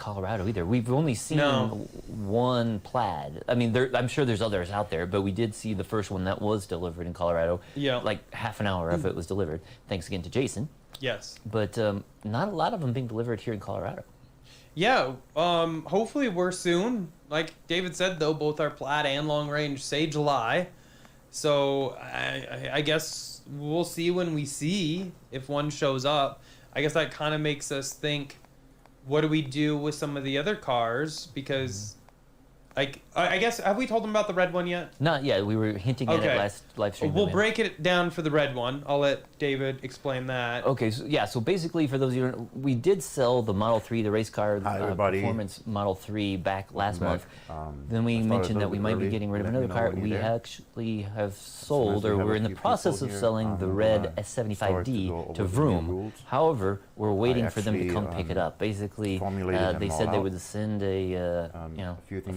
Colorado either. We've only seen No. one Plaid. I mean, I'm sure there's others out there, but we did see the first one that was delivered in Colorado. Yeah. Like half an hour after it was delivered. Thanks again to Jason. Yes. But not a lot of them being delivered here in Colorado. Yeah. Hopefully we're soon. Like David said, though, both our Plaid and long range say July. So I guess we'll see when we see if one shows up. I guess that kind of makes us think, what do we do with some of the other cars? Because, like, I guess, have we told them about the red one yet? Not yet. We were hinting at it last live stream. We'll break it down for the red one. I'll let David explain that. Okay, so yeah, so basically for those of you, we did sell the Model 3, the race car, performance Model 3 back last month. Then we mentioned that we might be getting rid of another car. We actually have sold, or we're in the process of selling the red S75D to Vroom. However, we're waiting for them to come pick it up. Basically, they said they would send a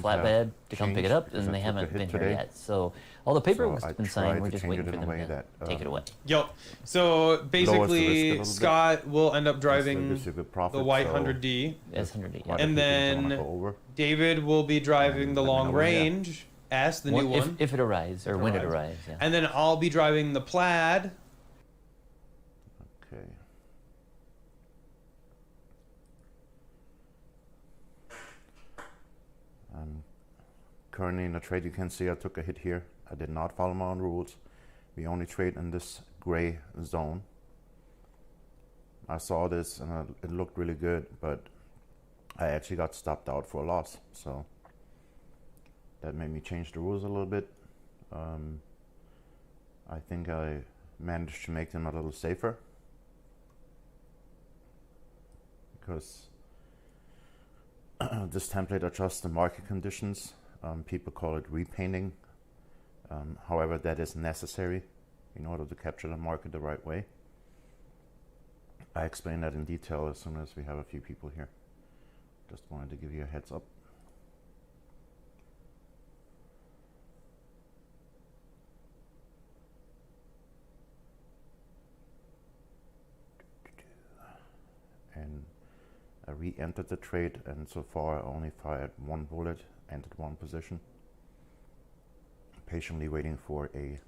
flatbed to come pick it up, and they haven't been here yet. So all the paperwork's been signed. We're just waiting for them to take it away. Yep. So basically, Scott will end up driving the white 100D. S100D. Yeah. And then David will be driving the long range S, the new one. If it arrives, or when it arrives. Yeah. And then I'll be driving the Plaid. Okay. I'm currently in a trade. You can see I took a hit here. I did not follow my own rules. We only trade in this gray zone. I saw this and it looked really good, but I actually got stopped out for a loss. So that made me change the rules a little bit. I think I managed to make them a little safer, because this template adjusts the market conditions. People call it repainting. However, that is necessary in order to capture the market the right way. I explain that in detail as soon as we have a few people here. Just wanted to give you a heads up. And I re-entered the trade, and so far I only fired one bullet, entered one position. Patiently waiting for a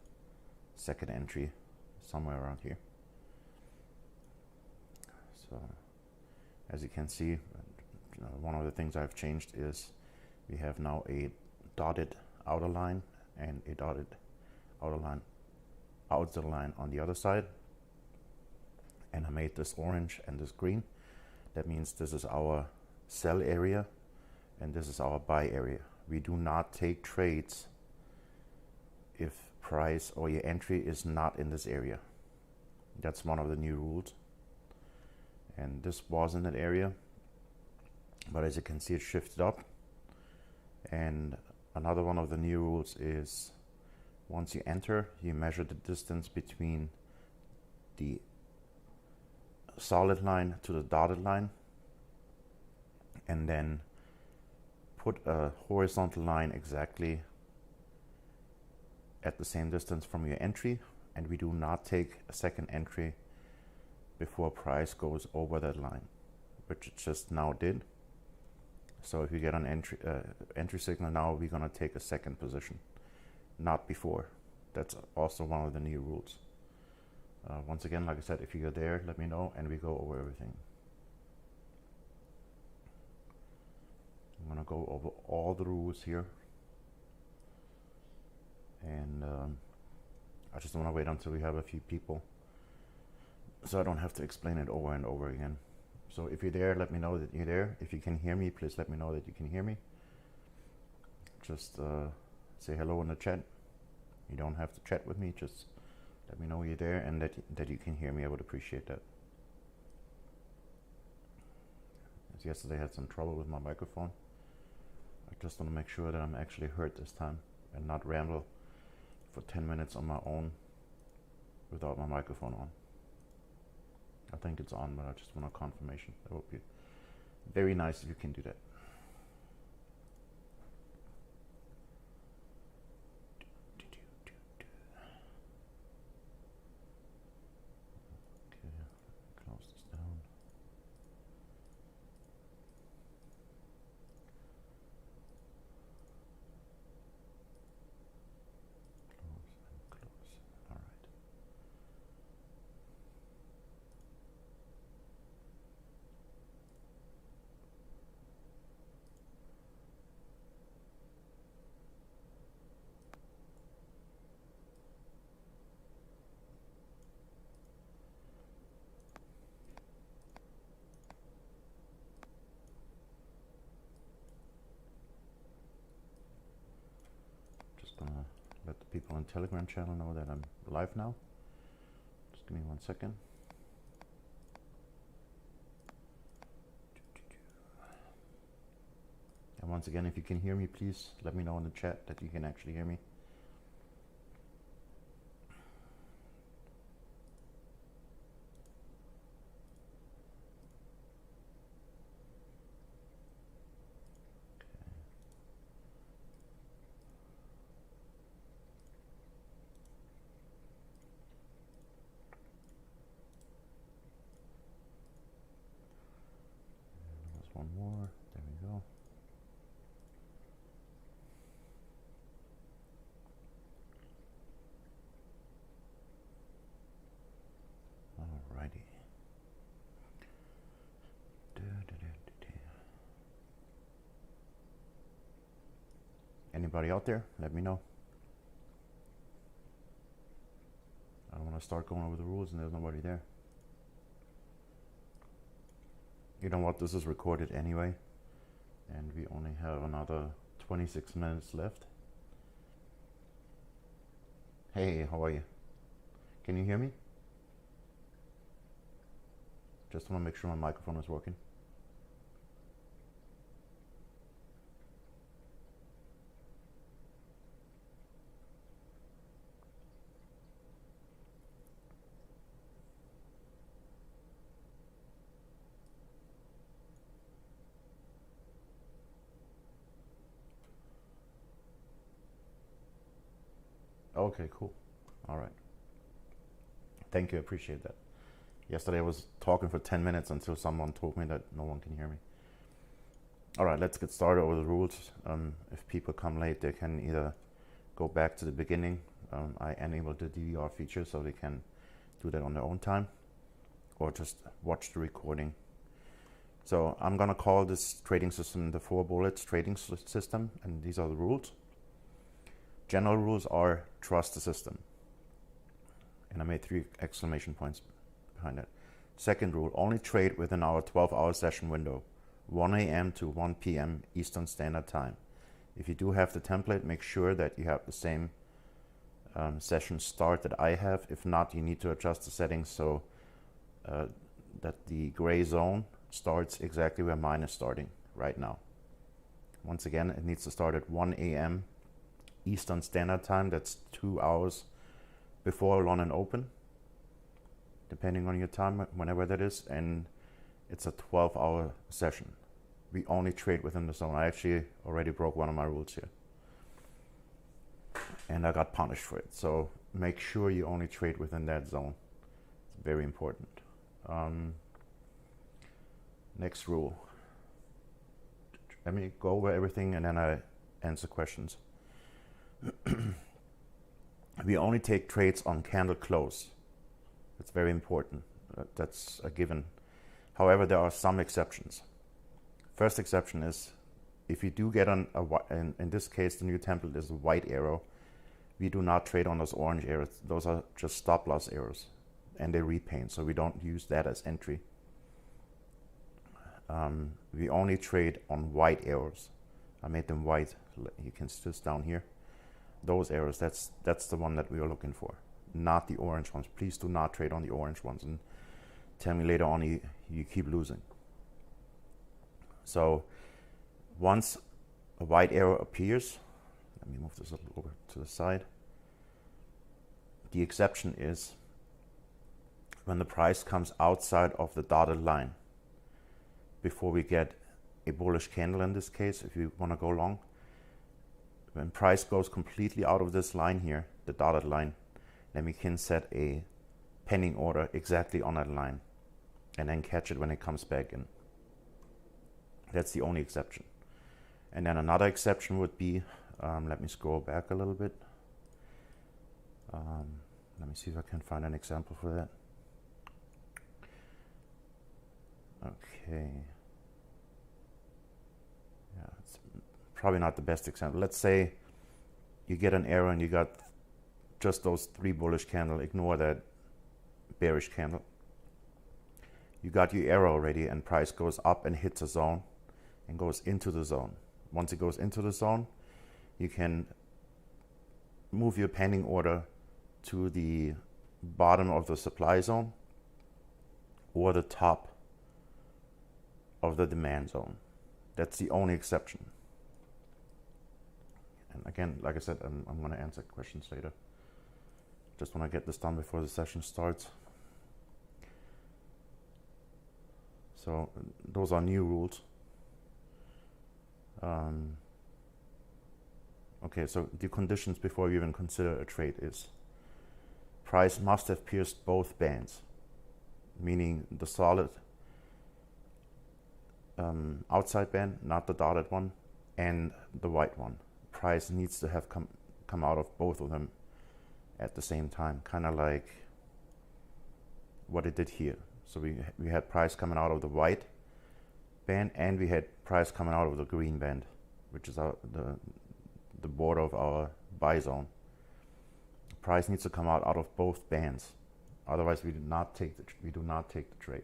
second entry somewhere around here. So as you can see, one of the things I've changed is we have now a dotted outer line and a dotted outer line on the other side. And I made this orange and this green. That means this is our sell area and this is our buy area. We do not take trades if price or your entry is not in this area. That's one of the new rules. And this was in that area, but as you can see, it shifted up. And another one of the new rules is once you enter, you measure the distance between the solid line to the dotted line, and then put a horizontal line exactly at the same distance from your entry. And we do not take a second entry before price goes over that line, which it just now did. So if you get an entry signal now, we're gonna take a second position, not before. That's also one of the new rules. Once again, like I said, if you go there, let me know and we go over everything. I'm gonna go over all the rules here. And I just want to wait until we have a few people, so I don't have to explain it over and over again. So if you're there, let me know that you're there. If you can hear me, please let me know that you can hear me. Just say hello in the chat. You don't have to chat with me, just let me know you're there and that you can hear me. I would appreciate that. As yesterday I had some trouble with my microphone. I just want to make sure that I'm actually heard this time and not ramble for 10 minutes on my own without my microphone on. I think it's on, but I just want a confirmation. That would be very nice if you can do that. Okay, close this down. people on Telegram channel know that I'm live now. Just give me 1 second. And once again, if you can hear me, please let me know in the chat that you can actually hear me. One more, there we go. Alrighty. Anybody out there? Let me know. I don't want to start going over the rules and there's nobody there. You know what, this is recorded anyway, and we only have another 26 minutes left. Hey, how are you? Can you hear me? Just want to make sure my microphone is working. Okay, cool. All right. Thank you, I appreciate that. Yesterday I was talking for 10 minutes until someone told me that no one can hear me. All right, let's get started over the rules. If people come late, they can either go back to the beginning. I enabled the DVR feature so they can do that on their own time, or just watch the recording. So I'm gonna call this trading system the 4 bullets trading system, and these are the rules. General rules are trust the system. And I made 3 exclamation points behind that. Second rule, only trade within our 12-hour session window, 1 a.m. to 1 p.m. Eastern Standard Time. If you do have the template, make sure that you have the same session start that I have. If not, you need to adjust the settings so that the gray zone starts exactly where mine is starting right now. Once again, it needs to start at 1 a.m. Eastern Standard Time. That's 2 hours before London Open, depending on your time, whenever that is, and it's a 12-hour session. We only trade within the zone. I actually already broke one of my rules here, and I got punished for it. So make sure you only trade within that zone. It's very important. Next rule. Let me go over everything and then I answer questions. We only take trades on candle close. That's very important. That's a given. However, there are some exceptions. First exception is if you do get on in this case, the new template is a white arrow. We do not trade on those orange arrows. Those are just stop loss arrows, and they repaint, so we don't use that as entry. We only trade on white arrows. I made them white. You can see this down here. Those arrows, that's the one that we are looking for, not the orange ones. Please do not trade on the orange ones and tell me later on you keep losing. So once a white arrow appears, let me move this a little over to the side. The exception is when the price comes outside of the dotted line before we get a bullish candle in this case, if you want to go long. When price goes completely out of this line here, the dotted line, then we can set a pending order exactly on that line and then catch it when it comes back in. That's the only exception. And then another exception would be, let me scroll back a little bit. Let me see if I can find an example for that. Okay. Yeah, it's probably not the best example. Let's say you get an error and you got just those 3 bullish candles. Ignore that bearish candle. You got your arrow already and price goes up and hits a zone and goes into the zone. Once it goes into the zone, you can move your pending order to the bottom of the supply zone or the top of the demand zone. That's the only exception. And again, like I said, I'm going to answer questions later. Just want to get this done before the session starts. So those are new rules. Okay, so the conditions before you even consider a trade is price must have pierced both bands, meaning the solid outside band, not the dotted one, and the white one. Price needs to have come out of both of them at the same time, kind of like what it did here. So we had price coming out of the white band, and we had price coming out of the green band, which is the border of our buy zone. Price needs to come out of both bands, otherwise we do not take the trade.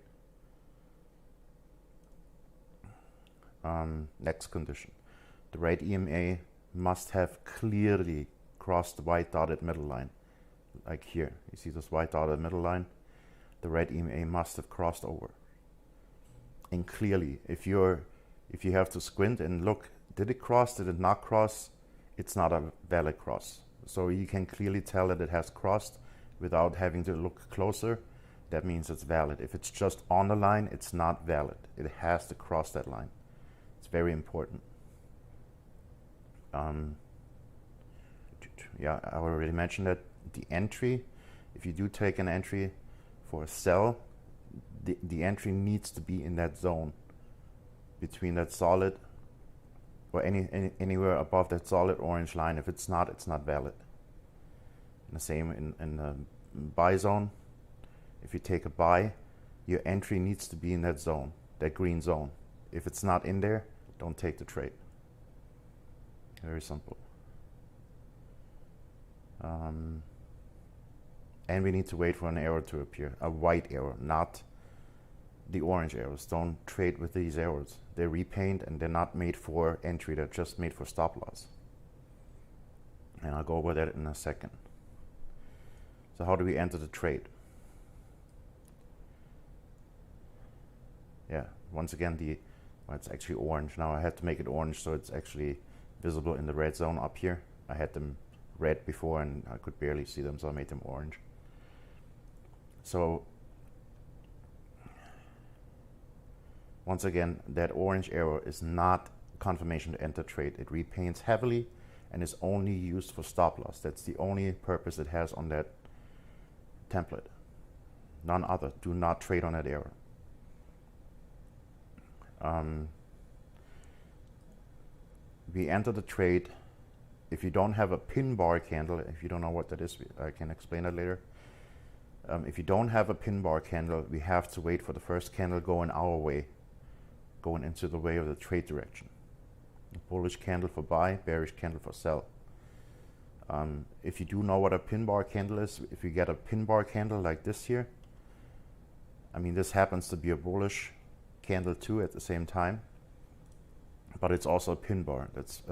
Next condition: the red EMA must have clearly crossed the white dotted middle line, like here. You see this white dotted middle line? The red EMA must have crossed over. And clearly, if you have to squint and look, did it cross, did it not cross, it's not a valid cross. So you can clearly tell that it has crossed without having to look closer. That means it's valid. If it's just on the line, it's not valid. It has to cross that line. It's very important. Yeah, I already mentioned that. The entry, if you do take an entry for a sell, the entry needs to be in that zone between that solid or anywhere above that solid orange line. If it's not, it's not valid. And the same in the buy zone. If you take a buy, your entry needs to be in that zone, that green zone. If it's not in there, don't take the trade. Very simple. And we need to wait for an arrow to appear, a white arrow, not the orange arrows. Don't trade with these arrows. They're repaint and they're not made for entry, they're just made for stop loss. And I'll go over that in a second. So how do we enter the trade? Yeah, once again, well, it's actually orange. Now I had to make it orange so it's actually visible in the red zone up here. I had them red before and I could barely see them, so I made them orange. So once again, that orange arrow is not confirmation to enter trade. It repaints heavily and is only used for stop loss. That's the only purpose it has on that template. None other. Do not trade on that arrow. We enter the trade. If you don't have a pin bar candle, if you don't know what that is, I can explain that later. If you don't have a pin bar candle, we have to wait for the first candle going our way, going into the way of the trade direction. A bullish candle for buy, bearish candle for sell. If you do know what a pin bar candle is, if you get a pin bar candle like this here, I mean, this happens to be a bullish candle too at the same time, but it's also a pin bar. That's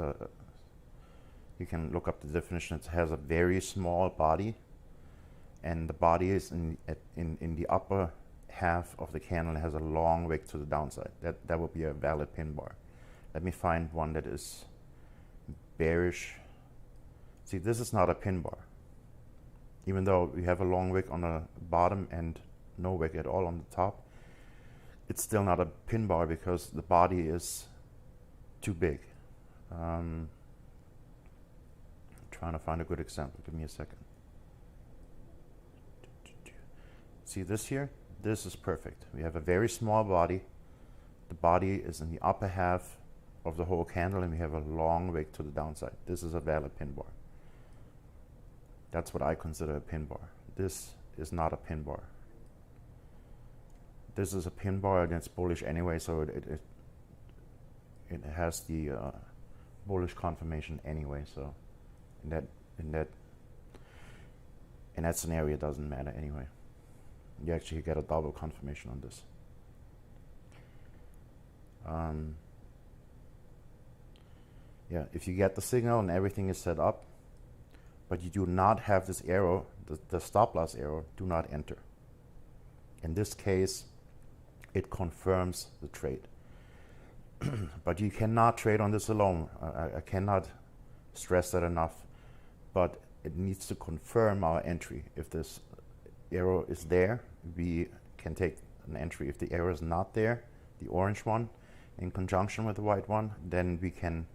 you can look up the definition. It has a very small body, and the body is in the upper half of the candle and has a long wick to the downside. That would be a valid pin bar. Let me find one that is bearish. See, this is not a pin bar. Even though we have a long wick on the bottom and no wick at all on the top, it's still not a pin bar because the body is too big. Trying to find a good example. Give me a second. See this here? This is perfect. We have a very small body. The body is in the upper half of the whole candle and we have a long wick to the downside. This is a valid pin bar. That's what I consider a pin bar. This is not a pin bar. This is a pin bar against bullish anyway, so it has the bullish confirmation anyway. So in that scenario, it doesn't matter anyway. You actually get a double confirmation on this. Yeah, if you get the signal and everything is set up, but you do not have this arrow, the stop loss arrow, do not enter. In this case, it confirms the trade. But you cannot trade on this alone. I cannot stress that enough. But it needs to confirm our entry. If this arrow is there, we can take an entry. If the arrow is not there, the orange one, in conjunction with the white one, then we can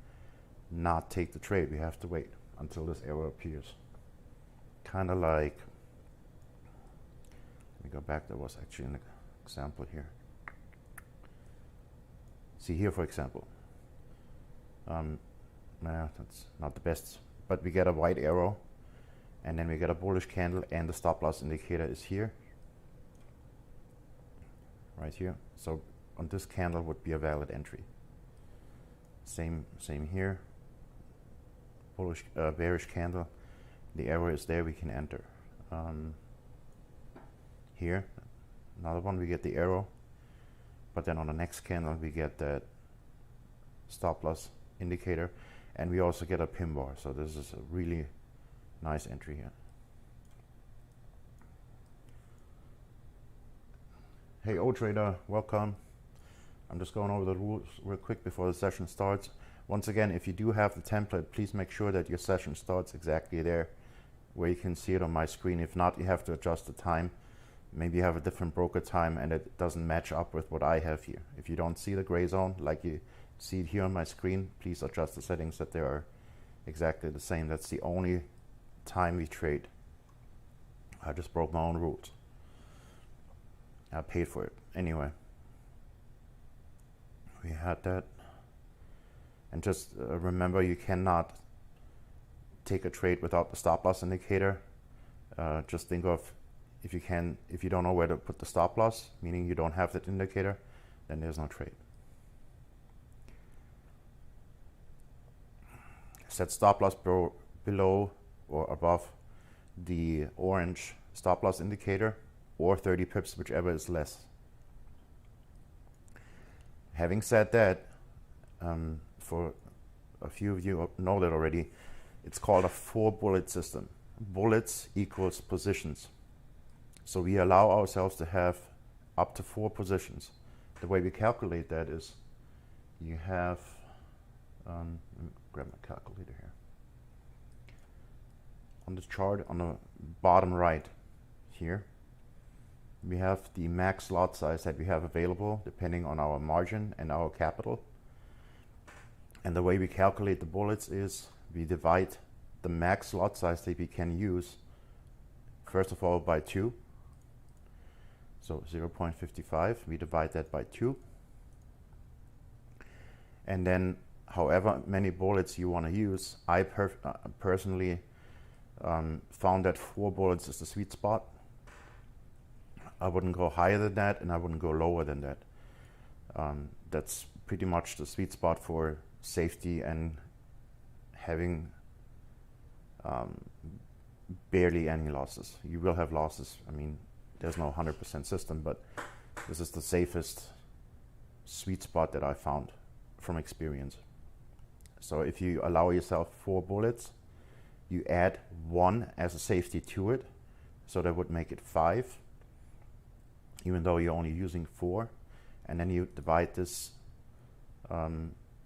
not take the trade. We have to wait until this arrow appears. Kind of like, let me go back, there was actually an example here. See here, for example, that's not the best, but we get a white arrow, and then we get a bullish candle, and the stop loss indicator is here, right here. So on this candle would be a valid entry. Same here. Bullish, bearish candle. The arrow is there. We can enter. Here, another one. We get the arrow, but then on the next candle we get that stop loss indicator, and we also get a pin bar. So this is a really nice entry here. Hey, O-Trader, welcome. I'm just going over the rules real quick before the session starts. Once again, if you do have the template, please make sure that your session starts exactly there where you can see it on my screen. If not, you have to adjust the time. Maybe you have a different broker time and it doesn't match up with what I have here. If you don't see the gray zone like you see it here on my screen, please adjust the settings that they are exactly the same. That's the only time we trade. I just broke my own rules. I paid for it. Anyway, we had that. And just remember, you cannot take a trade without the stop loss indicator. Just think of, if you don't know where to put the stop loss, meaning you don't have that indicator, then there's no trade. Set stop loss below or above the orange stop loss indicator, or 30 pips, whichever is less. Having said that, for a few of you know that already, it's called a 4-bullet system. Bullets equals positions. So we allow ourselves to have up to 4 positions. The way we calculate that is, you have, let me grab my calculator here. On the chart on the bottom right here, we have the max lot size that we have available depending on our margin and our capital. And the way we calculate the bullets is we divide the max lot size that we can use, first of all, by 2. So 0.55, we divide that by 2. And then however many bullets you want to use, I personally found that 4 bullets is the sweet spot. I wouldn't go higher than that, and I wouldn't go lower than that. That's pretty much the sweet spot for safety and having barely any losses. You will have losses. I mean, there's no 100% system, but this is the safest sweet spot that I found from experience. So if you allow yourself 4 bullets, you add 1 as a safety to it, so that would make it 5, even though you're only using 4, and then you divide this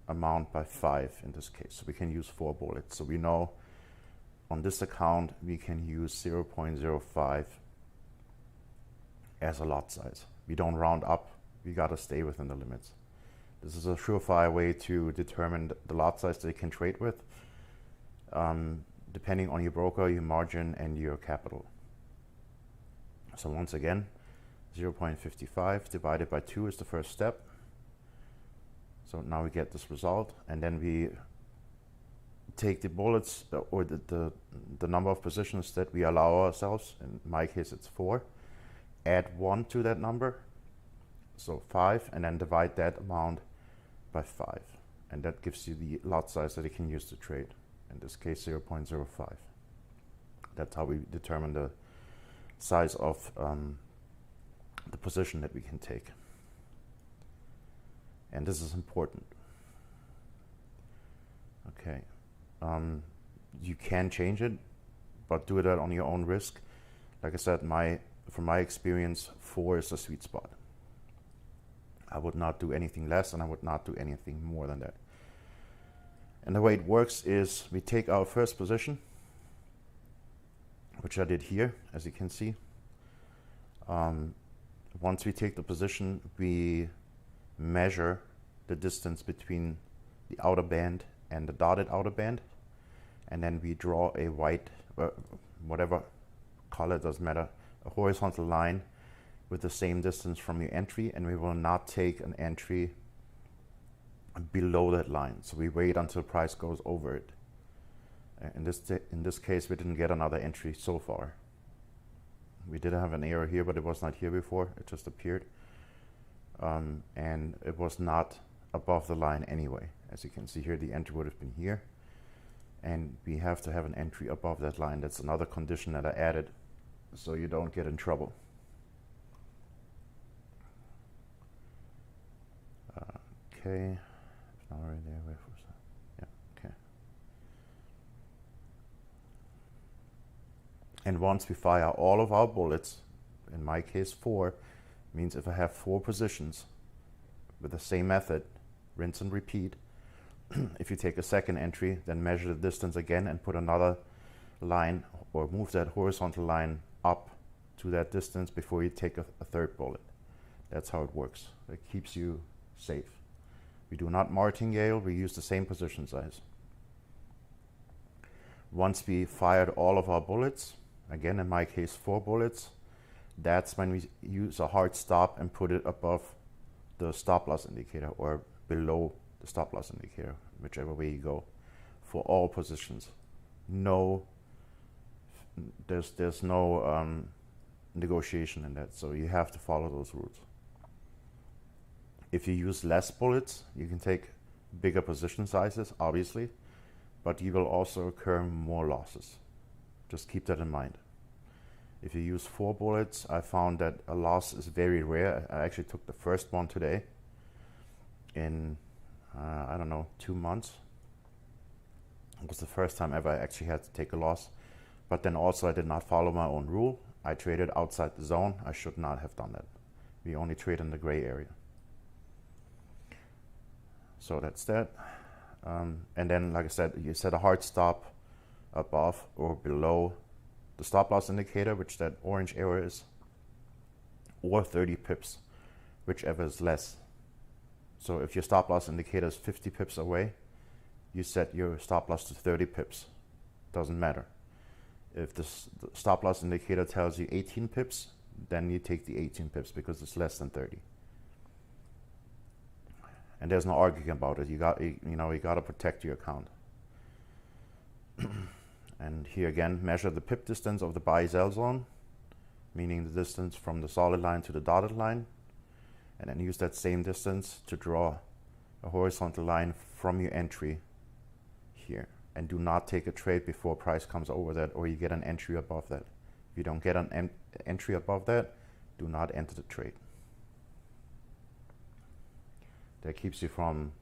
amount by 5 in this case. So we can use 4 bullets. So we know on this account we can use 0.05 as a lot size. We don't round up, we gotta stay within the limits. This is a surefire way to determine the lot size that you can trade with, depending on your broker, your margin, and your capital. So once again, 0.55 divided by 2 is the first step. So now we get this result, and then we take the bullets, or the number of positions that we allow ourselves. In my case it's 4. Add 1 to that number, so 5, and then divide that amount by 5. And that gives you the lot size that you can use to trade. In this case, 0.05. That's how we determine the size of the position that we can take. And this is important. Okay, you can change it but do that on your own risk. Like I said, from my experience, 4 is the sweet spot. I would not do anything less, and I would not do anything more than that. And the way it works is we take our first position, which I did here, as you can see. Once we take the position, we measure the distance between the outer band and the dotted outer band, and then we draw a white, whatever color, doesn't matter, a horizontal line with the same distance from your entry, and we will not take an entry below that line. So we wait until price goes over it. In this case, we didn't get another entry so far. We did have an error here, but it was not here before. It just appeared. And it was not above the line anyway. As you can see here, the entry would have been here. And we have to have an entry above that line. That's another condition that I added so you don't get in trouble. Okay. It's not already there. Wait for a second. Yeah, okay. And once we fire all of our bullets, in my case 4, means if I have 4 positions with the same method, rinse and repeat, if you take a second entry, then measure the distance again and put another line or move that horizontal line up to that distance before you take a third bullet. That's how it works. It keeps you safe. We do not martingale, we use the same position size. Once we fired all of our bullets, again in my case 4 bullets, that's when we use a hard stop and put it above the stop loss indicator or below the stop loss indicator, whichever way you go, for all positions. No, there's no negotiation in that, so you have to follow those rules. If you use less bullets, you can take bigger position sizes, obviously, but you will also incur more losses. Just keep that in mind. If you use 4 bullets, I found that a loss is very rare. I actually took the first one today in, I don't know, 2 months. It was the first time ever I actually had to take a loss. But then also I did not follow my own rule. I traded outside the zone. I should not have done that. We only trade in the gray area. So that's that. And then, like I said, you set a hard stop above or below the stop loss indicator, which that orange arrow is, or 30 pips, whichever is less. So if your stop loss indicator is 50 pips away, you set your stop loss to 30 pips. Doesn't matter. If the stop loss indicator tells you 18 pips, then you take the 18 pips because it's less than 30. And there's no arguing about it. You got to protect your account. And here again, measure the pip distance of the buy-sell zone, meaning the distance from the solid line to the dotted line, and then use that same distance to draw a horizontal line from your entry here. And do not take a trade before price comes over that or you get an entry above that. If you don't get an entry above that, do not enter the trade. That keeps you from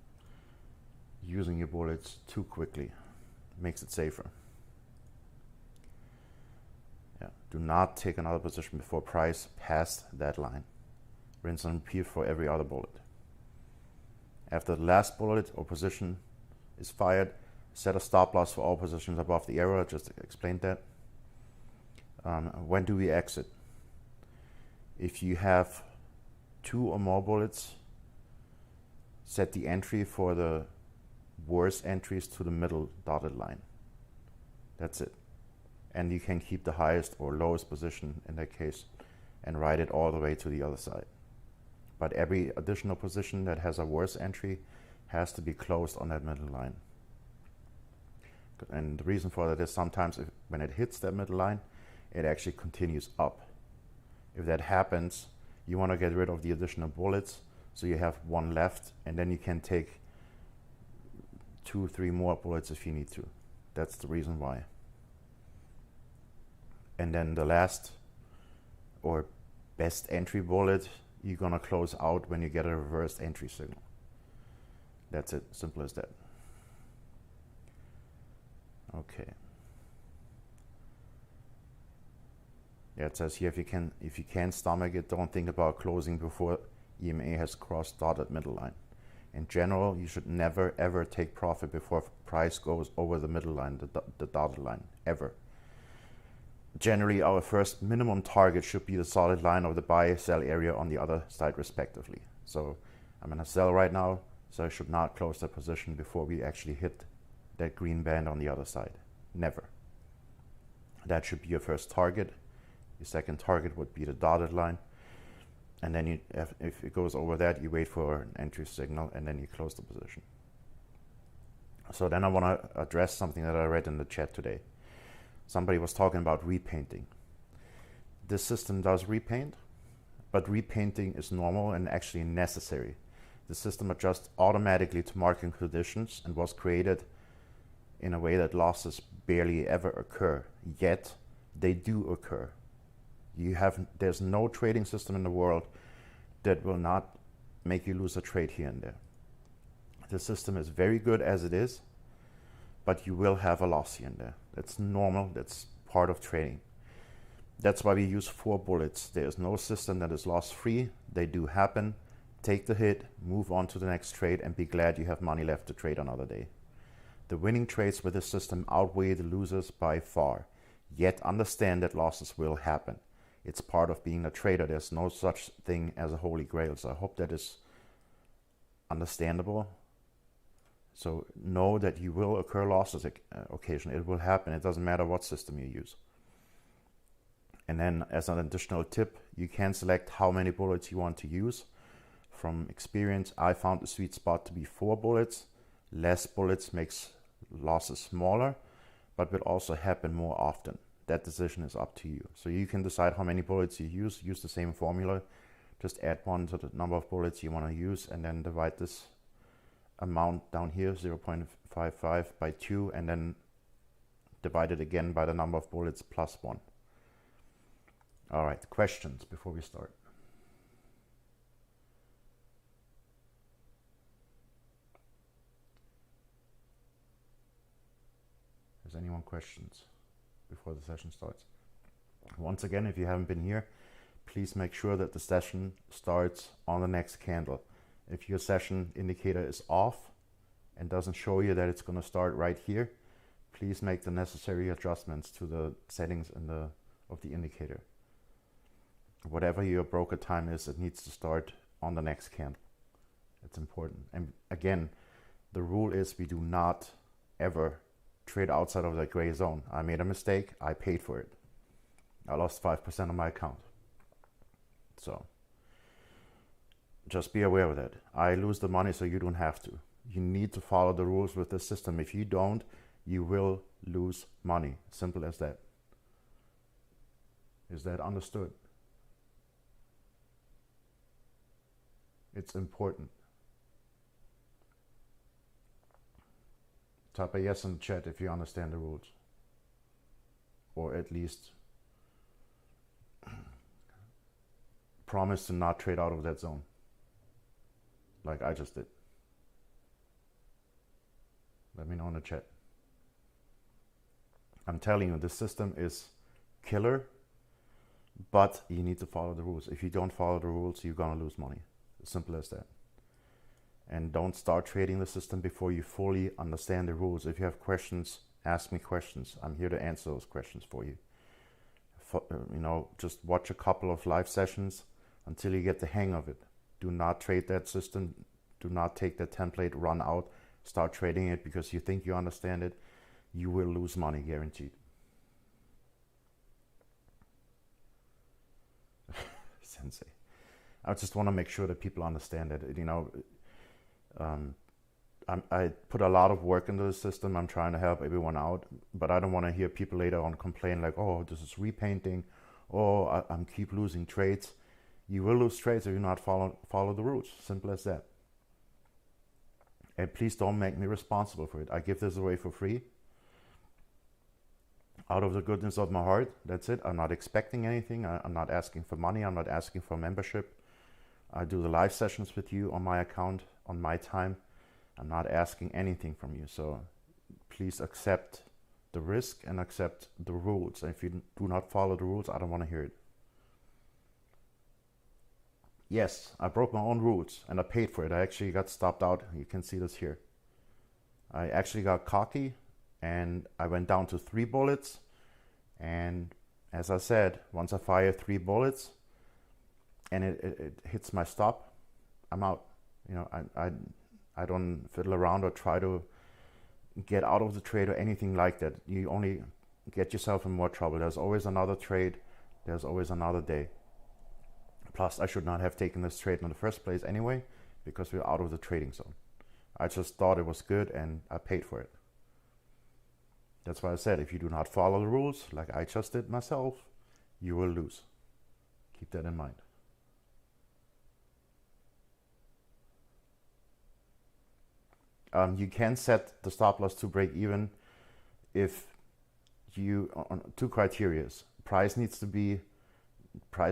using your bullets too quickly. Makes it safer. Yeah. Do not take another position before price passed that line. Rinse and repeat for every other bullet. After the last bullet or position is fired, set a stop loss for all positions above the arrow. I just explained that. When do we exit? If you have 2 or more bullets, set the entry for the worst entries to the middle dotted line. That's it. And you can keep the highest or lowest position in that case and ride it all the way to the other side. But every additional position that has a worse entry has to be closed on that middle line. And the reason for that is sometimes when it hits that middle line, it actually continues up. If that happens, you want to get rid of the additional bullets so you have 1 left, and then you can take 2, 3 more bullets if you need to. That's the reason why. And then the last or best entry bullet, you're gonna close out when you get a reversed entry signal. That's it, simple as that. Okay. Yeah, it says here if you can stomach it, don't think about closing before EMA has crossed dotted middle line. In general, you should never ever take profit before price goes over the middle line, the dotted line, ever. Generally, our first minimum target should be the solid line of the buy-sell area on the other side, respectively. So I'm going to sell right now, so I should not close the position before we actually hit that green band on the other side. Never. That should be your first target. Your second target would be the dotted line. And then if it goes over that, you wait for an entry signal and then you close the position. So then I want to address something that I read in the chat today. Somebody was talking about repainting. This system does repaint, but repainting is normal and actually necessary. The system adjusts automatically to market conditions and was created in a way that losses barely ever occur, yet they do occur. There's no trading system in the world that will not make you lose a trade here and there. The system is very good as it is, but you will have a loss here and there. That's normal, that's part of trading. That's why we use 4 bullets. There is no system that is loss free. They do happen. Take the hit, move on to the next trade, and be glad you have money left to trade another day. The winning trades with this system outweigh the losers by far, yet understand that losses will happen. It's part of being a trader. There's no such thing as a holy grail. So I hope that is understandable. So know that you will occur losses occasionally. It will happen. It doesn't matter what system you use. And then as an additional tip, you can select how many bullets you want to use. From experience, I found the sweet spot to be 4 bullets. Less bullets makes losses smaller, but will also happen more often. That decision is up to you. So you can decide how many bullets you use the same formula. Just add 1 to the number of bullets you want to use and then divide this amount down here, 0.55 by 2, and then divide it again by the number of bullets plus 1. All right, questions before we start. Has anyone questions before the session starts? Once again, if you haven't been here, please make sure that the session starts on the next candle. If your session indicator is off and doesn't show you that it's going to start right here, please make the necessary adjustments to the settings of the indicator. Whatever your broker time is, it needs to start on the next candle. It's important. And again, the rule is we do not ever trade outside of that gray zone. I made a mistake. I paid for it. I lost 5% of my account. So just be aware of that. I lose the money so you don't have to. You need to follow the rules with this system. If you don't, you will lose money. Simple as that. Is that understood? It's important. Type a yes in the chat if you understand the rules. Or at least promise to not trade out of that zone. Like I just did. Let me know in the chat. I'm telling you, this system is killer, but you need to follow the rules. If you don't follow the rules, you're gonna lose money. As simple as that. And don't start trading the system before you fully understand the rules. If you have questions, ask me questions. I'm here to answer those questions for you. Just watch a couple of live sessions until you get the hang of it. Do not trade that system. Do not take that template, run out, start trading it because you think you understand it. You will lose money, guaranteed. Sensei. I just want to make sure that people understand it. I put a lot of work into the system. I'm trying to help everyone out, but I don't want to hear people later on complain like, oh, this is repainting. Oh, I'm keep losing trades. You will lose trades if you not follow the rules. Simple as that. And please don't make me responsible for it. I give this away for free. Out of the goodness of my heart, that's it. I'm not expecting anything. I'm not asking for money. I'm not asking for membership. I do the live sessions with you on my account, on my time. I'm not asking anything from you. So please accept the risk and accept the rules. And if you do not follow the rules, I don't want to hear it. Yes, I broke my own rules and I paid for it. I actually got stopped out. You can see this here. I actually got cocky and I went down to 3 bullets. And as I said, once I fire 3 bullets and it hits my stop, I'm out. You know, I don't fiddle around or try to get out of the trade or anything like that. You only get yourself in more trouble. There's always another trade. There's always another day. Plus, I should not have taken this trade in the first place anyway, because we're out of the trading zone. I just thought it was good and I paid for it. That's why I said, if you do not follow the rules, like I just did myself, you will lose. Keep that in mind. You can set the stop loss to break even if you, on 2 criteria. Price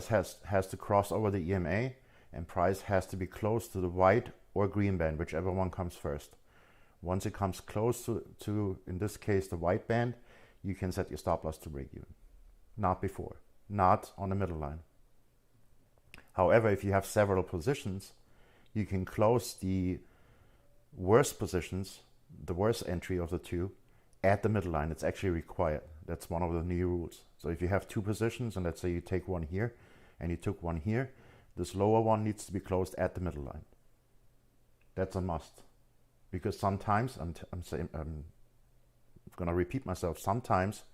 has to cross over the EMA, and price has to be close to the white or green band, whichever one comes first. Once it comes close to, in this case, the white band, you can set your stop loss to break even. Not before, not on the middle line. However, if you have several positions, you can close the worst positions, the worst entry of the 2, at the middle line. It's actually required. That's one of the new rules. So if you have 2 positions, and let's say you take one here and you took one here, this lower one needs to be closed at the middle line. That's a must. Because sometimes, I'm going to repeat myself, sometimes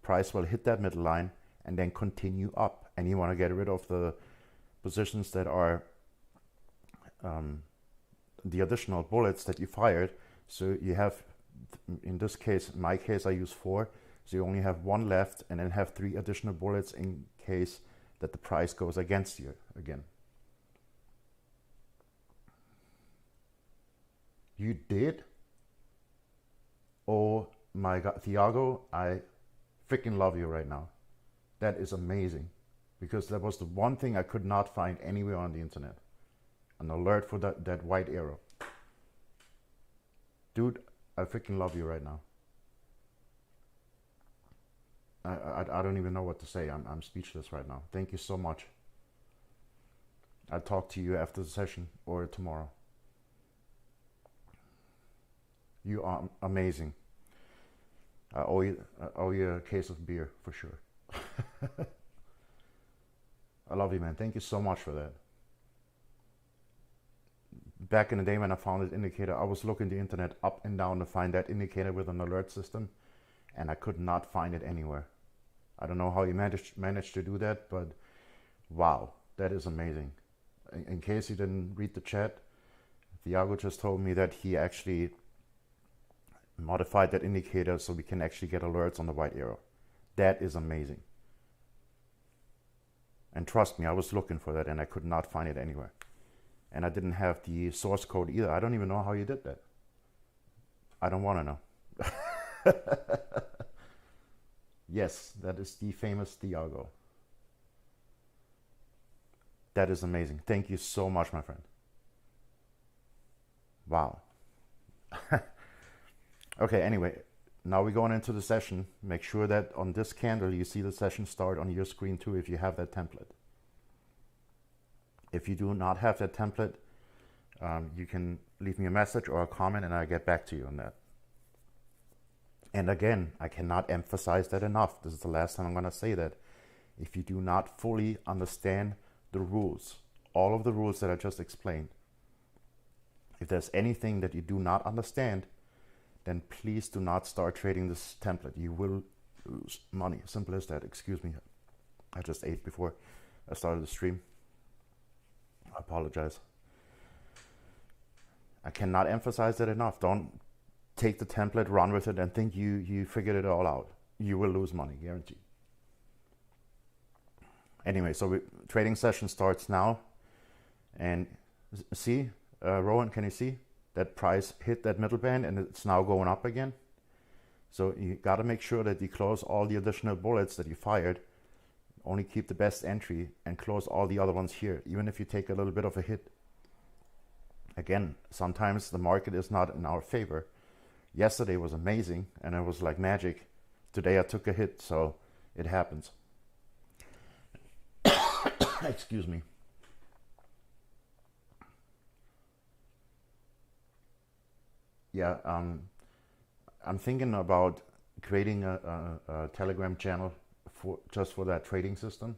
price will hit that middle line and then continue up. And you want to get rid of the positions that are the additional bullets that you fired. So you have, in this case, in my case, I use 4. So you only have 1 left and then have 3 additional bullets in case that the price goes against you again. You did? Oh my God, Thiago, I freaking love you right now. That is amazing, because that was the one thing I could not find anywhere on the internet. An alert for that white arrow. Dude, I freaking love you right now. I don't even know what to say. I'm speechless right now. Thank you so much. I'll talk to you after the session or tomorrow. You are amazing. I owe you a case of beer for sure. I love you, man. Thank you so much for that. Back in the day when I found this indicator, I was looking the internet up and down to find that indicator with an alert system, and I could not find it anywhere. I don't know how you managed to do that, but wow, that is amazing. In case you didn't read the chat, Thiago just told me that he actually modified that indicator so we can actually get alerts on the white arrow. That is amazing. And trust me, I was looking for that and I could not find it anywhere. And I didn't have the source code either. I don't even know how you did that. I don't want to know. Yes, that is the famous Thiago. That is amazing. Thank you so much, my friend. Wow. Okay, anyway, now we're going into the session. Make sure that on this candle you see the session start on your screen too if you have that template. If you do not have that template, you can leave me a message or a comment and I'll get back to you on that. And again, I cannot emphasize that enough. This is the last time I'm going to say that. If you do not fully understand the rules, all of the rules that I just explained, if there's anything that you do not understand, then please do not start trading this template. You will lose money. Simple as that. Excuse me. I just ate before I started the stream. I apologize. I cannot emphasize that enough. Don't take the template, run with it, and think you figured it all out. You will lose money, guaranteed. Anyway, so trading session starts now. And see, Rowan, can you see? That price hit that middle band and it's now going up again. So you got to make sure that you close all the additional bullets that you fired. Only keep the best entry and close all the other ones here, even if you take a little bit of a hit. Again, sometimes the market is not in our favor. Yesterday was amazing and it was like magic. Today I took a hit, so it happens. Excuse me. Yeah, I'm thinking about creating a Telegram channel just for that trading system,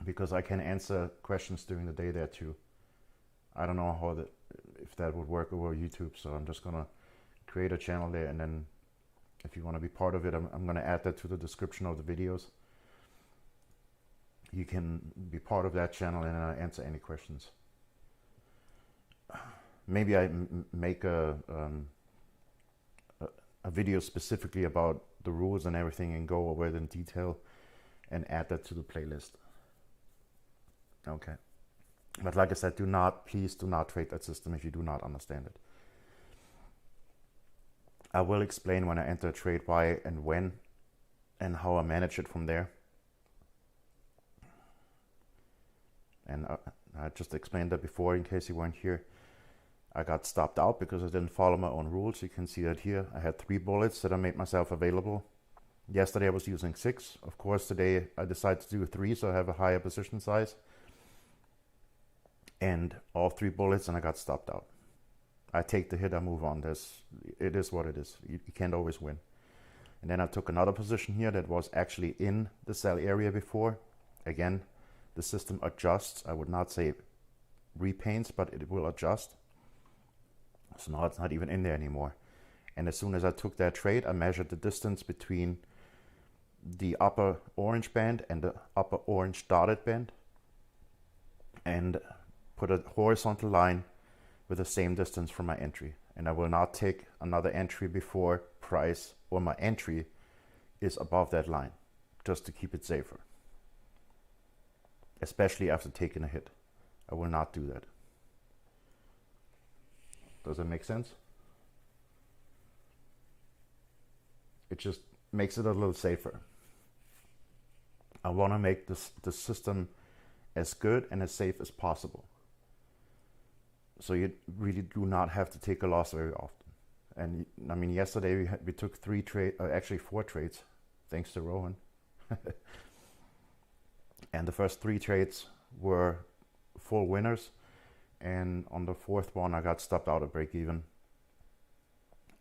because I can answer questions during the day there too. I don't know if that would work over YouTube, so I'm just gonna create a channel there, and then if you want to be part of it, I'm gonna add that to the description of the videos. You can be part of that channel and answer any questions. Maybe I make a video specifically about the rules and everything and go over it in detail and add that to the playlist. Okay. But like I said, please do not trade that system if you do not understand it. I will explain when I enter a trade why and when and how I manage it from there. And I just explained that before in case you weren't here. I got stopped out because I didn't follow my own rules. You can see that here. I had 3 bullets that I made myself available. Yesterday I was using 6. Of course, today I decided to do 3, so I have a higher position size. And all 3 bullets, and I got stopped out. I take the hit, I move on. It is what it is. You can't always win. And then I took another position here that was actually in the sell area before. Again, the system adjusts. I would not say repaints, but it will adjust. So now it's not even in there anymore. And as soon as I took that trade, I measured the distance between the upper orange band and the upper orange dotted band, and put a horizontal line with the same distance from my entry. And I will not take another entry before price or my entry is above that line, just to keep it safer. Especially after taking a hit. I will not do that. Does that make sense? It just makes it a little safer. I want to make the system as good and as safe as possible. So you really do not have to take a loss very often. And I mean, yesterday we took 4 trades, thanks to Rohan. And the first 3 trades were full winners. And on the 4th one, I got stopped out of break even.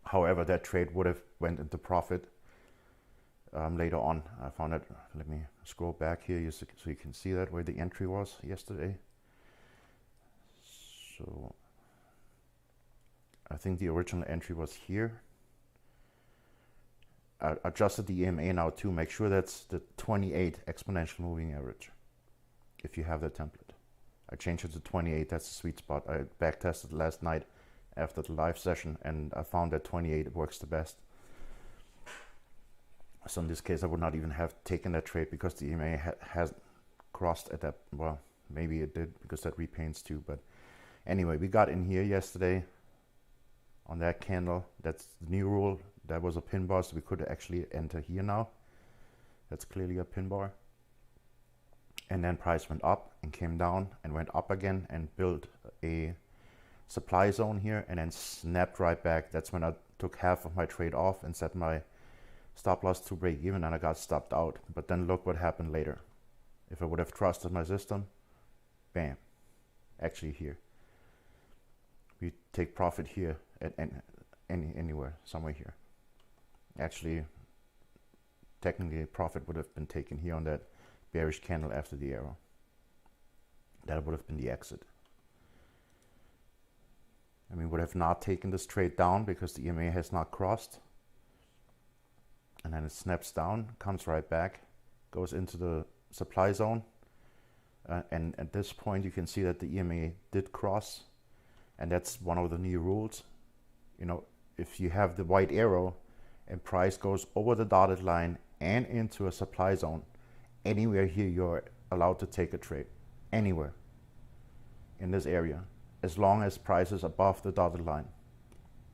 However, that trade would have went into profit later on. I found it. Let me scroll back here so you can see that where the entry was yesterday. So I think the original entry was here. I adjusted the EMA now too. Make sure that's the 28 exponential moving average if you have the template. I changed it to 28, that's the sweet spot. I back tested last night after the live session, and I found that 28 works the best. So in this case, I would not even have taken that trade because the EMA has crossed at that, well, maybe it did because that repaints too. But anyway, we got in here yesterday on that candle. That's the new rule. That was a pin bar, so we could actually enter here now. That's clearly a pin bar. And then price went up and came down and went up again and built a supply zone here and then snapped right back. That's when I took half of my trade off and set my stop loss to break even, and I got stopped out. But then look what happened later. If I would have trusted my system, bam, actually here. We take profit here at anywhere, somewhere here. Actually, technically profit would have been taken here on that bearish candle after the arrow. That would have been the exit. I mean, would have not taken this trade down because the EMA has not crossed. And then it snaps down, comes right back, goes into the supply zone. And at this point, you can see that the EMA did cross. And that's one of the new rules. You know, if you have the white arrow and price goes over the dotted line and into a supply zone, anywhere here you're allowed to take a trade. Anywhere in this area, as long as price is above the dotted line.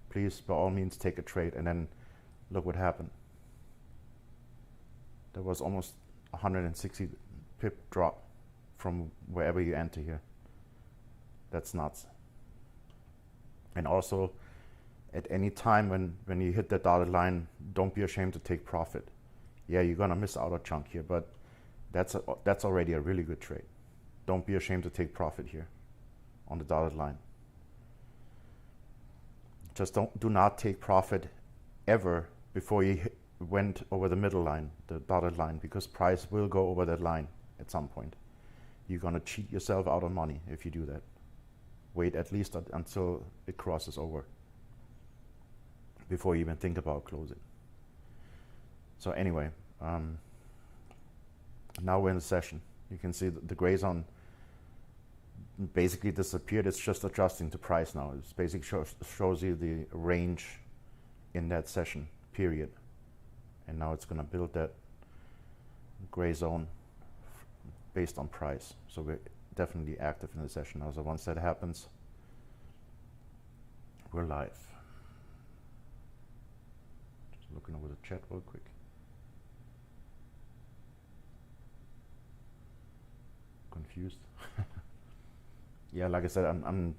Please, by all means, take a trade. And then look what happened. There was almost 160 pip drop from wherever you enter here. That's nuts. And also, at any time when you hit that dotted line, don't be ashamed to take profit. Yeah, you're gonna miss out a chunk here, but that's already a really good trade. Don't be ashamed to take profit here on the dotted line. Just do not take profit ever before you went over the middle line, the dotted line, because price will go over that line at some point. You're gonna cheat yourself out of money if you do that. Wait at least until it crosses over before you even think about closing. So anyway, now we're in the session. You can see the gray zone basically disappeared. It's just adjusting to price now. It basically shows you the range in that session period. And now it's going to build that gray zone based on price. So we're definitely active in the session now. So once that happens, we're live. Just looking over the chat real quick. Confused. Yeah, like I said, I'm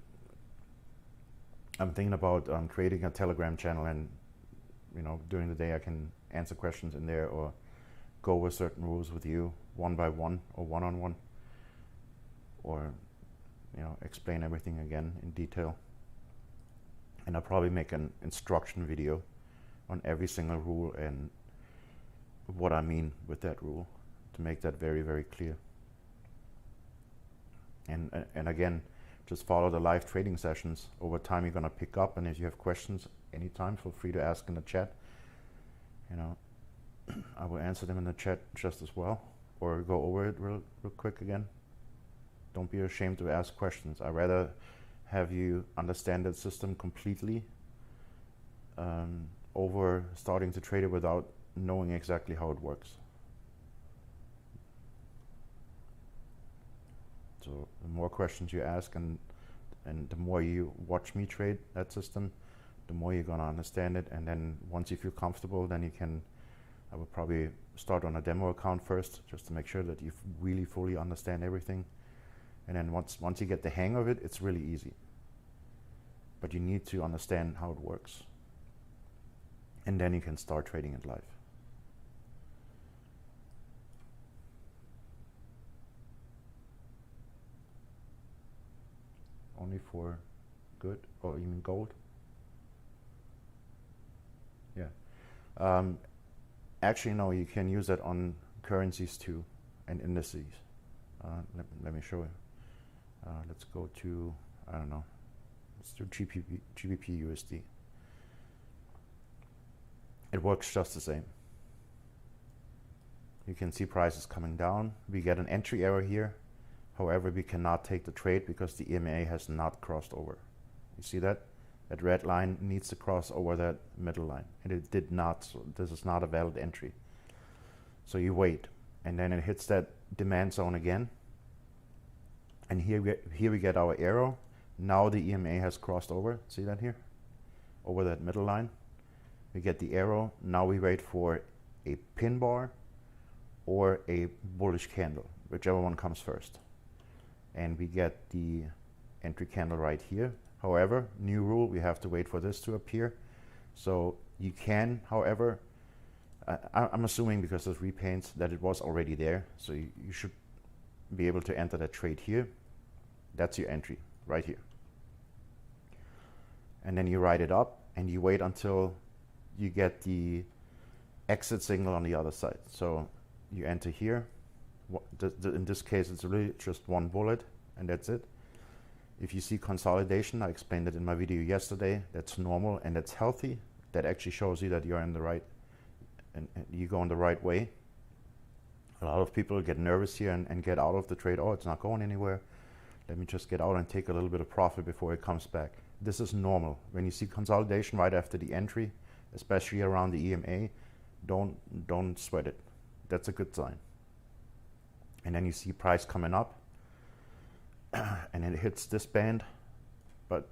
thinking about creating a Telegram channel, and during the day I can answer questions in there or go over certain rules with you one by one or one-on-one, or explain everything again in detail. And I'll probably make an instruction video on every single rule and what I mean with that rule, to make that very, very clear. And again, just follow the live trading sessions. Over time, you're going to pick up, and if you have questions anytime, feel free to ask in the chat. I will answer them in the chat just as well, or go over it real quick again. Don't be ashamed to ask questions. I'd rather have you understand that system completely over starting to trade it without knowing exactly how it works. So the more questions you ask and the more you watch me trade that system, the more you're gonna understand it. And then once you feel comfortable, then I would probably start on a demo account first, just to make sure that you really fully understand everything. And then once you get the hang of it, it's really easy. But you need to understand how it works. And then you can start trading it live. Only for good? Oh, you mean gold? Yeah. Actually, no, you can use that on currencies too, and indices. Let me show you. Let's go to, I don't know, let's do GBP USD. It works just the same. You can see prices coming down. We get an entry error here. However, we cannot take the trade because the EMA has not crossed over. You see that? That red line needs to cross over that middle line, and it did not, so this is not a valid entry. So you wait, and then it hits that demand zone again, and here we get our arrow. Now the EMA has crossed over, see that here? Over that middle line. We get the arrow, now we wait for a pin bar or a bullish candle, whichever one comes first. And we get the entry candle right here. However, new rule, we have to wait for this to appear. So you can, however, I'm assuming because of repaints that it was already there. So you should be able to enter that trade here. That's your entry right here. And then you write it up and you wait until you get the exit signal on the other side. So you enter here. In this case, it's really just one bullet, and that's it. If you see consolidation, I explained it in my video yesterday, that's normal and that's healthy. That actually shows you that you're in the right, and you go in the right way. A lot of people get nervous here and get out of the trade. Oh, it's not going anywhere. Let me just get out and take a little bit of profit before it comes back. This is normal. When you see consolidation right after the entry, especially around the EMA, don't sweat it. That's a good sign. And then you see price coming up and it hits this band. But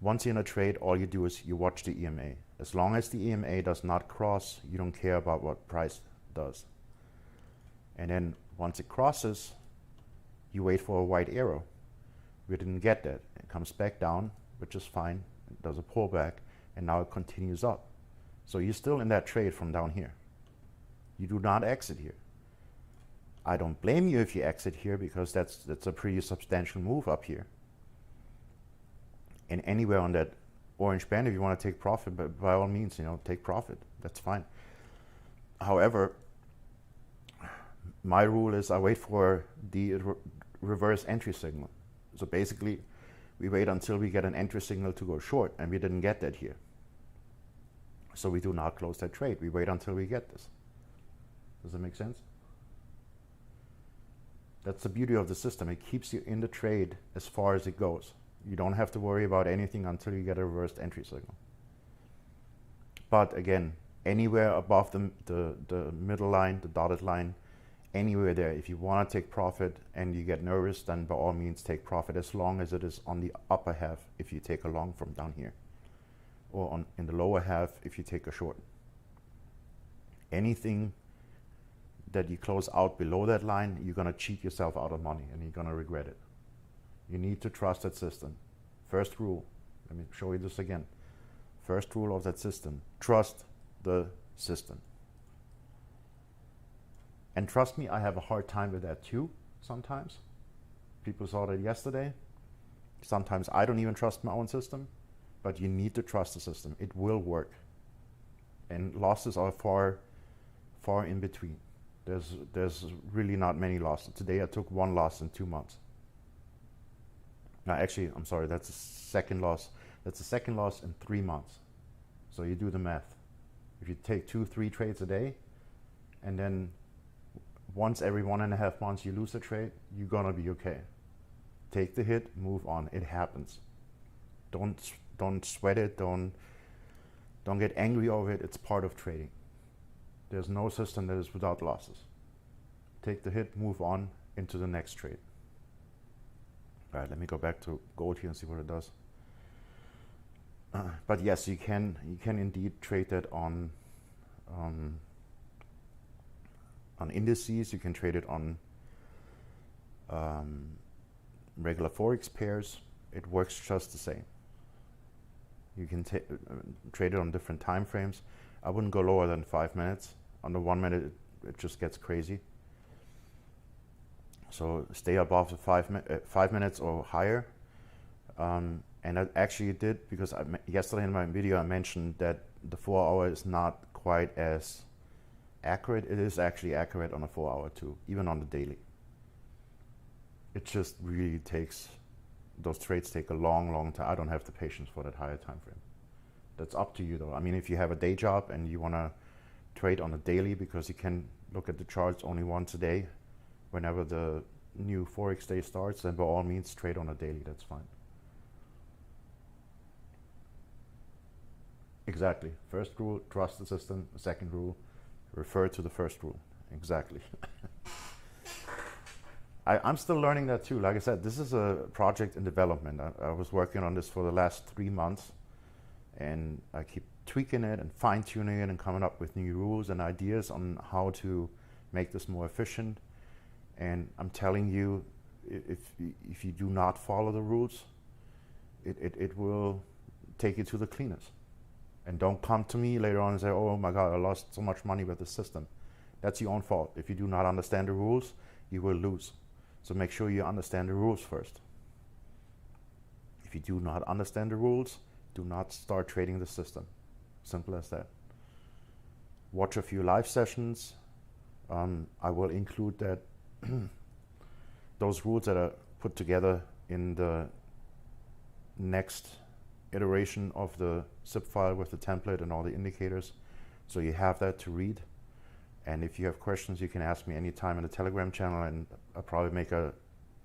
once you're in a trade, all you do is you watch the EMA. As long as the EMA does not cross, you don't care about what price does. And then once it crosses, you wait for a white arrow. We didn't get that. It comes back down, which is fine. It does a pullback. and now it continues up. So you're still in that trade from down here. You do not exit here. I don't blame you if you exit here, because that's a pretty substantial move up here. And anywhere on that orange band, if you want to take profit, but by all means, take profit. That's fine. However, my rule is I wait for the reverse entry signal. So basically, we wait until we get an entry signal to go short, and we didn't get that here. So we do not close that trade. We wait until we get this. Does that make sense? That's the beauty of the system. It keeps you in the trade as far as it goes. You don't have to worry about anything until you get a reversed entry signal. But again, anywhere above the middle line, the dotted line, anywhere there, if you want to take profit and you get nervous, then by all means take profit, as long as it is on the upper half if you take a long from down here, or in the lower half if you take a short. Anything that you close out below that line, you're going to cheat yourself out of money and you're going to regret it. You need to trust that system. First rule, let me show you this again. First rule of that system, trust the system. And trust me, I have a hard time with that too, sometimes. People saw that yesterday. Sometimes I don't even trust my own system, but you need to trust the system. It will work. And losses are far in between. There's really not many losses. Today I took one loss in 2 months. No, actually, I'm sorry, that's the second loss. That's the second loss in 3 months. So you do the math. If you take 2-3 trades a day, and then once every 1.5 months you lose a trade, you're gonna be okay. Take the hit, move on. It happens. Don't sweat it. Don't get angry over it. It's part of trading. There's no system that is without losses. Take the hit, move on into the next trade. All right, let me go back to gold here and see what it does. But yes, you can indeed trade that on indices. You can trade it on regular Forex pairs. It works just the same. You can trade it on different time frames. I wouldn't go lower than 5 minutes. On the 1 minute, it just gets crazy. So stay above the 5 minutes or higher. And I actually did, because yesterday in my video I mentioned that the 4 hour is not quite as accurate. It is actually accurate on a 4 hour too, even on the daily. It just really takes, those trades take a long time. I don't have the patience for that higher time frame. That's up to you though. I mean, if you have a day job and you want to trade on a daily, because you can look at the charts only once a day, whenever the new Forex day starts, then by all means trade on a daily, that's fine. Exactly. First rule, trust the system. Second rule, refer to the first rule. Exactly. I'm still learning that too. Like I said, this is a project in development. I was working on this for the last 3 months, and I keep tweaking it and fine-tuning it and coming up with new rules and ideas on how to make this more efficient. And I'm telling you, if you do not follow the rules, it will take you to the cleaners. And don't come to me later on and say, oh my God, I lost so much money with the system. That's your own fault. If you do not understand the rules, you will lose. So make sure you understand the rules first. If you do not understand the rules, do not start trading the system. Simple as that. Watch a few live sessions. I will include that those rules that are put together in the next iteration of the zip file with the template and all the indicators. So you have that to read. And if you have questions, you can ask me anytime in the Telegram channel, and I'll probably make a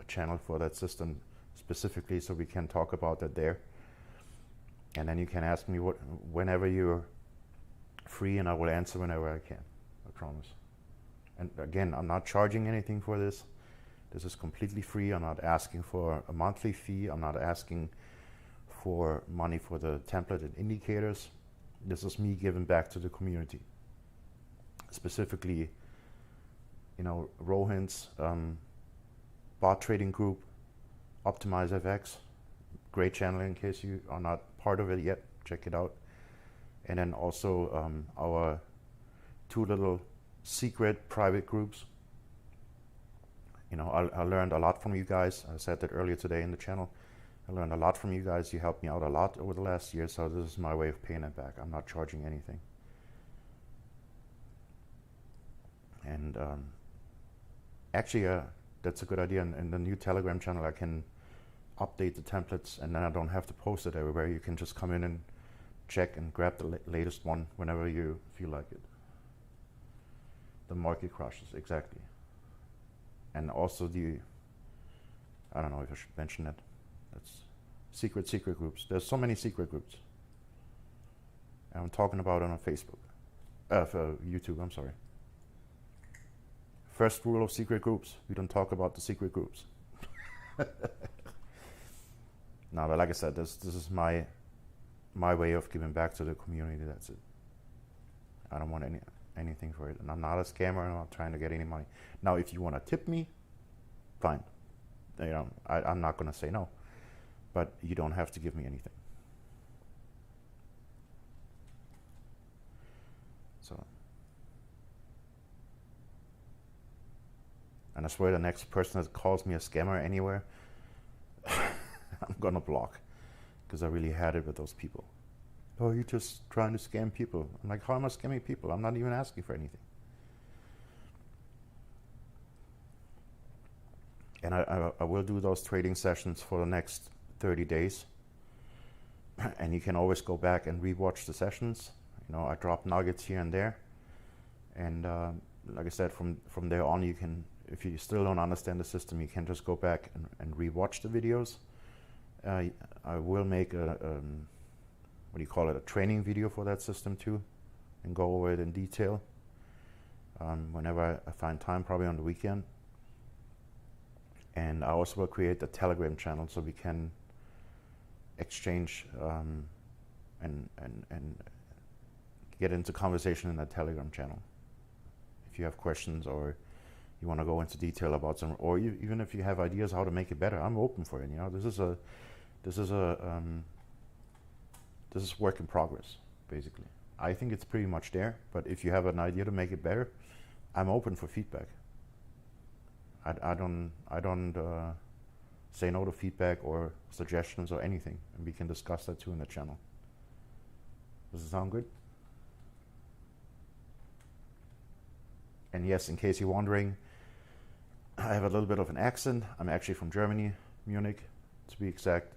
channel for that system specifically so we can talk about that there. And then you can ask me whenever you're free, and I will answer whenever I can, I promise. And again, I'm not charging anything for this. This is completely free. I'm not asking for a monthly fee. I'm not asking for money for the template and indicators. This is me giving back to the community. Specifically, Rohin's bot trading group, Optimize FX, great channel in case you are not part of it yet, check it out. And then also our 2 little secret private groups. You know, I learned a lot from you guys. I said that earlier today in the channel. I learned a lot from you guys. You helped me out a lot over the last year, so this is my way of paying it back. I'm not charging anything. And actually, that's a good idea. In the new Telegram channel, I can update the templates, and then I don't have to post it everywhere. You can just come in and check and grab the latest one whenever you feel like it. The market crashes, exactly. And also I don't know if I should mention it. That's secret groups. There's so many secret groups. I'm talking about it on Facebook. For YouTube, I'm sorry. First rule of secret groups, we don't talk about the secret groups. No, but like I said, this is my way of giving back to the community. That's it. I don't want anything for it. And I'm not a scammer. I'm not trying to get any money. Now, if you want to tip me, fine. You know, I'm not going to say no. But you don't have to give me anything. So. And I swear the next person that calls me a scammer anywhere, I'm going to block. Because I really had it with those people. Oh, you're just trying to scam people. I'm like, how am I scamming people? I'm not even asking for anything. And I will do those trading sessions for the next 30 days. And you can always go back and rewatch the sessions. You know, I drop nuggets here and there. And like I said, from there on, you can, if you still don't understand the system, you can just go back and rewatch the videos. I will make a what do you call it, a training video for that system too, and go over it in detail whenever I find time, probably on the weekend. And I also will create a Telegram channel so we can exchange and get into conversation in that Telegram channel. If you have questions or you want to go into detail about some, or even if you have ideas how to make it better, I'm open for it. You know, this is work in progress, basically. I think it's pretty much there, but if you have an idea to make it better, I'm open for feedback. I don't say no to feedback or suggestions or anything, and we can discuss that too in the channel. Does it sound good? And yes, in case you're wondering, I have a little bit of an accent. I'm actually from Germany, Munich, to be exact.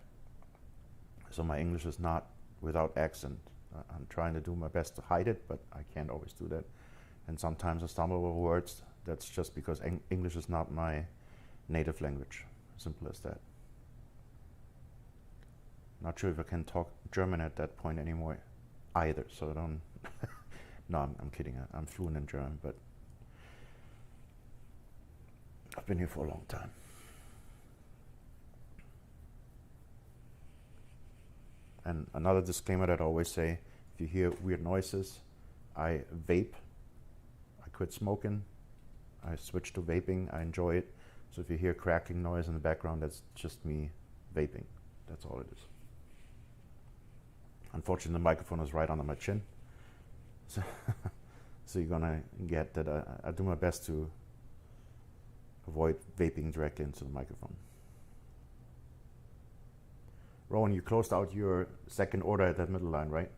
So my English is not without accent. I'm trying to do my best to hide it, but I can't always do that. And sometimes I stumble over words. That's just because English is not my native language. Simple as that. Not sure if I can talk German at that point anymore either, so I don't... No, I'm kidding. I'm fluent in German, but I've been here for a long time. And another disclaimer that I always say, if you hear weird noises, I vape. I quit smoking. I switched to vaping. I enjoy it. So if you hear crackling noise in the background, that's just me vaping. That's all it is. Unfortunately, the microphone is right under my chin. So, so you're gonna get that I do my best to avoid vaping directly into the microphone. Rowan, you closed out your second order at that middle line, right?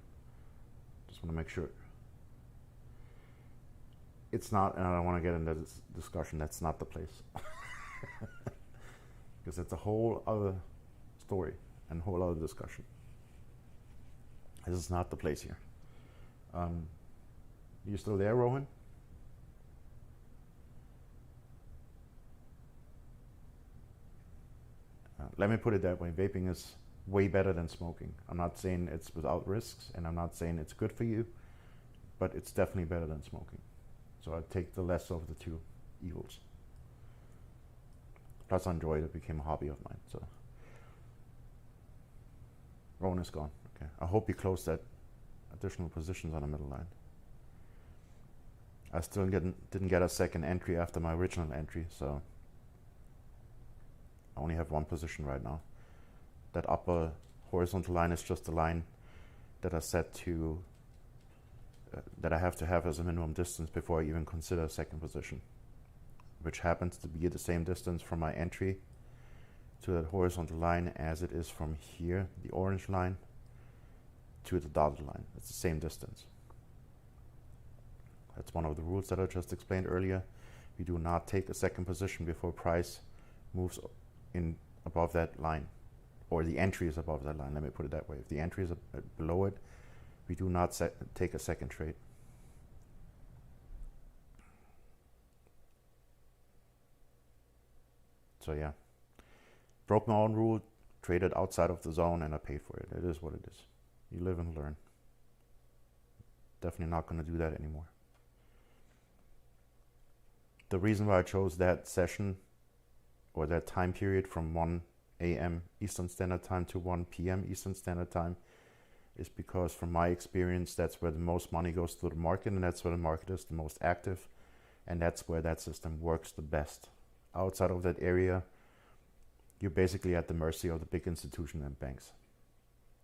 Just want to make sure. It's not, and I don't want to get into this discussion, that's not the place. Because it's a whole other story and a whole other discussion. This is not the place here. You still there, Rowan? Let me put it that way. Vaping is way better than smoking. I'm not saying it's without risks, and I'm not saying it's good for you, but it's definitely better than smoking. So I take the less of the two evils. Plus I enjoyed it. It became a hobby of mine. So Rowan is gone. Okay. I hope you closed that additional positions on the middle line. I still didn't get a second entry after my original entry, so I only have one position right now. That upper horizontal line is just the line that I set to that I have to have as a minimum distance before I even consider a second position, which happens to be the same distance from my entry to that horizontal line as it is from here, the orange line, to the dotted line. It's the same distance. That's one of the rules that I just explained earlier. We do not take a second position before price moves in above that line, or the entry is above that line. Let me put it that way. If the entry is below it, we do not take a second trade. So yeah, broke my own rule, traded outside of the zone, and I paid for it. It is what it is. You live and learn. Definitely not going to do that anymore. The reason why I chose that session or that time period from 1 a.m. Eastern Standard Time to 1 p.m. Eastern Standard Time is because from my experience, that's where the most money goes through the market, and that's where the market is the most active, and that's where that system works the best. Outside of that area, you're basically at the mercy of the big institutions and banks,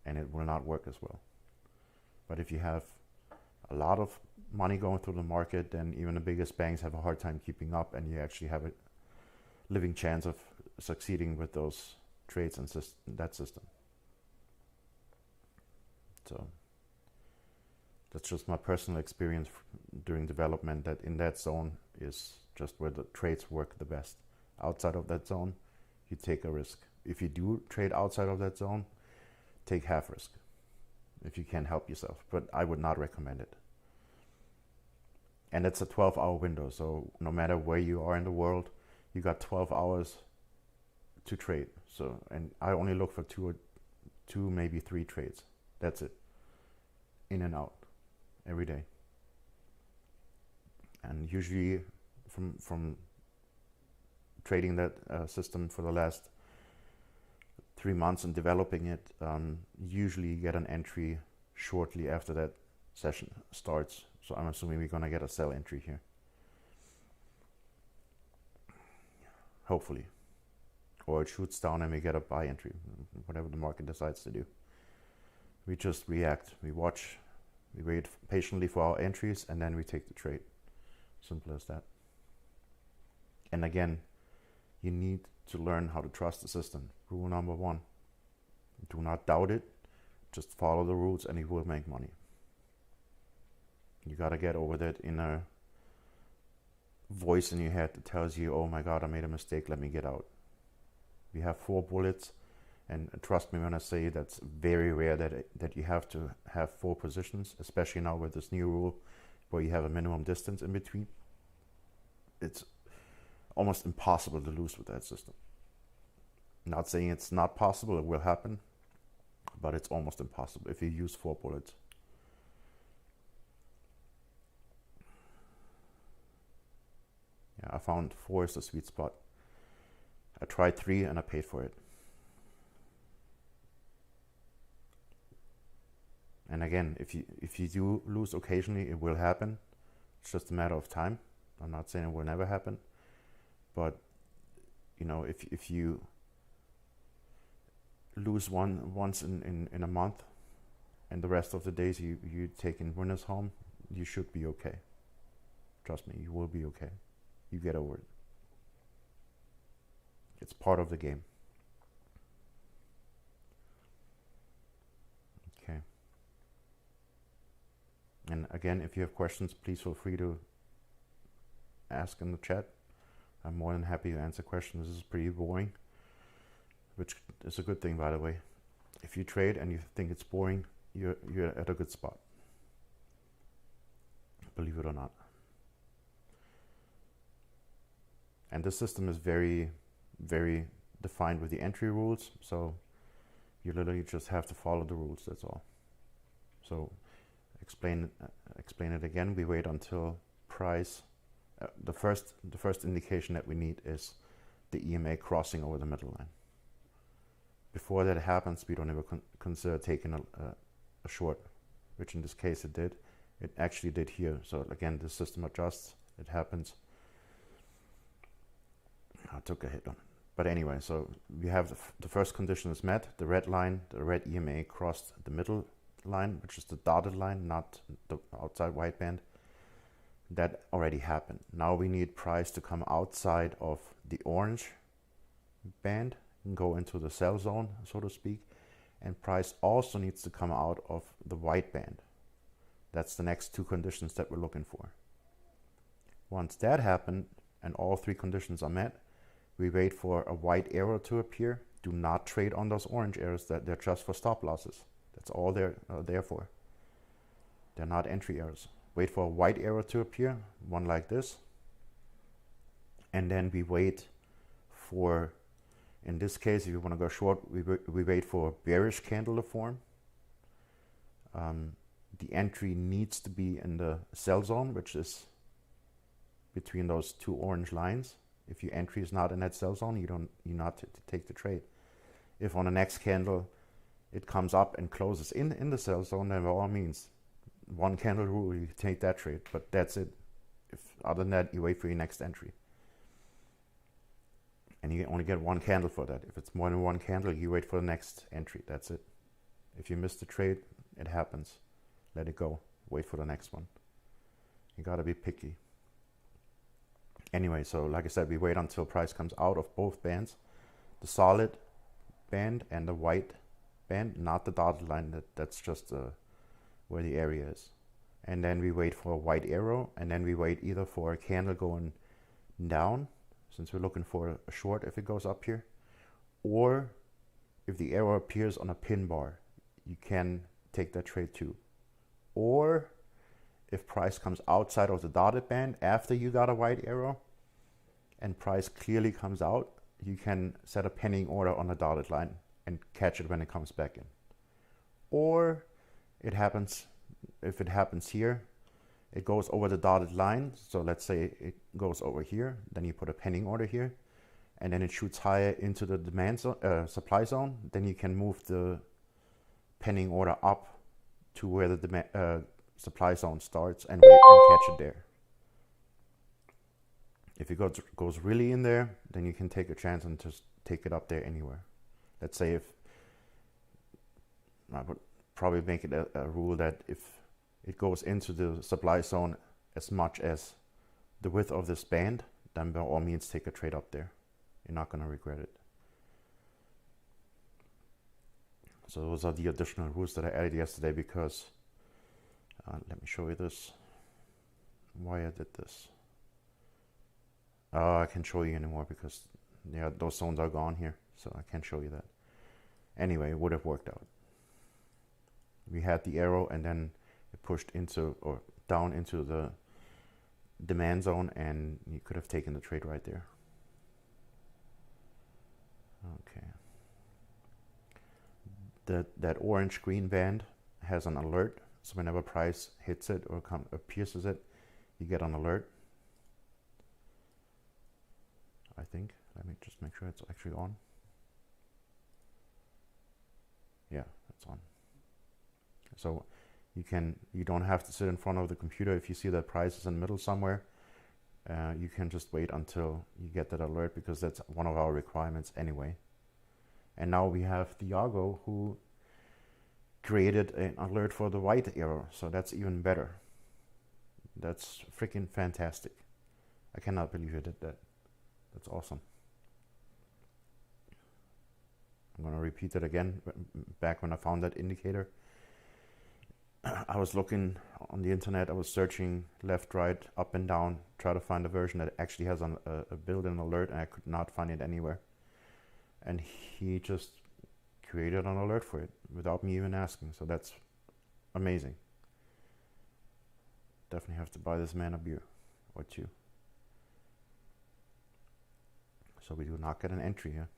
and it will not work as well. But if you have a lot of money going through the market, then even the biggest banks have a hard time keeping up, and you actually have a living chance of succeeding with those trades and that system. So that's just my personal experience during development, that in that zone is just where the trades work the best. Outside of that zone, you take a risk. If you do trade outside of that zone, take half risk if you can help yourself, but I would not recommend it. And it's a 12-hour window, so no matter where you are in the world, you got 12 hours to trade. So, and I only look for two, maybe 3 trades. That's it. In and out every day. And usually from trading that system for the last 3 months and developing it, usually you get an entry shortly after that session starts. So I'm assuming we're gonna get a sell entry here. Hopefully. Or it shoots down and we get a buy entry, whatever the market decides to do. We just react, we watch, we wait patiently for our entries, and then we take the trade. Simple as that. And again, you need to learn how to trust the system. Rule number 1, do not doubt it, just follow the rules and you will make money. You gotta get over that inner voice in your head that tells you, oh my God, I made a mistake, let me get out. We have 4 bullets, and trust me when I say that's very rare that you have to have 4 positions, especially now with this new rule where you have a minimum distance in between. It's almost impossible to lose with that system. Not saying it's not possible, it will happen, but it's almost impossible if you use 4 bullets. Yeah, I found 4 is the sweet spot. I tried 3 and I paid for it. And again, if you do lose occasionally, it will happen. It's just a matter of time. I'm not saying it will never happen, but you know, if you lose once in a month, and the rest of the days you taking winners home, you should be okay. Trust me, you will be okay. You get over it. It's part of the game. Okay. And again, if you have questions, please feel free to ask in the chat. I'm more than happy to answer questions. This is pretty boring, which is a good thing, by the way. If you trade and you think it's boring, you're at a good spot. Believe it or not. And this system is very, very defined with the entry rules. So you literally just have to follow the rules. That's all. So explain it again. We wait until price. The first indication that we need is the EMA crossing over the middle line. Before that happens, we don't ever consider taking a short, which in this case it did. It actually did here. So again, the system adjusts. It happens. I took a hit on it. But anyway, so we have the first condition is met. The red line, the red EMA crossed the middle line, which is the dotted line, not the outside white band, that already happened. Now we need price to come outside of the orange band and go into the sell zone, so to speak, and price also needs to come out of the white band. That's the next two conditions that we're looking for. Once that happened and all three conditions are met, we wait for a white arrow to appear. Do not trade on those orange arrows, that they're just for stop losses. That's all they're there for. They're not entry arrows. Wait for a white arrow to appear, one like this. And then we wait for, in this case, if you want to go short, we wait for a bearish candle to form. The entry needs to be in the sell zone, which is between those two orange lines. If your entry is not in that sell zone, you're not to take the trade. If on the next candle it comes up and closes in the sell zone, then by all means, one candle rule, you take that trade, but that's it. If other than that, you wait for your next entry. And you only get one candle for that. If it's more than one candle, you wait for the next entry. That's it. If you miss the trade, it happens. Let it go. Wait for the next one. You gotta be picky. Anyway, so like I said, we wait until price comes out of both bands, the solid band and the white band, not the dotted line. That's just where the area is. And then we wait for a white arrow, and then we wait either for a candle going down, since we're looking for a short if it goes up here, or if the arrow appears on a pin bar, you can take that trade too. Or if price comes outside of the dotted band after you got a white arrow and price clearly comes out, you can set a pending order on the dotted line and catch it when it comes back in. Or it happens, if it happens here, it goes over the dotted line. So let's say it goes over here, then you put a pending order here, and then it shoots higher into the demand zone, supply zone. Then you can move the pending order up to where the supply zone starts and wait and catch it there. If it goes really in there, then you can take a chance and just take it up there anywhere. Let's say if I would probably make it a rule that if it goes into the supply zone as much as the width of this band, then by all means take a trade up there. You're not going to regret it. So those are the additional rules that I added yesterday because let me show you this, why I did this. I can't show you anymore because those zones are gone here, so I can't show you that. Anyway, it would have worked out. We had the arrow and then it pushed into or down into the demand zone, and you could have taken the trade right there. Okay. That orange green band has an alert, so whenever price hits it or pierces it, you get an alert. I think. Let me just make sure it's actually on. Yeah, it's on. So you don't have to sit in front of the computer. If you see that price is in the middle somewhere, you can just wait until you get that alert, because that's one of our requirements anyway. And now we have Thiago, who created an alert for the white arrow, so that's even better. That's freaking fantastic. I cannot believe it did that. That's awesome. I'm going to repeat it again. Back when I found that indicator, I was looking on the internet, I was searching left, right, up and down, try to find a version that actually has a built-in alert, and I could not find it anywhere. And he just created an alert for it without me even asking, so that's amazing. Definitely have to buy this man a beer or two. So we do not get an entry here.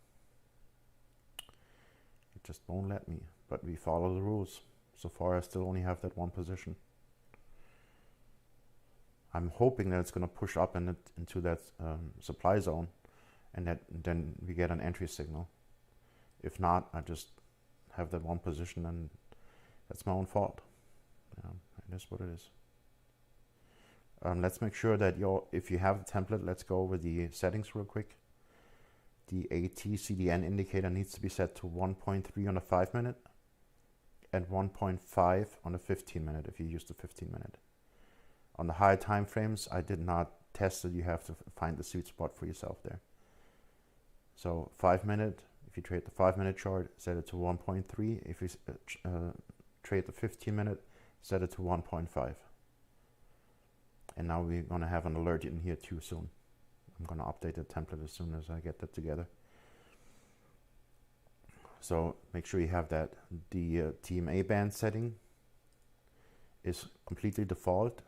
It just won't let me, but we follow the rules. So far I still only have that one position. I'm hoping that it's going to push up into that supply zone, and that then we get an entry signal. If not, I just have that one position, and that's my own fault. It is what it is. Let's make sure that if you have the template, let's go over the settings real quick. The AT CDN indicator needs to be set to 1.3 on a 5 minute, at 1.5 on the 15 minute if you use the 15 minute. On the higher time frames, I did not test it. You have to find the sweet spot for yourself there. So 5 minute, if you trade the 5 minute chart, set it to 1.3. If you trade the 15 minute, set it to 1.5. And now we're gonna have an alert in here too soon. I'm gonna update the template as soon as I get that together. So make sure you have that. The TMA band setting is completely default,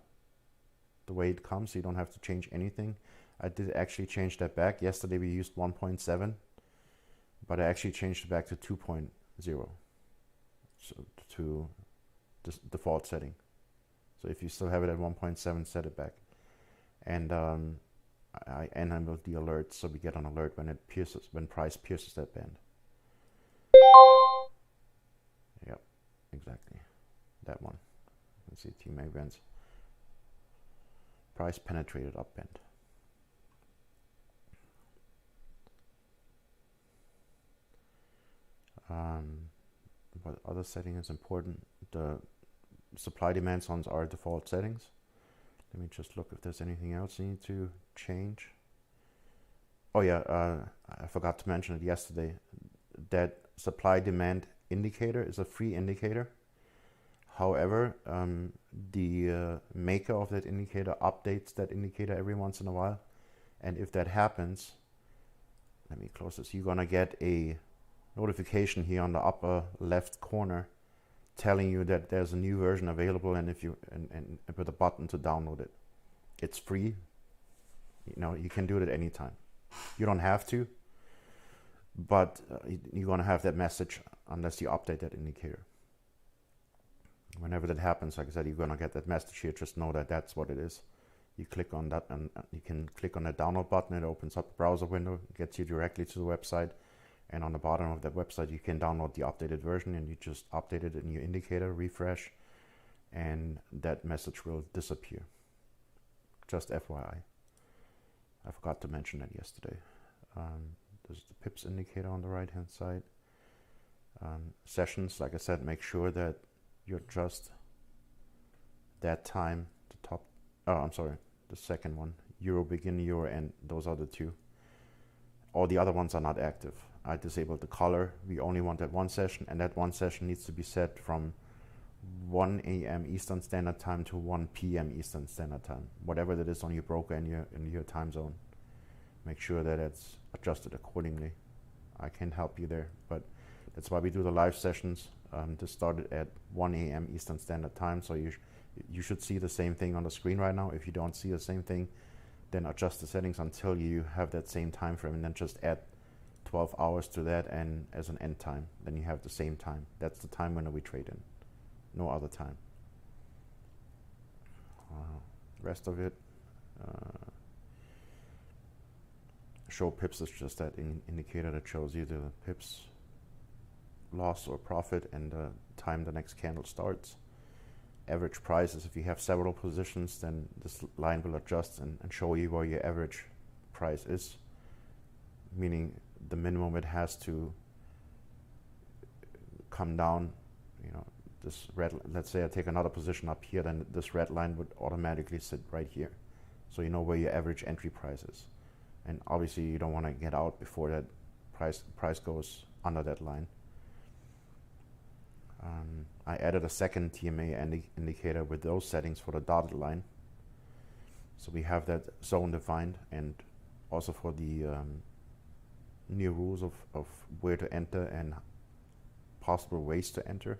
the way it comes. You don't have to change anything. I did actually change that back. Yesterday we used 1.7, but I actually changed it back to 2.0, so to the default setting. So if you still have it at 1.7, set it back. And I enable the alerts, so we get an alert when price pierces that band. Yep, exactly. That one. Let's see, TMA bands. Price penetrated upband. What other setting is important? The supply demand zones are default settings. Let me just look if there's anything else you need to change. Oh yeah, I forgot to mention it yesterday. That supply demand indicator is a free indicator. However, the maker of that indicator updates that indicator every once in a while. And if that happens, let me close this. You're gonna get a notification here on the upper left corner telling you that there's a new version available, and if you and with a button to download it. It's free. You know, you can do it at any time. You don't have to, but you're gonna have that message unless you update that indicator. Whenever that happens, like I said, you're gonna get that message here. Just know that that's what it is. You click on that, and you can click on the download button. It opens up a browser window, gets you directly to the website. And on the bottom of that website, you can download the updated version, and you just update it in your indicator, refresh, and that message will disappear. Just FYI. I forgot to mention that yesterday. There's the pips indicator on the right-hand side. Sessions, like I said, make sure that you adjust that time, the second one, Euro begin, Euro end, those are the two. All the other ones are not active. I disabled the color. We only want that one session, and that one session needs to be set from 1 a.m. Eastern Standard Time to 1 p.m. Eastern Standard Time. Whatever that is on your broker and in your time zone. Make sure that it's adjusted accordingly. I can't help you there, but that's why we do the live sessions. This started at 1 a.m. Eastern Standard Time, so you should see the same thing on the screen right now. If you don't see the same thing, then adjust the settings until you have that same time frame, and then just add 12 hours to that, and as an end time, then you have the same time. That's the time when we trade in, no other time. Rest of it, show pips is just that indicator that shows you the pips loss or profit and the time the next candle starts. Average prices, if you have several positions, then this line will adjust and show you where your average price is, meaning the minimum it has to come down. You know, this red, let's say I take another position up here, then this red line would automatically sit right here, so you know where your average entry price is. And obviously you don't want to get out before that price goes under that line. I added a second TMA indicator with those settings for the dotted line, so we have that zone defined, and also for the new rules of where to enter and possible ways to enter.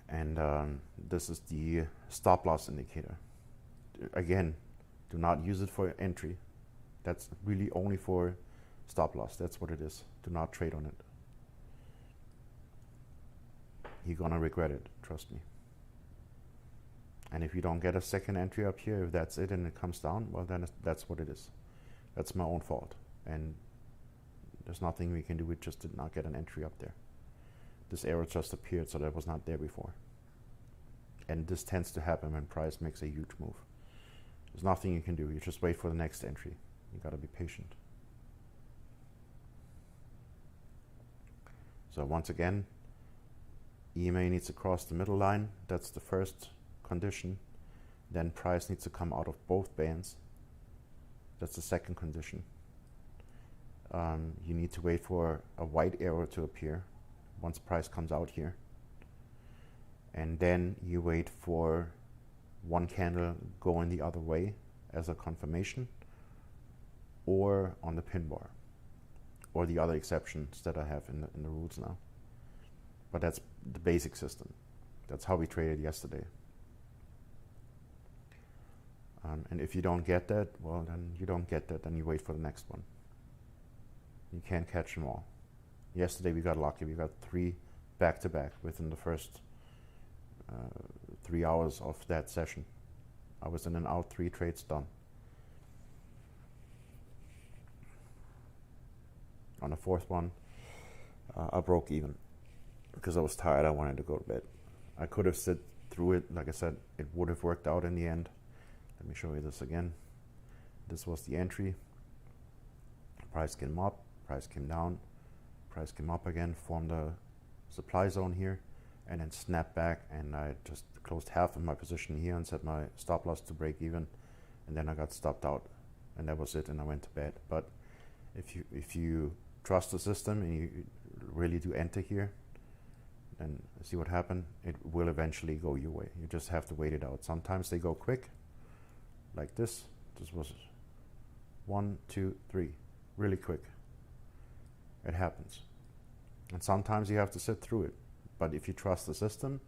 And this is the stop loss indicator. Again, do not use it for entry. That's really only for stop loss. That's what it is. Do not trade on it. You're gonna regret it, trust me. And if you don't get a second entry up here, if that's it and it comes down, well then that's what it is. That's my own fault, and there's nothing we can do. We just did not get an entry up there. This arrow just appeared, so that was not there before. And this tends to happen when price makes a huge move. There's nothing you can do. You just wait for the next entry. You gotta be patient. So once again, EMA needs to cross the middle line. That's the first condition. Then price needs to come out of both bands. That's the second condition. You need to wait for a white arrow to appear once price comes out here. And then you wait for one candle going the other way as a confirmation, or on the pin bar, or the other exceptions that I have in the rules now. But that's the basic system. That's how we traded yesterday. And if you don't get that, well, then you don't get that, then you wait for the next one. You can't catch them all. Yesterday we got lucky. We got 3 back-to-back within the first 3 hours of that session. I was in and out, 3 trades done. On the fourth one, I broke even because I was tired. I wanted to go to bed. I could have sit through it. Like I said, it would have worked out in the end. Let me show you this again. This was the entry. Price came up, price came down, price came up again, formed a supply zone here, and then snapped back, and I just closed half of my position here and set my stop loss to break even, and then I got stopped out, and that was it, and I went to bed. But if you trust the system and you really do enter here and see what happened, it will eventually go your way. You just have to wait it out. Sometimes they go quick, like this. This was 1, 2, 3, really quick. It happens. And sometimes you have to sit through it. But if you trust the system,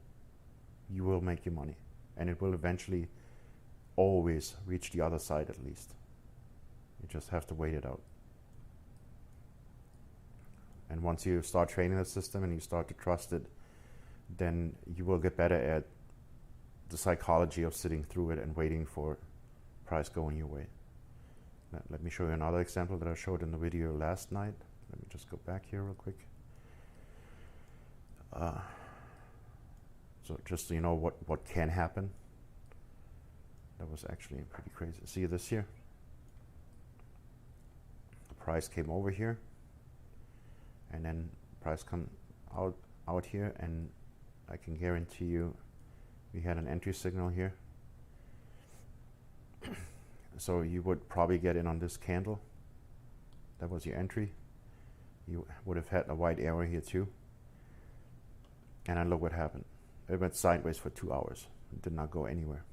you will make your money. And it will eventually always reach the other side at least. You just have to wait it out. And once you start training the system and you start to trust it, then you will get better at the psychology of sitting through it and waiting for price going your way. Now, let me show you another example that I showed in the video last night. Let me just go back here real quick. So just so you know what can happen. That was actually pretty crazy. See this here? The price came over here, and then price come out here, and I can guarantee you we had an entry signal here. So you would probably get in on this candle. That was your entry. You would have had a white arrow here too. And then look what happened. It went sideways for 2 hours. It did not go anywhere.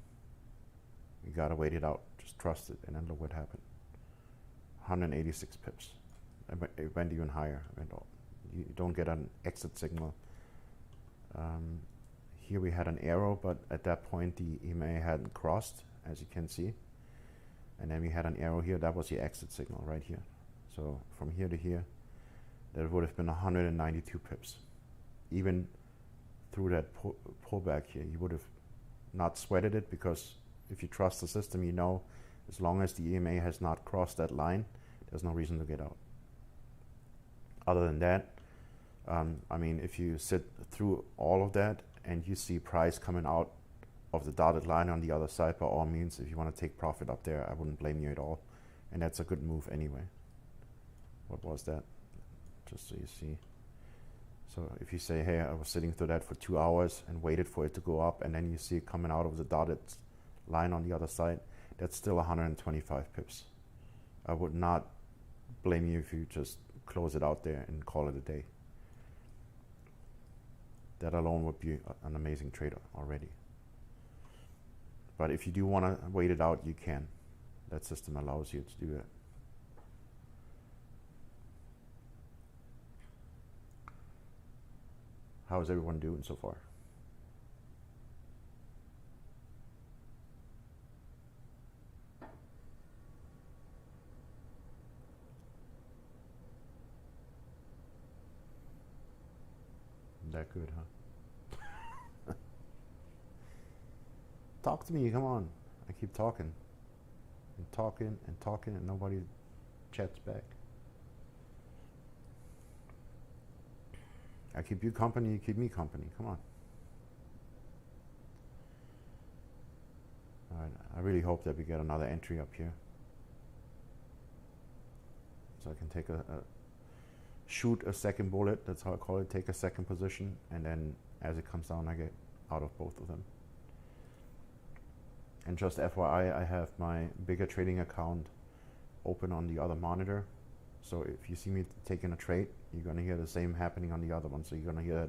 You gotta wait it out. Just trust it. And then look what happened. 186 pips. It went even higher. You don't get an exit signal. Here we had an arrow, but at that point the EMA hadn't crossed, as you can see. And then we had an arrow here. That was the exit signal right here. So from here to here, that would have been 192 pips. Even through that pullback here, you would have not sweated it, because if you trust the system, you know as long as the EMA has not crossed that line, there's no reason to get out. Other than that, I mean, if you sit through all of that and you see price coming out of the dotted line on the other side, by all means, if you want to take profit up there, I wouldn't blame you at all. And that's a good move anyway. What was that? Just so you see. So if you say, hey, I was sitting through that for 2 hours and waited for it to go up, and then you see it coming out of the dotted line on the other side, that's still 125 pips. I would not blame you if you just close it out there and call it a day. That alone would be an amazing trade already. But if you do want to wait it out, you can. That system allows you to do that. How is everyone doing so far? That good, huh? Talk to me, come on. I keep talking and talking and talking, and nobody chats back. I keep you company, you keep me company. Come on. All right, I really hope that we get another entry up here, so I can take shoot a second bullet. That's how I call it. Take a second position, and then as it comes down, I get out of both of them. And just FYI, I have my bigger trading account open on the other monitor. So if you see me taking a trade, you're gonna hear the same happening on the other one. So you're gonna hear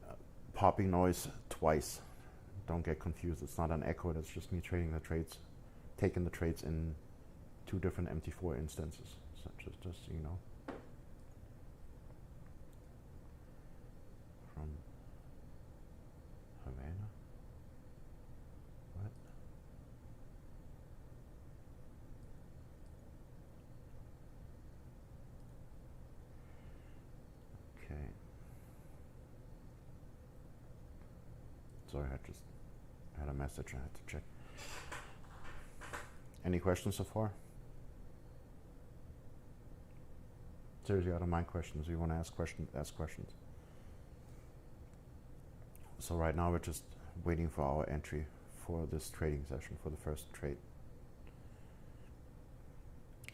that popping noise twice. Don't get confused. It's not an echo. That's just me trading the trades, taking the trades in 2 different MT4 instances. So just so you know. From Havana. What? Okay. Sorry, I just had a message I had to check. Any questions so far? Seriously, I don't mind questions. If you want to ask questions, ask questions. So right now we're just waiting for our entry for this trading session, for the first trade.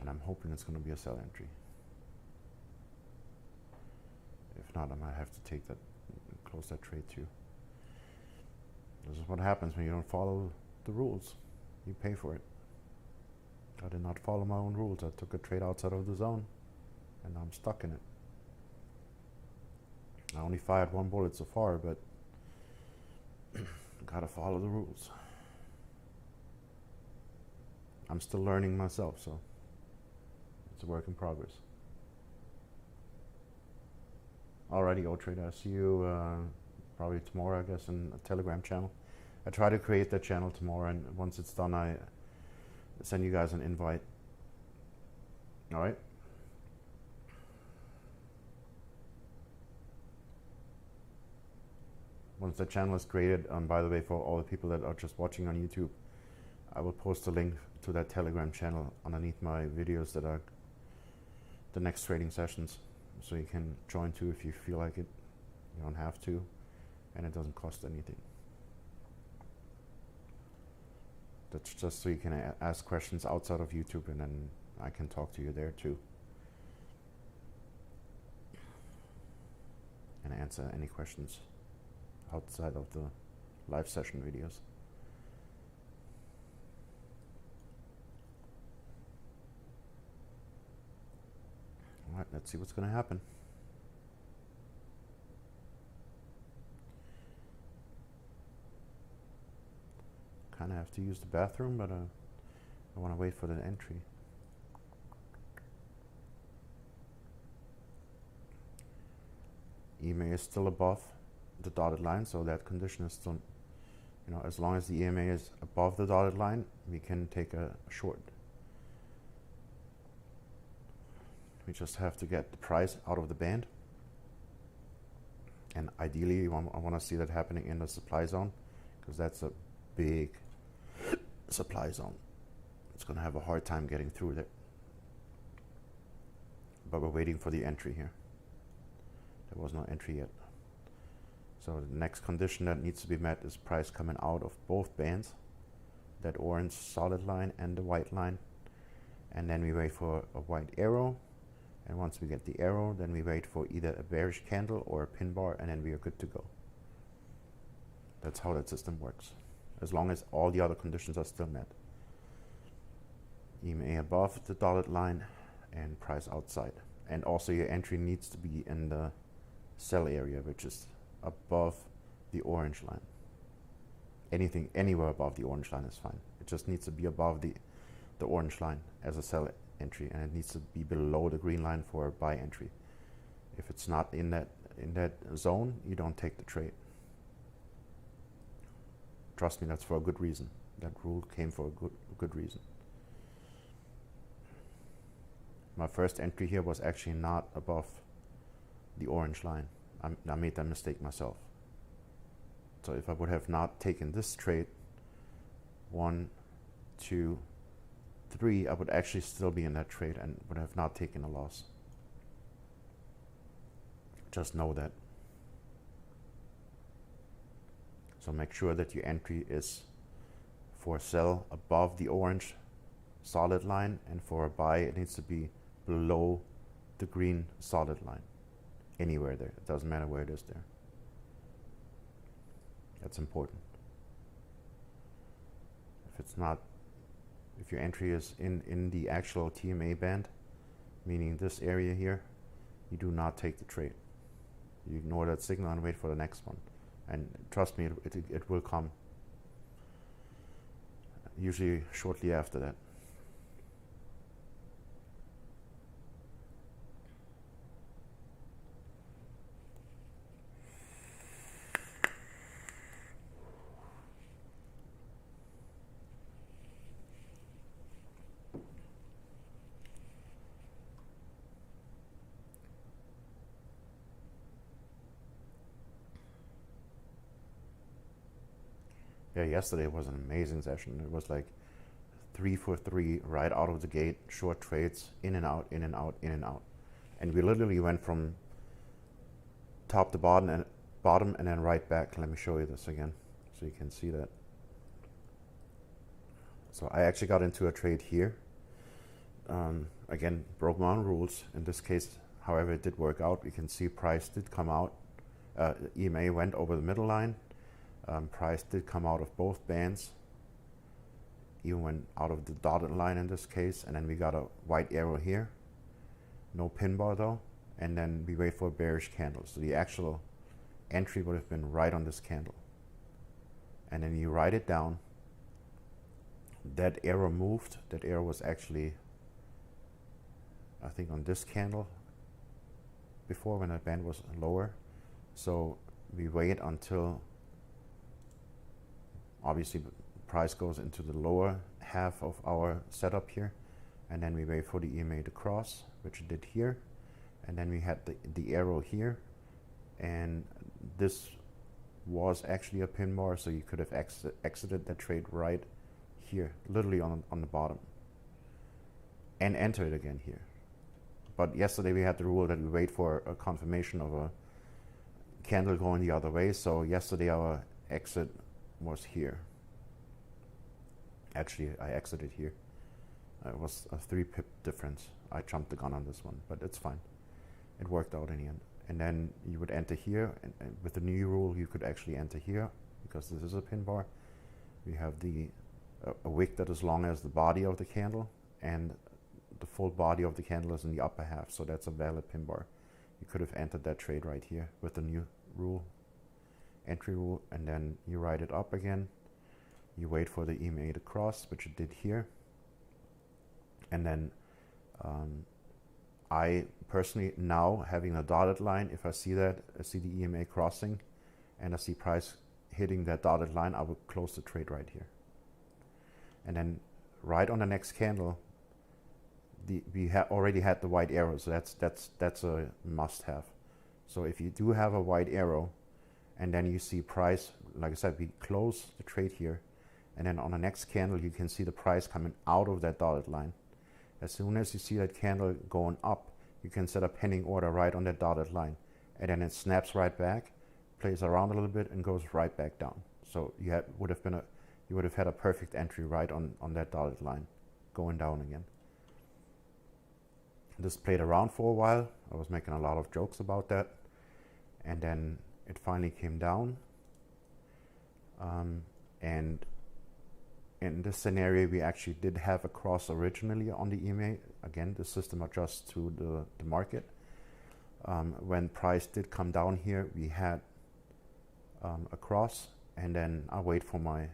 And I'm hoping it's going to be a sell entry. If not, I might have to take that, close that trade too. This is what happens when you don't follow the rules. You pay for it. I did not follow my own rules. I took a trade outside of the zone, and I'm stuck in it. I only fired 1 bullet so far, but gotta follow the rules. I'm still learning myself, so it's a work in progress. Alrighty, old trader. I see you probably tomorrow, I guess, in a Telegram channel. I try to create that channel tomorrow, and once it's done, I send you guys an invite. Alright? Once the channel is created, by the way, for all the people that are just watching on YouTube, I will post a link to that Telegram channel underneath my videos that are the next trading sessions. So you can join too if you feel like it. You don't have to, and it doesn't cost anything. That's just so you can ask questions outside of YouTube, and then I can talk to you there too. And answer any questions outside of the live session videos. Alright, let's see what's going to happen. Kind of have to use the bathroom, but I want to wait for the entry. EMA is still above the dotted line, so that condition is still, as long as the EMA is above the dotted line, we can take a short. We just have to get the price out of the band, and ideally I want to see that happening in the supply zone, because that's a big supply zone. It's going to have a hard time getting through there, but we're waiting for the entry here. There was no entry yet. So the next condition that needs to be met is price coming out of both bands, that orange solid line and the white line, and then we wait for a white arrow, and once we get the arrow, then we wait for either a bearish candle or a pin bar, and then we are good to go. That's how that system works, as long as all the other conditions are still met. EMA above the dotted line and price outside, and also your entry needs to be in the sell area, which is above the orange line. Anything anywhere above the orange line is fine. It just needs to be above the orange line as a sell entry, and it needs to be below the green line for a buy entry. If it's not in that zone, you don't take the trade. Trust me, that's for a good reason. That rule came for a good reason. My first entry here was actually not above the orange line. I made that mistake myself. So if I would have not taken this trade, 1, 2, 3, I would actually still be in that trade and would have not taken a loss. Just know that. So make sure that your entry is for sell above the orange solid line, and for a buy it needs to be below the green solid line. Anywhere there. It doesn't matter where it is there. That's important. If it's not, if your entry is in the actual TMA band, meaning this area here, you do not take the trade. You ignore that signal and wait for the next one. And trust me, it will come. Usually shortly after that. Yeah, yesterday was an amazing session. It was like 3 for 3 right out of the gate, short trades, in and out, in and out, in and out. And we literally went from top to bottom and then right back. Let me show you this again so you can see that. So I actually got into a trade here. Again, broke my own rules. In this case, however, it did work out. We can see price did come out. EMA went over the middle line. Price did come out of both bands, even went out of the dotted line in this case, and then we got a white arrow here, no pin bar though, and then we wait for a bearish candle. So the actual entry would have been right on this candle, and then you write it down. That arrow moved. That arrow was actually, I think, on this candle before when that band was lower. So we wait until obviously price goes into the lower half of our setup here, and then we wait for the EMA to cross, which it did here, and then we had the arrow here, and this was actually a pin bar, so you could have exited that trade right here, literally on the bottom, and enter it again here. But yesterday we had the rule that we wait for a confirmation of a candle going the other way, so yesterday our exit was here. Actually, I exited here. It was a 3 pip difference. I jumped the gun on this one, but it's fine. It worked out in the end. And then you would enter here, and with the new rule, you could actually enter here because this is a pin bar. We have a wick that is long as the body of the candle, and the full body of the candle is in the upper half, so that's a valid pin bar. You could have entered that trade right here with the new rule. Entry rule, and then you write it up again. You wait for the EMA to cross, which it did here, and then I personally, now having a dotted line, if I see that, I see the EMA crossing and I see price hitting that dotted line, I will close the trade right here. And then right on the next candle, we already had the white arrow, so that's a must have. So if you do have a white arrow and then you see price, like I said, we close the trade here, and then on the next candle you can see the price coming out of that dotted line. As soon as you see that candle going up, you can set a pending order right on that dotted line, and then it snaps right back, plays around a little bit, and goes right back down. So you would have had a perfect entry right on that dotted line, going down again. This played around for a while. I was making a lot of jokes about that, and then it finally came down. And in this scenario, we actually did have a cross originally on the EMA. Again, the system adjusts to the market. When price did come down here, we had a cross, and then I wait for my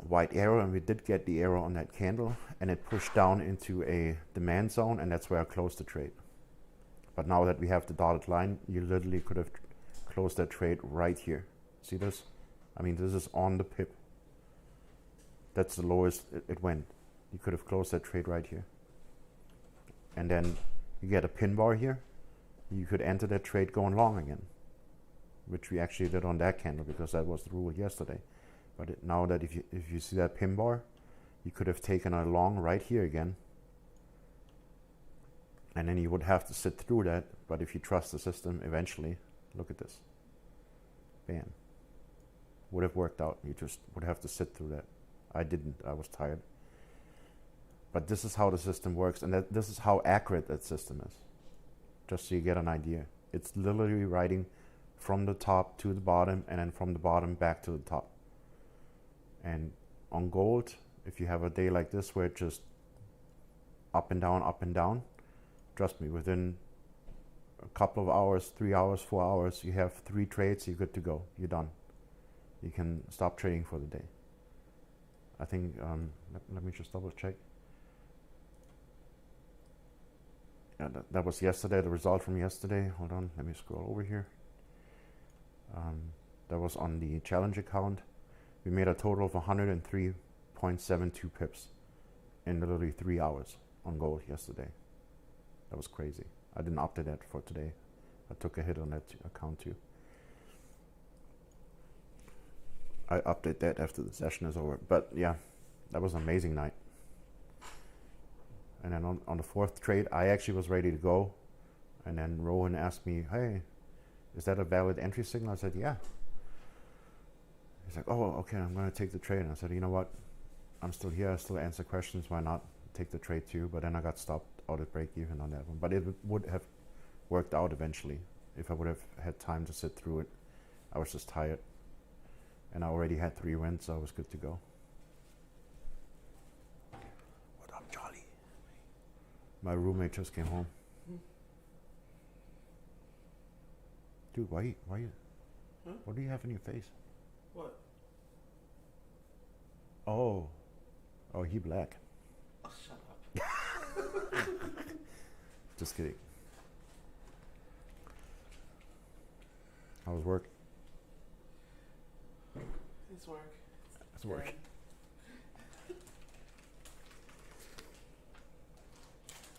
white arrow, and we did get the arrow on that candle, and it pushed down into a demand zone, and that's where I closed the trade. But now that we have the dotted line, you literally could have closed that trade right here. See this? I mean, this is on the pip. That's the lowest it went. You could have closed that trade right here. And then you get a pin bar here. You could enter that trade going long again, which we actually did on that candle because that was the rule yesterday. But now that if you see that pin bar, you could have taken a long right here again, and then you would have to sit through that. But if you trust the system, eventually, look at this, bam, would have worked out. You just would have to sit through that. I didn't. I was tired. But this is how the system works, and this is how accurate that system is. Just so you get an idea. It's literally writing from the top to the bottom, and then from the bottom back to the top. And on gold, if you have a day like this where it just up and down, trust me, within a couple of hours, 3 hours, 4 hours, you have 3 trades, you're good to go. You're done. You can stop trading for the day. I think, let me just double check. Yeah, that was yesterday, the result from yesterday. Hold on, let me scroll over here. That was on the challenge account. We made a total of 103.72 pips in literally 3 hours on gold yesterday. That was crazy. I didn't update that for today. I took a hit on that account too. I update that after the session is over. But yeah, that was an amazing night. And then on the 4th trade, I actually was ready to go. And then Rowan asked me, hey, is that a valid entry signal? I said, yeah. He's like, oh, okay, I'm going to take the trade. And I said, you know what? I'm still here. I still answer questions. Why not take the trade too? But then I got stopped out at break even on that one. But it would have worked out eventually if I would have had time to sit through it. I was just tired. And I already had 3 wins, so I was good to go. What up, Charlie? My roommate just came home. Dude, why you? Huh? What do you have in your face? What? Oh, he black. Oh, shut up. Just kidding. How was work? It's work. It's work.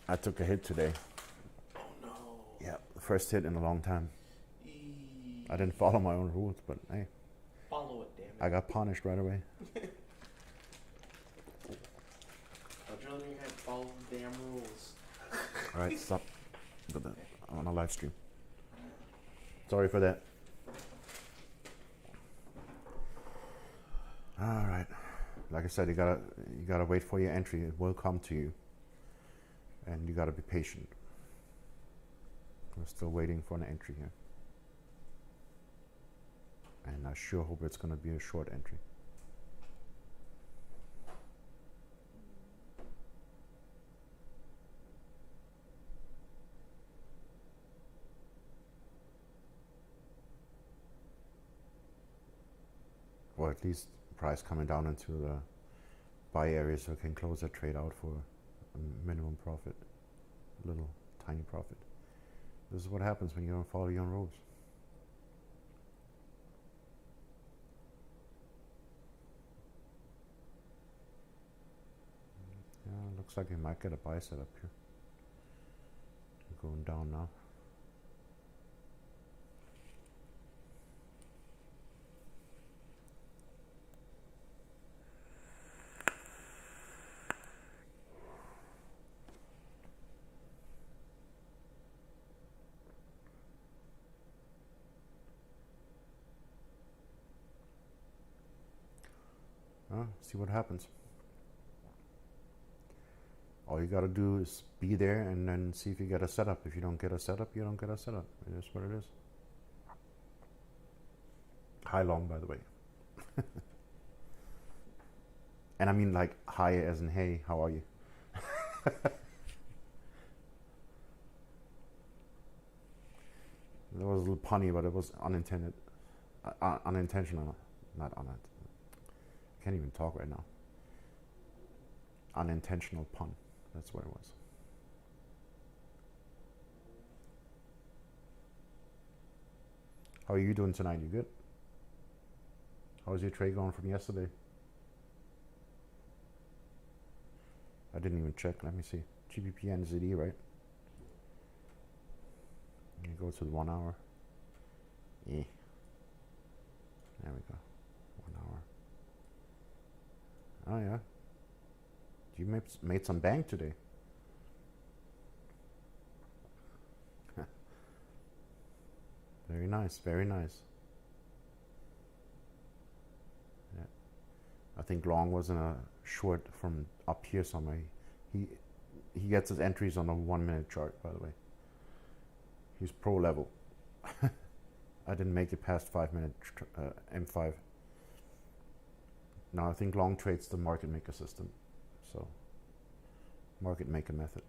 I took a hit today. Oh no. Yeah, the first hit in a long time. I didn't follow my own rules, but hey. Follow it, damn it. I got punished right away. Don't you only have to follow the damn rules? Alright, stop. I'm on a live stream. Sorry for that. Alright. Like I said, you gotta wait for your entry. It will come to you. And you gotta be patient. We're still waiting for an entry here. And I sure hope it's gonna be a short entry. Or at least price coming down into the buy area so I can close that trade out for a minimum profit, a little tiny profit. This is what happens when you don't follow your own rules. Yeah, looks like we might get a buy set up here. We're going down now. See what happens. All you gotta do is be there and then see if you get a setup. If you don't get a setup, you don't get a setup. It is what it is. High long, by the way. And I mean like hi as in hey, how are you? That was a little punny, but it was unintended. Unintentional, not unintentional. Can't even talk right now. Unintentional pun. That's what it was. How are you doing tonight? You good? How was your trade going from yesterday? I didn't even check. Let me see. GBP NZD, right? You go to the 1 hour. Yeah. There we go. 1 hour. Oh yeah. You made some bank today. Very nice, very nice. Yeah. I think Long was in a short from up here somewhere. He gets his entries on a 1 minute chart, by the way. He's pro level. I didn't make it past 5 minute M5. Now I think long trade's the market maker system. So market maker method.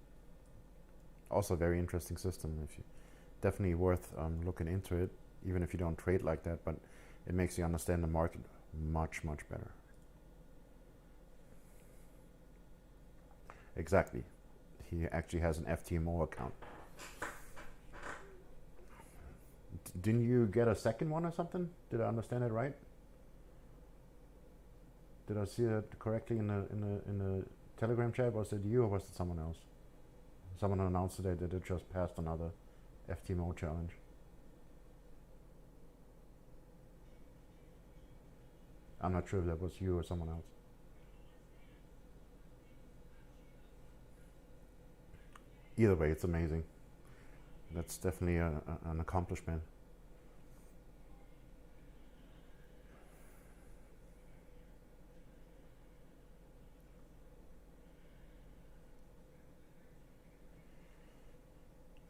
Also a very interesting system. If you definitely worth looking into it, even if you don't trade like that, but it makes you understand the market much better. Exactly. He actually has an FTMO account. Didn't you get a second one or something? Did I understand it right? Did I see that correctly in the Telegram chat? Was it you or was it someone else? Someone announced today that it just passed another FTMO challenge. I'm not sure if that was you or someone else. Either way, it's amazing. That's definitely an accomplishment.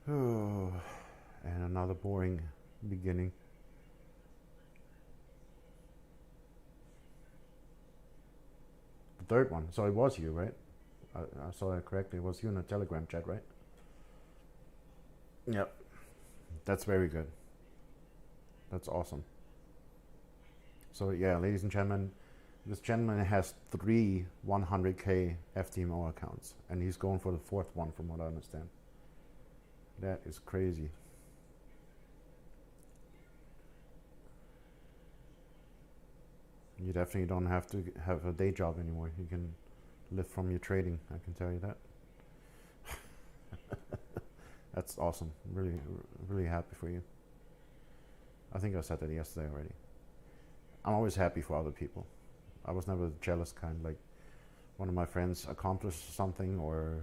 Oh, and another boring beginning. The third one. So it was you, right? I saw it correctly. It was you in the Telegram chat, right? Yep. That's very good. That's awesome. So yeah, ladies and gentlemen, this gentleman has 3 100k FTMO accounts, and he's going for the 4th one from what I understand. That is crazy. You definitely don't have to have a day job anymore. You can live from your trading, I can tell you that. That's awesome. Really happy for you. I think I said that yesterday already. I'm always happy for other people. I was never the jealous kind, like one of my friends accomplishes something or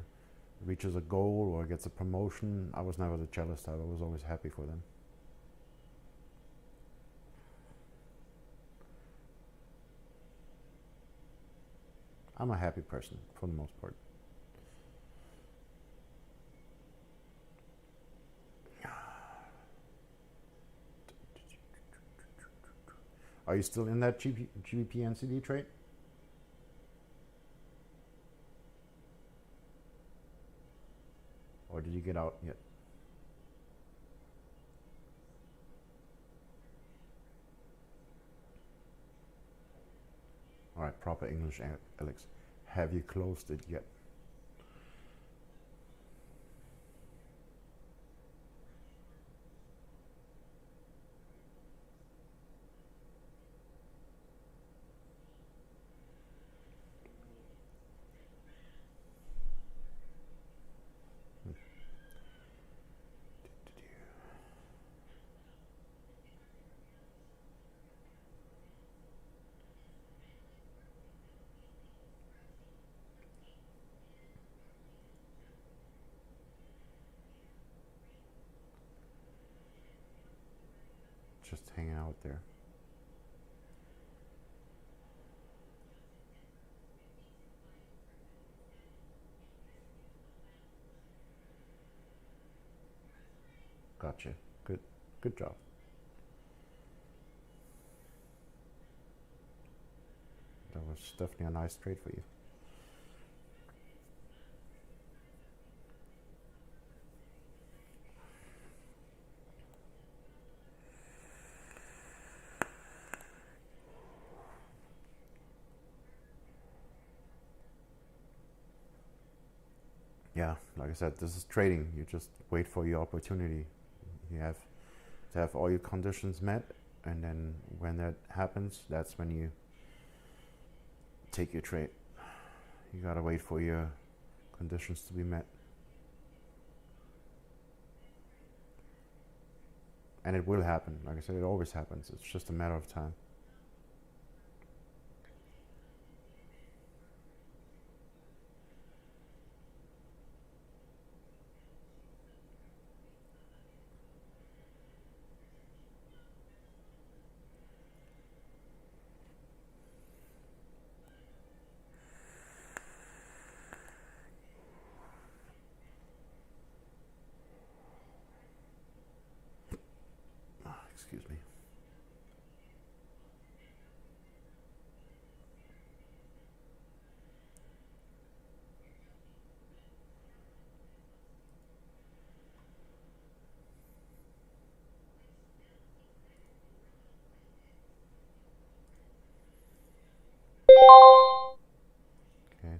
reaches a goal or gets a promotion. I was never the jealous type. I was always happy for them. I'm a happy person for the most part. Are you still in that GBP NCD trade? Or did you get out yet? All right, proper English, Alex. Have you closed it yet? Just hanging out there. Gotcha. Good job. That was definitely a nice trade for you. Yeah, like I said, this is trading. You just wait for your opportunity. You have to have all your conditions met, and then when that happens, that's when you take your trade. You gotta wait for your conditions to be met. And it will happen. Like I said, it always happens. It's just a matter of time.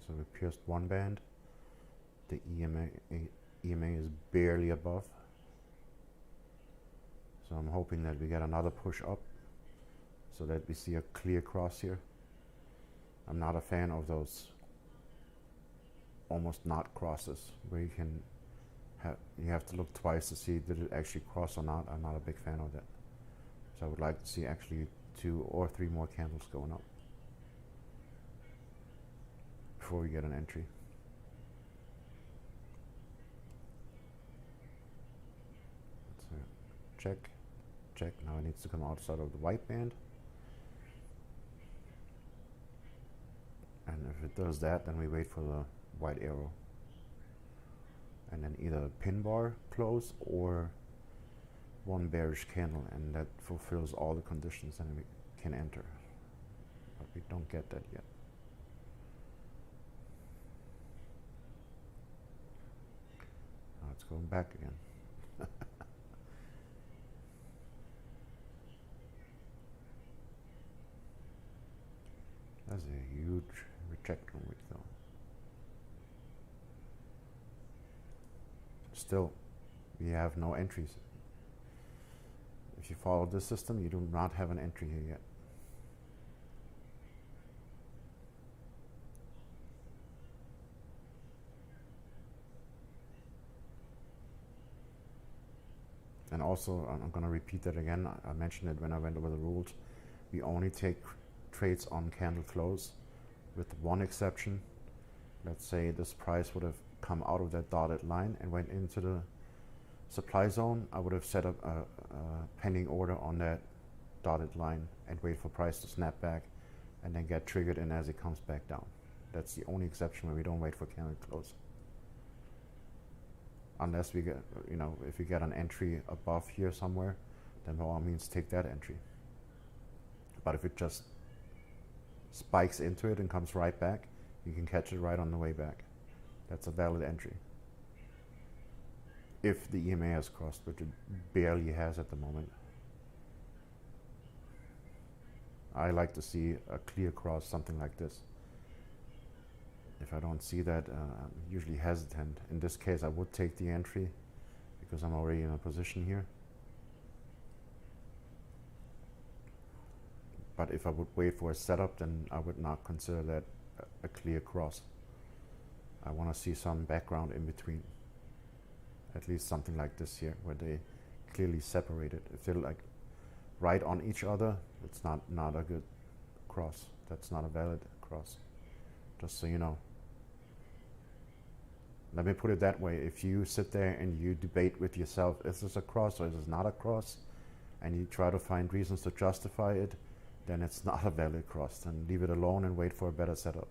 So we pierced one band. The EMA is barely above. So I'm hoping that we get another push up so that we see a clear cross here. I'm not a fan of those almost not crosses where you have to look twice to see did it actually cross or not. I'm not a big fan of that. So I would like to see actually 2 or 3 more candles going up before we get an entry. So check, check. Now it needs to come outside of the white band. And if it does that, then we wait for the white arrow. And then either a pin bar close or one bearish candle, and that fulfills all the conditions, and we can enter. But we don't get that yet. Now it's going back again. That's a huge rejection wick though. Still, we have no entries. If you follow this system, you do not have an entry here yet. And also, I'm going to repeat that again. I mentioned it when I went over the rules. We only take trades on candle close, with one exception. Let's say this price would have come out of that dotted line and went into the supply zone. I would have set up a pending order on that dotted line and wait for price to snap back and then get triggered in as it comes back down. That's the only exception where we don't wait for candle close. Unless we get, if we get an entry above here somewhere, then by all means take that entry. But if it just spikes into it and comes right back, you can catch it right on the way back. That's a valid entry. If the EMA has crossed, which it barely has at the moment. I like to see a clear cross, something like this. If I don't see that, I'm usually hesitant. In this case, I would take the entry because I'm already in a position here. But if I would wait for a setup, then I would not consider that a clear cross. I want to see some background in between. At least something like this here, where they clearly separated. If they're like right on each other, it's not a good cross. That's not a valid cross. Just so you know. Let me put it that way. If you sit there and you debate with yourself, is this a cross or is this not a cross? And you try to find reasons to justify it, then it's not a valid cross. Then leave it alone and wait for a better setup.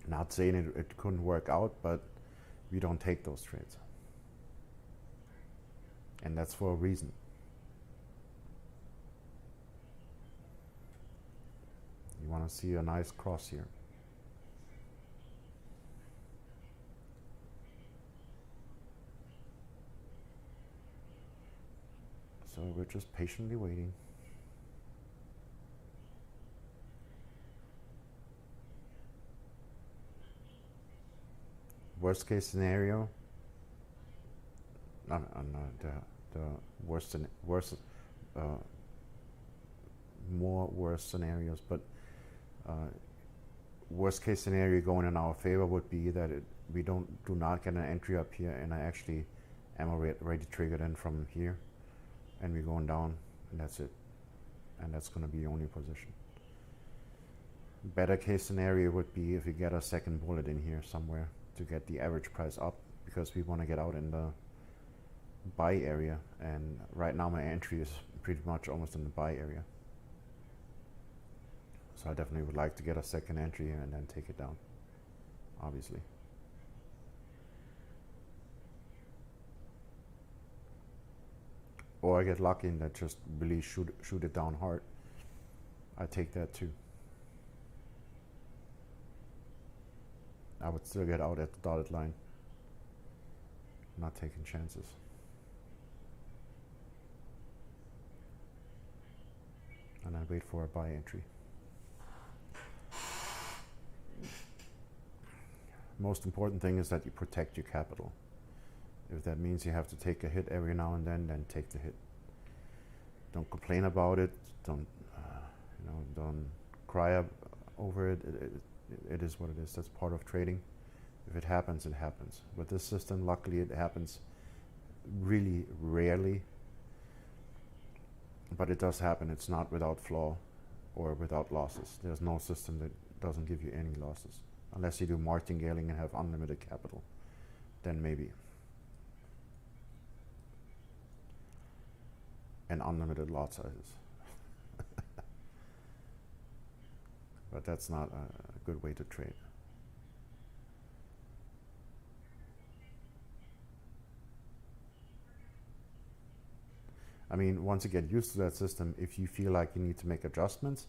Not saying it couldn't work out, but we don't take those trades. And that's for a reason. You want to see a nice cross here. So we're just patiently waiting. Worst case scenario, the more worse scenarios, but worst case scenario going in our favor would be that we do not get an entry up here, and I actually am already triggered in from here, and we're going down, and that's it, and that's going to be the only position. Better case scenario would be if we get a second bullet in here somewhere to get the average price up, because we want to get out in the buy area, and right now my entry is pretty much almost in the buy area. So I definitely would like to get a second entry here and then take it down, obviously. Or I get lucky and that just really shoot it down hard. I take that too. I would still get out at the dotted line. Not taking chances. And I wait for a buy entry. most important thing is that you protect your capital. If that means you have to take a hit every now and then take the hit. Don't complain about it. Don't, don't cry over it. It is what it is. That's part of trading. If it happens, it happens. With this system, luckily, it happens really rarely. But it does happen. It's not without flaw or without losses. There's no system that doesn't give you any losses. Unless you do martingaling and have unlimited capital. Then maybe. And unlimited lot sizes. But that's not a good way to trade. I mean, once you get used to that system, if you feel like you need to make adjustments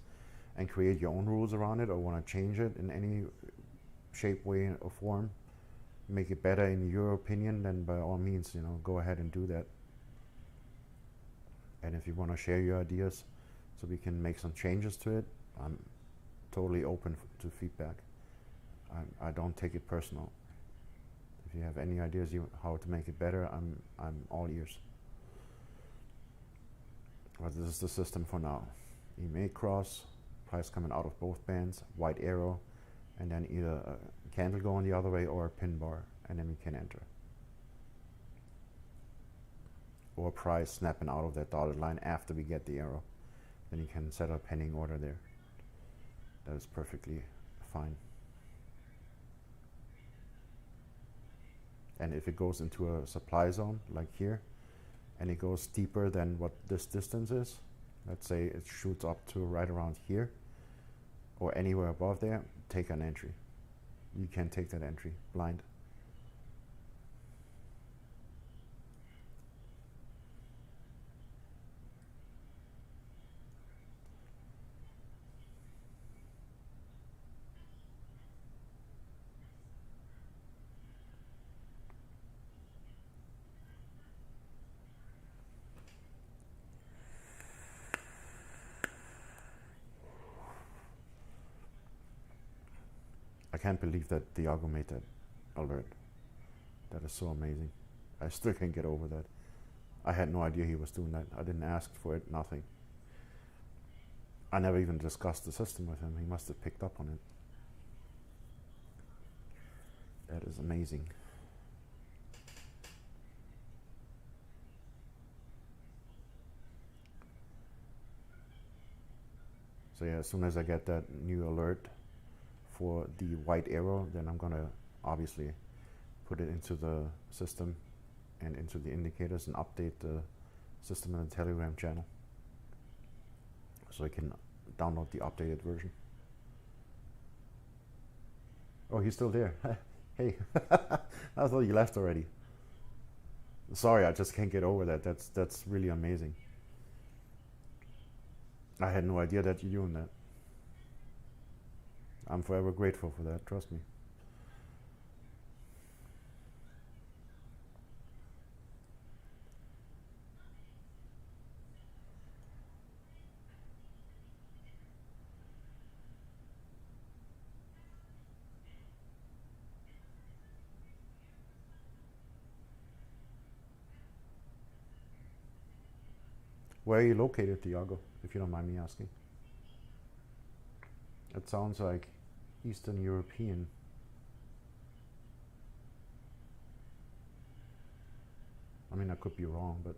and create your own rules around it or want to change it in any shape, way, or form, make it better in your opinion, then by all means, go ahead and do that. And if you want to share your ideas so we can make some changes to it, I'm totally open to feedback. I don't take it personal. If you have any ideas how to make it better, I'm all ears. But this is the system for now. EMA cross, price coming out of both bands, white arrow, and then either a candle going the other way or a pin bar, and then we can enter. Or price snapping out of that dotted line after we get the arrow. Then you can set a pending order there. That is perfectly fine. And if it goes into a supply zone, like here, and it goes deeper than what this distance is, let's say it shoots up to right around here, or anywhere above there, take an entry. You can take that entry blind. I can't believe that Diago made that alert. That is so amazing. I still can't get over that. I had no idea he was doing that. I didn't ask for it, nothing. I never even discussed the system with him. He must have picked up on it. That is amazing. So yeah, as soon as I get that new alert for the white arrow, then I'm gonna obviously put it into the system and into the indicators and update the system in the Telegram channel so I can download the updated version. Oh, he's still there. Hey, I thought you left already. Sorry, I just can't get over that. That's really amazing. I had no idea that you're doing that. I'm forever grateful for that, trust me. Where are you located, Diago, if you don't mind me asking? It sounds like Eastern European. I mean, I could be wrong, but...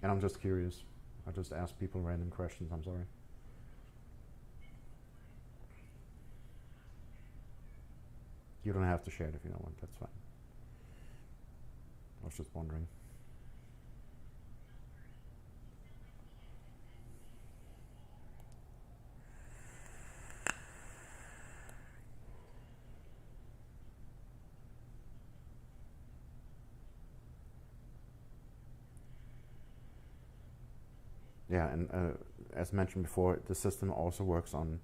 And I'm just curious. I just ask people random questions, I'm sorry. You don't have to share it if you don't want, that's fine. I was just wondering. Yeah, and as mentioned before, the system also works on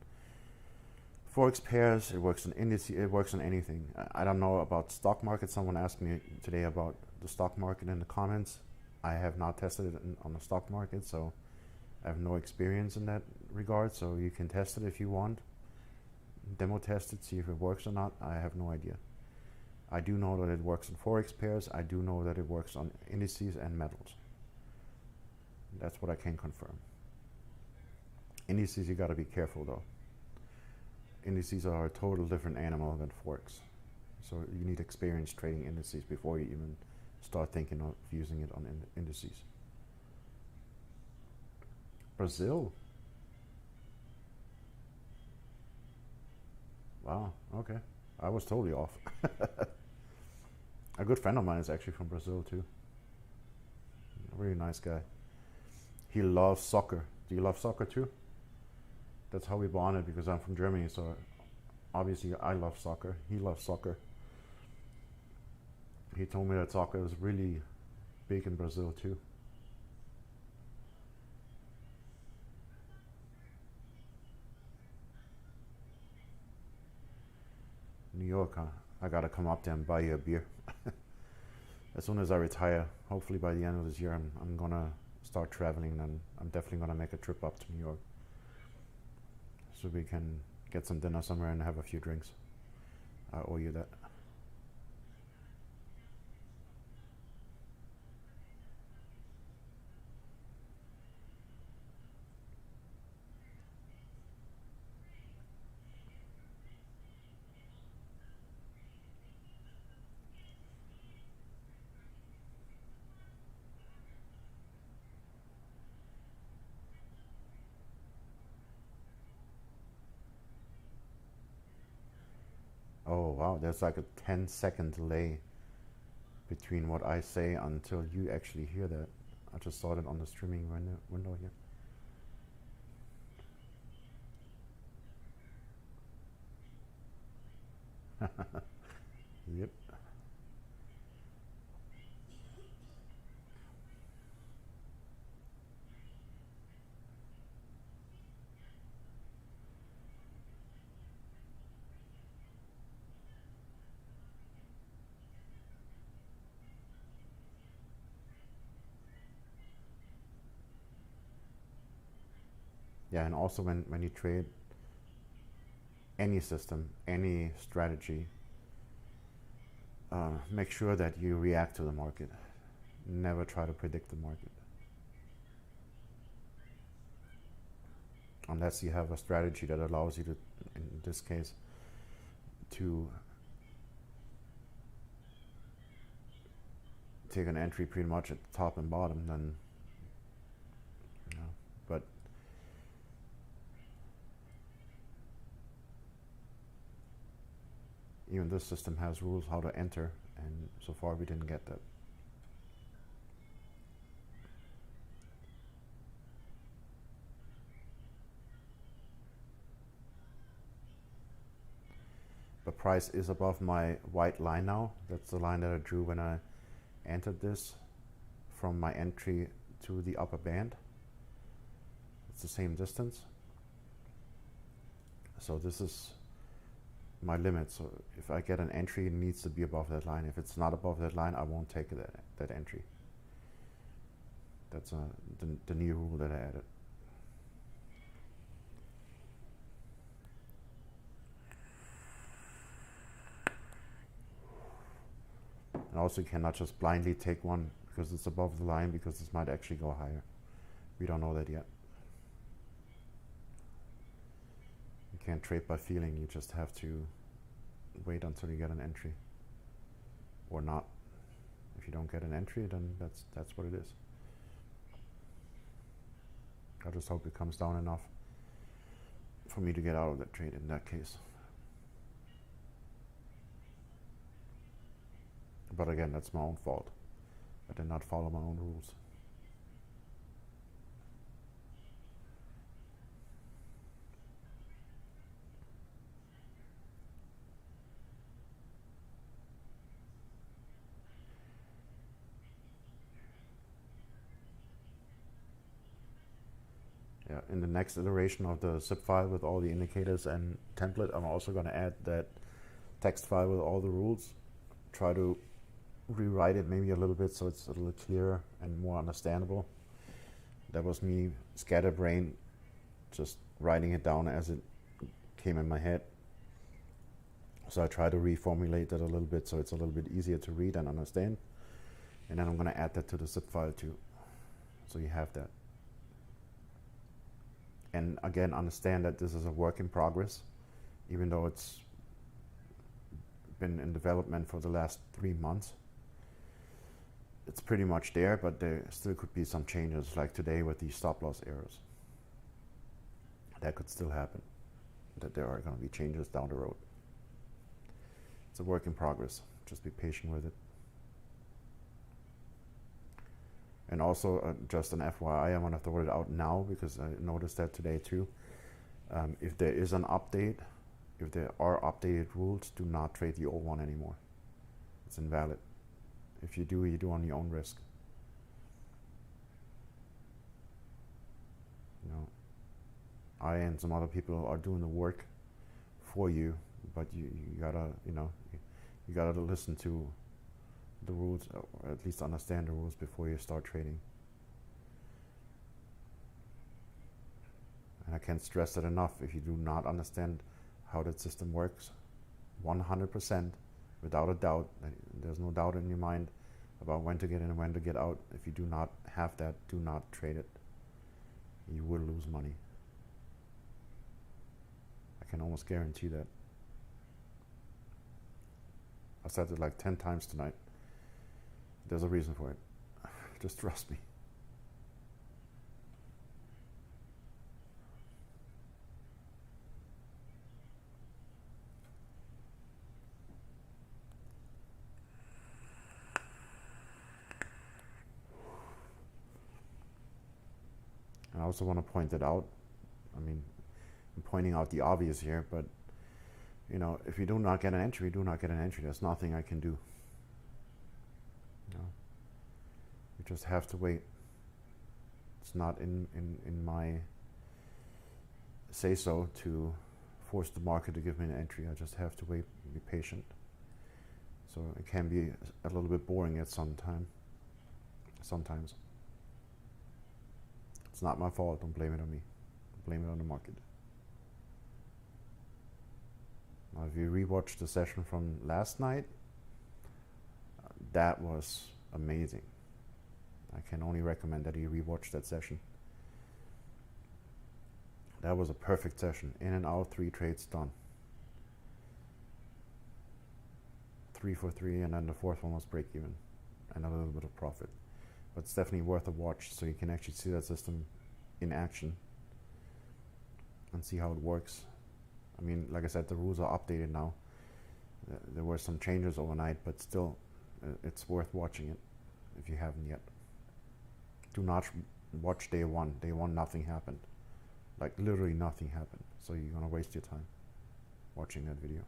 Forex pairs, it works on indices, it works on anything. I don't know about stock market. Someone asked me today about the stock market in the comments. I have not tested it on the stock market, so I have no experience in that regard, so you can test it if you want. demo test it, see if it works or not. I have no idea. I do know that it works on Forex pairs. I do know that it works on indices and metals. That's what I can confirm. Indices, you gotta be careful though. Indices are a total different animal than Forex. So you need experience trading indices before you even start thinking of using it on indices. Brazil. Wow, okay. I was totally off. A good friend of mine is actually from Brazil too. A really nice guy. He loves soccer. Do you love soccer too? That's how we bonded, because I'm from Germany, so obviously I love soccer. He loves soccer. He told me that soccer is really big in Brazil too. New York, huh? I gotta come up there and buy you a beer. As soon as I retire, hopefully by the end of this year, I'm gonna start traveling, and I'm definitely gonna make a trip up to New York, so we can get some dinner somewhere and have a few drinks. I owe you that. Oh wow, there's like a 10-second delay between what I say until you actually hear that. I just saw it on the streaming window here. Yep. Yeah, and also when you trade any system, any strategy, make sure that you react to the market. Never try to predict the market. Unless you have a strategy that allows you to, in this case, to take an entry pretty much at the top and bottom, then, you know, but even this system has rules how to enter, and so far we didn't get that. The price is above my white line now. That's the line that I drew when I entered this from my entry to the upper band. It's the same distance. So this is my limit. So if I get an entry, it needs to be above that line. If it's not above that line, I won't take that entry. That's the new rule that I added. And also you cannot just blindly take one because it's above the line, because this might actually go higher. We don't know that yet. You can't trade by feeling. You just have to wait until you get an entry, or not. If you don't get an entry, then that's what it is. I just hope it comes down enough for me to get out of that trade in that case. But again, that's my own fault. I did not follow my own rules. Yeah, in the next iteration of the zip file with all the indicators and template, I'm also going to add that text file with all the rules. Try to rewrite it maybe a little bit so it's a little clearer and more understandable. That was me scatterbrain, just writing it down as it came in my head. So I try to reformulate that a little bit so it's a little bit easier to read and understand. And then I'm going to add that to the zip file too. So you have that. And again, understand that this is a work in progress, even though it's been in development for the last 3 months. It's pretty much there, but there still could be some changes, like today with these stop loss errors. That could still happen, that there are going to be changes down the road. It's a work in progress. Just be patient with it. And also, just an FYI, I want to throw it out now because I noticed that today too. If there is an update, if there are updated rules, do not trade the old one anymore. It's invalid. If you do, you do on your own risk. You know, I and some other people are doing the work for you, but you gotta, you gotta listen to the rules, or at least understand the rules before you start trading. And I can't stress that enough. If you do not understand how that system works 100%, without a doubt, there's no doubt in your mind about when to get in and when to get out. If you do not have that, do not trade it. You will lose money. I can almost guarantee that. I said it like 10 times tonight. There's a reason for it. Just trust me. I also want to point it out. I mean, I'm pointing out the obvious here, but if you do not get an entry, you do not get an entry. There's nothing I can do. You just have to wait. It's not in my say-so to force the market to give me an entry. I just have to wait and be patient. So it can be a little bit boring at sometimes. It's not my fault. Don't blame it on me. Blame it on the market. Now, if you rewatch the session from last night, that was amazing. I can only recommend that you rewatch that session. That was a perfect session. In and out, 3 trades done. 3 for 3, and then the 4th one was break even, and a little bit of profit. But it's definitely worth a watch, so you can actually see that system in action and see how it works. I mean, like I said, the rules are updated now. There were some changes overnight, but still, it's worth watching it if you haven't yet. Do not watch day one. Day one, nothing happened. Like literally nothing happened. So you're gonna waste your time watching that video.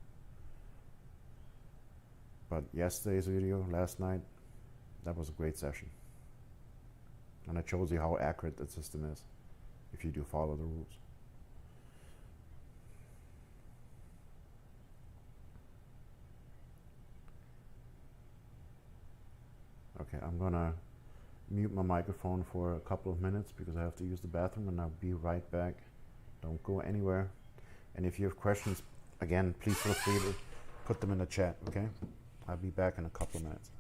But yesterday's video, last night, that was a great session. And it shows you how accurate the system is if you do follow the rules. Okay, I'm gonna mute my microphone for a couple of minutes because I have to use the bathroom, and I'll be right back. Don't go anywhere. And if you have questions, again, please feel free to put them in the chat, okay? I'll be back in a couple of minutes.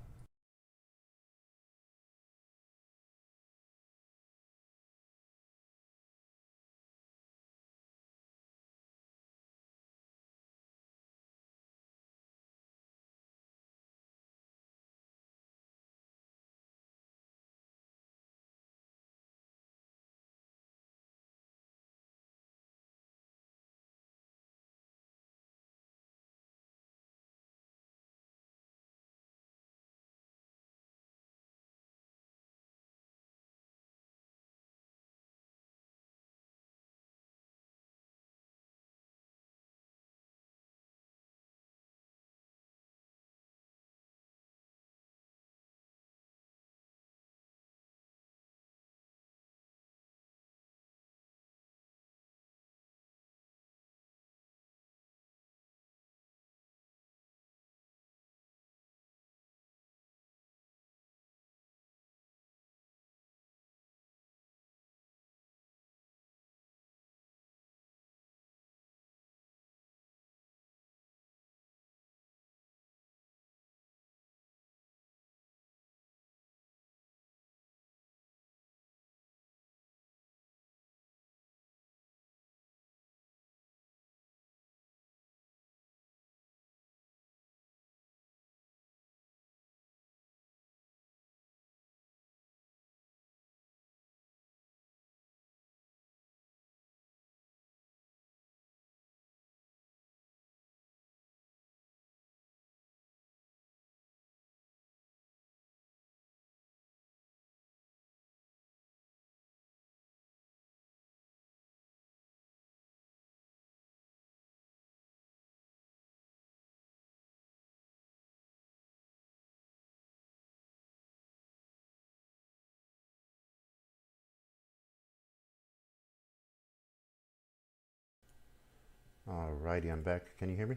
Alrighty, I'm back. Can you hear me?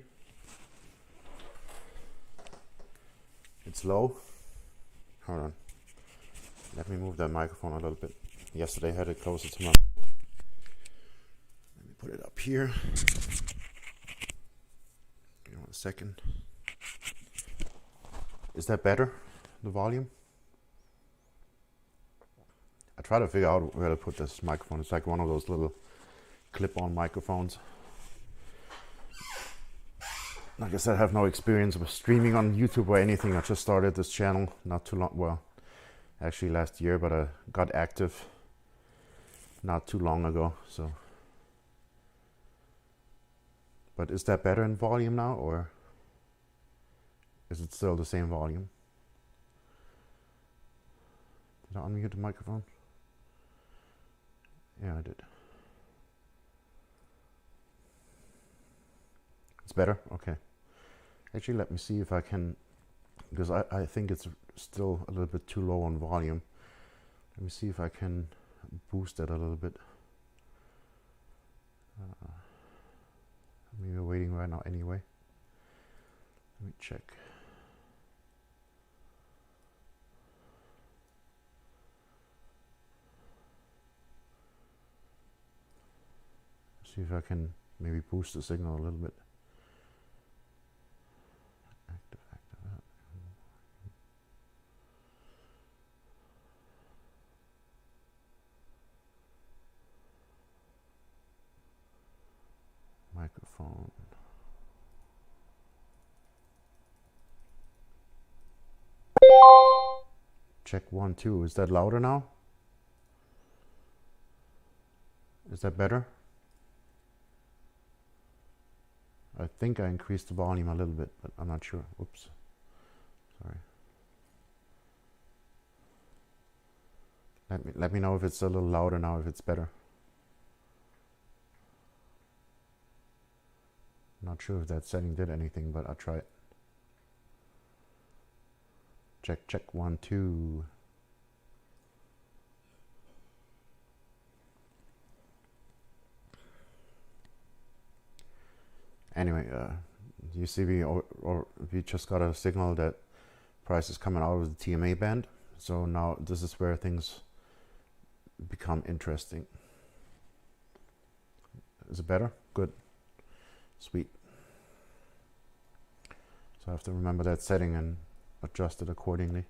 It's low. Hold on. Let me move that microphone a little bit. Yesterday I had it closer to my mouth. Let me put it up here. Give me 1 second. Is that better? The volume? I try to figure out where to put this microphone. It's like one of those little clip-on microphones. Like I said, I have no experience with streaming on YouTube or anything. I just started this channel not too long, well, actually last year, but I got active not too long ago, so. But is that better in volume now, or is it still the same volume? Did I unmute the microphone? Yeah, I did. It's better? Okay. Actually, let me see if I can, because I think it's still a little bit too low on volume. Let me see if I can boost it a little bit. I mean, we're waiting right now anyway. Let me check. See if I can maybe boost the signal a little bit. Active. Microphone. Check 1, 2. Is that louder now? Is that better? I think I increased the volume a little bit, but I'm not sure. Oops. Sorry. Let me know if it's a little louder now, if it's better. Not sure if that setting did anything, but I'll try it. Check 1, 2. Anyway, you see we just got a signal that price is coming out of the TMA band. So now this is where things become interesting. Is it better? Good. Sweet. So I have to remember that setting and adjust it accordingly.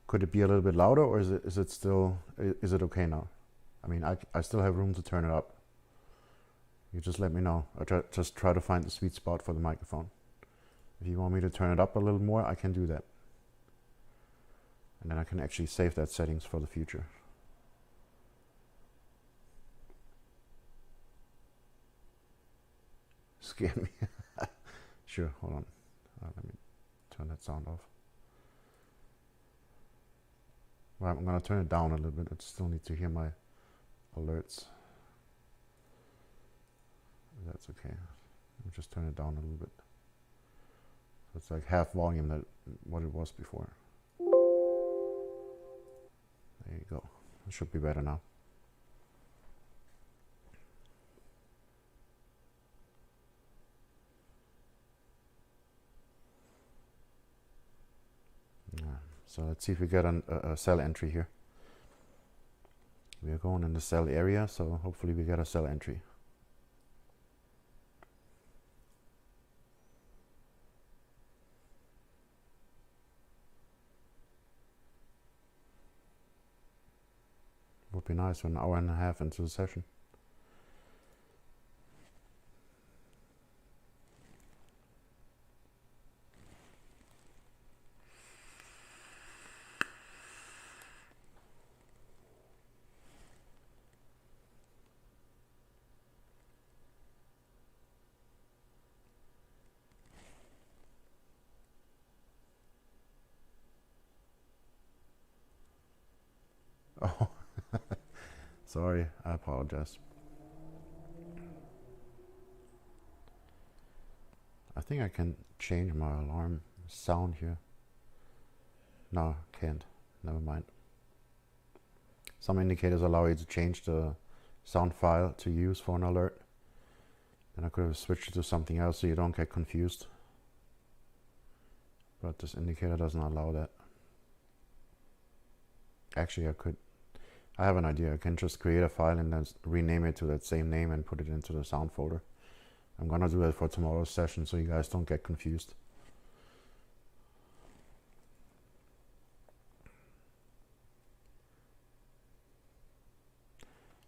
Could it be a little bit louder, or is it still, is it okay now? I mean, I still have room to turn it up. You just let me know. Just try to find the sweet spot for the microphone. If you want me to turn it up a little more, I can do that. And then I can actually save that settings for the future. Scared me. Sure, hold on. Let me turn that sound off. Well, I'm gonna turn it down a little bit. I still need to hear my alerts. That's okay. I'll just turn it down a little bit. So it's like half volume that what it was before. There you go. It should be better now. Yeah. So let's see if we get a sell entry here. We are going in the sell area, so hopefully we get a sell entry. Would be nice for an hour and a half into the session. Oh. Sorry, I apologize. I think I can change my alarm sound here. No, can't. Never mind. Some indicators allow you to change the sound file to use for an alert. Then I could have switched it to something else so you don't get confused. But this indicator does not allow that. Actually, I have an idea. I can just create a file and then rename it to that same name and put it into the sound folder. I'm gonna do that for tomorrow's session so you guys don't get confused.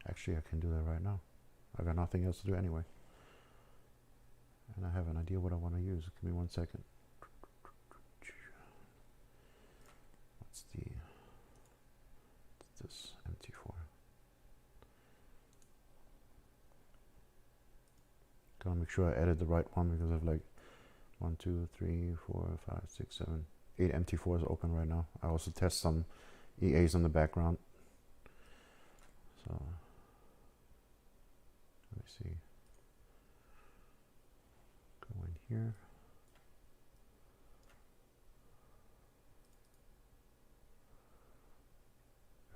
Actually, I can do that right now. I got nothing else to do anyway. And I have an idea what I want to use. Give me 1 second. What's this MT4? Gotta make sure I edit the right one because I have like 1, 2, 3, 4, 5, 6, 7, 8 MT4s open right now. I also test some EAs in the background. So let me see. Go in here.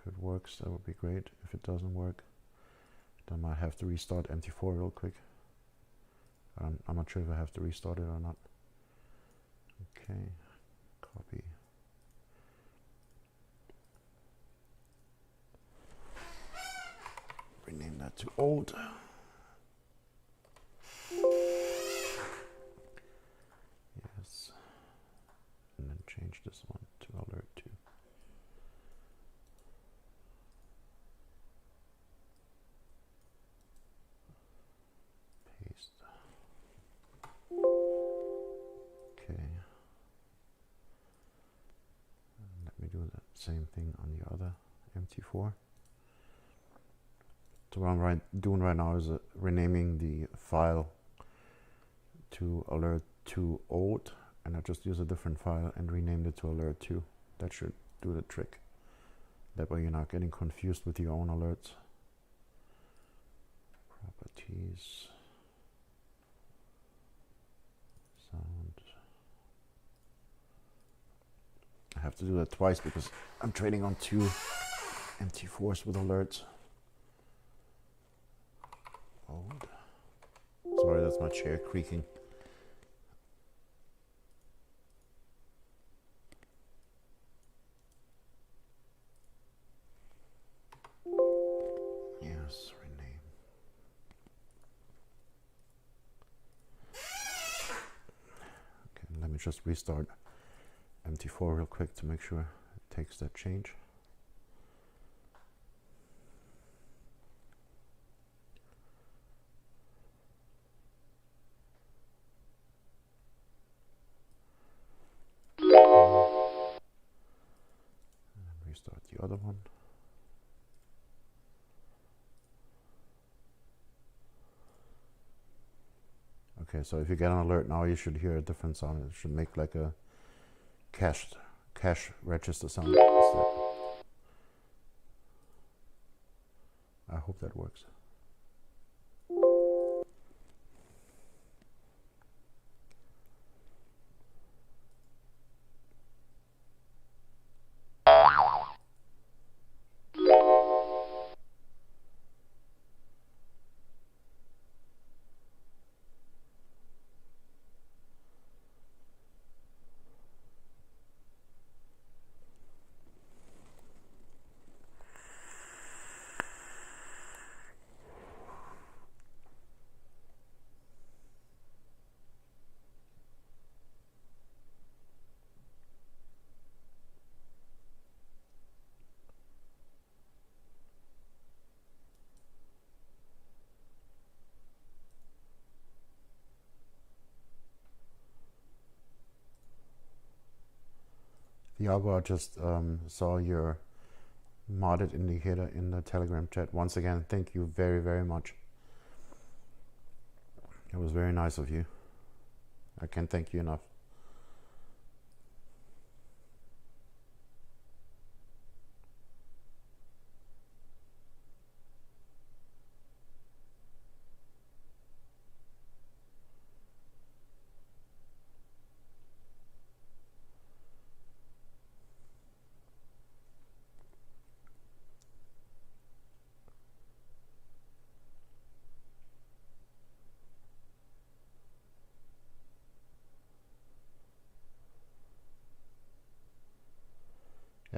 If it works, that would be great. If it doesn't work, then I might have to restart MT4 real quick. I'm not sure if I have to restart it or not. Okay, copy. Rename that to old. Yes. And then change this one to alert 2. Paste. Okay. And let me do that same thing on the other MT4. So what I'm doing right now is renaming the file to alert 2 old, and I just use a different file and renamed it to alert 2. That should do the trick. That way you're not getting confused with your own alerts. Properties. Sound. I have to do that twice because I'm trading on 2 MT4s with alerts. Old. Sorry, that's my chair creaking. Yes, rename. Okay, let me just restart MT4 real quick to make sure it takes that change. Restart the other one. Okay, so if you get an alert now, you should hear a different sound. It should make like a cash register sound instead. I hope that works. Iago, I just saw your modded indicator in the Telegram chat. Once again, thank you very, very much. It was very nice of you. I can't thank you enough.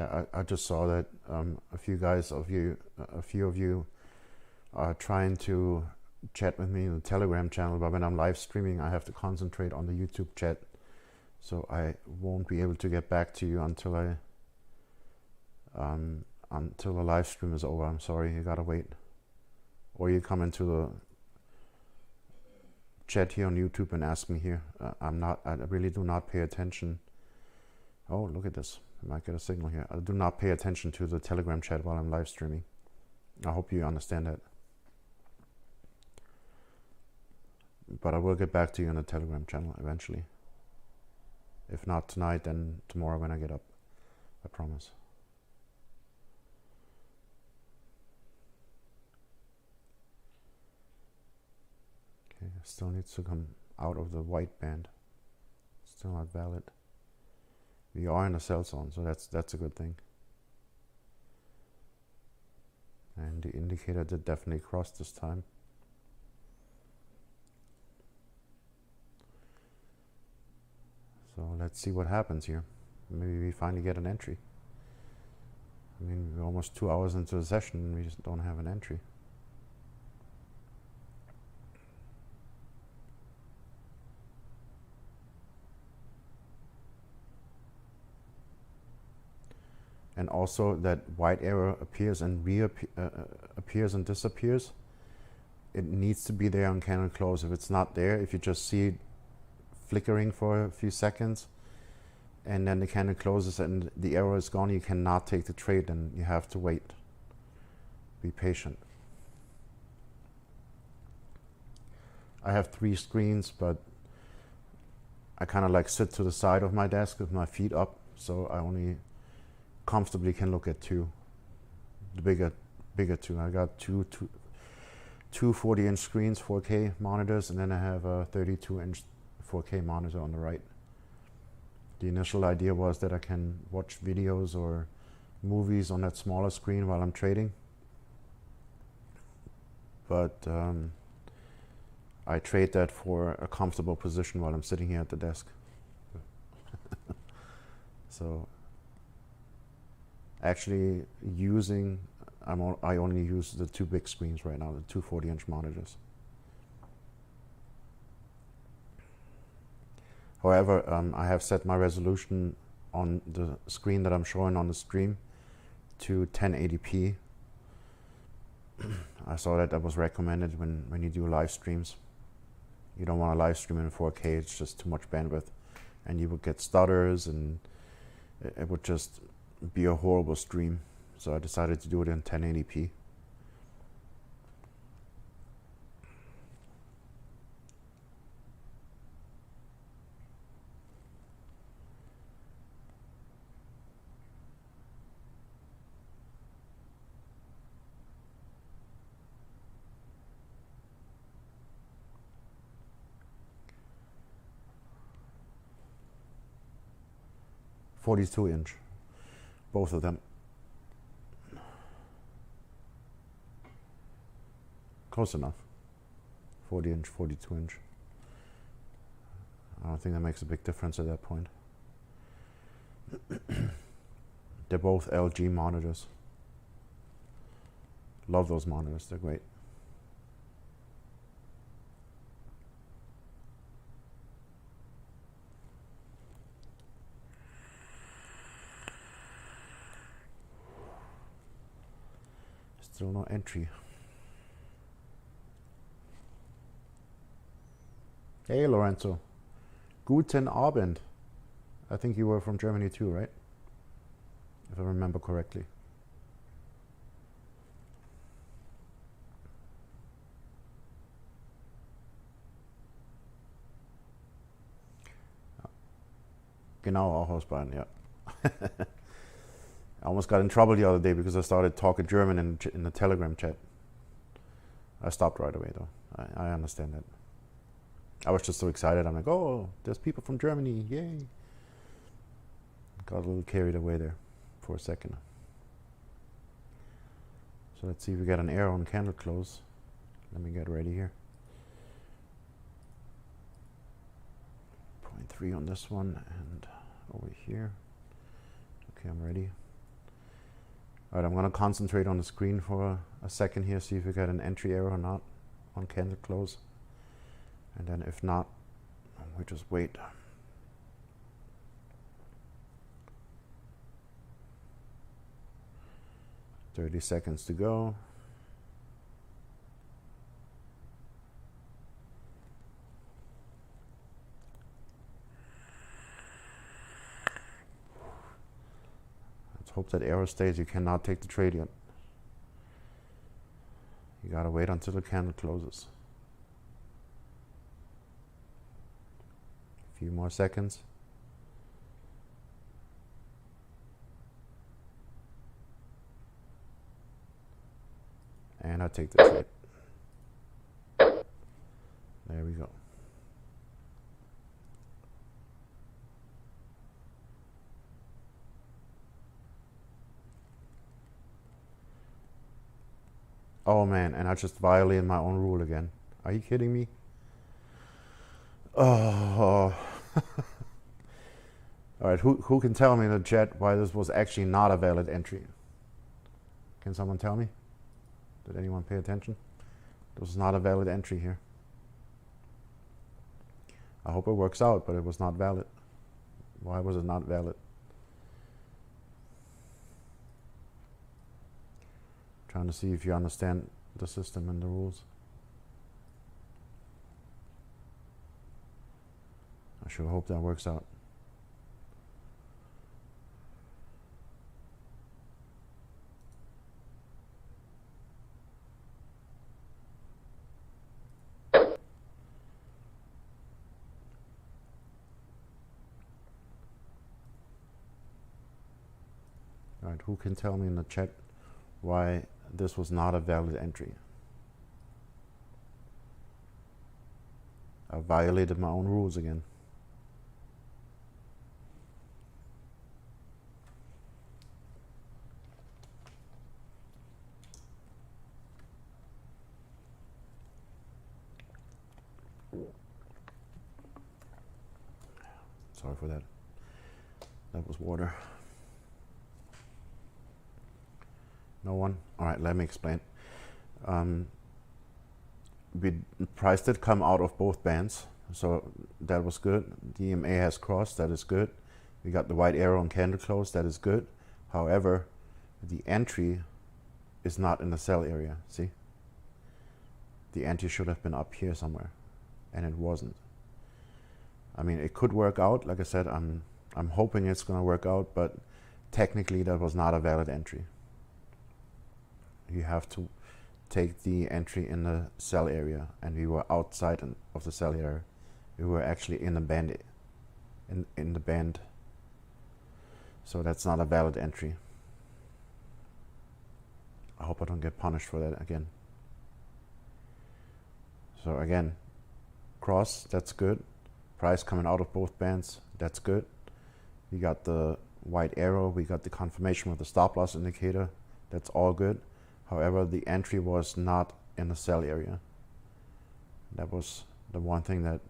Yeah, I just saw that a few of you are trying to chat with me in the Telegram channel, but when I'm live streaming, I have to concentrate on the YouTube chat, so I won't be able to get back to you until until the live stream is over. I'm sorry, you gotta wait, or you come into the chat here on YouTube and ask me here. I really do not pay attention. Oh, look at this. I might get a signal here. I do not pay attention to the Telegram chat while I'm live streaming. I hope you understand that. But I will get back to you on the Telegram channel eventually. If not tonight, then tomorrow when I get up. I promise. Okay, still needs to come out of the white band. Still not valid. We are in a sell zone, so that's a good thing. And the indicator did definitely cross this time. So let's see what happens here. Maybe we finally get an entry. I mean, we're almost 2 hours into the session and we just don't have an entry. And also that white arrow appears and appears and disappears. It needs to be there on candle close. If it's not there, if you just see it flickering for a few seconds and then the candle closes and the arrow is gone, you cannot take the trade and you have to wait. Be patient. I have 3 screens, but I kind of like sit to the side of my desk with my feet up, so I only comfortably can look at 2, the bigger 2. I got two 40-inch screens, 4K monitors, and then I have a 32-inch 4K monitor on the right. The initial idea was that I can watch videos or movies on that smaller screen while I'm trading, but I trade that for a comfortable position while I'm sitting here at the desk. So actually I only use the 2 big screens right now, the 2 40-inch monitors. However, I have set my resolution on the screen that I'm showing on the stream to 1080p. I saw that was recommended when you do live streams. You don't want to live stream in 4K, it's just too much bandwidth. And you would get stutters and it would just be a horrible stream. So I decided to do it in 1080p. .42-inch, both of them. Close enough. 40-inch, 42-inch. I don't think that makes a big difference at that point. They're both LG monitors. Love those monitors, they're great. Still no entry. Hey Lorenzo. Guten Abend. I think you were from Germany too, right? If I remember correctly. Genau, auch aus Bayern, ja. I almost got in trouble the other day because I started talking German in the Telegram chat. I stopped right away though. I understand that. I was just so excited. I'm like, oh, there's people from Germany, yay. Got a little carried away there for a second. So let's see if we get an arrow on candle close. Let me get ready here. 0.3 on this one and over here. Okay, I'm ready. Alright, I'm gonna concentrate on the screen for a second here, see if we get an entry error or not on candle close. And then if not, we just wait. "30 seconds to go." Let's hope that arrow stays. You cannot take the trade yet. You gotta wait until the candle closes. A few more seconds. And I take the trade. There we go. Oh man, and I just violated my own rule again. Are you kidding me? Oh. Alright, who can tell me in the chat why this was actually not a valid entry? Can someone tell me? Did anyone pay attention? This is not a valid entry here. I hope it works out, but it was not valid. Why was it not valid? Trying to see if you understand the system and the rules. I sure hope that works out. Alright, who can tell me in the chat why this was not a valid entry? I violated my own rules again. Sorry for that. That was water. No one? Alright, let me explain. Price did come out of both bands, so that was good. DMA has crossed, that is good. We got the white arrow on candle close, that is good. However, the entry is not in the sell area, see? The entry should have been up here somewhere, and it wasn't. I mean, it could work out. Like I said, I'm hoping it's gonna work out, but technically that was not a valid entry. You have to take the entry in the sell area, and we were outside of the sell area. We were actually in the band, in the band. So that's not a valid entry. I hope I don't get punished for that again. So again, cross, that's good. Price coming out of both bands, that's good. We got the white arrow, we got the confirmation with the stop loss indicator, that's all good. However, the entry was not in the sell area. That was the one thing that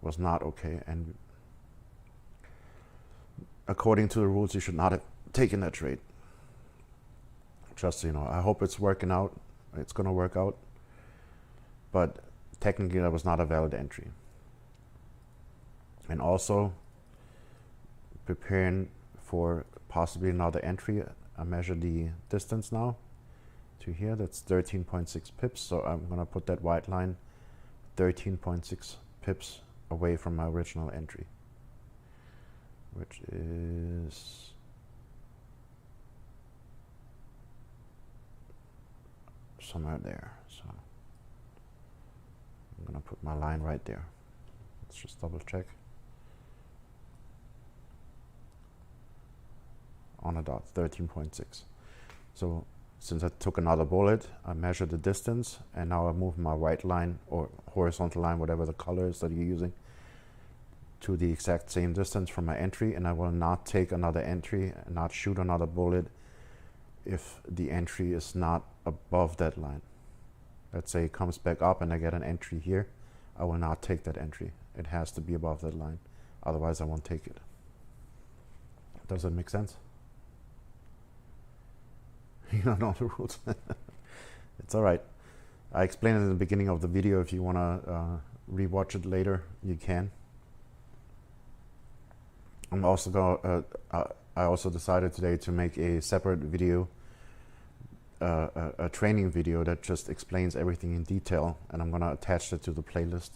was not okay, and according to the rules, you should not have taken that trade. Just so you know, I hope it's working out. It's gonna work out, but technically that was not a valid entry. And also, preparing for possibly another entry, I measure the distance now to here. That's 13.6 pips. So I'm gonna put that white line 13.6 pips away from my original entry, which is somewhere there. So I'm gonna put my line right there. Let's just double check. On a dot, 13.6. So since I took another bullet, I measured the distance, and now I move my white line or horizontal line, whatever the color is that you're using, to the exact same distance from my entry, and I will not take another entry and not shoot another bullet if the entry is not above that line. Let's say it comes back up and I get an entry here, I will not take that entry. It has to be above that line, otherwise I won't take it. Does that make sense? You don't know the rules. It's all right. I explained it in the beginning of the video. If you want to rewatch it later, you can. I'm also I also decided today to make a separate video, a training video that just explains everything in detail, and I'm gonna attach it to the playlist,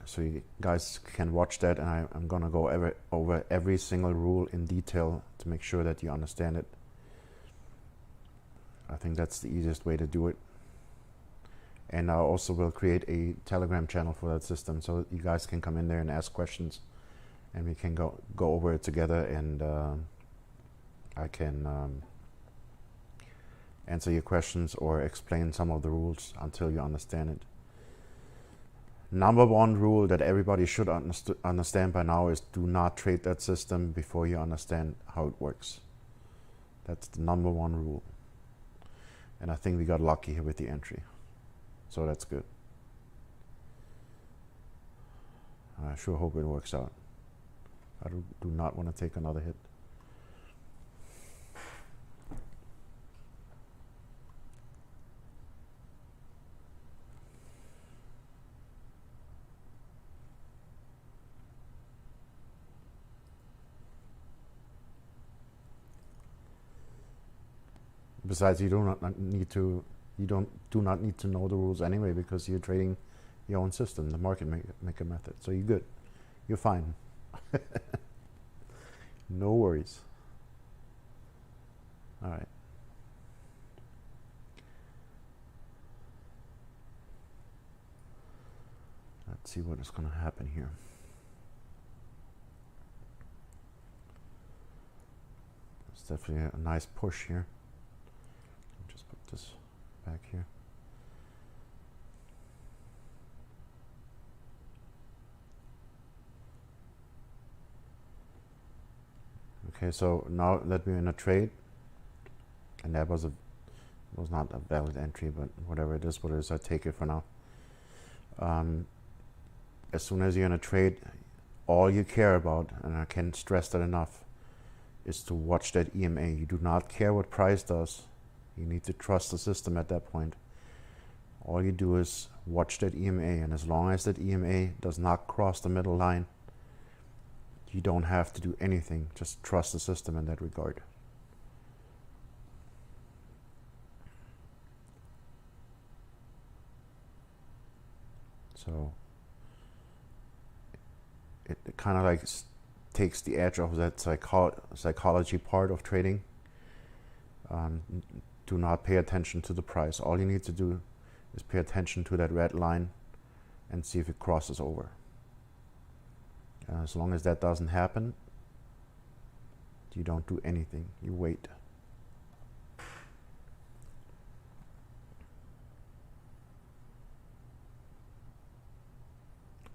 so you guys can watch that. And I'm gonna go over every single rule in detail to make sure that you understand it. I think that's the easiest way to do it. And I also will create a Telegram channel for that system, so you guys can come in there and ask questions, and we can go over it together, and I can answer your questions or explain some of the rules until you understand it. Number one rule that everybody should understand by now is do not trade that system before you understand how it works. That's the number one rule. And I think we got lucky here with the entry. So that's good. I sure hope it works out. I do not want to take another hit. Besides, you do not need to know the rules anyway, because you're trading your own system, the market maker method. So you're good. You're fine. No worries. All right. Let's see what is going to happen here. It's definitely a nice push here. Just put this back here. Okay, so now that we're in a trade, and that was not a valid entry, but whatever it is, what it is, I take it for now. As soon as you're in a trade, all you care about, and I can't stress that enough, is to watch that EMA. You do not care what price does. You need to trust the system at that point. All you do is watch that EMA, and as long as that EMA does not cross the middle line, you don't have to do anything. Just trust the system in that regard. So it kind of like takes the edge off that psychology part of trading. Do not pay attention to the price. All you need to do is pay attention to that red line and see if it crosses over. As long as that doesn't happen, you don't do anything. You wait.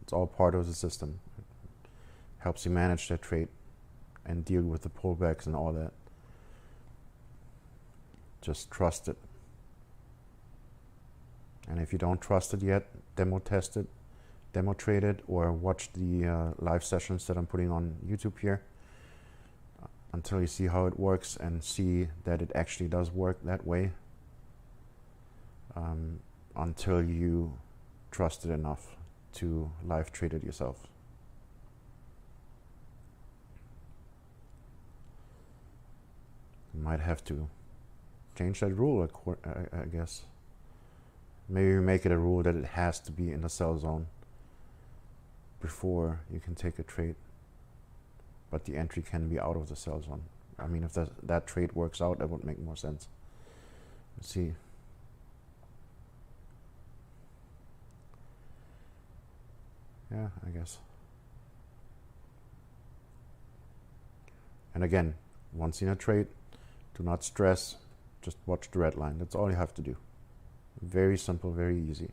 It's all part of the system. It helps you manage that trade and deal with the pullbacks and all that. Just trust it. And if you don't trust it yet, demo test it, demo trade it, or watch the live sessions that I'm putting on YouTube here until you see how it works and see that it actually does work that way, until you trust it enough to live trade it yourself. You might have to change that rule, I guess. Maybe make it a rule that it has to be in the sell zone before you can take a trade, but the entry can be out of the sell zone. I mean, if that trade works out, that would make more sense. Let's see. Yeah, I guess. And again, once in a trade, do not stress, just watch the red line. That's all you have to do. Very simple, very easy.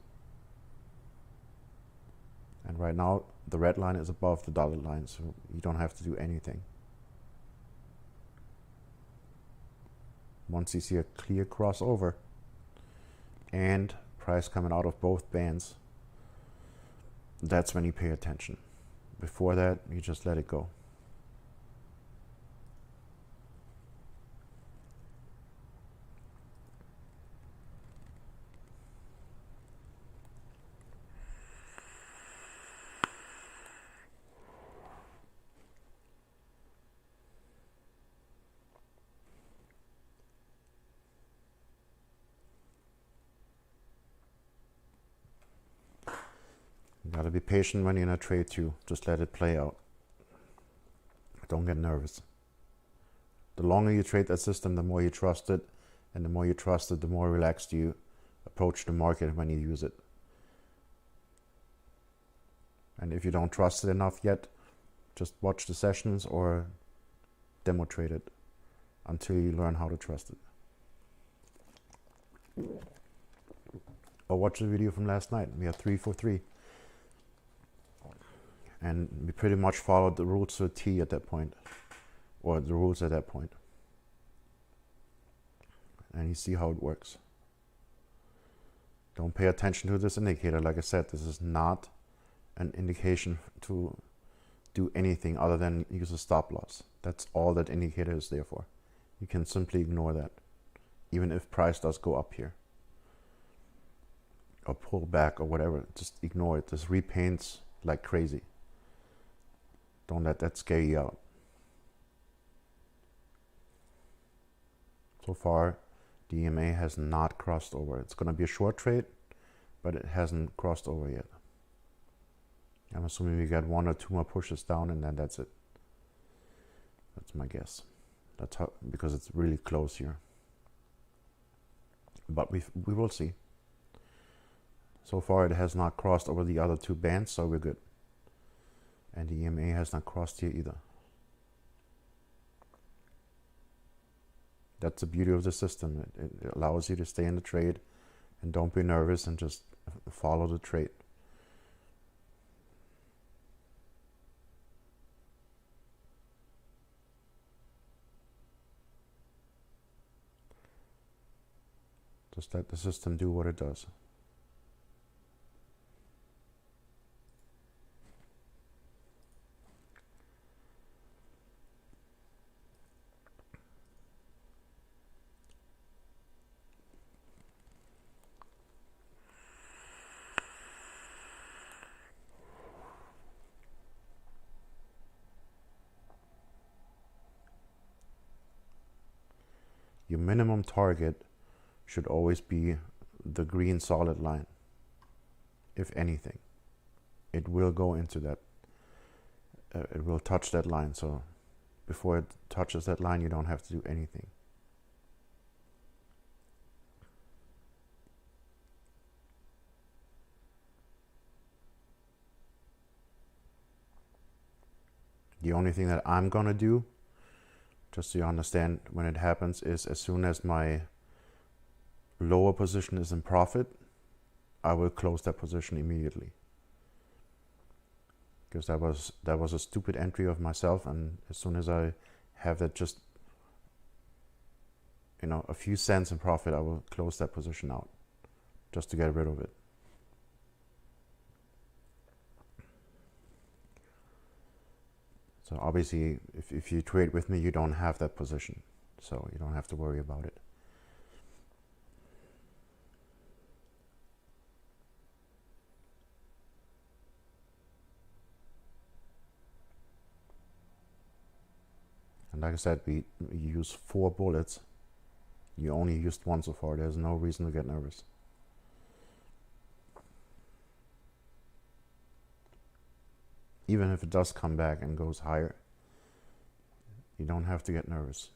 And right now, the red line is above the dotted line, so you don't have to do anything. Once you see a clear crossover and price coming out of both bands, that's when you pay attention. Before that, you just let it go. You gotta be patient when you're in a trade too. Just let it play out. Don't get nervous. The longer you trade that system, the more you trust it, and the more you trust it, the more relaxed you approach the market when you use it. And if you don't trust it enough yet, just watch the sessions or demo trade it until you learn how to trust it. Or watch the video from last night. We had 3 for 3. And we pretty much followed the rules to a T at that point. Or the rules at that point. And you see how it works. Don't pay attention to this indicator. Like I said, this is not an indication to do anything other than use a stop loss. That's all that indicator is there for. You can simply ignore that, even if price does go up here or pull back or whatever. Just ignore it. This repaints like crazy. Don't let that scare you out. So far, the EMA has not crossed over. It's going to be a short trade, but it hasn't crossed over yet. I'm assuming we get 1 or 2 more pushes down, and then that's it. That's my guess. That's how, because it's really close here. But we will see. So far, it has not crossed over the other 2 bands, so we're good. And the EMA has not crossed here either. That's the beauty of the system. It allows you to stay in the trade and don't be nervous and just follow the trade. Just let the system do what it does. Your minimum target should always be the green solid line. If anything, it will go into that, it will touch that line. So before it touches that line, you don't have to do anything. The only thing that I'm gonna do, just so you understand when it happens, is as soon as my lower position is in profit, I will close that position immediately. Because that was a stupid entry of myself, and as soon as I have that just, you know, a few cents in profit, I will close that position out just to get rid of it. So obviously, if you trade with me, you don't have that position, so you don't have to worry about it. And like I said, we use 4 bullets. You only used 1 so far. There's no reason to get nervous. Even if it does come back and goes higher, you don't have to get nervous.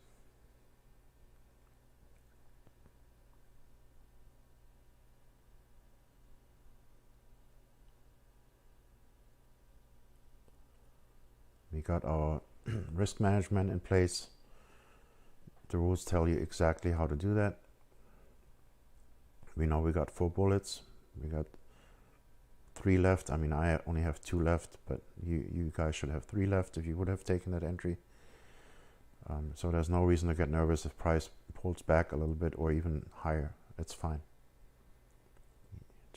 We got our risk management in place. The rules tell you exactly how to do that. We know we got 4 bullets. We got 3 left. I mean, I only have 2 left, but you guys should have 3 left if you would have taken that entry. So there's no reason to get nervous if price pulls back a little bit or even higher. It's fine.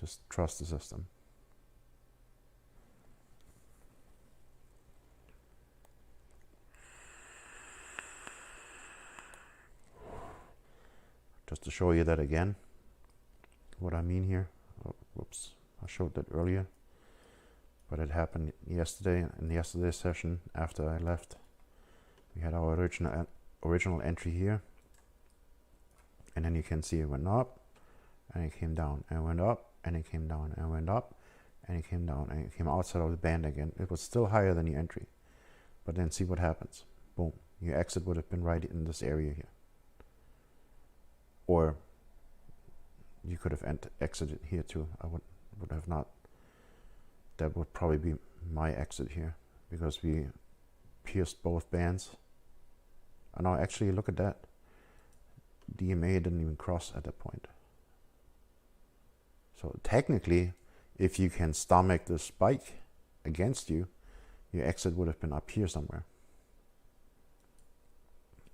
Just trust the system. Just to show you that again, what I mean here. Oh, whoops, I showed that earlier, but it happened yesterday, in yesterday's session after I left. We had our original entry here, and then you can see it went up, and it came down, and went up, and it came down, and went up, and it came down, and it came outside of the band again. It was still higher than the entry, but then see what happens. Boom, your exit would have been right in this area here, or you could have exited here too. I would have not. That would probably be my exit here, because we pierced both bands. Oh no, actually look at that. DMA didn't even cross at that point. So technically, if you can stomach the spike against you, your exit would have been up here somewhere.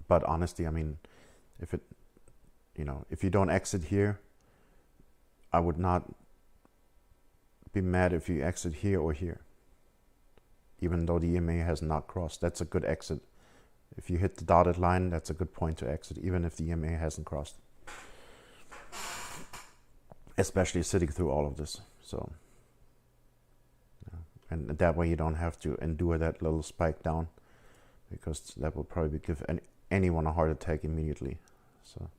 But honestly, I mean, if you don't exit here, I would not be mad if you exit here or here. Even though the EMA has not crossed, that's a good exit. If you hit the dotted line, that's a good point to exit, even if the EMA hasn't crossed. Especially sitting through all of this. So, yeah. And that way you don't have to endure that little spike down, because that will probably give anyone a heart attack immediately. So,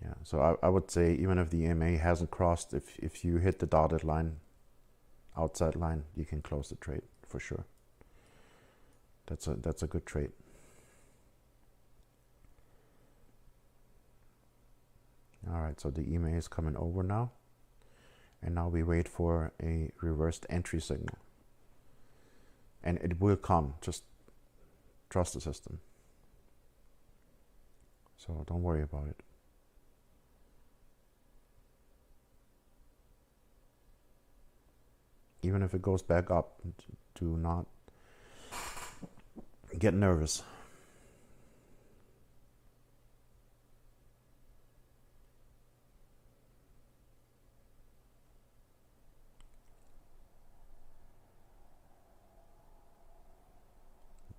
yeah. So I would say, even if the EMA hasn't crossed, if you hit the dotted line, outside line, you can close the trade for sure. That's a good trade. All right, so the EMA is coming over now, and now we wait for a reversed entry signal, and it will come. Just trust the system. So don't worry about it. Even if it goes back up, do not get nervous.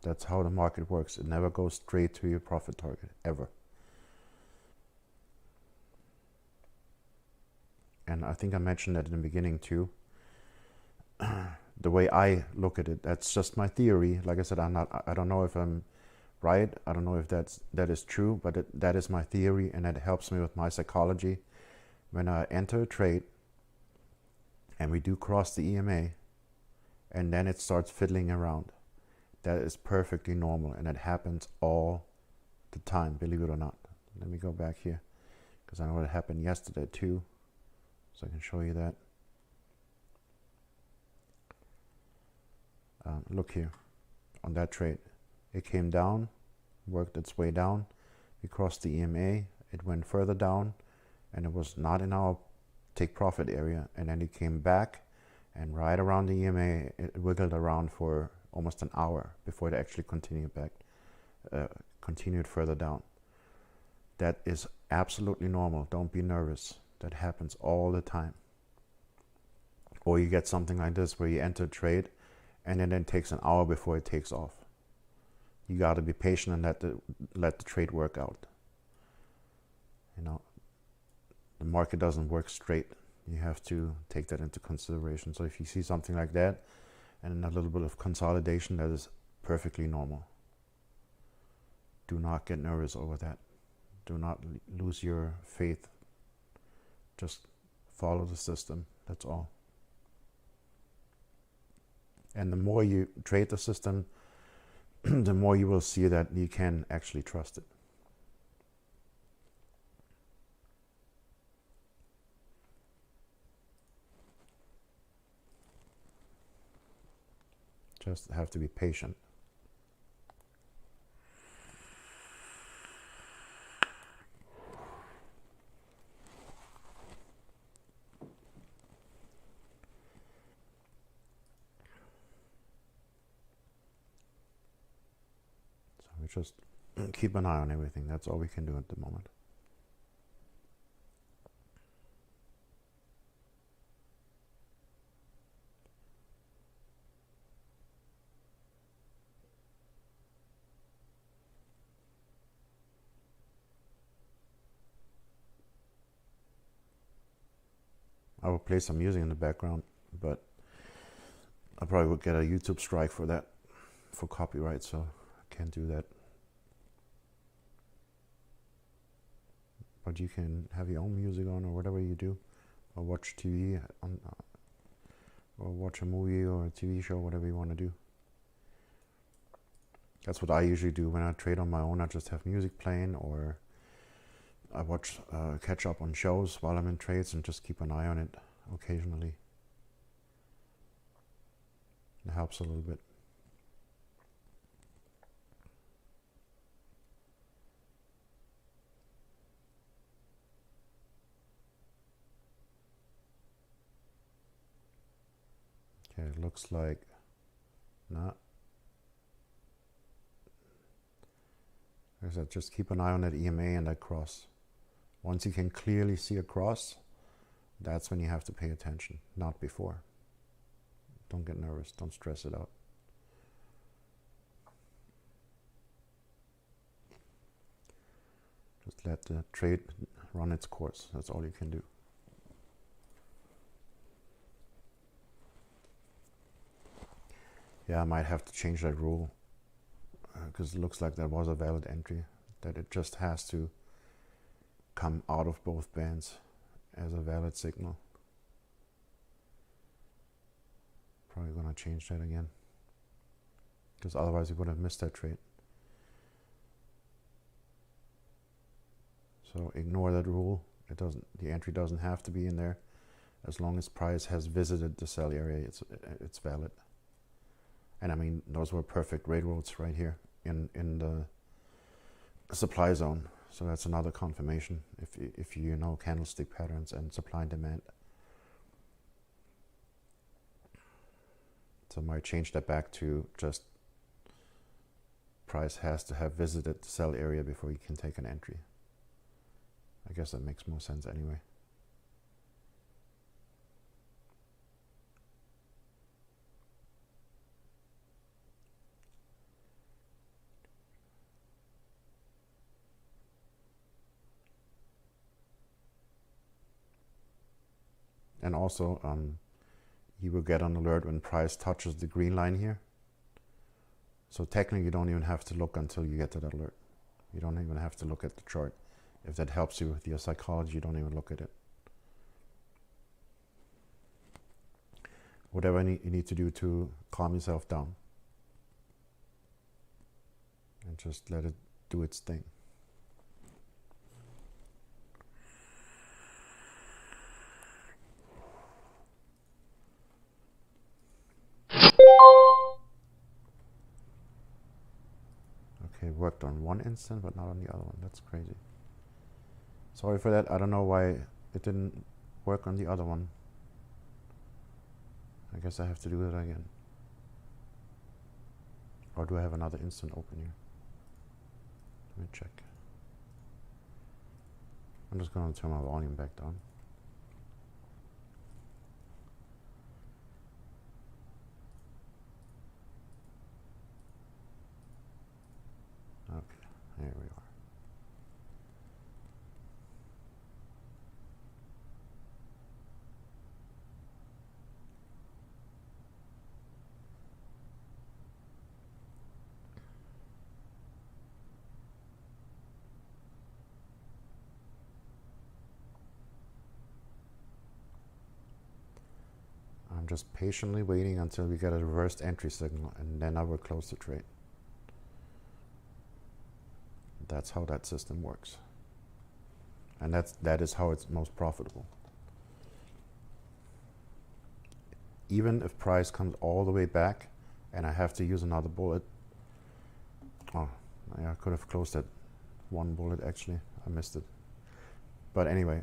That's how the market works. It never goes straight to your profit target, ever. And I think I mentioned that in the beginning too. The way I look at it, that's just my theory. Like I said, I don't know if I'm right. I don't know if that is true, but that is my theory, and it helps me with my psychology. When I enter a trade and we do cross the EMA, and then it starts fiddling around, that is perfectly normal, and it happens all the time, believe it or not. Let me go back here, because I know it happened yesterday too, so I can show you that. Look here on that trade, it came down, worked its way down, we crossed the EMA, it went further down, and it was not in our take profit area, and then it came back, and right around the EMA it wiggled around for almost an hour before it actually continued further down. That is absolutely normal. Don't be nervous. That happens all the time. Or you get something like this where you enter a trade and then it takes an hour before it takes off. You got to be patient and let the trade work out. You know, the market doesn't work straight. You have to take that into consideration. So if you see something like that and a little bit of consolidation, that is perfectly normal. Do not get nervous over that. Do not lose your faith. Just follow the system. That's all. And the more you trade the system, the more you will see that you can actually trust it. Just have to be patient. We just keep an eye on everything. That's all we can do at the moment. I will play some music in the background, but I probably would get a YouTube strike for that, for copyright, so I can't do that. But you can have your own music on or whatever you do, or watch TV or watch a movie or a TV show, whatever you want to do. That's what I usually do when I trade on my own. I just have music playing, or I watch catch up on shows while I'm in trades and just keep an eye on it occasionally. It helps a little bit. Okay, it looks like not. Like I said, just keep an eye on that EMA and that cross. Once you can clearly see a cross, that's when you have to pay attention, not before. Don't get nervous, don't stress it out. Just let the trade run its course. That's all you can do. Yeah, I might have to change that rule because it looks like that was a valid entry, that it just has to come out of both bands as a valid signal. Probably gonna change that again because otherwise you would have missed that trade. So ignore that rule. The entry doesn't have to be in there. As long as price has visited the sell area, it's valid. And I mean, those were perfect railroads right here in the supply zone. So that's another confirmation if you know candlestick patterns and supply and demand. So I might change that back to just price has to have visited the sell area before you can take an entry. I guess that makes more sense anyway. And also, you will get an alert when price touches the green line here. So technically, you don't even have to look until you get to that alert. You don't even have to look at the chart. If that helps you with your psychology, you don't even look at it. Whatever you need to do to calm yourself down. And just let it do its thing. Okay, worked on one instant, but not on the other one. That's crazy. Sorry for that. I don't know why it didn't work on the other one. I guess I have to do that again. Or do I have another instant open here? Let me check. I'm just going to turn my volume back down. Okay, here we are. I'm just patiently waiting until we get a reversed entry signal, and then I will close the trade. That's how that system works. And that is how it's most profitable. Even if price comes all the way back and I have to use another bullet. Oh, yeah, I could have closed that one bullet actually. I missed it. But anyway,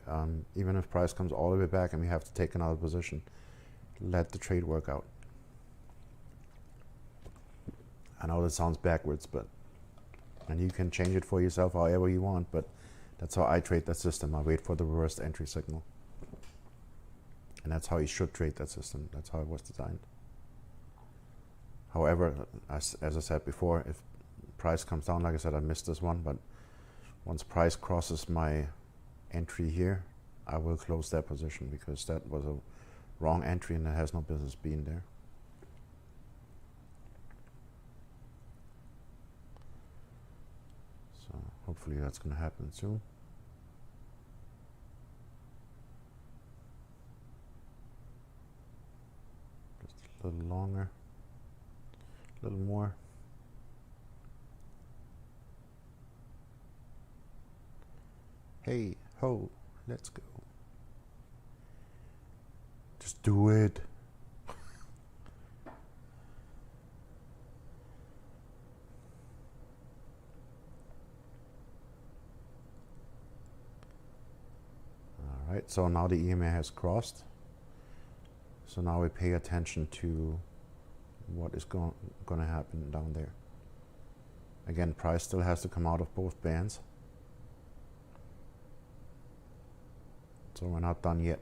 even if price comes all the way back and we have to take another position, let the trade work out. I know that sounds backwards, and you can change it for yourself however you want, but that's how I trade that system. I wait for the reversed entry signal. And that's how you should trade that system. That's how it was designed. However, as I said before, if price comes down, like I said, I missed this one, but once price crosses my entry here, I will close that position because that was a wrong entry and it has no business being there. So hopefully that's going to happen soon. A little longer. A little more. Hey, ho, let's go. Just do it. All right, so now the EMA has crossed. So now we pay attention to what is going to happen down there. Again, price still has to come out of both bands. So we're not done yet.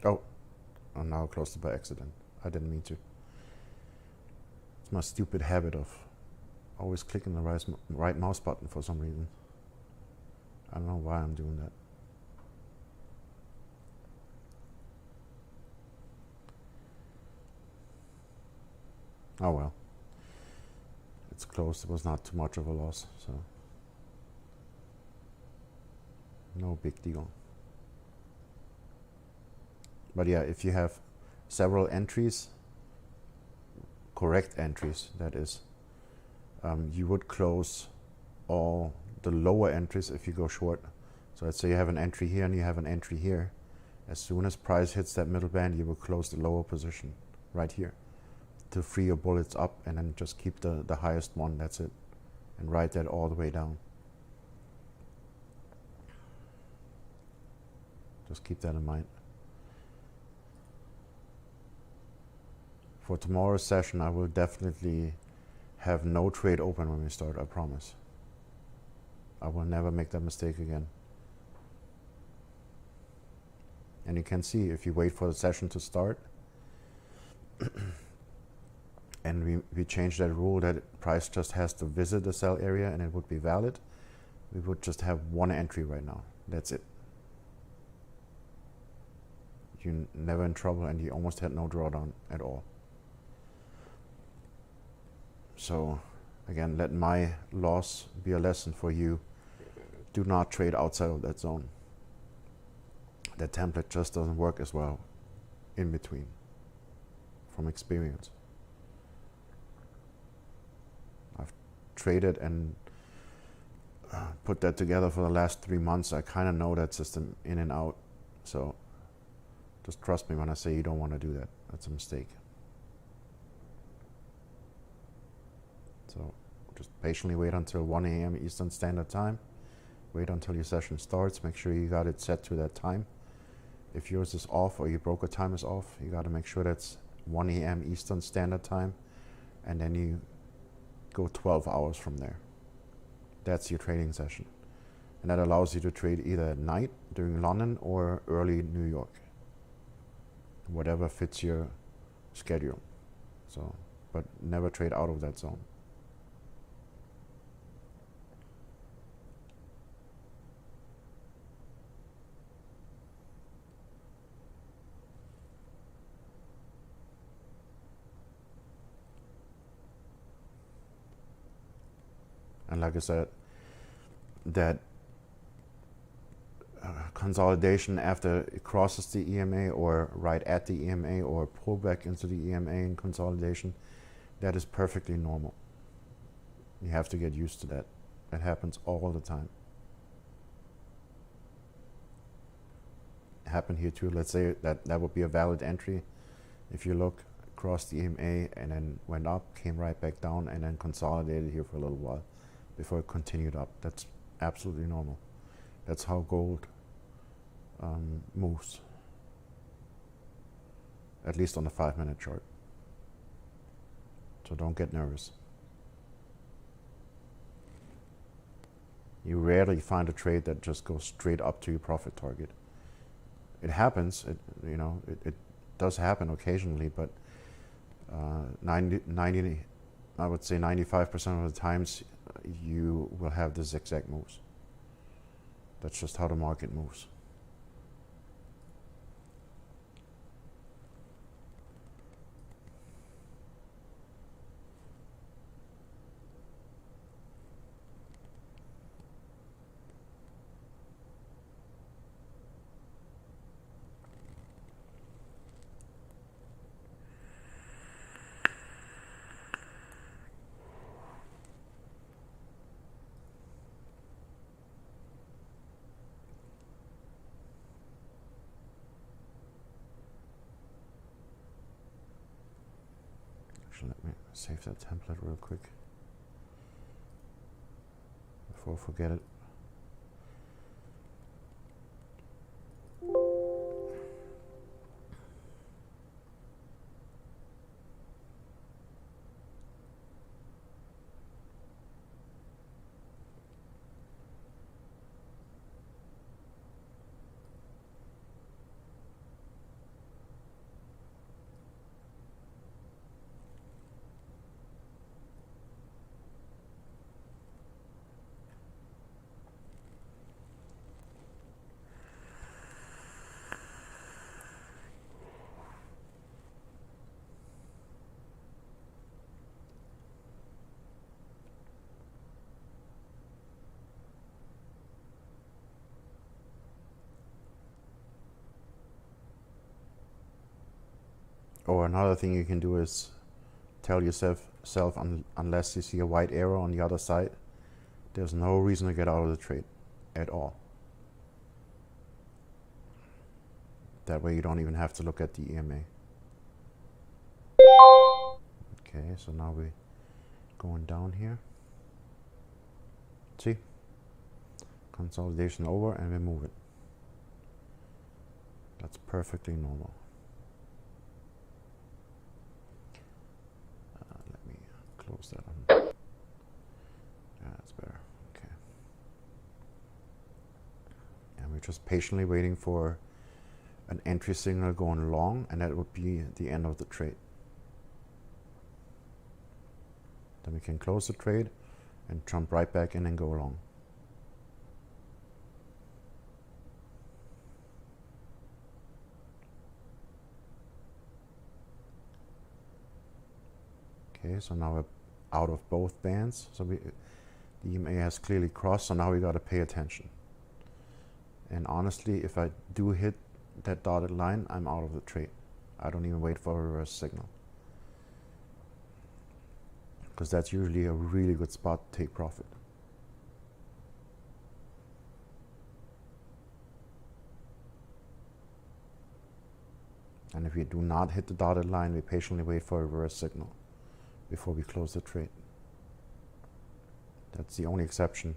Oh, I'm now closed it by accident. I didn't mean to. It's my stupid habit of always clicking the right mouse button for some reason. I don't know why I'm doing that. Oh well. It's closed. It was not too much of a loss, so no big deal. But yeah, if you have several entries, correct entries, that is, you would close all the lower entries if you go short. So let's say you have an entry here and you have an entry here. As soon as price hits that middle band, you will close the lower position right here to free your bullets up, and then just keep the highest one. That's it, and write that all the way down. Just keep that in mind. For tomorrow's session, I will definitely have no trade open when we start, I promise. I will never make that mistake again. And you can see, if you wait for the session to start, and we change that rule that price just has to visit the sell area and it would be valid, we would just have one entry right now. That's it. You're never in trouble, and you almost had no drawdown at all. So again, let my loss be a lesson for you. Do not trade outside of that zone. That template just doesn't work as well in between, from experience. I've traded and put that together for the last 3 months. I kind of know that system in and out. So just trust me when I say you don't want to do that. That's a mistake. So just patiently wait until 1 a.m. Eastern Standard Time. Wait until your session starts. Make sure you got it set to that time. If yours is off or your broker time is off, you got to make sure that's 1 a.m. Eastern Standard Time, and then you go 12 hours from there. That's your trading session. And that allows you to trade either at night during London or early New York. Whatever fits your schedule. So, but never trade out of that zone. And like I said, that consolidation after it crosses the EMA or right at the EMA or pull back into the EMA in consolidation, that is perfectly normal. You have to get used to that. That happens all the time. It happened here too. Let's say that would be a valid entry. If you look across the EMA and then went up, came right back down, and then consolidated here for a little while before it continued up. That's absolutely normal. That's how gold moves, at least on the 5-minute chart. So don't get nervous. You rarely find a trade that just goes straight up to your profit target. It happens, it does happen occasionally, but 90, I would say 95% of the times you will have the zigzag moves. That's just how the market moves. Actually, let me save that template real quick before I forget it. Or another thing you can do is tell yourself unless you see a white arrow on the other side, there's no reason to get out of the trade at all. That way you don't even have to look at the EMA. Okay, so now we're going down here. See? Consolidation over, and we move it. That's perfectly normal. Let me close that one. Yeah, that's better. Okay. And we're just patiently waiting for an entry signal going long, and that would be the end of the trade. Then we can close the trade and jump right back in and go long. Okay, so now we're out of both bands. So the EMA has clearly crossed, so now we got to pay attention. And honestly, if I do hit that dotted line, I'm out of the trade. I don't even wait for a reverse signal, because that's usually a really good spot to take profit. And if we do not hit the dotted line, we patiently wait for a reverse signal before we close the trade. That's the only exception.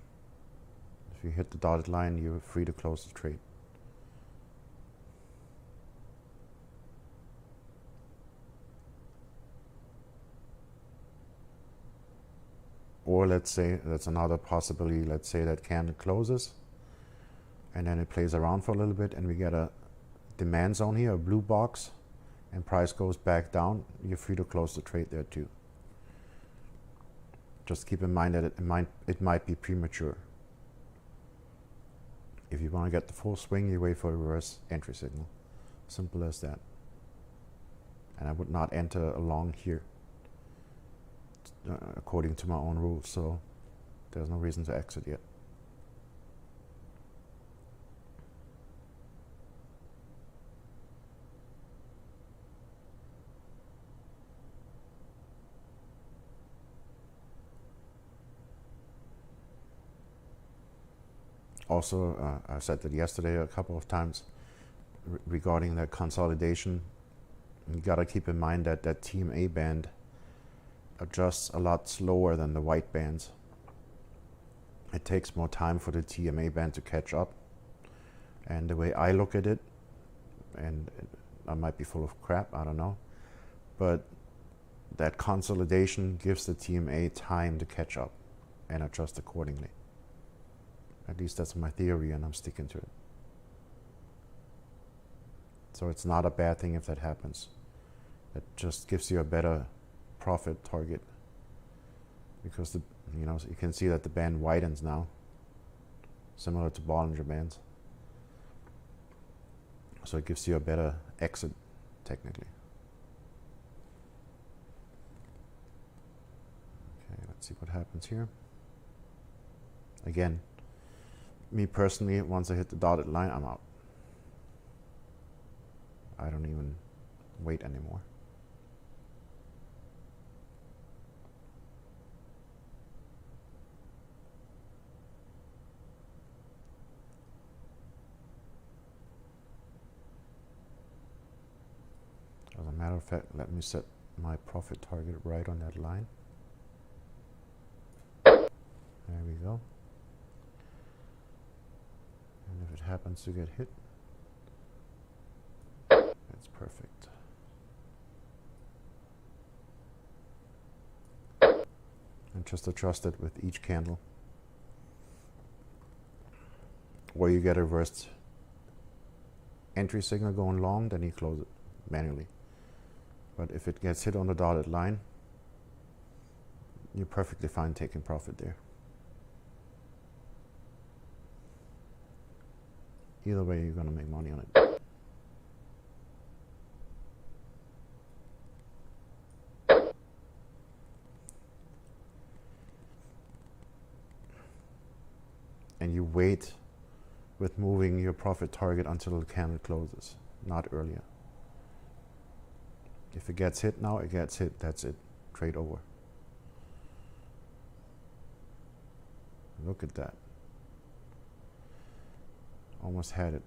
If you hit the dotted line, you're free to close the trade. Or let's say, that's another possibility, let's say that candle closes and then it plays around for a little bit and we get a demand zone here, a blue box, and price goes back down, you're free to close the trade there too. Just keep in mind that it might be premature. If you want to get the full swing, you wait for a reverse entry signal. Simple as that. And I would not enter along here according to my own rules, so there's no reason to exit yet. Also, I said that yesterday a couple of times regarding the consolidation. You gotta keep in mind that that TMA band adjusts a lot slower than the white bands. It takes more time for the TMA band to catch up. And the way I look at it, and I might be full of crap, I don't know, but that consolidation gives the TMA time to catch up and adjust accordingly. At least that's my theory, and I'm sticking to it. So it's not a bad thing if that happens. It just gives you a better profit target, because you can see that the band widens now, similar to Bollinger Bands. So it gives you a better exit technically. Okay, let's see what happens here. Again, me personally, once I hit the dotted line, I'm out. I don't even wait anymore. As a matter of fact, let me set my profit target right on that line. There we go. And if it happens to get hit, that's perfect. And just adjust it with each candle. Where you get a reversed entry signal going long, then you close it manually. But if it gets hit on the dotted line, you're perfectly fine taking profit there. Either way, you're going to make money on it. And you wait with moving your profit target until the candle closes, not earlier. If it gets hit now, it gets hit. That's it. Trade over. Look at that. Almost had it.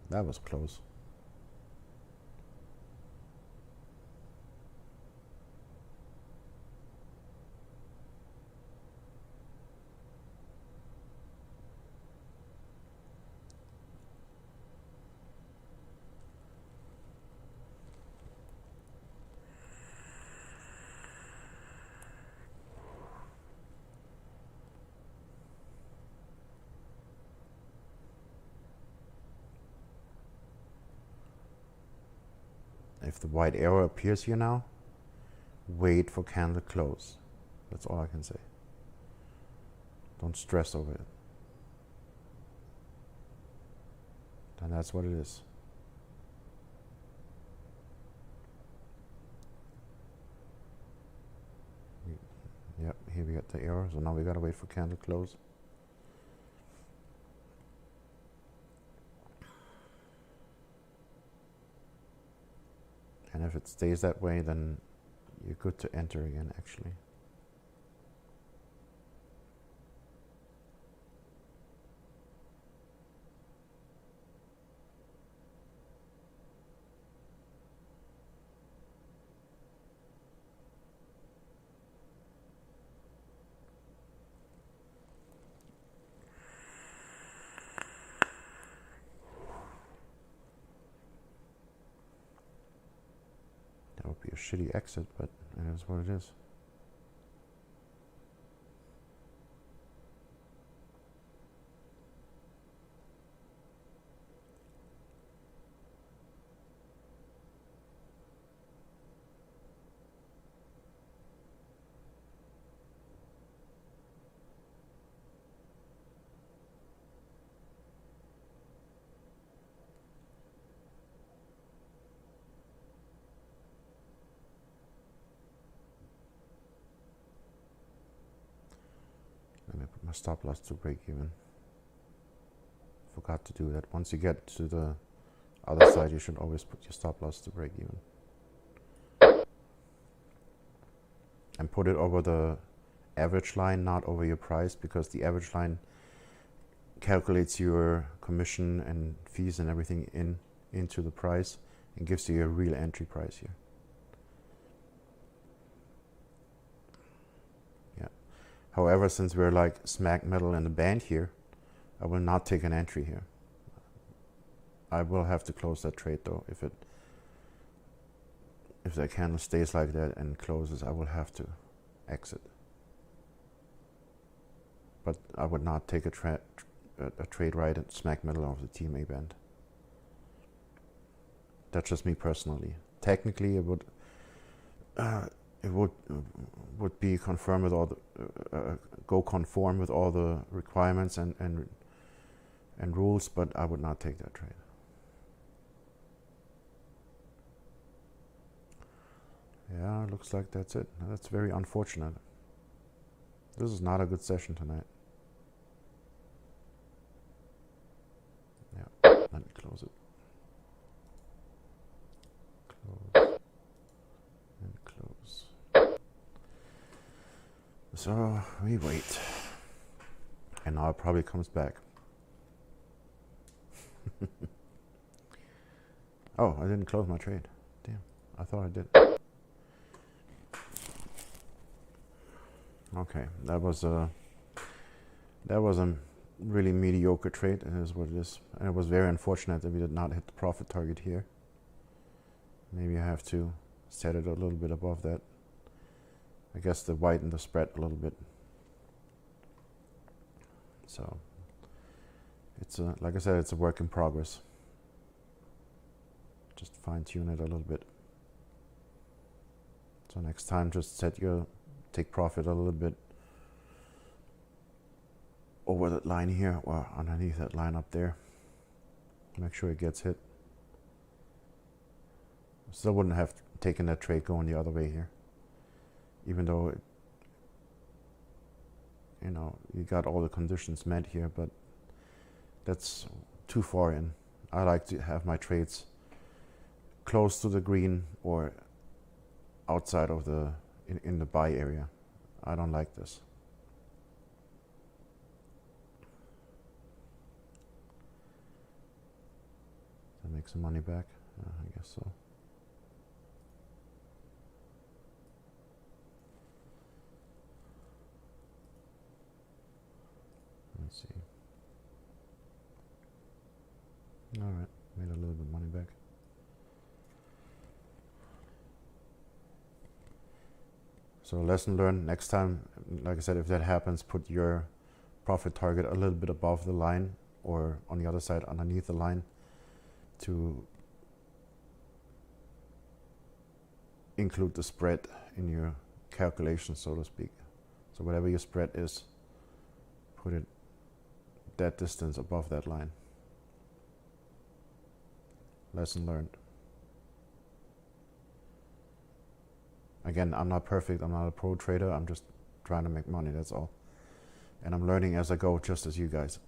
That was close. If the white arrow appears here now, wait for candle close. That's all I can say. Don't stress over it. And that's what it is. Yep, here we got the arrow, so now we gotta wait for candle close. And if it stays that way, then you're good to enter again, actually. That would be a shitty exit, but it is what it is. Let me put my stop loss to break even. Forgot to do that. Once you get to the other side, you should always put your stop loss to break even. And put it over the average line, not over your price, because the average line calculates your commission and fees and everything into the price and gives you a real entry price here. However, since we're like smack middle in the band here, I will not take an entry here. I will have to close that trade though. If that candle stays like that and closes, I will have to exit. But I would not take a trade right at smack middle of the TMA band. That's just me personally. Technically, it would be conform with all the go conform with all the requirements and rules, but I would not take that trade. Yeah, looks like that's it. That's very unfortunate. This is not a good session tonight. Yeah, let me close it. So we wait. And now it probably comes back. Oh, I didn't close my trade. Damn, I thought I did. Okay, that was a really mediocre trade. It is what it is. And it was very unfortunate that we did not hit the profit target here. Maybe I have to set it a little bit above that. I guess to widen the spread a little bit. So it's a, like I said, it's a work in progress. Just fine tune it a little bit. So next time, just take profit a little bit over that line here, or underneath that line up there. Make sure it gets hit. Still wouldn't have taken that trade going the other way here, even though you got all the conditions met here, but that's too far in. I like to have my trades close to the green or outside of in the buy area. I don't like this. Does that make some money back? I guess so. Let's see. All right, made a little bit of money back. So lesson learned, next time, like I said, if that happens, put your profit target a little bit above the line or on the other side underneath the line to include the spread in your calculation, so to speak. So whatever your spread is, put it that distance above that line. Lesson learned. Again, I'm not perfect, I'm not a pro trader, I'm just trying to make money, that's all. And I'm learning as I go, just as you guys.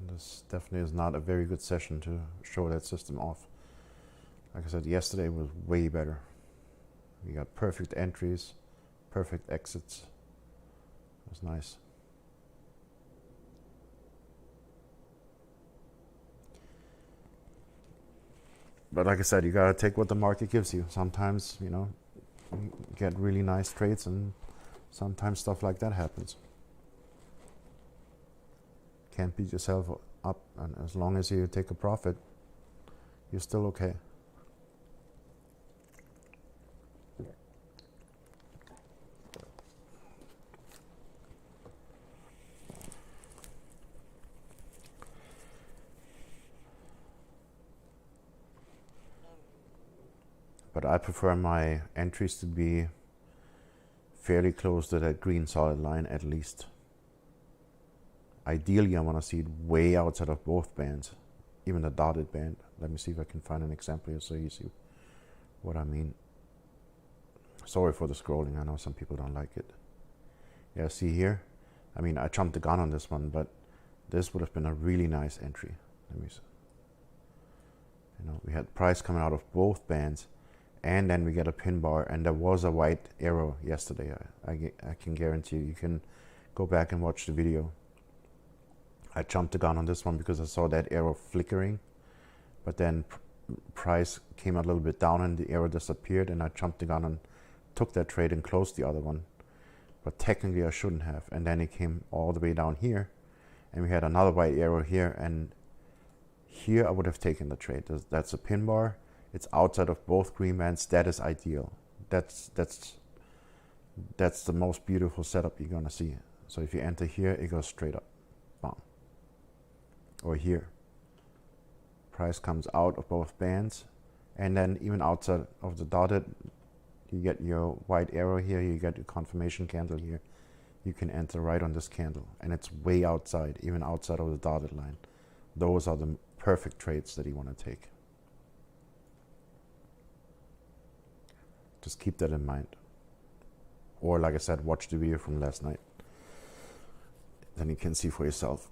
This definitely is not a very good session to show that system off. Like I said, yesterday was way better. We got perfect entries, perfect exits. It was nice. But like I said, you gotta take what the market gives you. Sometimes, you get really nice trades, and sometimes stuff like that happens. Can't beat yourself up, and as long as you take a profit, you're still okay. But I prefer my entries to be fairly close to that green solid line at least. Ideally, I want to see it way outside of both bands, even the dotted band. Let me see if I can find an example here so you see what I mean. Sorry for the scrolling, I know some people don't like it. Yeah, see here? I mean, I jumped the gun on this one, but this would have been a really nice entry. Let me see. We had price coming out of both bands, and then we get a pin bar, and there was a white arrow yesterday. I can guarantee you can go back and watch the video. I jumped the gun on this one because I saw that arrow flickering, but then price came a little bit down and the arrow disappeared, and I jumped the gun and took that trade and closed the other one. But technically I shouldn't have, and then it came all the way down here, and we had another white arrow here, and here I would have taken the trade. That's a pin bar. It's outside of both green bands. That is ideal. That's the most beautiful setup you're gonna see. So if you enter here, it goes straight up, bam. Or here, price comes out of both bands, and then even outside of the dotted, you get your white arrow here, you get your confirmation candle here. You can enter right on this candle, and it's way outside, even outside of the dotted line. Those are the perfect trades that you want to take. Just keep that in mind. Or like I said, watch the video from last night. Then you can see for yourself.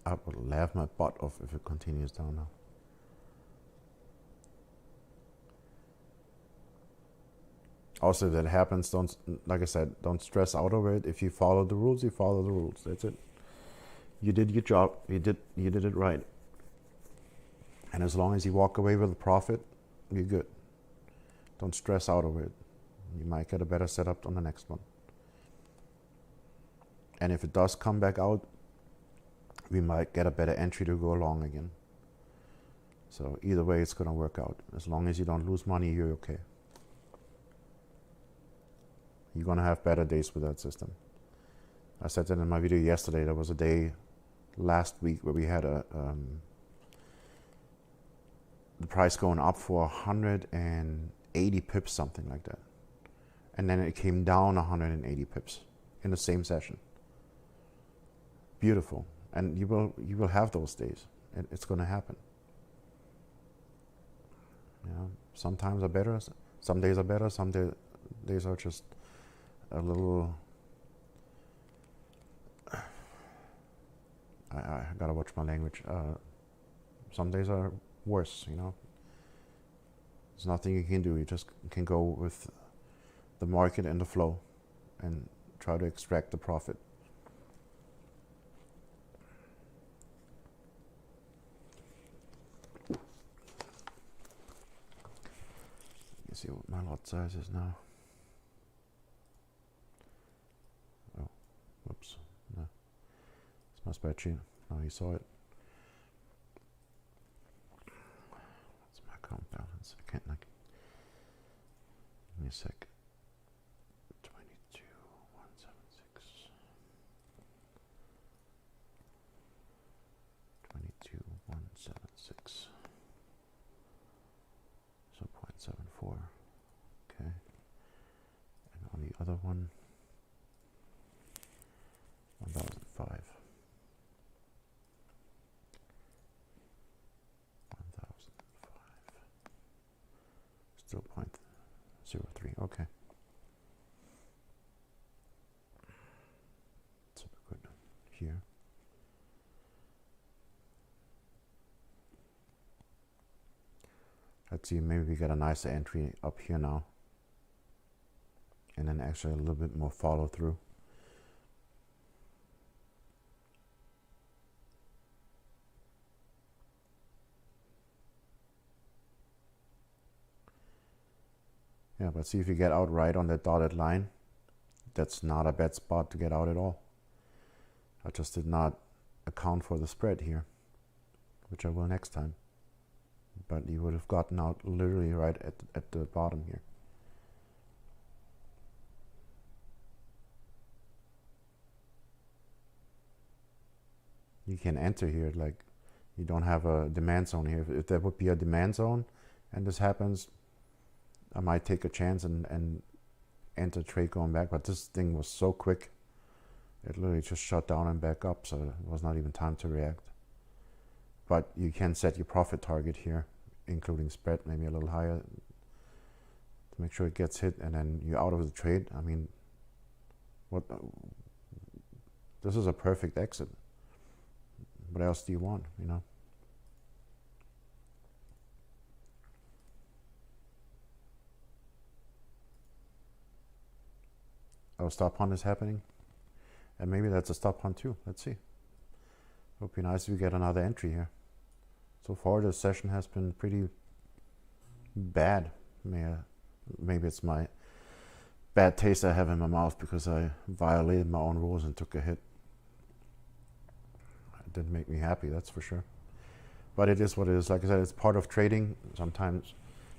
I would laugh my butt off if it continues down now. Also, if that happens, don't, like I said, don't stress out over it. If you follow the rules, you follow the rules. That's it. You did your job. You did it right. And as long as you walk away with a profit, you're good. Don't stress out over it. You might get a better setup on the next one. And if it does come back out, we might get a better entry to go along again. So either way, it's going to work out. As long as you don't lose money, you're okay. You're going to have better days with that system. I said that in my video yesterday. There was a day last week where we had the price going up for 180 pips, something like that. And then it came down 180 pips in the same session. Beautiful. And you will have those days. It's going to happen. You know, sometimes are better. Some days are better. Some days are just a little. I gotta watch my language. Some days are worse. You know, there's nothing you can do. You just can go with the market and the flow, and try to extract the profit. You see what my lot size is now. Oh, whoops. No. It's my spreadsheet. Oh, you saw it. What's my account balance? I can't like. Give me a sec. 22,176. 22,176. So 0.74. Okay. And on the other one, 1,005. 1,005. Still 0.03. Okay. Super good here. Let's see, maybe we get a nicer entry up here now. And then actually a little bit more follow through. Yeah, but see if you get out right on that dotted line. That's not a bad spot to get out at all. I just did not account for the spread here, which I will next time. But you would have gotten out literally right at the bottom here. You can enter here, like you don't have a demand zone here. If there would be a demand zone and this happens, I might take a chance and enter trade going back. But this thing was so quick, it literally just shut down and back up, so it was not even time to react. But you can set your profit target here, including spread, maybe a little higher, to make sure it gets hit, and then you're out of the trade. I mean, what? This is a perfect exit. What else do you want, you know? Oh, stop hunt is happening. And maybe that's a stop hunt too. Let's see. It would be nice if we get another entry here. So far, this session has been pretty bad. Maybe it's my bad taste I have in my mouth because I violated my own rules and took a hit. It didn't make me happy, that's for sure. But it is what it is. Like I said, it's part of trading. Sometimes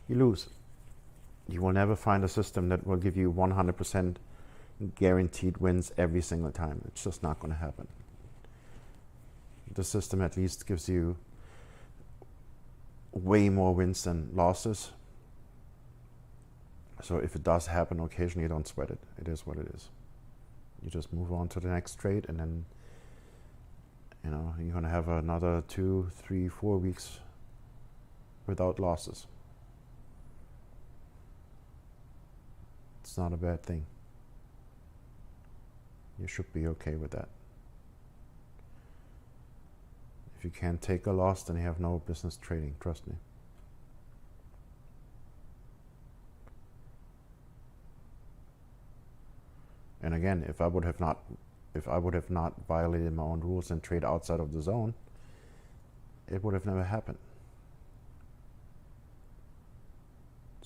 you lose. You will never find a system that will give you 100% guaranteed wins every single time. It's just not going to happen. The system at least gives you way more wins than losses. So if it does happen occasionally, don't sweat it. It is what it is. You just move on to the next trade, and then you're going to have another 2, 3, 4 weeks without losses. It's not a bad thing. You should be okay with that. If you can't take a loss, then you have no business trading, trust me. And again, if I would have not violated my own rules and trade outside of the zone, it would have never happened.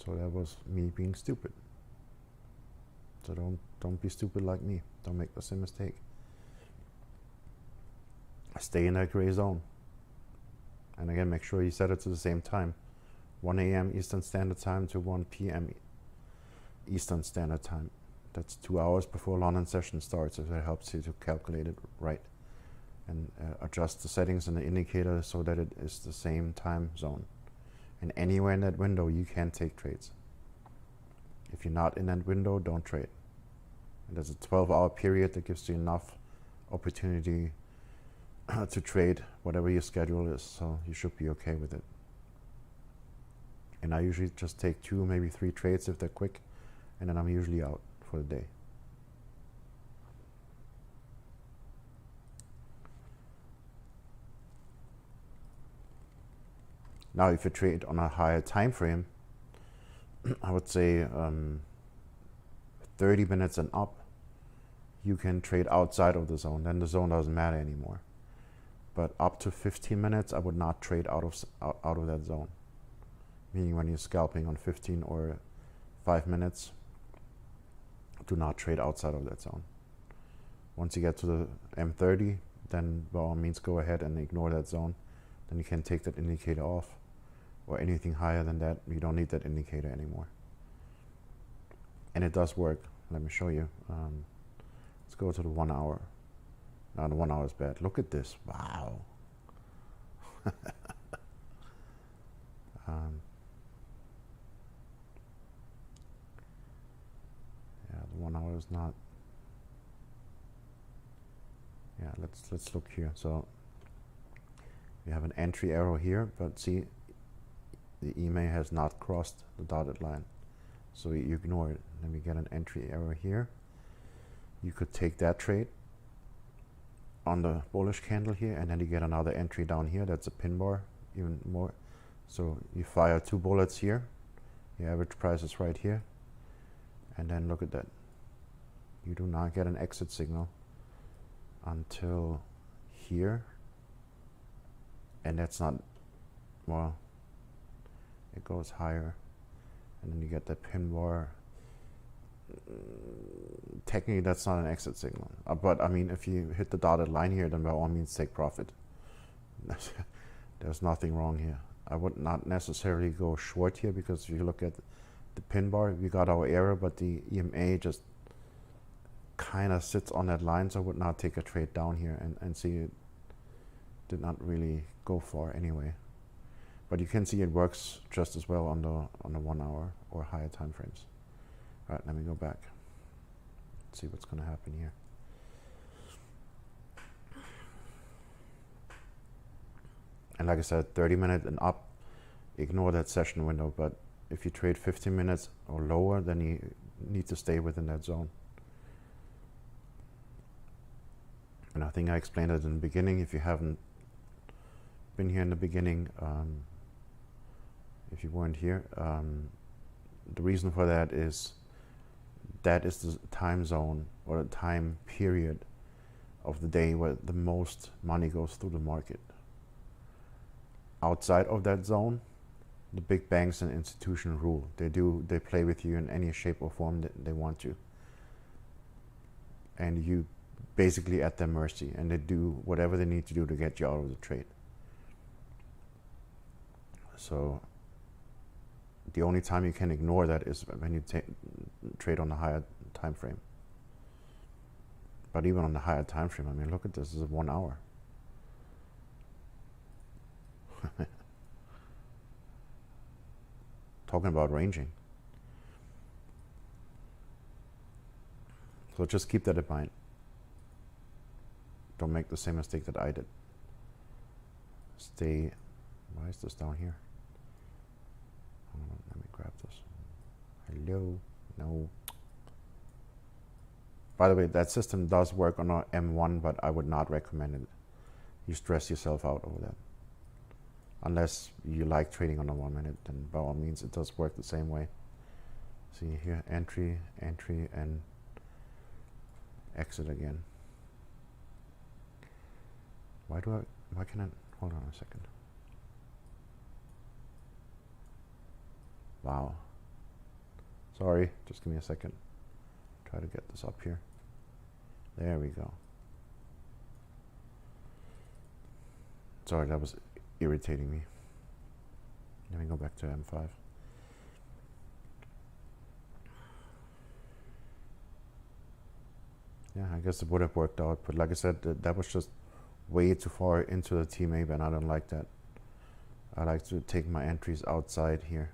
So that was me being stupid. So don't be stupid like me. Don't make the same mistake. Stay in that gray zone. And again, make sure you set it to the same time. 1 a.m. Eastern Standard Time to 1 p.m. Eastern Standard Time. That's 2 hours before London session starts, if it helps you to calculate it right. And adjust the settings and the indicator so that it is the same time zone. And anywhere in that window, you can take trades. If you're not in that window, don't trade. And there's a 12-hour period that gives you enough opportunity to trade whatever your schedule is, so you should be okay with it. And I usually just take 2, maybe 3 trades if they're quick, and then I'm usually out for the day. Now, if you trade on a higher time frame, I would say 30 minutes and up, you can trade outside of the zone. Then the zone doesn't matter anymore. But up to 15 minutes, I would not trade out of that zone. Meaning when you're scalping on 15 or 5 minutes, do not trade outside of that zone. Once you get to the M30, then by all means go ahead and ignore that zone. Then you can take that indicator off. Or anything higher than that, you don't need that indicator anymore. And it does work. Let me show you. Let's go to the 1 hour. Now the 1 hour is bad. Look at this. Wow. Yeah, the 1 hour is not. Yeah, let's look here. So we have an entry arrow here, but see, the EMA has not crossed the dotted line. So you ignore it. Then we get an entry arrow here. You could take that trade on the bullish candle here, and then you get another entry down here. That's a pin bar, even more. So you fire 2 bullets here. The average price is right here. And then look at that. You do not get an exit signal until here. And that's not, well, it goes higher. And then you get that pin bar. Technically, that's not an exit signal. But I mean, if you hit the dotted line here, then by all means take profit. There's nothing wrong here. I would not necessarily go short here, because if you look at the pin bar, we got our error, but the EMA just kind of sits on that line, so I would not take a trade down here and see it did not really go far anyway. But you can see it works just as well on the 1 hour or higher time frames. All right, let me go back. Let's see what's going to happen here. And like I said, 30 minutes and up, ignore that session window. But if you trade 15 minutes or lower, then you need to stay within that zone. And I think I explained it in the beginning. If you haven't been here in the beginning, if you weren't here, the reason for that is the time zone or the time period of the day where the most money goes through the market. Outside of that zone, the big banks and institutions rule. They play with you in any shape or form that they want to. And you basically at their mercy, and they do whatever they need to do to get you out of the trade. So the only time you can ignore that is when you trade on a higher time frame. But even on the higher time frame, I mean, look at this. This is 1 hour. Talking about ranging. So just keep that in mind. Don't make the same mistake that I did. Stay. Why is this down here? Hold on, let me grab this. Hello. No. By the way, that system does work on our M1, but I would not recommend it. you stress yourself out over that. Unless you like trading on the 1 minute, then by all means it does work the same way. See here, entry, entry, and exit again. Why can I, hold on a second. Wow. Sorry, just give me a second. Try to get this up here. There we go. Sorry, that was irritating me. Let me go back to M5. Yeah, I guess it would have worked out, but like I said, that was just way too far into the TMA band. I don't like that. I like to take my entries outside here.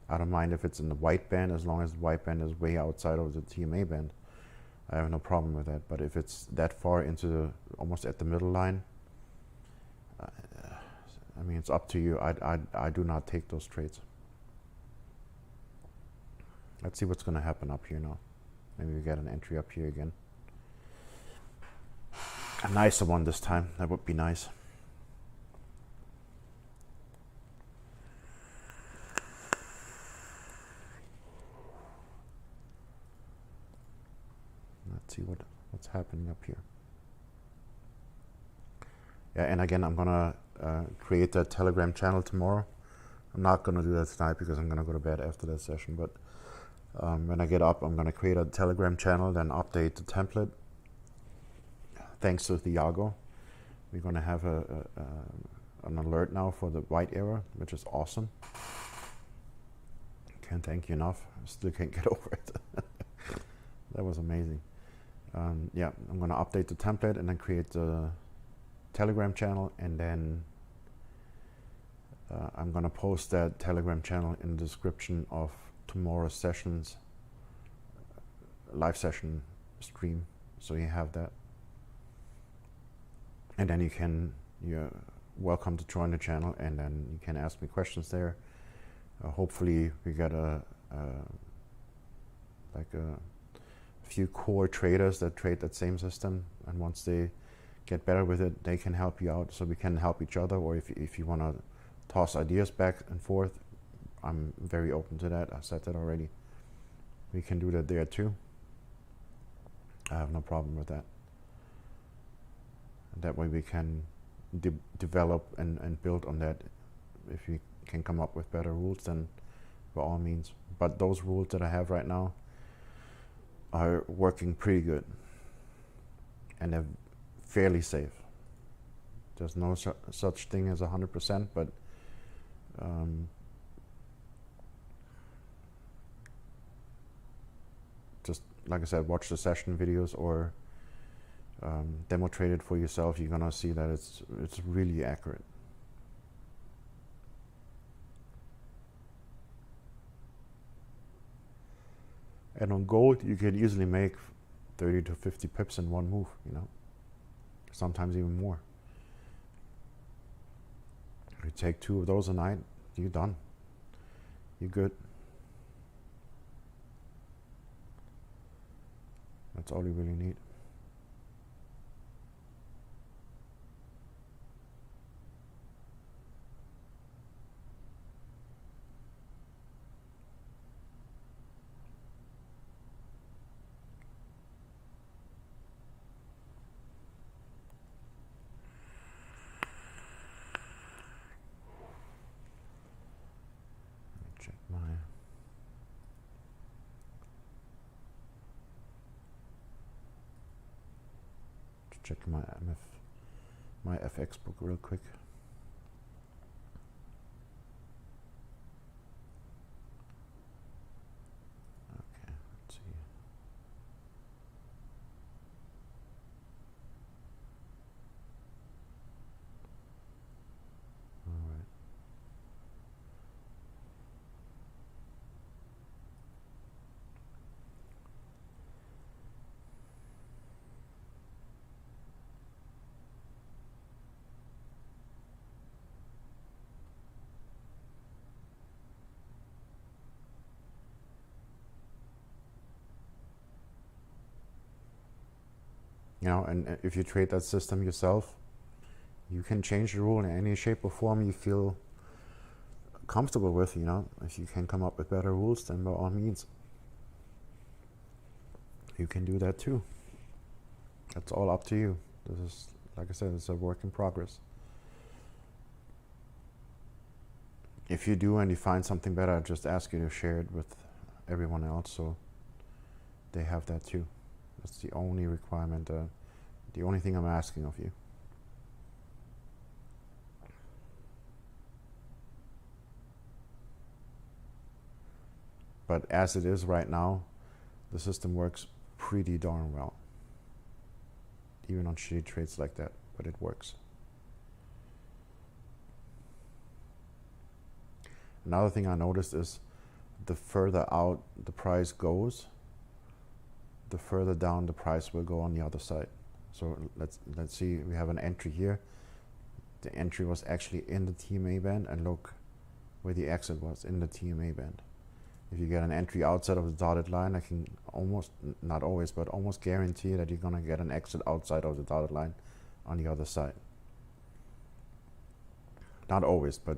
I don't mind if it's in the white band, as long as the white band is way outside of the TMA band. I have no problem with that. But if it's that far into the, almost at the middle line, I mean, it's up to you. I do not take those trades. Let's see what's going to happen up here now. Maybe we get an entry up here again. A nicer one this time. That would be nice. Let's see what's happening up here. Yeah, and again, I'm gonna create that Telegram channel tomorrow. I'm not gonna do that tonight because I'm gonna go to bed after that session. But when I get up, I'm gonna create a Telegram channel, then update the template. Thanks to Thiago, we're gonna have an alert now for the white error, which is awesome. Can't thank you enough. I still can't get over it. That was amazing. Yeah, I'm gonna update the template and then create the Telegram channel, and then I'm gonna post that Telegram channel in the description of tomorrow's sessions, live session stream, so you have that. And then you're welcome to join the channel, and then you can ask me questions there. Hopefully we get a few core traders that trade that same system, and once they get better with it, they can help you out, so we can help each other. Or if you want to toss ideas back and forth, I'm very open to that. I said that already. We can do that there too. I have no problem with that. That way we can develop and build on that. If you can come up with better rules, then by all means. But those rules that I have right now are working pretty good, and they're fairly safe. There's no such thing as 100%, but just like I said, watch the session videos or demo trade it for yourself. You're gonna see that it's really accurate. And on gold, you can easily make 30 to 50 pips in one move, you know, sometimes even more. You take 2 of those a night, you're done. You're good. That's all you really need. Check my FX book real quick. Okay, let's see. All right. know, and if you trade that system yourself, you can change the rule in any shape or form you feel comfortable with, you know. If you can come up with better rules, then by all means, you can do that too. That's all up to you. This is, like I said, it's a work in progress. If you do and you find something better, I just ask you to share it with everyone else so they have that too. That's the only requirement, the only thing I'm asking of you. But as it is right now, the system works pretty darn well. Even on shitty trades like that, but it works. Another thing I noticed is the further out the price goes, the further down the price will go on the other side. So let's see, we have an entry here. The entry was actually in the TMA band, and look where the exit was, in the TMA band. If you get an entry outside of the dotted line, I can almost, not always, but almost guarantee that you're gonna get an exit outside of the dotted line on the other side. Not always, but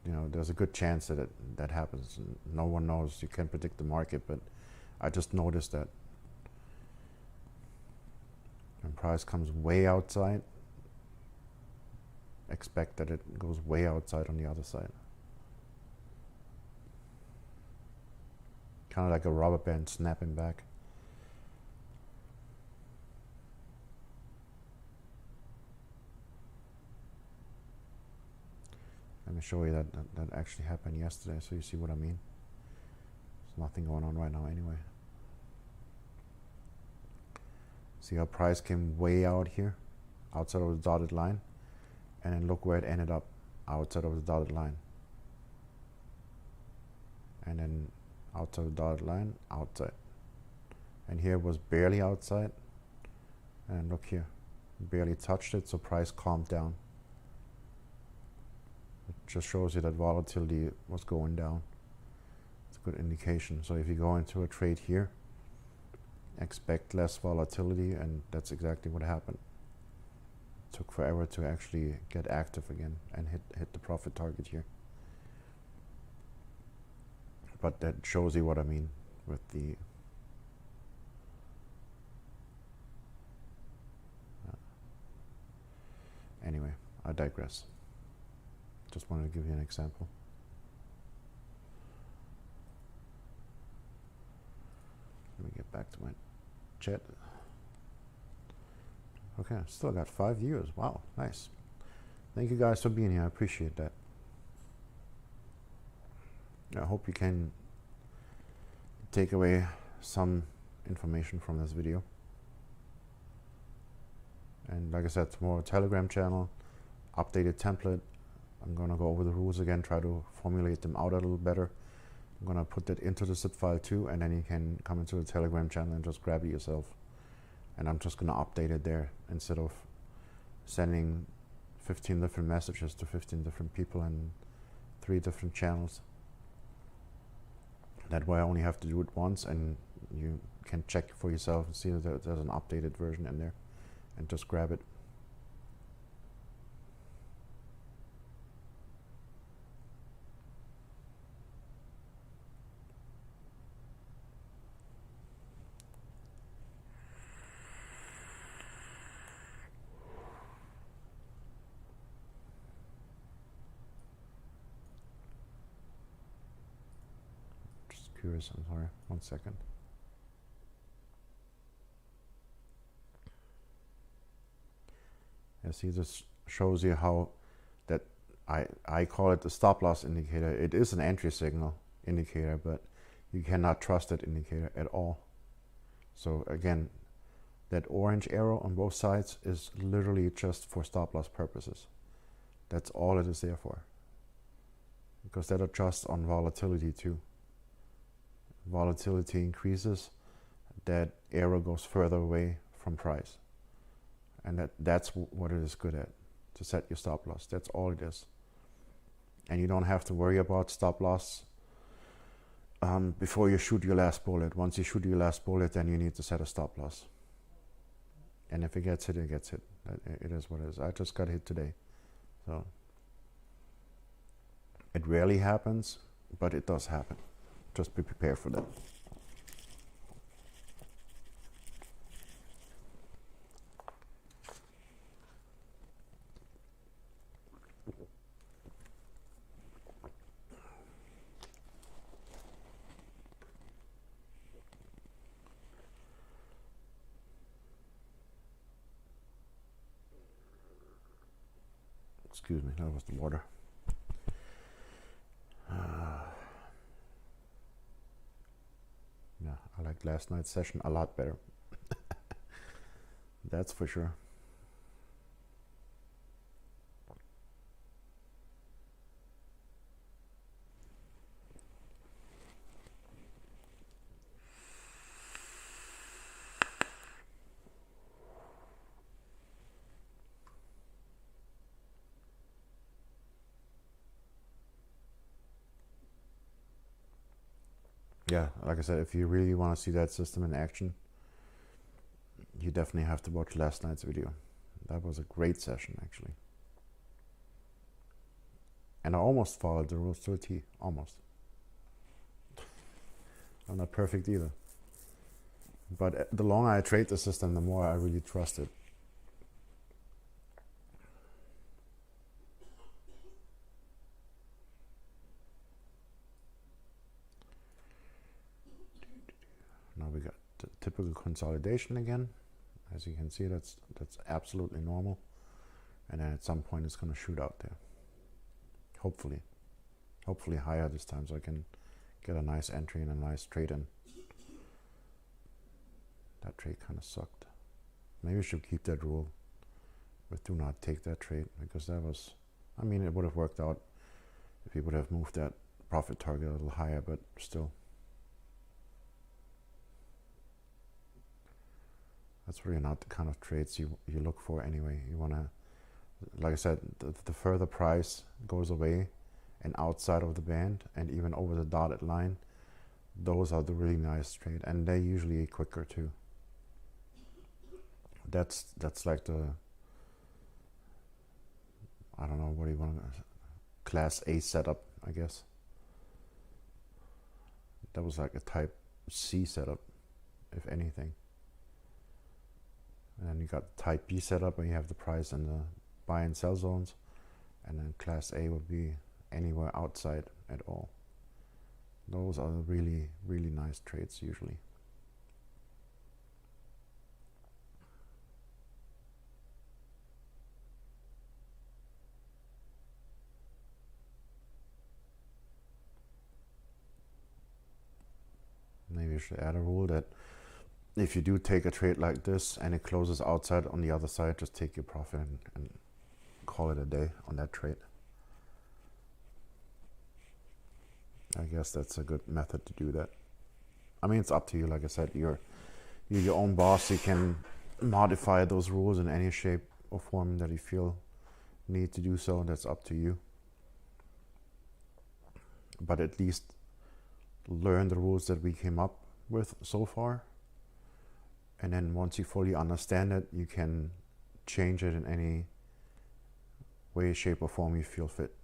you know, there's a good chance that that happens. No one knows, you can't predict the market, but I just noticed that when price comes way outside, expect that it goes way outside on the other side. Kind of like a rubber band snapping back. Let me show you that actually happened yesterday, so you see what I mean. There's nothing going on right now anyway. See how price came way out here, outside of the dotted line, and then look where it ended up, outside of the dotted line. And then outside the dotted line, outside. And here was barely outside, and look here, barely touched it, so price calmed down. It just shows you that volatility was going down. It's a good indication. So if you go into a trade here, expect less volatility, and that's exactly what happened. It took forever to actually get active again and hit the profit target here. But that shows you what I mean with the anyway, I digress. Just wanted to give you an example. Let me get back to my chat. Okay, I still got 5 viewers. Wow, nice. Thank you guys for being here. I appreciate that. I hope you can take away some information from this video. And like I said, tomorrow, Telegram channel, updated template. I'm gonna go over the rules again, try to formulate them out a little better. I'm gonna put that into the zip file too, and then you can come into the Telegram channel and just grab it yourself. And I'm just gonna update it there instead of sending 15 different messages to 15 different people and 3 different channels. That way I only have to do it once, and you can check for yourself and see that there's an updated version in there, and just grab it. Curious, I'm sorry, 1 second. Yeah, see, this shows you how that I call it the stop loss indicator. It is an entry signal indicator, but you cannot trust that indicator at all. So again, that orange arrow on both sides is literally just for stop loss purposes. That's all it is there for. Because that adjusts on volatility too. Volatility increases, that arrow goes further away from price, and that's what it is good at, to set your stop loss. That's all it is. And you don't have to worry about stop loss before you shoot your last bullet. Once you shoot your last bullet, then you need to set a stop loss. And if it gets hit, it gets hit. It is what it is. I just got hit today. So it rarely happens, but it does happen. Just be prepared for that. Excuse me, that was the water. Yeah, I liked last night's session a lot better. That's for sure. Yeah, like I said, if you really want to see that system in action, you definitely have to watch last night's video. That was a great session, actually. And I almost followed the rules to a T. Almost. I'm not perfect either. But the longer I trade the system, the more I really trust it. Now we got the typical consolidation again. As you can see, that's absolutely normal. And then at some point it's going to shoot out there. Hopefully. Hopefully higher this time, so I can get a nice entry and a nice trade in. That trade kind of sucked. Maybe we should keep that rule with do not take that trade, because that was, I mean, it would have worked out if we would have moved that profit target a little higher, but still. That's really not the kind of trades you look for anyway. You want to, like I said, the further price goes away and outside of the band and even over the dotted line, those are the really nice trade, and they're usually quicker too. That's like the, I don't know, what do you want to, class A setup, I guess. That was like a type C setup, if anything. And then you got the type B setup where you have the price and the buy and sell zones. And then class A would be anywhere outside at all. Those are really, really nice trades usually. Maybe you should add a rule that if you do take a trade like this and it closes outside on the other side, just take your profit and call it a day on that trade. I guess that's a good method to do that. I mean, it's up to you. Like I said, you're your own boss. You can modify those rules in any shape or form that you feel need to do so. That's up to you. But at least learn the rules that we came up with so far. And then once you fully understand it, you can change it in any way, shape, or form you feel fit.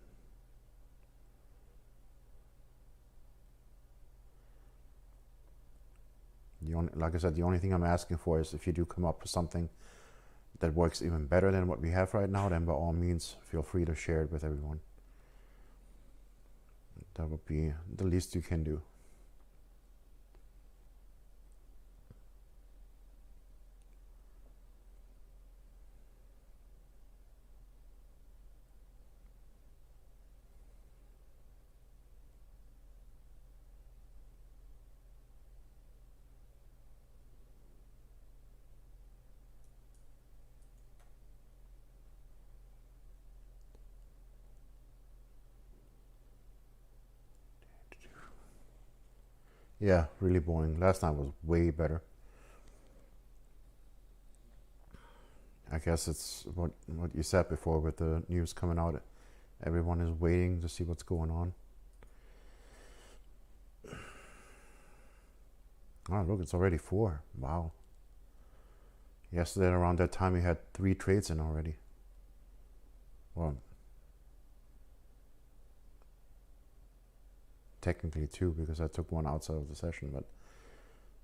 Like I said, the only thing I'm asking for is if you do come up with something that works even better than what we have right now, then by all means, feel free to share it with everyone. That would be the least you can do. Yeah, really boring. Last night was way better. I guess it's what you said before with the news coming out. Everyone is waiting to see what's going on. Oh, look, it's already 4. Wow. Yesterday around that time we had 3 trades in already. Well, technically 2 because I took one outside of the session, but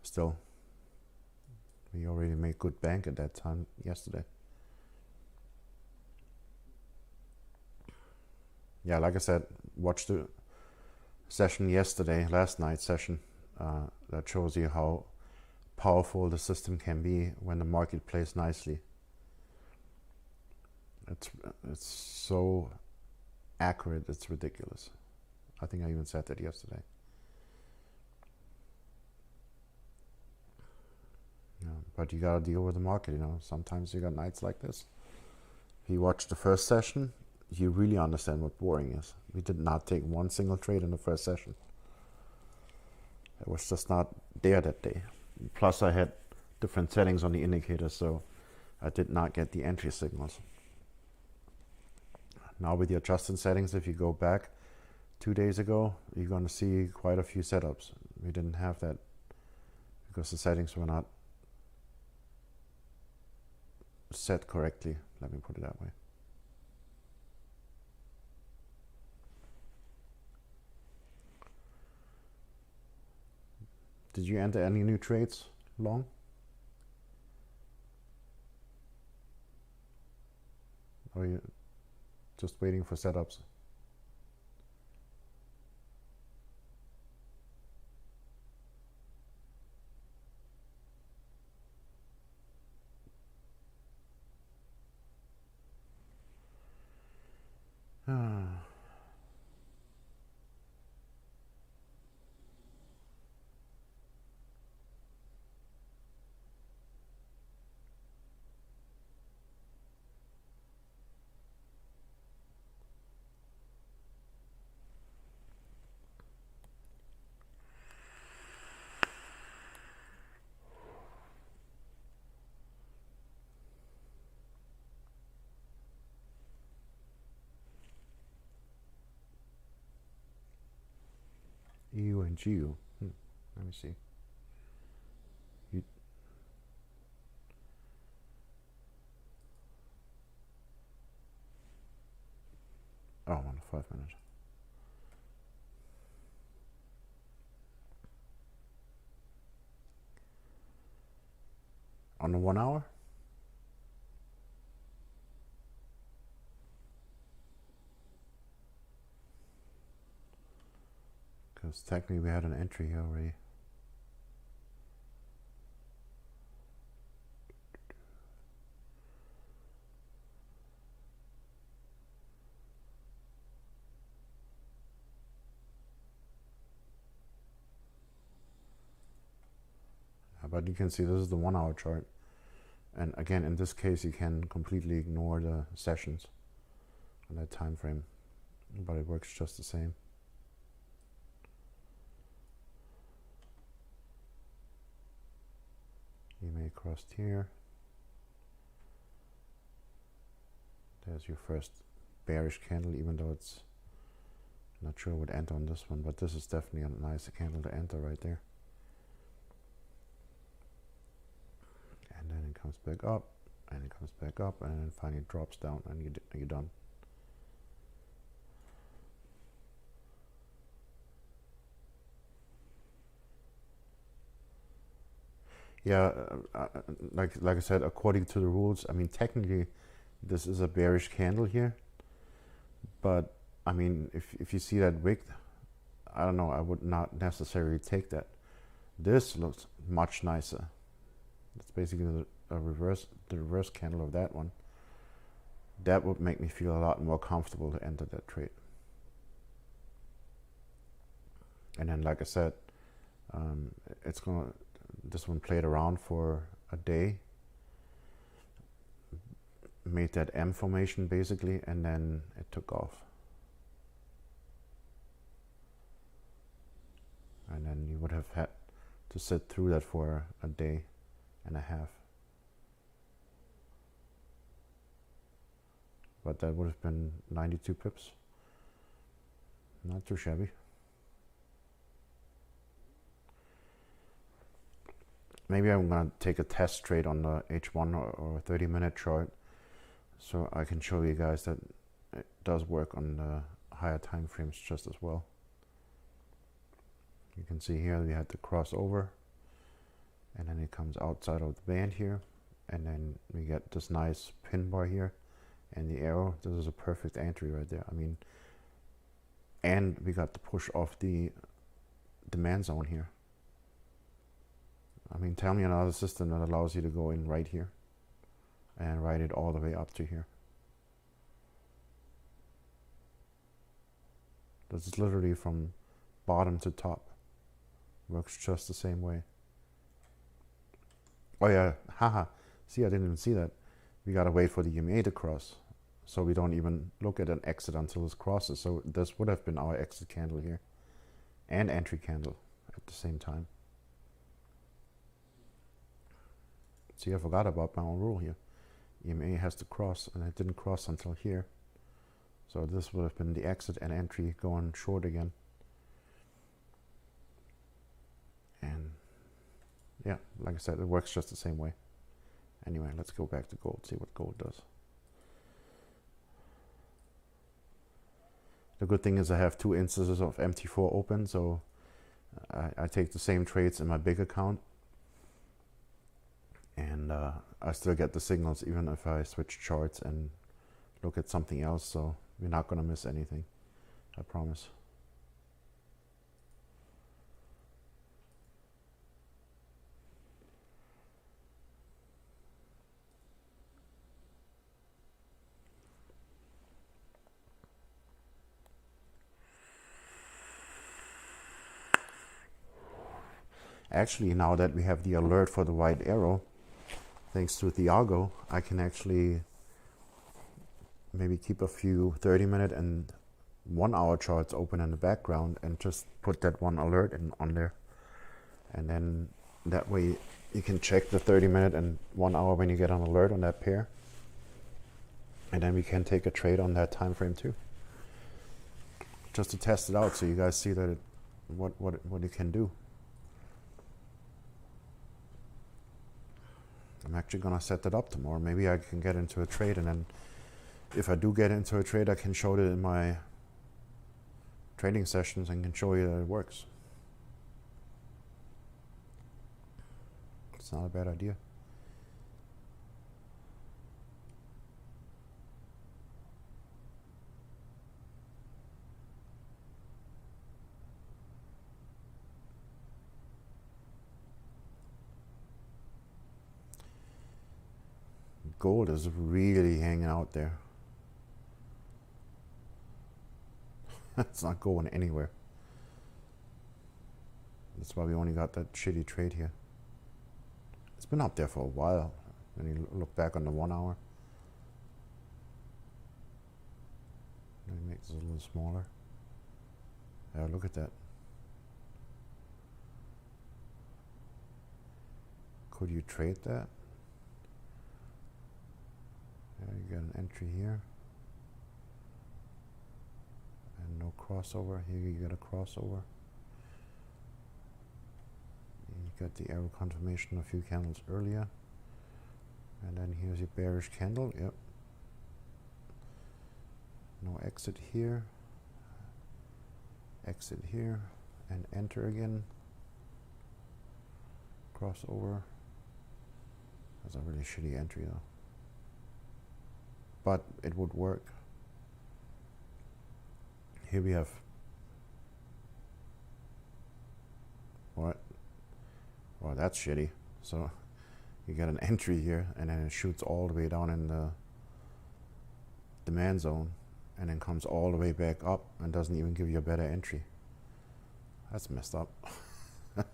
still, we already made good bank at that time yesterday. Yeah, like I said, watch the session yesterday, last night's session. That shows you how powerful the system can be when the market plays nicely. It's so accurate, it's ridiculous. I think I even said that yesterday. Yeah, but you gotta deal with the market, you know. Sometimes you got nights like this. If you watch the first session, you really understand what boring is. We did not take one single trade in the first session. It was just not there that day. Plus I had different settings on the indicator, so I did not get the entry signals. Now with the adjusted settings, if you go back 2 days ago, you're going to see quite a few setups. We didn't have that because the settings were not set correctly. Let me put it that way. Did you enter any new trades long? Or are you just waiting for setups? EU and GU. Let me see. On the 5 minute. On the 1 hour? Because technically we had an entry here already. But you can see this is the 1 hour chart. And again, in this case, you can completely ignore the sessions on that time frame, but it works just the same. EMA crossed here. There's your first bearish candle, even though it's not sure it would enter on this one, but this is definitely a nice candle to enter right there. And then it comes back up, and it comes back up, and then finally drops down, and you're done. Yeah, like I said, according to the rules, I mean, technically, this is a bearish candle here, but I mean, if you see that wick, I don't know, I would not necessarily take that. This looks much nicer. It's basically the reverse candle of that one. That would make me feel a lot more comfortable to enter that trade. And then, like I said, this one played around for a day, made that M formation basically, and then it took off. And then you would have had to sit through that for a day and a half. But that would have been 92 pips. Not too shabby. maybe I'm gonna take a test trade on the H1 or 30-minute chart, so I can show you guys that it does work on the higher time frames just as well. You can see here we had the crossover, and then it comes outside of the band here, and then we get this nice pin bar here and the arrow. This is a perfect entry right there. I mean, and we got the push off the demand zone here. I mean, tell me another system that allows you to go in right here and ride it all the way up to here. This is literally from bottom to top. Works just the same way. Oh yeah, haha. See, I didn't even see that. We gotta wait for the EMA to cross. So we don't even look at an exit until this crosses. So this would have been our exit candle here and entry candle at the same time. See, I forgot about my own rule here. EMA has to cross, and it didn't cross until here. So this would have been the exit and entry going short again. And yeah, like I said, it works just the same way. Anyway, let's go back to gold, see what gold does. The good thing is I have 2 instances of MT4 open, so I take the same trades in my big account, and I still get the signals even if I switch charts and look at something else, so we're not going to miss anything, I promise. Actually, now that we have the alert for the white arrow, thanks to Thiago, I can actually maybe keep a few 30-minute and 1-hour charts open in the background and just put that one alert on there. And then that way you can check the 30-minute and 1 hour when you get an alert on that pair. And then we can take a trade on that time frame too. Just to test it out so you guys see that what it can do. I'm actually gonna set that up tomorrow. Maybe I can get into a trade, and then if I do get into a trade, I can show it in my trading sessions and can show you that it works. It's not a bad idea. Gold is really hanging out there. It's not going anywhere. That's why we only got that shitty trade here. It's been up there for a while. When you look back on the 1 hour. Let me make this a little smaller. Yeah, look at that. Could you trade that? Yeah, you got an entry here. And no crossover. Here you got a crossover. You got the arrow confirmation a few candles earlier. And then here's your bearish candle. Yep. No exit here. Exit here. And enter again. Crossover. That's a really shitty entry though. But it would work. Here we have what? Well, that's shitty. So you get an entry here, and then it shoots all the way down in the demand zone, and then comes all the way back up and doesn't even give you a better entry. That's messed up. And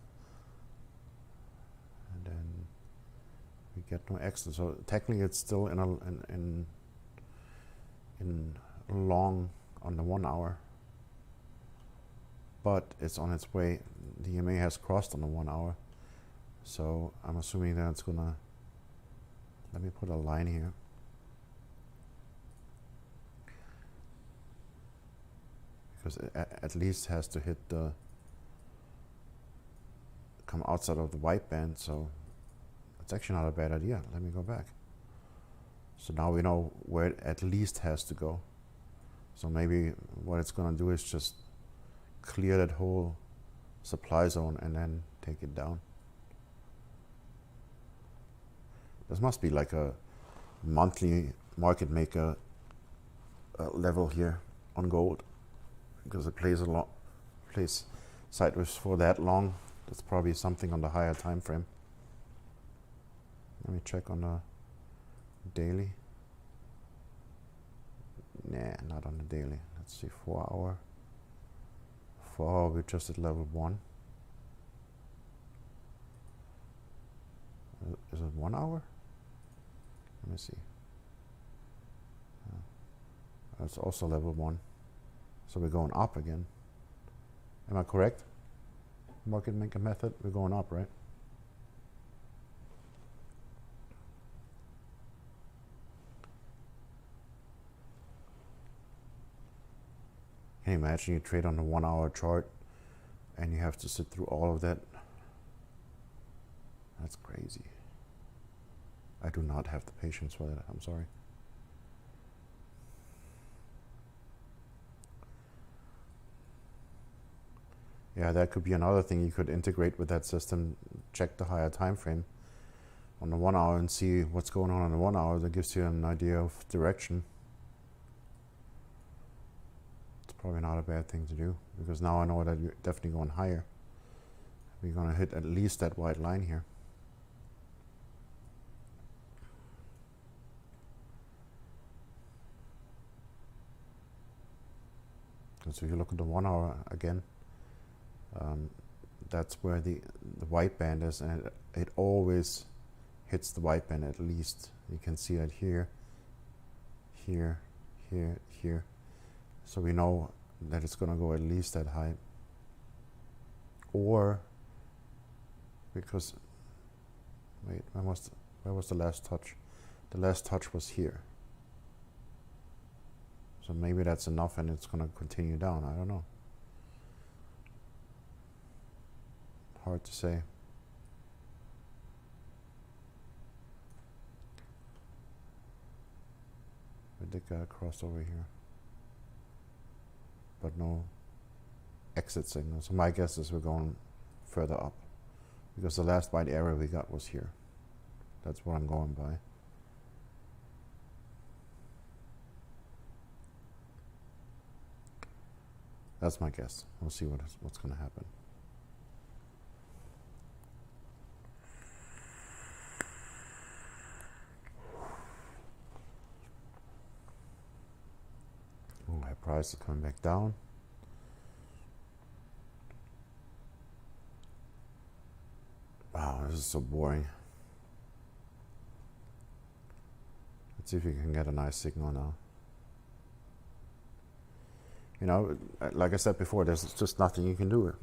then we get no exit. So technically, it's still in long on the 1 hour, but it's on its way. The EMA has crossed on the 1 hour, so I'm assuming that it's gonna, let me put a line here. Because it at least has to hit the, come outside of the white band, so It's actually not a bad idea. Let me go back. So now we know where it at least has to go. So maybe what it's gonna do is just clear that whole supply zone and then take it down. This must be like a monthly market maker level here on gold, because it plays sideways for that long. That's probably something on the higher time frame. Let me check on the daily. Nah, not on the daily. Let's see, 4 hour. 4 hour, we're just at level 1. Is it 1 hour? Let me see. That's also level 1. So we're going up again. Am I correct? Market maker method, we're going up, right? Can you imagine you trade on a 1 hour chart and you have to sit through all of that? That's crazy. I do not have the patience for that, I'm sorry. Yeah, that could be another thing you could integrate with that system. Check the higher time frame on the 1 hour and see what's going on the 1 hour. That gives you an idea of direction. It's probably not a bad thing to do, because now I know that you're definitely going higher. We're going to hit at least that white line here. So if you look at the 1 hour again, that's where the white band is, and it always hits the white band at least. You can see that here, here, here, here. So we know that it's going to go at least that high. Or, because, wait, where was the last touch? The last touch was here. So maybe that's enough and it's going to continue down. I don't know. Hard to say. We did get a crossover here, but no exit signal. So my guess is we're going further up, because the last white area we got was here. That's what I'm going by. That's my guess. We'll see what's going to happen. Oh, my price is coming back down. Wow, this is so boring. Let's see if we can get a nice signal now. You know, like I said before, there's just nothing you can do.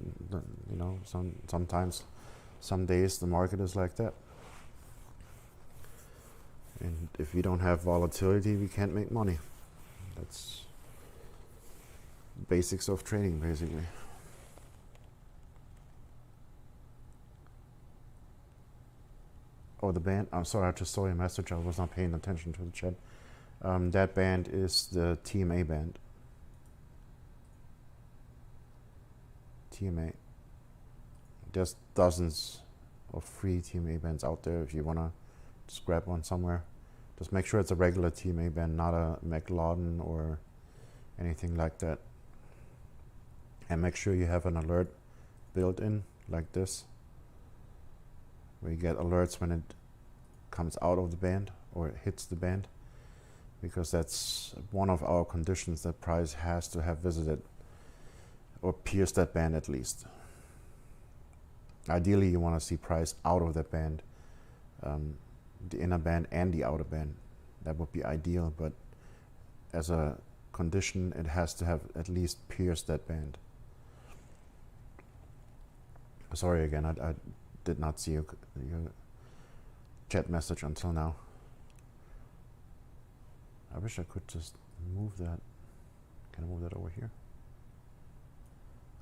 You know, sometimes, some days the market is like that. And if we don't have volatility, we can't make money. That's basics of trading, basically. Oh, the band. I'm sorry, I just saw your message. I was not paying attention to the chat. That band is the TMA band. TMA. There's dozens of free TMA bands out there if you want to just grab one somewhere. Just make sure it's a regular TMA band, not a McLauden or anything like that. And make sure you have an alert built in like this, where you get alerts when it comes out of the band or it hits the band, because that's one of our conditions that price has to have visited or pierced that band at least. Ideally, you want to see price out of that band, the inner band and the outer band. That would be ideal, but as a condition, it has to have at least pierced that band. Sorry again, I did not see your chat message until now. I wish I could just move that. Can I move that over here?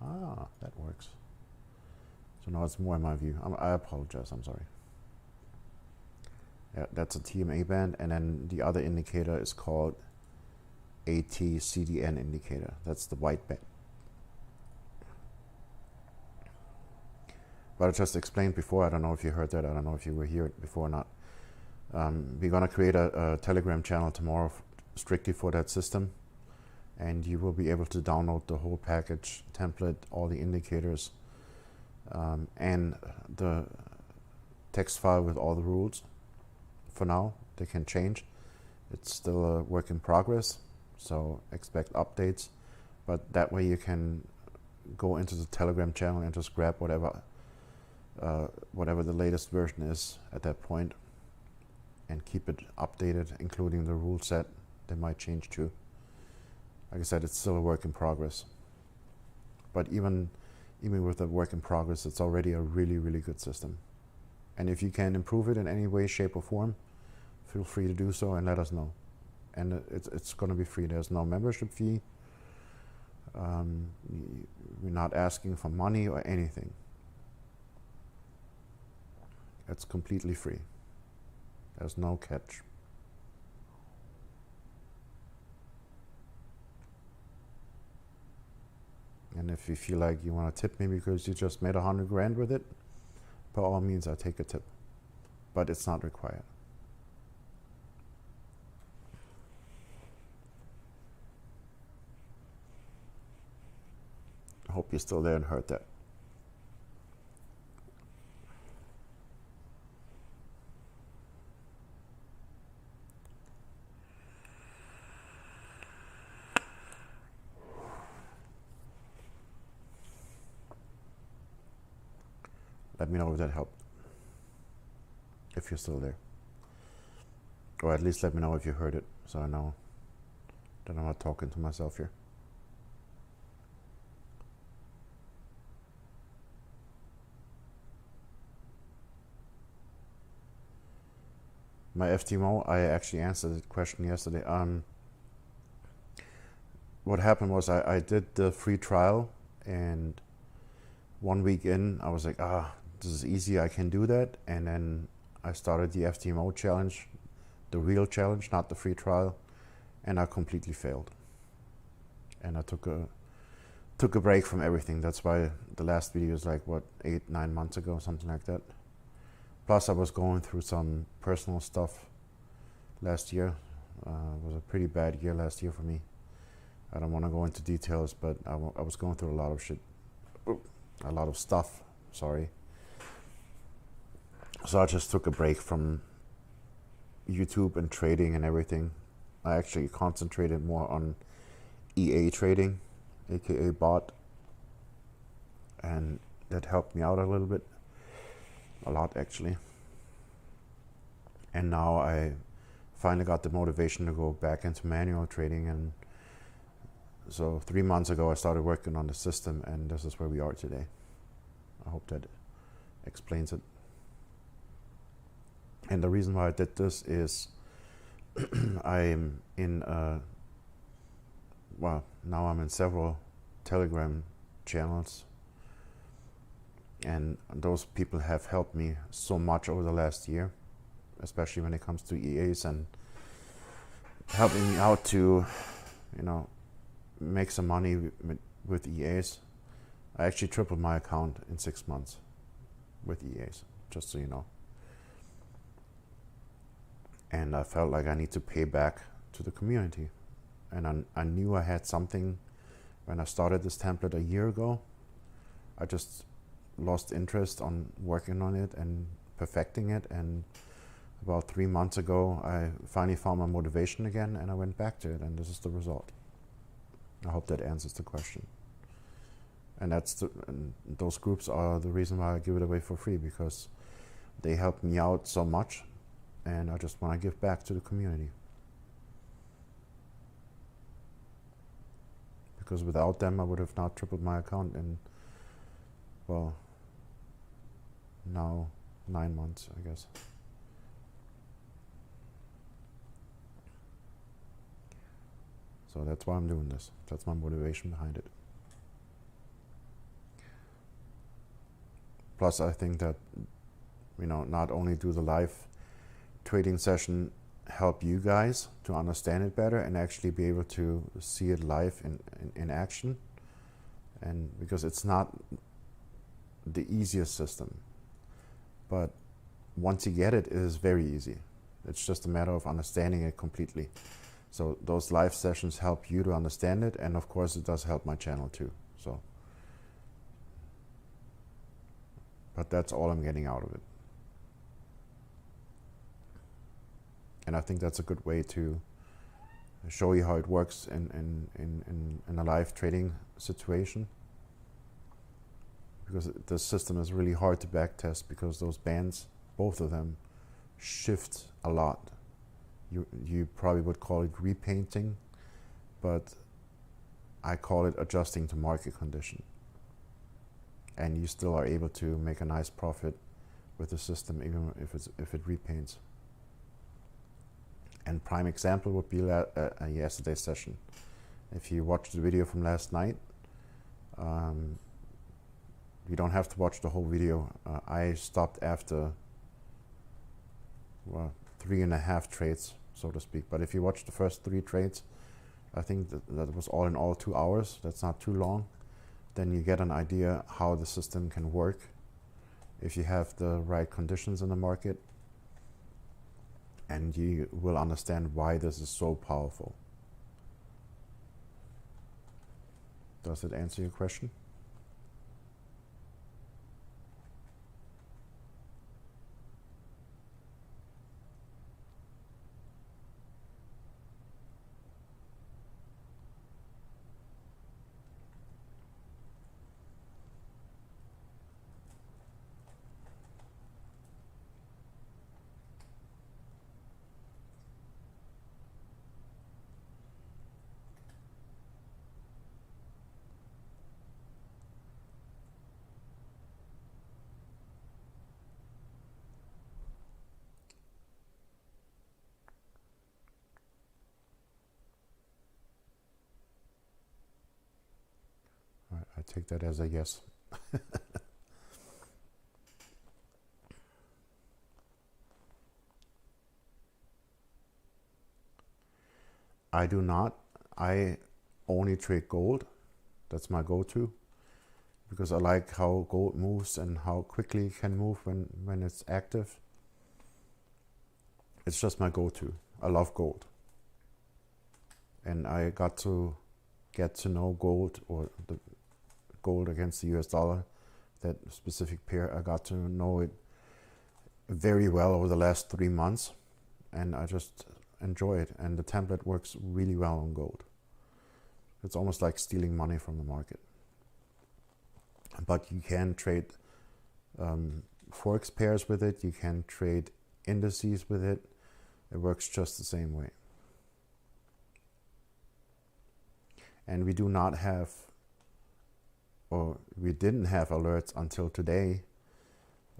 Ah, that works. So now it's more in my view. I apologize, I'm sorry. Yeah, that's a TMA band, and then the other indicator is called AT-CDN indicator. That's the white band. But I just explained before, I don't know if you heard that, I don't know if you were here before or not. We're gonna create a Telegram channel tomorrow strictly for that system, and you will be able to download the whole package, template, all the indicators, and the text file with all the rules. For now, they can change. It's still a work in progress, so expect updates. But that way you can go into the Telegram channel and just grab whatever the latest version is at that point, and keep it updated, including the rule set. They might change too. Like I said, it's still a work in progress. But even with a work in progress, it's already a really, really good system. And if you can improve it in any way, shape, or form, feel free to do so and let us know. And it's going to be free. There's no membership fee. We're not asking for money or anything. It's completely free. There's no catch. And if you feel like you want to tip me because you just made 100 grand with it, by all means, I take a tip. But it's not required. I hope you're still there and heard that. Let me know if that helped, if you're still there. Or at least let me know if you heard it, so I know that I'm not talking to myself here. My FTMO, I actually answered the question yesterday. What happened was I did the free trial, and 1 week in, I was like, this is easy, I can do that. And then I started the FTMO challenge, the real challenge, not the free trial, and I completely failed. And I took a break from everything. That's why the last video is like, what, 8-9 months ago, something like that. Plus I was going through some personal stuff last year. It was a pretty bad year last year for me. I don't want to go into details, but I was going through a lot of shit, a lot of stuff, sorry. So I just took a break from YouTube and trading and everything. I actually concentrated more on EA trading, aka bot, and that helped me out a little bit, a lot actually. And now I finally got the motivation to go back into manual trading, and so 3 months ago I started working on the system, and this is where we are today. I hope that explains it. And the reason why I did this is I'm in now I'm in several Telegram channels, and those people have helped me so much over the last year, especially when it comes to EAs, and helping me out to, make some money with EAs. I actually tripled my account in 6 months with EAs, just so you know. And I felt like I need to pay back to the community. And I knew I had something when I started this template a year ago. I just lost interest on working on it and perfecting it. And about 3 months ago, I finally found my motivation again, and I went back to it, and this is the result. I hope that answers the question. And those groups are the reason why I give it away for free, because they helped me out so much, and I just want to give back to the community. Because without them, I would have not tripled my account in, well, now 9 months, I guess. So that's why I'm doing this. That's my motivation behind it. Plus, I think that, not only do the live trading session help you guys to understand it better and actually be able to see it live in action. And because it's not the easiest system, but once you get it, it is very easy. It's just a matter of understanding it completely. So those live sessions help you to understand it, and of course it does help my channel too. So, but that's all I'm getting out of it. And I think that's a good way to show you how it works in a live trading situation. Because the system is really hard to backtest because those bands, both of them, shift a lot. You probably would call it repainting, but I call it adjusting to market condition. And you still are able to make a nice profit with the system even if it repaints. And prime example would be yesterday's session. If you watched the video from last night, you don't have to watch the whole video. I stopped after 3.5 trades, so to speak. But if you watch the first 3 trades, I think that was all in all 2 hours. That's not too long. Then you get an idea how the system can work if you have the right conditions in the market. And you will understand why this is so powerful. Does it answer your question? I take that as a yes. I do not. I only trade gold. That's my go-to because I like how gold moves and how quickly it can move when it's active. It's just my go-to. I love gold. And I got to get to know gold, or the gold against the US dollar, that specific pair. I got to know it very well over the last 3 months, and I just enjoy it. And the template works really well on gold. It's almost like stealing money from the market. But you can trade Forex pairs with it. You can trade indices with it. It works just the same way. And we do not have, or we didn't have alerts until today.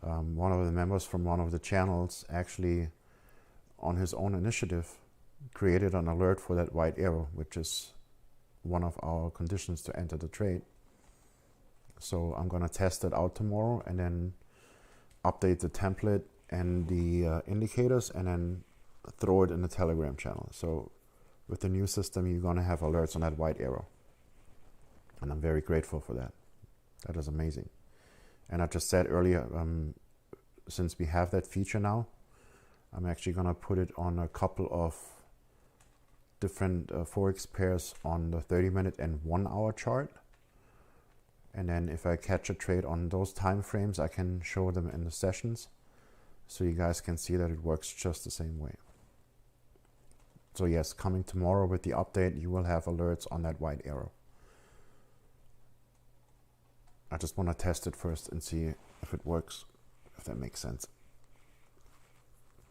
One of the members from one of the channels actually, on his own initiative, created an alert for that white arrow, which is one of our conditions to enter the trade. So I'm gonna test it out tomorrow and then update the template and the indicators and then throw it in the Telegram channel. So with the new system, you're gonna have alerts on that white arrow. And I'm very grateful for that. That is amazing. And I just said earlier, since we have that feature now, I'm actually gonna put it on a couple of different Forex pairs on the 30-minute and 1-hour chart. And then if I catch a trade on those time frames, I can show them in the sessions so you guys can see that it works just the same way. So yes, coming tomorrow with the update, you will have alerts on that white arrow. I just want to test it first and see if it works, if that makes sense.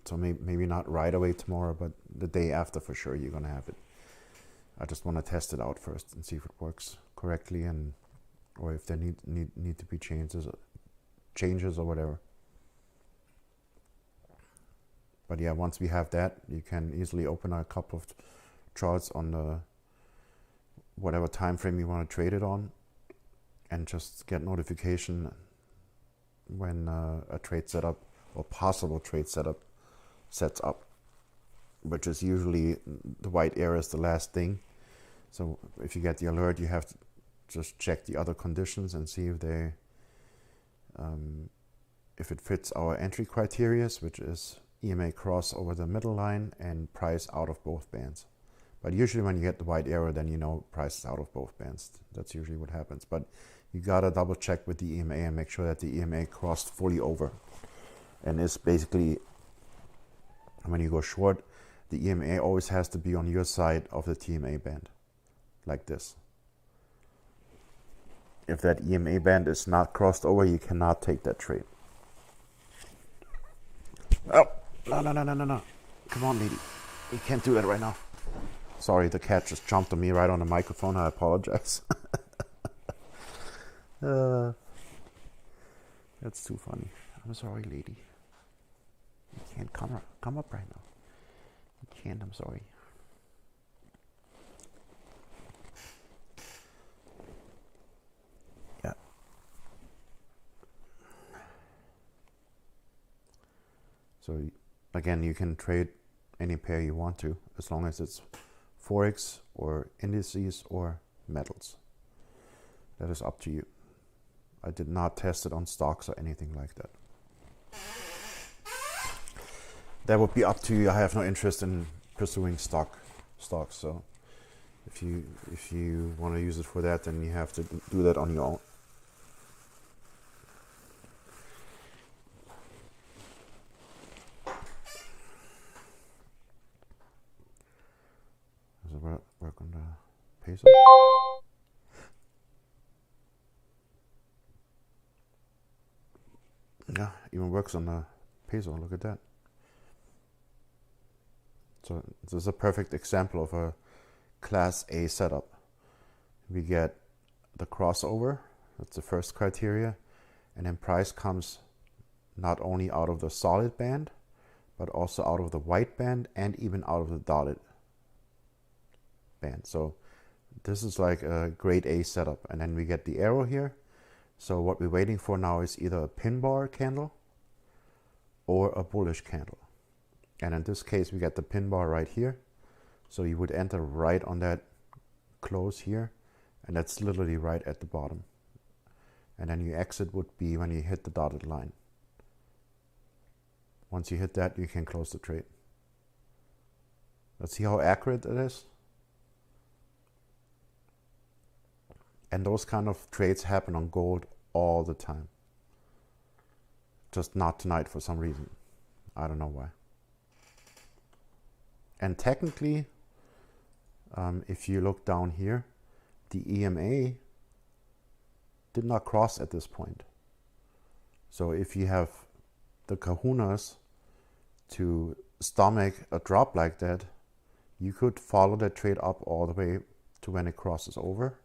So maybe not right away tomorrow, but the day after for sure you're gonna have it. I just want to test it out first and see if it works correctly, and or if there need to be changes or whatever. But yeah, once we have that, you can easily open a couple of charts on the whatever time frame you want to trade it on, and just get notification when a trade setup or possible trade setup sets up, which is usually the white area is the last thing. So if you get the alert, you have to just check the other conditions and see if they, if it fits our entry criteria, which is EMA cross over the middle line and price out of both bands. But usually when you get the white arrow, then you know price is out of both bands. That's usually what happens. But you gotta double check with the EMA and make sure that the EMA crossed fully over. And it's basically, when you go short, the EMA always has to be on your side of the TMA band, like this. If that EMA band is not crossed over, you cannot take that trade. Oh, no. Come on, lady. You can't do that right now. Sorry, the cat just jumped on me right on the microphone. I apologize. That's too funny. I'm sorry, lady. You can't come up right now. You can't, I'm sorry. Yeah. So again, you can trade any pair you want to, as long as it's Forex or indices or metals. That is up to you. I did not test it on stocks or anything like that. That would be up to you. I have no interest in pursuing stocks. So if you want to use it for that, then you have to do that on your own. Does it work on the peso? Yeah, even works on the peso. Look at that. So this is a perfect example of a Class A setup. We get the crossover, that's the first criteria, and then price comes not only out of the solid band, but also out of the white band and even out of the dotted band. So this is like a grade A setup. And then we get the arrow here. So what we're waiting for now is either a pin bar candle or a bullish candle. And in this case, we get the pin bar right here. So you would enter right on that close here, and that's literally right at the bottom. And then your exit would be when you hit the dotted line. Once you hit that, you can close the trade. Let's see how accurate it is. And those kind of trades happen on gold all the time. Just not tonight for some reason. I don't know why. And technically, if you look down here, the EMA did not cross at this point. So if you have the kahunas to stomach a drop like that, you could follow that trade up all the way to when it crosses over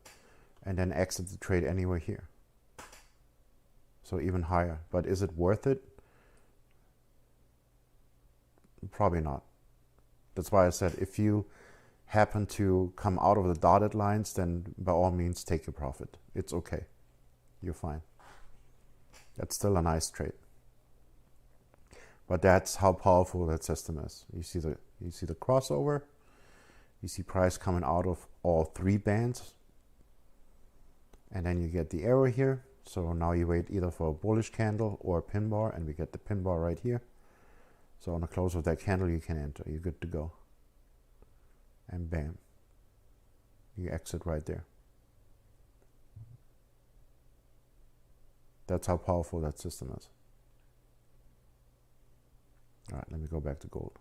and then exit the trade anywhere here. So even higher. But is it worth it? Probably not. That's why I said if you happen to come out of the dotted lines, then by all means take your profit. It's okay. You're fine. That's still a nice trade. But that's how powerful that system is. You see the crossover. You see price coming out of all three bands. And then you get the arrow here. So now you wait either for a bullish candle or a pin bar, and we get the pin bar right here. So on the close of that candle, you can enter. You're good to go. And bam. You exit right there. That's how powerful that system is. All right, let me go back to gold.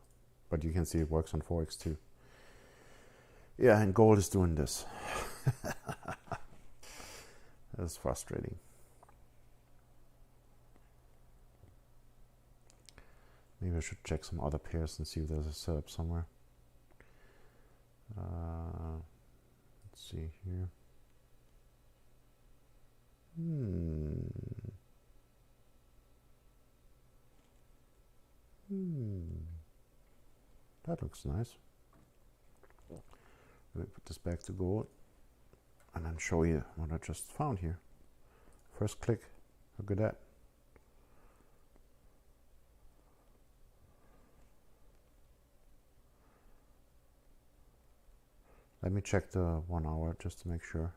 But you can see it works on Forex too. Yeah, and gold is doing this. That's frustrating. Maybe I should check some other pairs and see if there's a setup somewhere. Let's see here. That looks nice. Let me put this back to gold and then show you what I just found here. First click, look at that. Let me check the 1 hour just to make sure.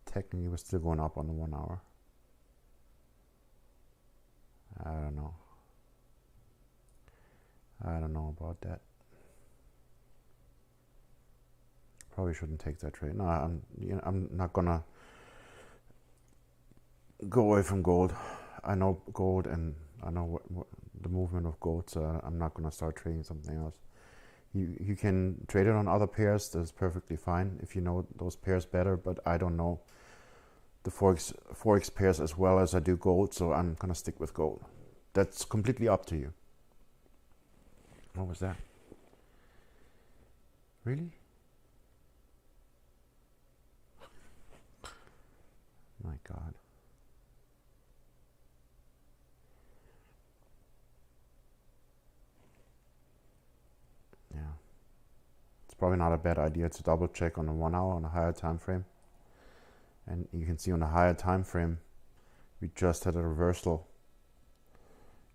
Technically, we're still going up on the 1 hour. I don't know. I don't know about that. Probably shouldn't take that trade. No, I'm not gonna go away from gold. I know gold and I know what the movement of gold, so I'm not gonna start trading something else. You can trade it on other pairs. That's perfectly fine if you know those pairs better. But I don't know the Forex pairs as well as I do gold, so I'm gonna stick with gold. That's completely up to you. What was that? Really? My God. Yeah. It's probably not a bad idea to double check on the 1 hour on a higher time frame. And you can see on the higher time frame, we just had a reversal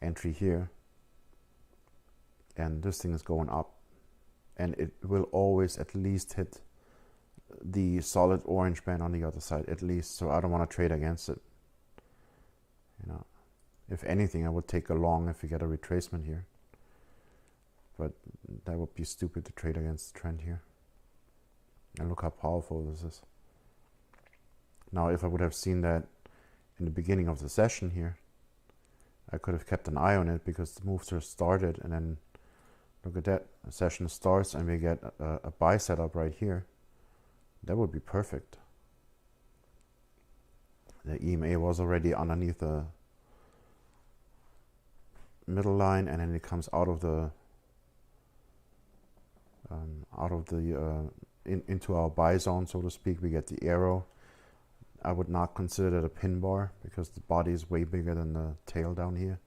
entry here. And this thing is going up. And it will always at least hit the solid orange band on the other side, at least. So I don't want to trade against it. You know, if anything, I would take a long if you get a retracement here. But that would be stupid to trade against the trend here. And look how powerful this is. Now, if I would have seen that in the beginning of the session here, I could have kept an eye on it because the moves just started, and then look at that, the session starts and we get a buy setup right here. That would be perfect. The EMA was already underneath the middle line, and then it comes out of the into our buy zone, so to speak. We get the arrow. I would not consider that a pin bar because the body is way bigger than the tail down here.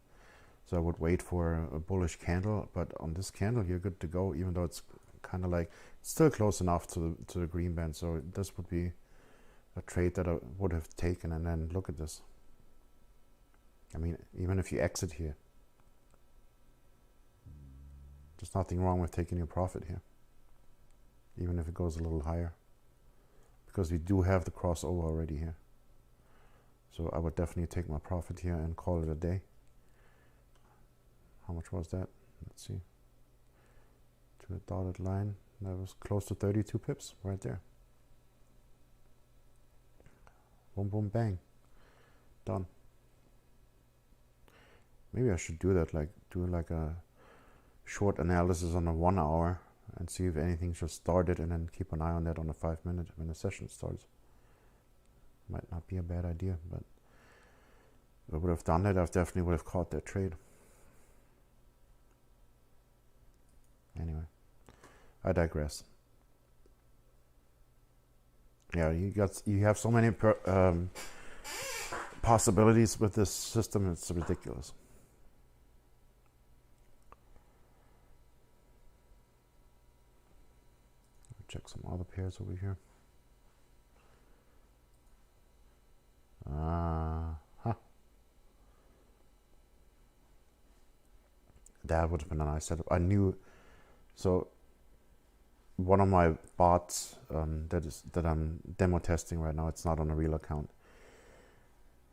So I would wait for a bullish candle, but on this candle you're good to go, even though it's kind of like still close enough to the green band. So this would be a trade that I would have taken. And then look at this. I mean, even if you exit here, there's nothing wrong with taking your profit here, even if it goes a little higher, because we do have the crossover already here. So I would definitely take my profit here and call it a day. How much was that? Let's see. To the dotted line, that was close to 32 pips right there. Boom, boom, bang. Done. Maybe I should do that, like do like a short analysis on the 1 hour and see if anything just started, and then keep an eye on that on the 5 minute when the session starts. Might not be a bad idea, but if I would have done that, I definitely would have caught that trade. Anyway, I digress. Yeah, you have so many possibilities with this system. It's ridiculous. Check some other pairs over here. That would have been a nice setup. I knew. So one of my bots that I'm demo testing right now, it's not on a real account,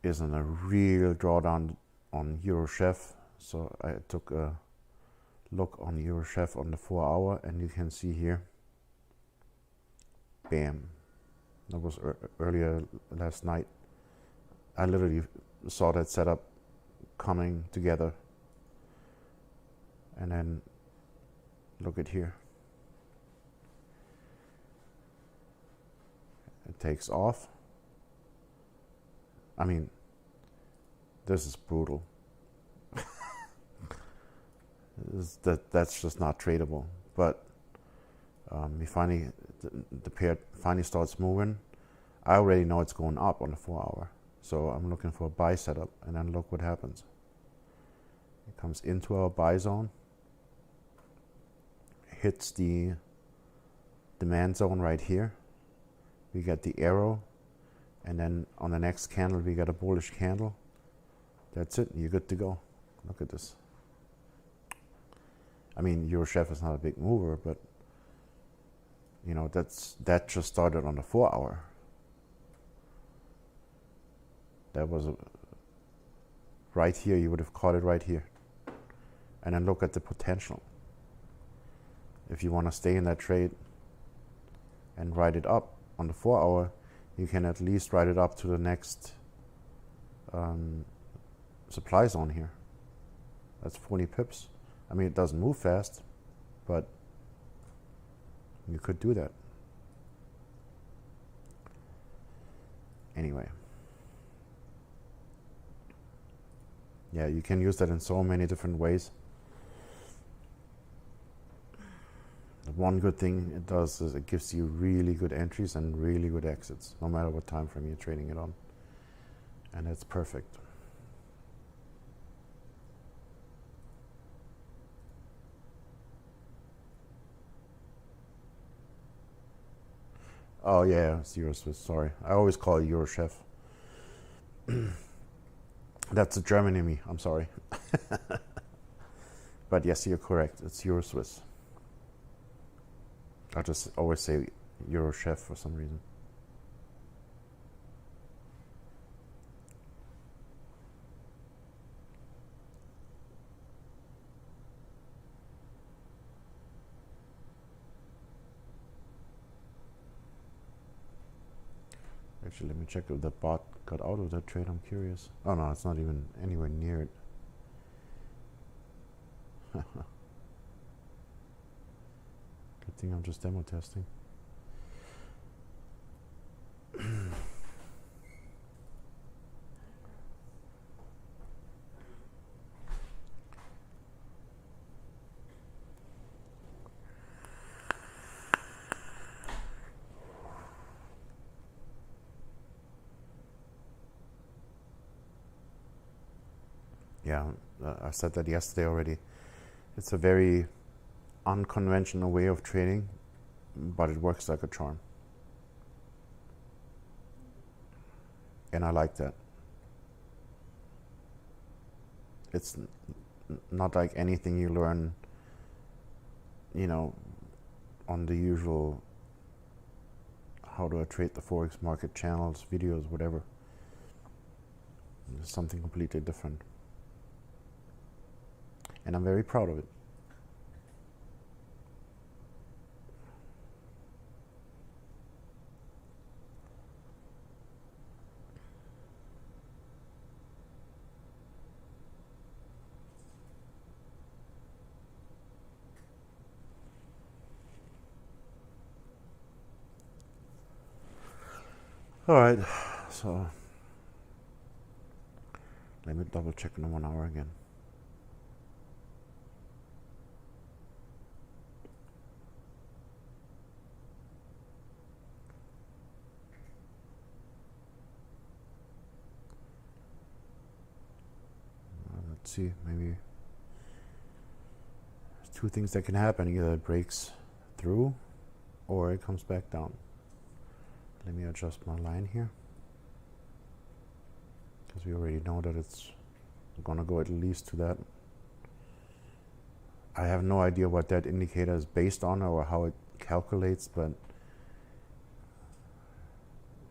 is on a real drawdown on EuroChef. So I took a look on EuroChef on the 4 hour, and you can see here, bam, that was earlier last night. I literally saw that setup coming together, and then look at here. It takes off. I mean, this is brutal. That's just not tradable. But we finally, the pair finally starts moving. I already know it's going up on the 4 hour. So I'm looking for a buy setup, and then look what happens. It comes into our buy zone, hits the demand zone right here. We get the arrow, and then on the next candle we get a bullish candle. That's it, you're good to go. Look at this. I mean, Euro Chef is not a big mover, but you know, that just started on the 4 hour. That was right here. You would have caught it right here. And then look at the potential. If you want to stay in that trade and ride it up on the 4 hour, you can at least ride it up to the next supply zone here. That's 40 pips. I mean, it doesn't move fast, but you could do that. Anyway. Yeah, you can use that in so many different ways. The one good thing it does is it gives you really good entries and really good exits, no matter what time frame you're trading it on. And that's perfect. Oh yeah, it's Euro Swiss, sorry. I always call it Euro Chef. That's a German in me, I'm sorry. But yes, you're correct, it's Euro Swiss. I just always say Euro Chef for some reason. Actually, let me check if the bot got out of that trade. I'm curious. Oh no, it's not even anywhere near it. Good thing I'm just demo testing. Yeah, I said that yesterday already. It's a very unconventional way of trading, but it works like a charm. And I like that. It's not like anything you learn, you know, on the usual how do I trade the Forex market channels, videos, whatever. It's something completely different. And I'm very proud of it. All right, so let me double check in the 1 hour again. Let's see, maybe there's two things that can happen. Either it breaks through or it comes back down. Let me adjust my line here, because we already know that it's gonna go at least to that. I have no idea what that indicator is based on or how it calculates, but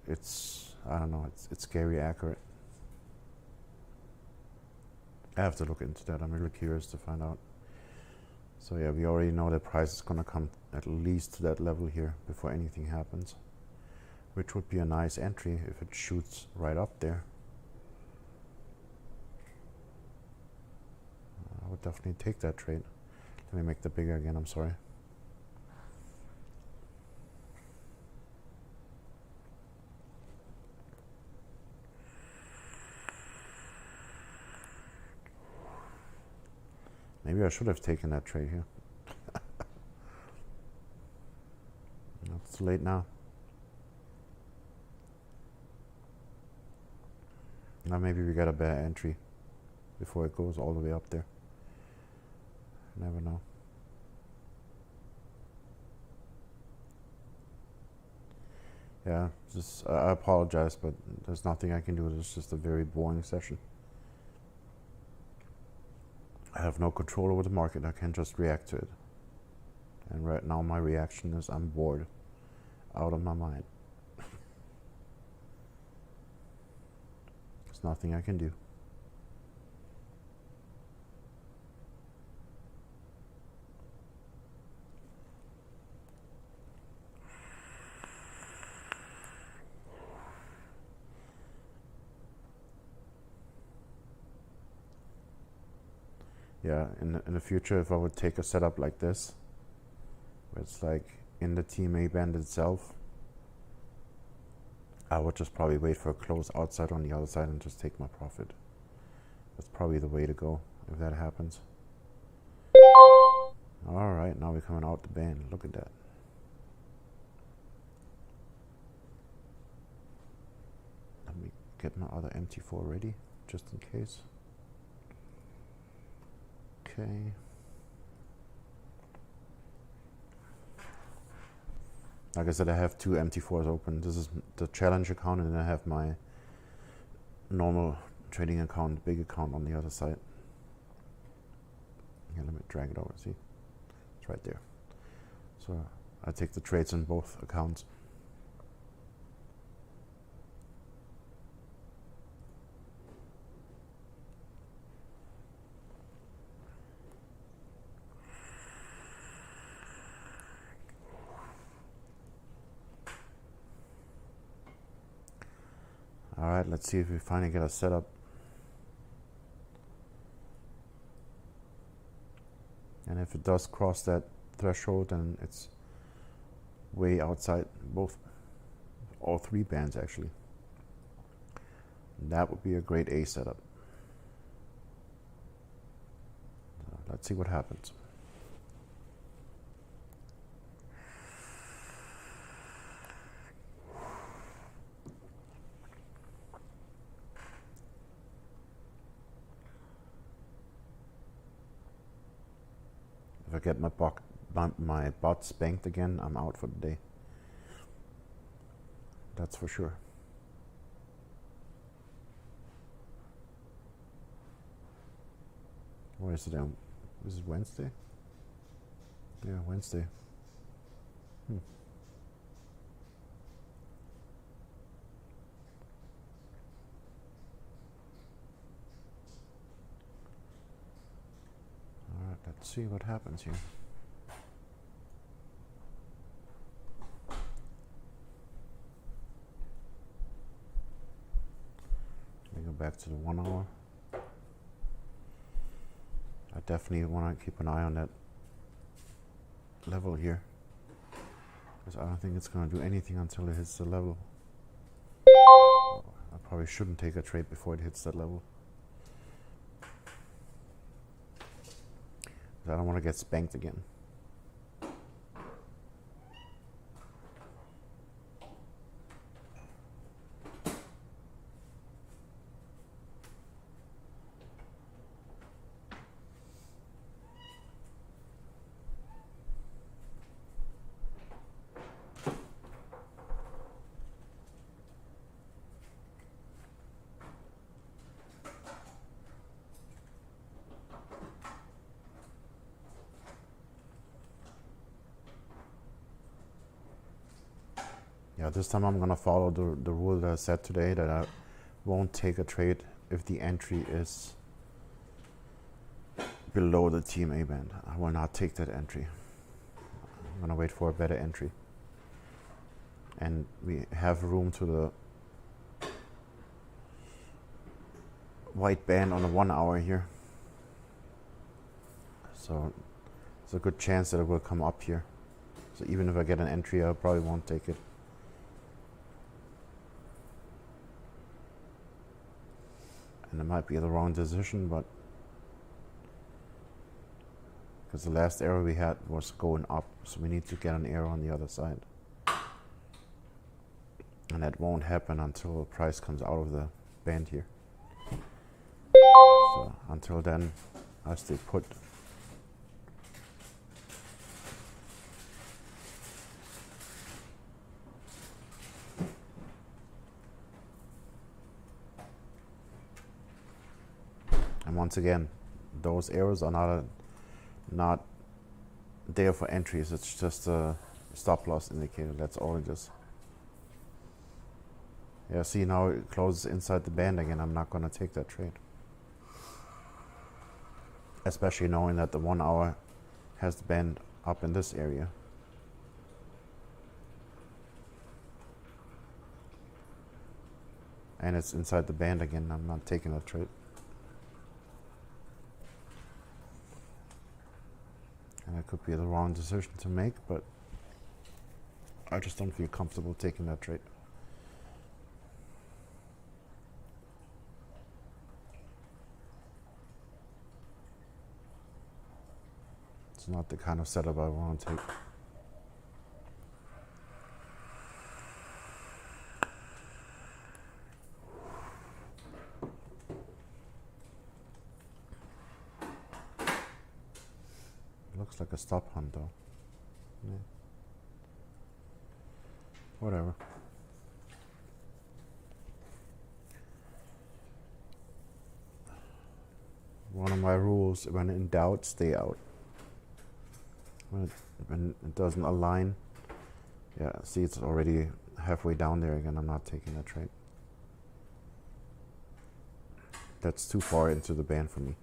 it's, I don't know, it's scary accurate. I have to look into that. I'm really curious to find out. So yeah, we already know the price is gonna come at least to that level here before anything happens, which would be a nice entry if it shoots right up there. I would definitely take that trade. Let me make that bigger again, I'm sorry. Maybe I should have taken that trade here. It's too late now. Now maybe we got a bad entry before it goes all the way up there. Never know. Yeah, just I apologize, but there's nothing I can do. It's just a very boring session. I have no control over the market. I can just react to it. And right now my reaction is I'm bored out of my mind. There's nothing I can do. Yeah, in the future, if I would take a setup like this, where it's like in the TMA band itself, I would just probably wait for a close outside on the other side and just take my profit. That's probably the way to go if that happens. All right, now we're coming out the band. Look at that. Let me get my other MT4 ready, just in case. Okay. Like I said, I have two MT4s open. This is the challenge account, and then I have my normal trading account, big account on the other side. Here, let me drag it over, see? It's right there. So I take the trades on both accounts. All right, let's see if we finally get a setup. And if it does cross that threshold, then it's way outside all three bands actually. And that would be a great A setup. So let's see what happens. If I get my bot spanked again, I'm out for the day. That's for sure. Where is it? This is Wednesday? Yeah, Wednesday. Alright, let's see what happens here. Let me go back to the 1 hour. I definitely want to keep an eye on that level here, because I don't think it's going to do anything until it hits the level. I probably shouldn't take a trade before it hits that level. I don't want to get spanked again. Yeah, this time I'm gonna follow the rule that I said today, that I won't take a trade if the entry is below the TMA band. I will not take that entry. I'm gonna wait for a better entry. And we have room to the white band on the 1 hour here. So there's a good chance that it will come up here. So even if I get an entry, I probably won't take it. And it might be the wrong decision, but because the last arrow we had was going up, so we need to get an arrow on the other side. And that won't happen until the price comes out of the band here. So until then, I stay put. And once again, those arrows are not there for entries. It's just a stop loss indicator. That's all it is. Yeah, see, now it closes inside the band again. I'm not going to take that trade. Especially knowing that the 1 hour has the band up in this area. And it's inside the band again. I'm not taking that trade. And that could be the wrong decision to make, but I just don't feel comfortable taking that trade. It's not the kind of setup I want to take. Looks like a stop hunt though. Yeah. Whatever. One of my rules, when in doubt, stay out. When it doesn't align, yeah, see, it's already halfway down there again. I'm not taking that trade. That's too far into the band for me.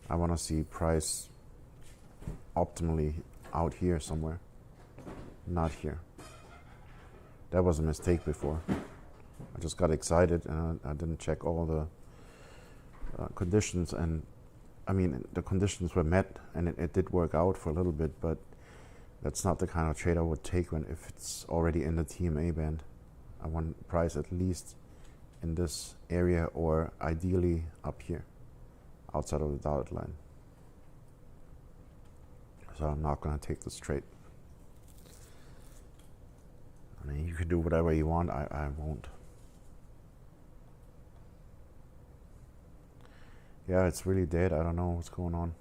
I want to see price optimally out here somewhere, not here. That was a mistake before. I just got excited and I didn't check all the conditions, and I mean, the conditions were met and it did work out for a little bit, but that's not the kind of trade I would take if it's already in the TMA band. I want price at least in this area, or ideally up here, outside of the dotted line. So I'm not going to take this trade. I mean, you can do whatever you want, I won't. Yeah, it's really dead. I don't know what's going on.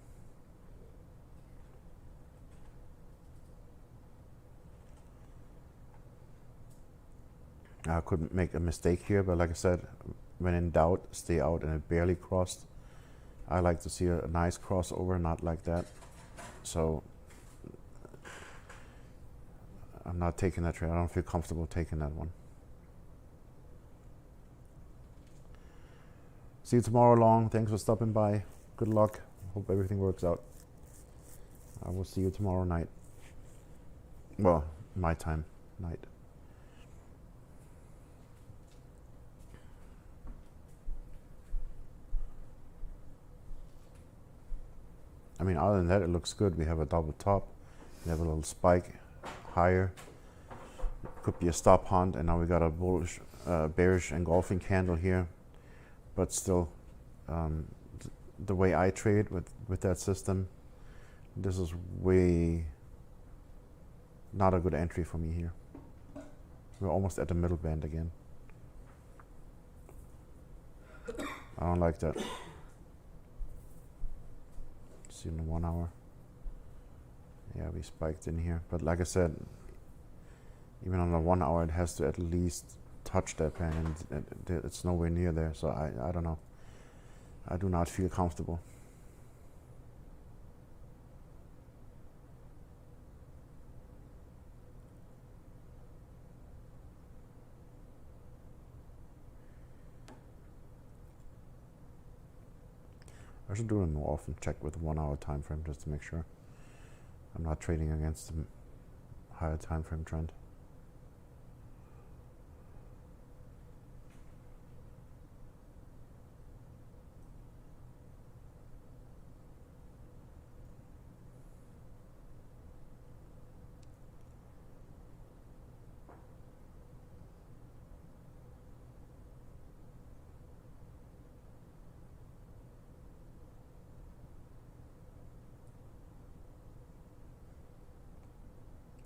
I could make a mistake here, but like I said, when in doubt, stay out, and it barely crossed. I like to see a nice crossover, not like that. So I'm not taking that trade. I don't feel comfortable taking that one. See you tomorrow, Long. Thanks for stopping by. Good luck. Hope everything works out. I will see you tomorrow night. Well, my time, night. I mean, other than that, it looks good. We have a double top. We have a little spike higher. Could be a stop hunt, and now we got a bullish, bearish engulfing candle here. But still, the way I trade with that system, this is way not a good entry for me here. We're almost at the middle band again. I don't like that. See in the 1 hour. Yeah, we spiked in here. But like I said, even on the 1 hour, it has to at least touch that band, and it's nowhere near there. So I don't know. I do not feel comfortable. I should do it more often. Check with the 1 hour time frame just to make sure I'm not trading against the higher time frame trend.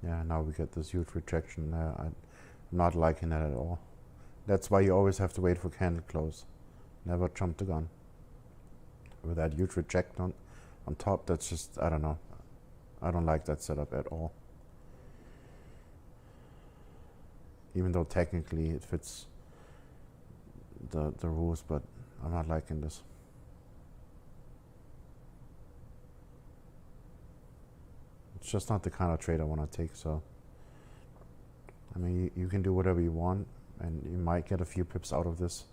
Yeah, now we get this huge rejection. I'm not liking that at all. That's why you always have to wait for candle close. Never jump the gun. With that huge reject on top, that's just, I don't know. I don't like that setup at all. Even though technically it fits the rules, but I'm not liking this. it's just not the kind of trade I want to take. So, I mean, you can do whatever you want, and you might get a few pips out of this,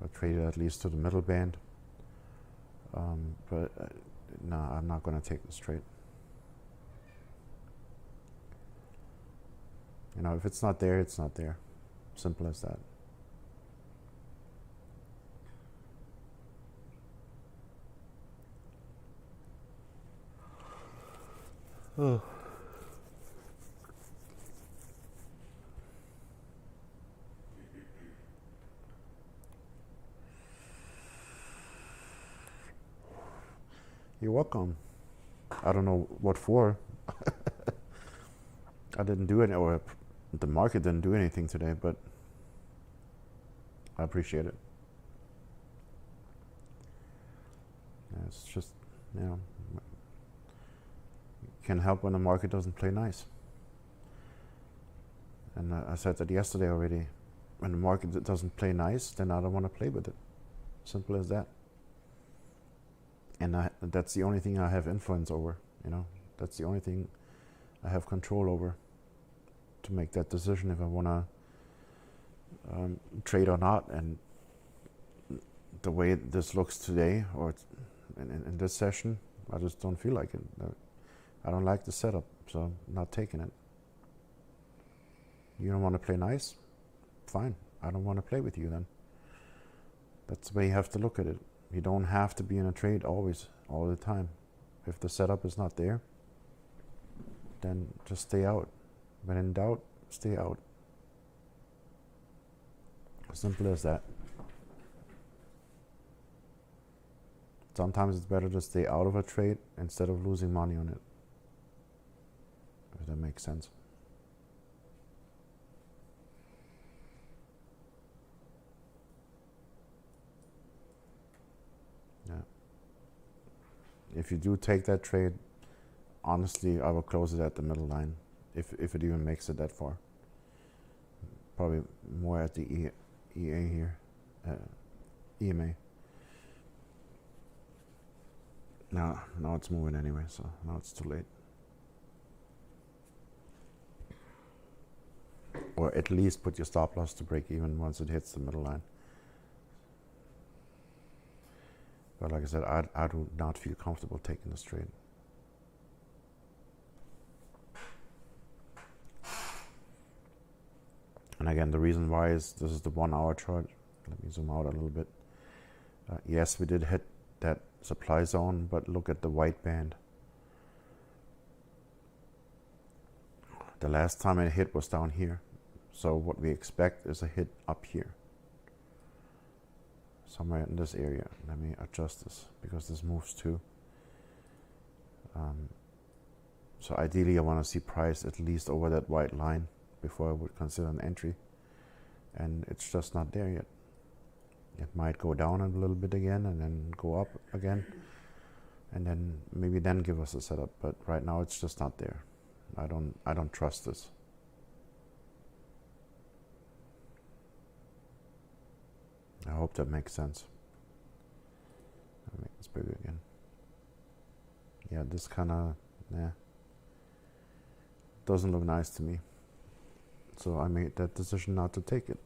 or trade it at least to the middle band. But no, I'm not going to take this trade. You know, if it's not there, it's not there. Simple as that. Oh. You're welcome. I don't know what for. I didn't do it, or the market didn't do anything today, but I appreciate it. Yeah, it's just, you know, can help when the market doesn't play nice. And I said that yesterday already. When the market doesn't play nice, then I don't want to play with it. Simple as that. And that's the only thing I have influence over, you know. That's the only thing I have control over, to make that decision if I want to trade or not. And the way this looks today, or in this session, I just don't feel like it. I don't like the setup, so I'm not taking it. You don't want to play nice? Fine. I don't want to play with you then. That's the way you have to look at it. You don't have to be in a trade always, all the time. If the setup is not there, then just stay out. When in doubt, stay out. Simple as that. Sometimes it's better to stay out of a trade instead of losing money on it. If that makes sense. Yeah. If you do take that trade, honestly, I will close it at the middle line, if it even makes it that far. Probably more at the EA here, EMA. Now it's moving anyway, so now it's too late. Or at least put your stop loss to break even once it hits the middle line. But like I said, I do not feel comfortable taking this trade. And again, the reason why is this is the 1 hour chart. Let me zoom out a little bit. Yes, we did hit that supply zone, but look at the white band. The last time it hit was down here. So what we expect is a hit up here. Somewhere in this area. Let me adjust this, because this moves too. So ideally I want to see price at least over that white line before I would consider an entry. And it's just not there yet. It might go down a little bit again and then go up again. And then maybe then give us a setup. But right now it's just not there. I don't trust this. I hope that makes sense. I'll make this bigger again. Yeah, this kind of, doesn't look nice to me. So I made that decision not to take it.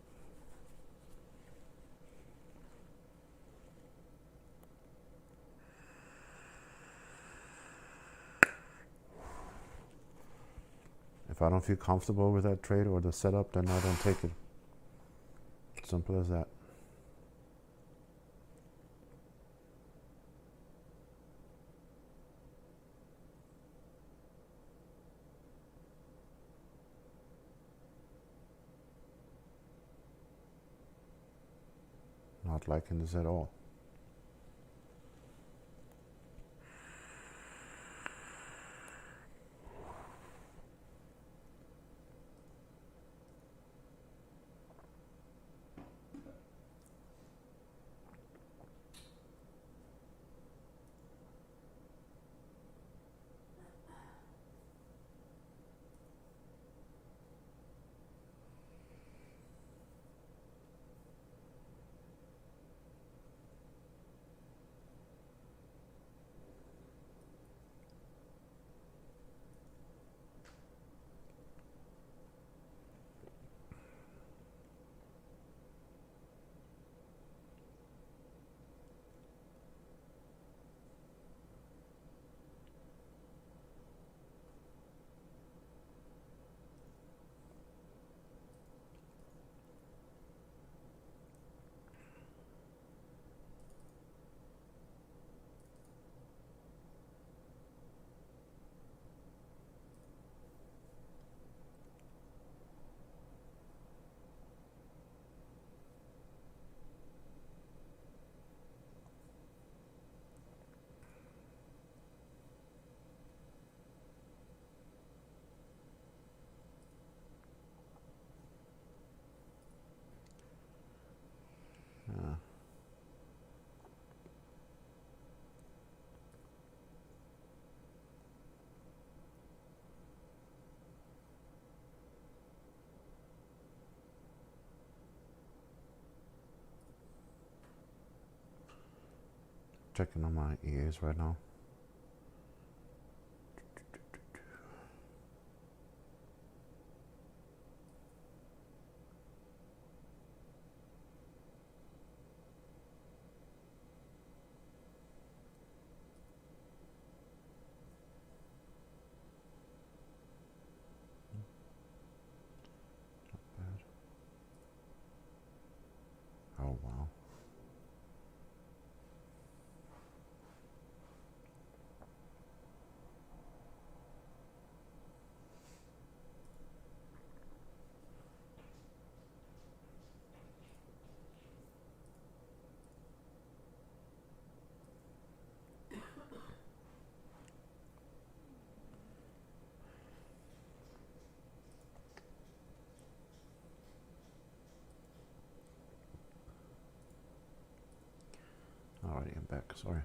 If I don't feel comfortable with that trade or the setup, then I don't take it. Simple as that. Not liking this at all. checking on my EAs right now. Oh wow. Alrighty, I'm back, sorry.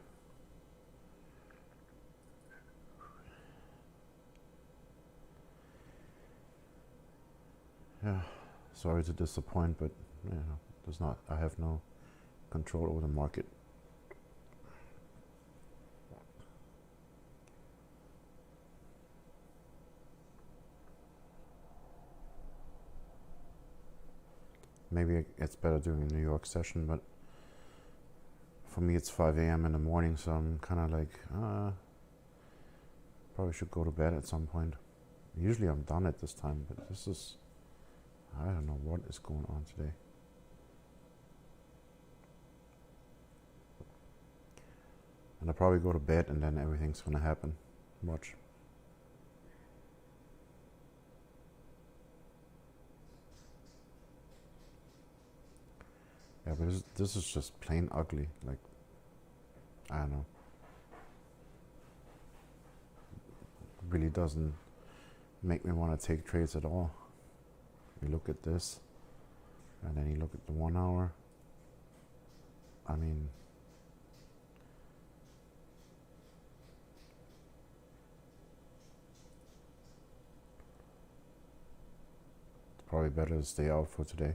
Yeah, sorry to disappoint, but I have no control over the market. Maybe it's better during the New York session, but for me it's 5 a.m. in the morning, so I'm kind of like, probably should go to bed at some point. Usually I'm done at this time, but this is, I don't know what is going on today. And I'll probably go to bed and then everything's gonna happen. Watch. Yeah, but this is just plain ugly. Like, I don't know. Really doesn't make me want to take trades at all. You look at this, and then you look at the 1 hour. I mean, it's probably better to stay out for today.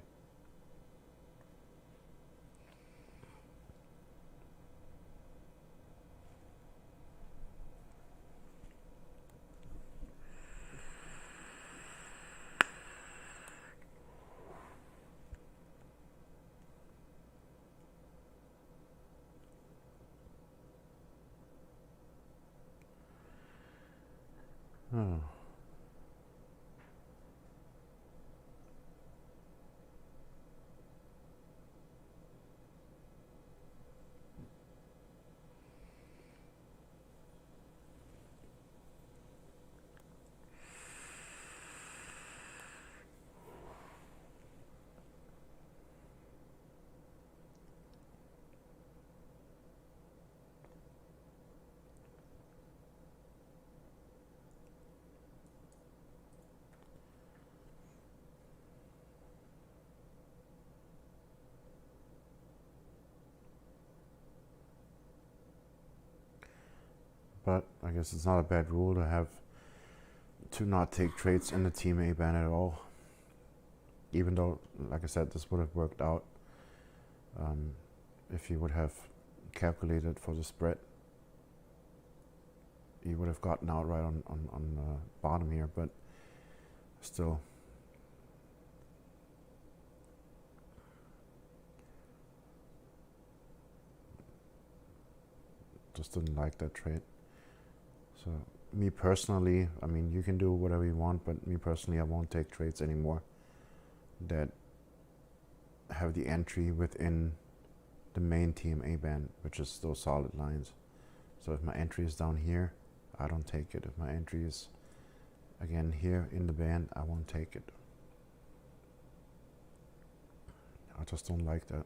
Oh. But I guess it's not a bad rule to not take trades in the team A band at all. Even though, like I said, this would have worked out if you would have calculated for the spread. You would have gotten out right on the bottom here, but still. Just didn't like that trade. So me personally, I mean, you can do whatever you want, but me personally, I won't take trades anymore that have the entry within the main TMA band, which is those solid lines. So if my entry is down here, I don't take it. If my entry is again here in the band, I won't take it. I just don't like that.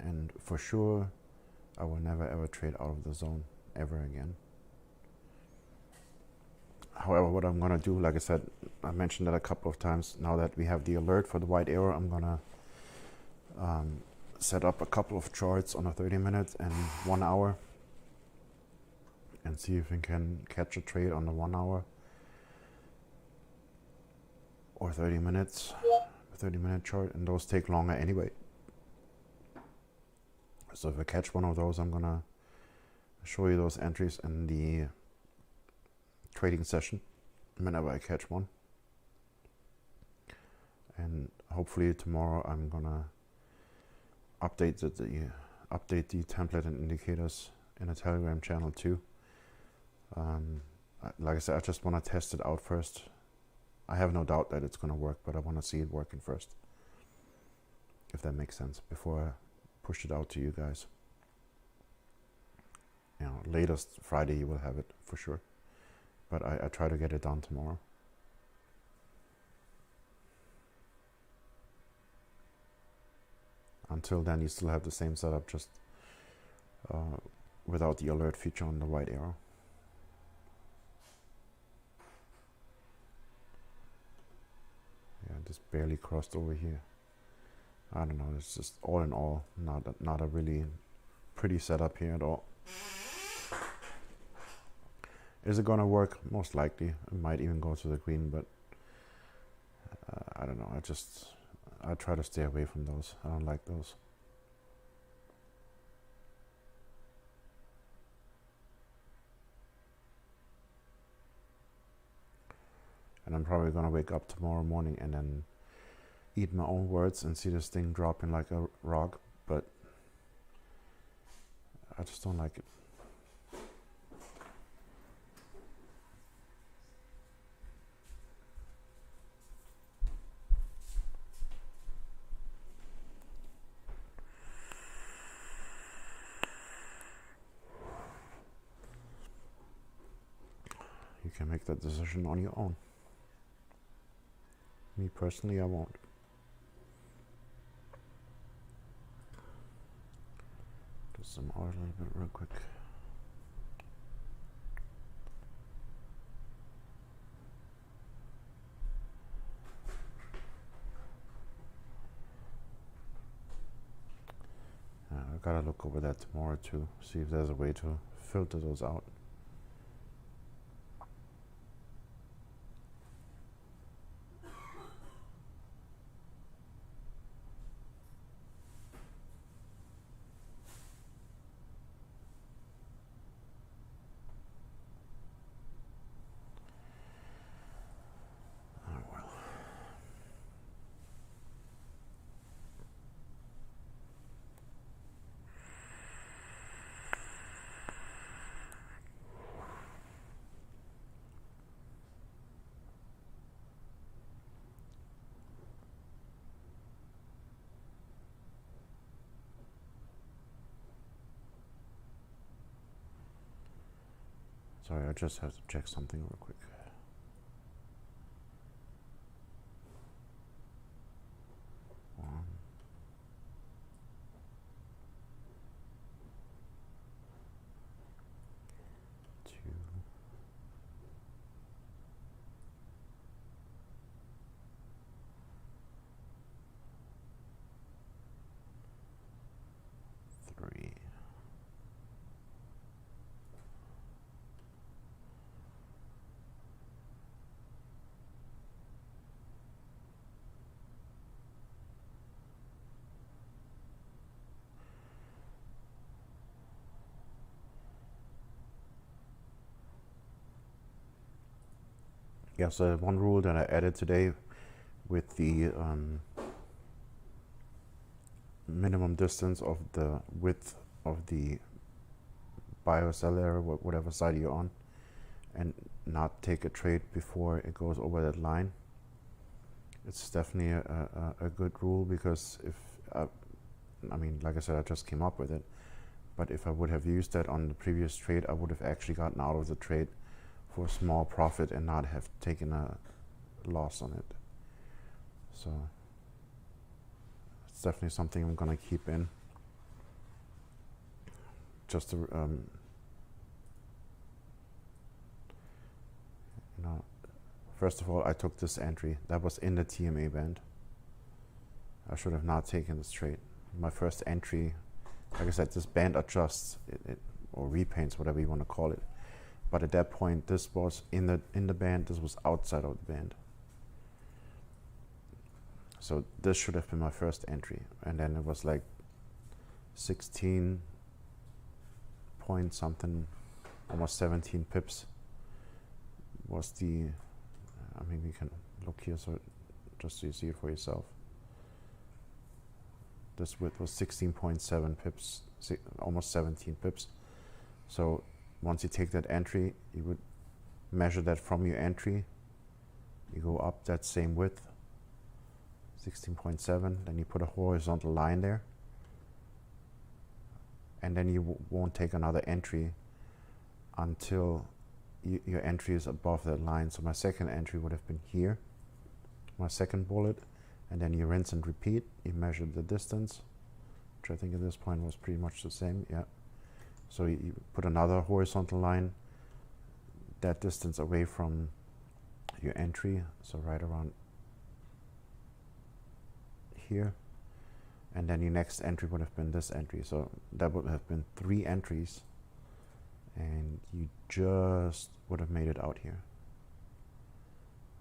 And for sure, I will never ever trade out of the zone ever again. However, what I'm gonna do, like I said, I mentioned that a couple of times, now that we have the alert for the white arrow, I'm gonna set up a couple of charts on a 30-minute and 1 hour and see if we can catch a trade on the 1 hour or 30 minutes, 30-minute chart, and those take longer anyway. So if I catch one of those, I'm gonna show you those entries in the trading session whenever I catch one. And hopefully tomorrow I'm gonna update the template and indicators in a Telegram channel too. Like I said, I just want to test it out first. I have no doubt that it's gonna work, but I want to see it working first, if that makes sense, before I push it out to you guys. You know, latest Friday you will have it for sure, but I try to get it done tomorrow. Until then, you still have the same setup, just without the alert feature on the right arrow. Yeah, just barely crossed over here. I don't know, it's just all in all not a really pretty setup here at all. Is it gonna work? Most likely. It might even go to the green, but I don't know. I try to stay away from those. I don't like those. And I'm probably gonna wake up tomorrow morning and then eat my own words and see this thing dropping like a rock, but I just don't like it. You can make that decision on your own. Me personally, I won't. Do some art a little bit real quick. I gotta look over that tomorrow too, see if there's a way to filter those out. Sorry, I just have to check something real quick. One, two, three. Yeah, so one rule that I added today with the minimum distance of the width of the buy or sell area, whatever side you're on, and not take a trade before it goes over that line. It's definitely a good rule, because if, I mean, like I said, I just came up with it, but if I would have used that on the previous trade, I would have actually gotten out of the trade for a small profit and not have taken a loss on it. So it's definitely something I'm gonna keep in. Just to, you know, first of all, I took this entry that was in the TMA band. I should have not taken this trade. My first entry, like I said, this band adjusts or repaints, whatever you want to call it. But at that point, this was in the band. This was outside of the band. So this should have been my first entry, and then it was like 16 point something, almost 17 pips was the, I mean, we can look here so just so you see it for yourself. This width was 16.7 pips, almost 17 pips. So once you take that entry, you would measure that from your entry. You go up that same width, 16.7, then you put a horizontal line there, and then you won't take another entry until your entry is above that line. So my second entry would have been here, my second bullet, and then you rinse and repeat. You measure the distance, which I think at this point was pretty much the same, yeah. So you put another horizontal line, that distance away from your entry, so right around here, and then your next entry would have been this entry. So that would have been 3 entries, and you just would have made it out here,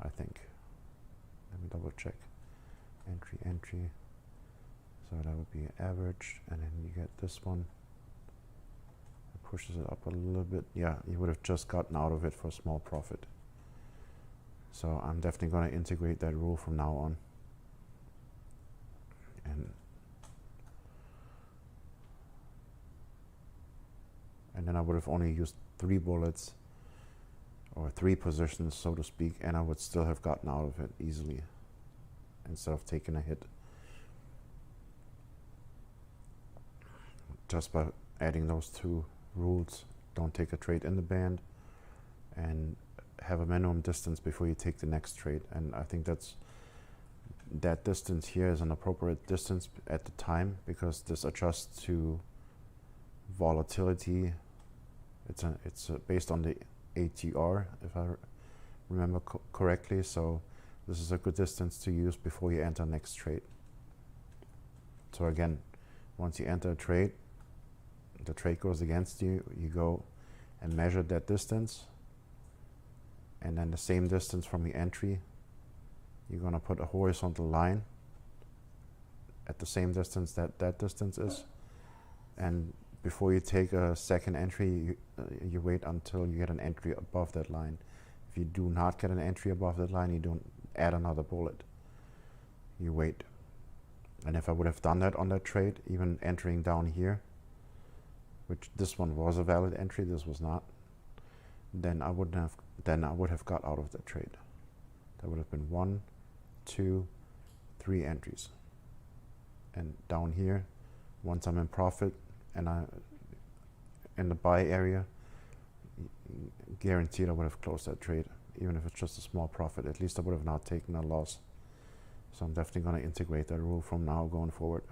I think. Let me double check. Entry, so that would be average, and then you get this one. It pushes it up a little bit. Yeah, you would have just gotten out of it for a small profit. So I'm definitely going to integrate that rule from now on. And then I would have only used 3 bullets, or 3 positions, so to speak, and I would still have gotten out of it easily instead of taking a hit. Just by adding those 2 rules: don't take a trade in the band, and have a minimum distance before you take the next trade. And I think that distance here is an appropriate distance at the time, because this adjusts to volatility. It's based on the ATR, if I remember correctly. So this is a good distance to use before you enter next trade. So again, once you enter a trade, the trade goes against you, you go and measure that distance, and then the same distance from the entry, you're going to put a horizontal line at the same distance that distance is, and before you take a second entry, you wait until you get an entry above that line. If you do not get an entry above that line, you don't add another bullet. You wait. And if I would have done that on that trade, even entering down here, which this one was a valid entry, this was not, then I would have got out of that trade. That would have been 1, 2, 3 entries. And down here, once I'm in profit and in the buy area, guaranteed I would have closed that trade, even if it's just a small profit. At least I would have not taken a loss. So I'm definitely going to integrate that rule from now going forward.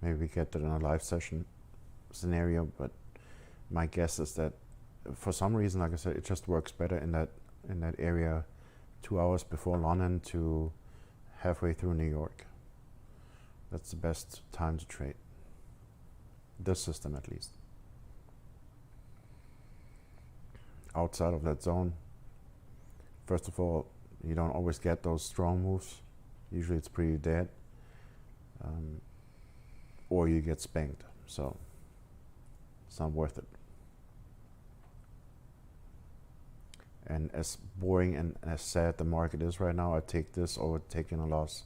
Maybe we get that in a live session scenario, but my guess is that for some reason, like I said, it just works better in that area 2 hours before London to halfway through New York. That's the best time to trade. This system, at least. Outside of that zone, first of all, you don't always get those strong moves. Usually it's pretty dead. Or you get spanked, so it's not worth it. And as boring and as sad the market is right now, I take this over taking a loss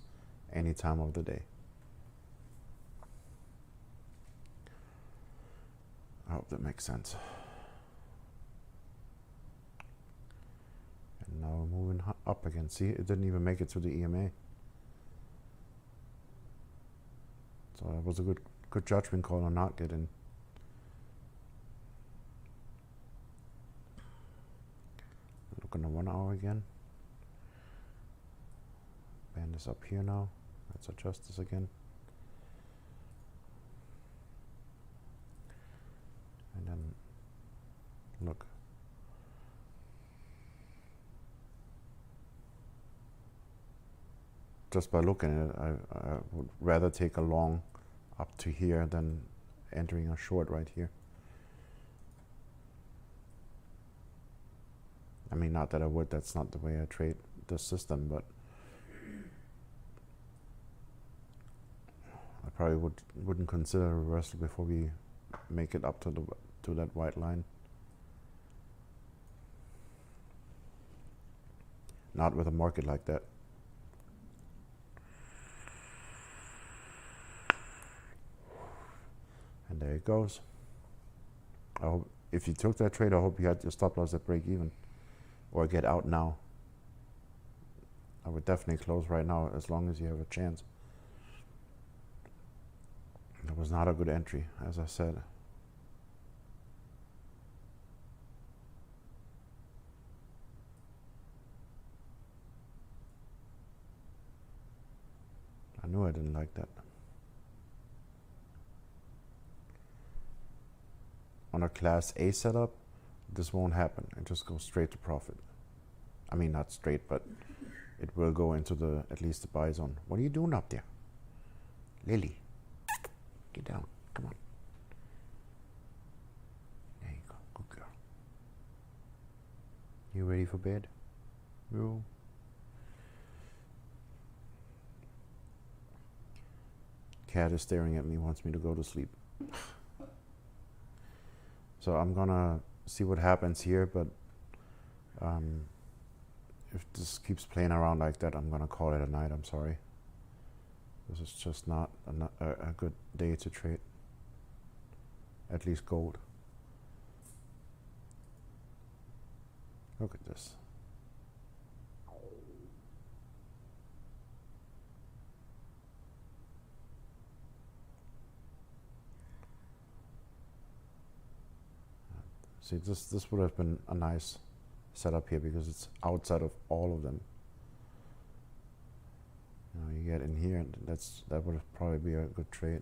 any time of the day. I hope that makes sense. And now we're moving up again. See, it didn't even make it to the EMA. So that was a good judgment call on not getting. Look on the 1 hour again. Band is up here now. Let's adjust this again. And then look. just by looking at it, I would rather take a long up to here than entering a short right here. I mean, not that I would, that's not the way I trade the system, but I probably wouldn't consider a reversal before we make it up to that white line. Not with a market like that. And there it goes. I hope if you took that trade, I hope you had your stop loss at break even or get out now. I would definitely close right now as long as you have a chance. It was not a good entry, as I said. I knew I didn't like that. On a class A setup, this won't happen. It just goes straight to profit. I mean, not straight, but it will go into the at least the buy zone. What are you doing up there? Lily, get down. Come on. There you go. Good girl. You ready for bed? No. Cat is staring at me, wants me to go to sleep. So I'm gonna see what happens here, but if this keeps playing around like that, I'm gonna call it a night. I'm sorry. This is just not a good day to trade. At least gold. Look at this. See, this would have been a nice setup here because it's outside of all of them. You know, you get in here, and that would have probably be a good trade.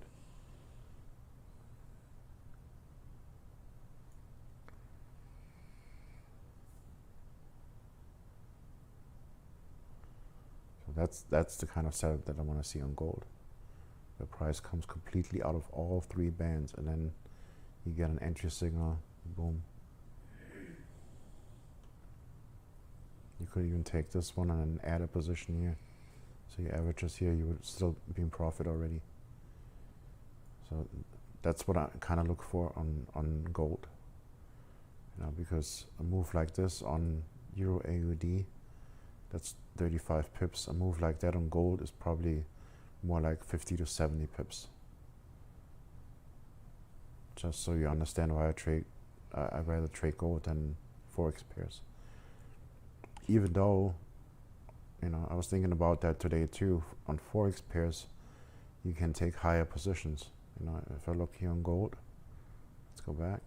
So that's the kind of setup that I want to see on gold. The price comes completely out of all three bands, and then you get an entry signal. Boom. You could even take this one and then add a position here. So your averages here, you would still be in profit already. So that's what I kind of look for on gold. You know, because a move like this on Euro AUD, that's 35 pips. A move like that on gold is probably more like 50 to 70 pips. Just so you understand why I'd rather trade gold than Forex pairs. Even though, you know, I was thinking about that today too. On Forex pairs, you can take higher positions. You know, if I look here on gold, let's go back.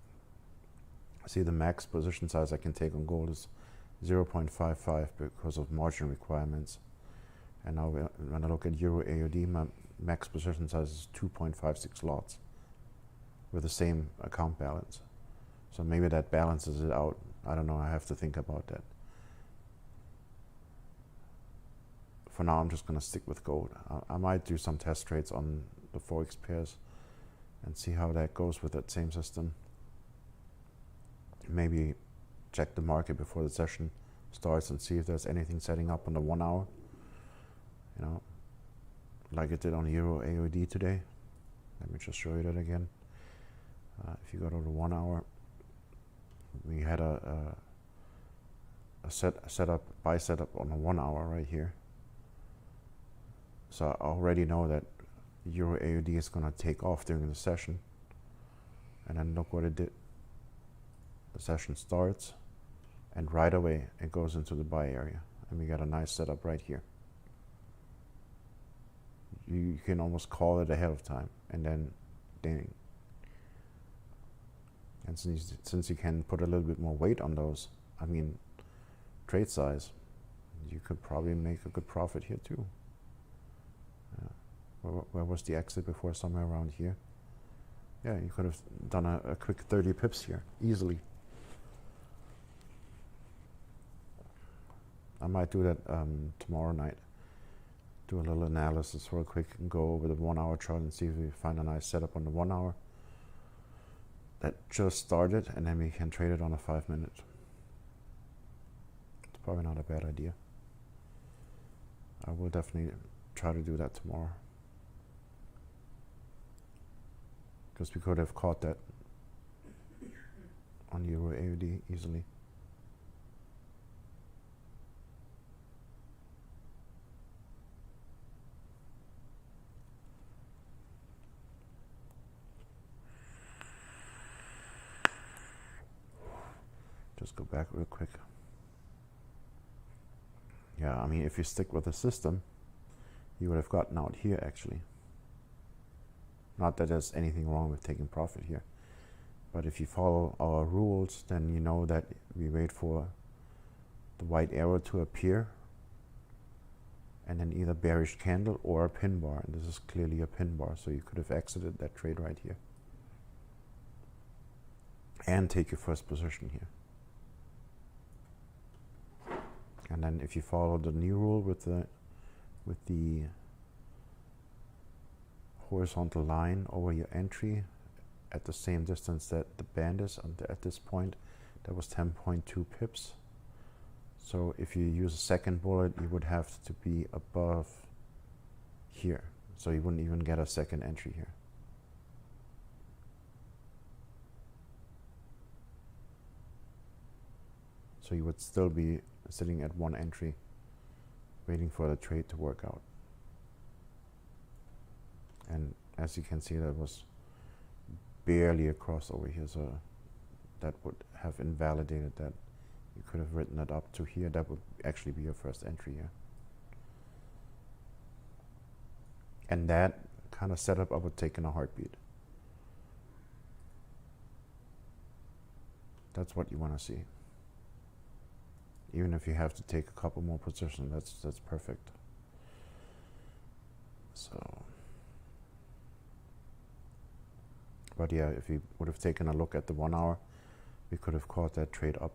See, the max position size I can take on gold is 0.55 because of margin requirements. And now when I look at Euro AUD, my max position size is 2.56 lots with the same account balance. So maybe that balances it out. I don't know, I have to think about that. For now, I'm just going to stick with gold. I might do some test trades on the Forex pairs and see how that goes with that same system. Maybe check the market before the session starts and see if there's anything setting up on the 1 hour. You know, like it did on Euro AUD today. Let me just show you that again. If you go to the 1 hour, we had a buy setup on the 1 hour right here. So I already know that Euro AUD is going to take off during the session. And then look what it did. The session starts, and right away it goes into the buy area. And we got a nice setup right here. You can almost call it ahead of time, and then ding. And since you can put a little bit more weight on those, I mean, trade size, you could probably make a good profit here too. Where was the exit before? Somewhere around here. Yeah, you could have done a quick 30 pips here, easily. I might do that tomorrow night. do a little analysis real quick and go over the 1 hour chart and see if we find a nice setup on the 1 hour that just started, and then we can trade it on a 5 minute. It's probably not a bad idea. I will definitely try to do that tomorrow, because we could have caught that on Euro AUD easily. Just go back real quick. Yeah, I mean, if you stick with the system, you would have gotten out here actually. Not that there's anything wrong with taking profit here, but if you follow our rules, then you know that we wait for the white arrow to appear, and then either bearish candle or a pin bar, and this is clearly a pin bar, so you could have exited that trade right here and take your first position here. And then if you follow the new rule with the horizontal line over your entry at the same distance that the band is, and at this point that was 10.2 pips. So if you use a second bullet, you would have to be above here, so you wouldn't even get a second entry here. So you would still be sitting at one entry waiting for the trade to work out. And as you can see, that was barely across over here, so that would have invalidated that. You could have written it up to here. That would actually be your first entry here. And that kind of setup I would take in a heartbeat. That's what you want to see. Even if you have to take a couple more positions, that's perfect. So, but yeah, if we would have taken a look at the 1 hour, we could have caught that trade up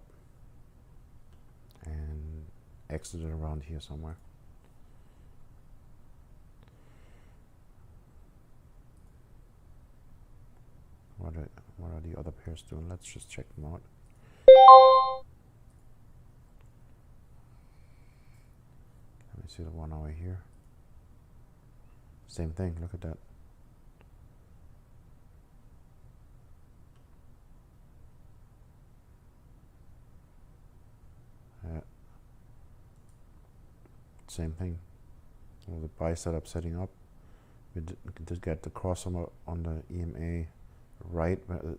and exited around here somewhere. What are the other pairs doing? Let's just check them out. Let me see the 1 hour here. Same thing, look at that. Same thing. Well, the buy setup setting up. We did get the crossover on the EMA right where the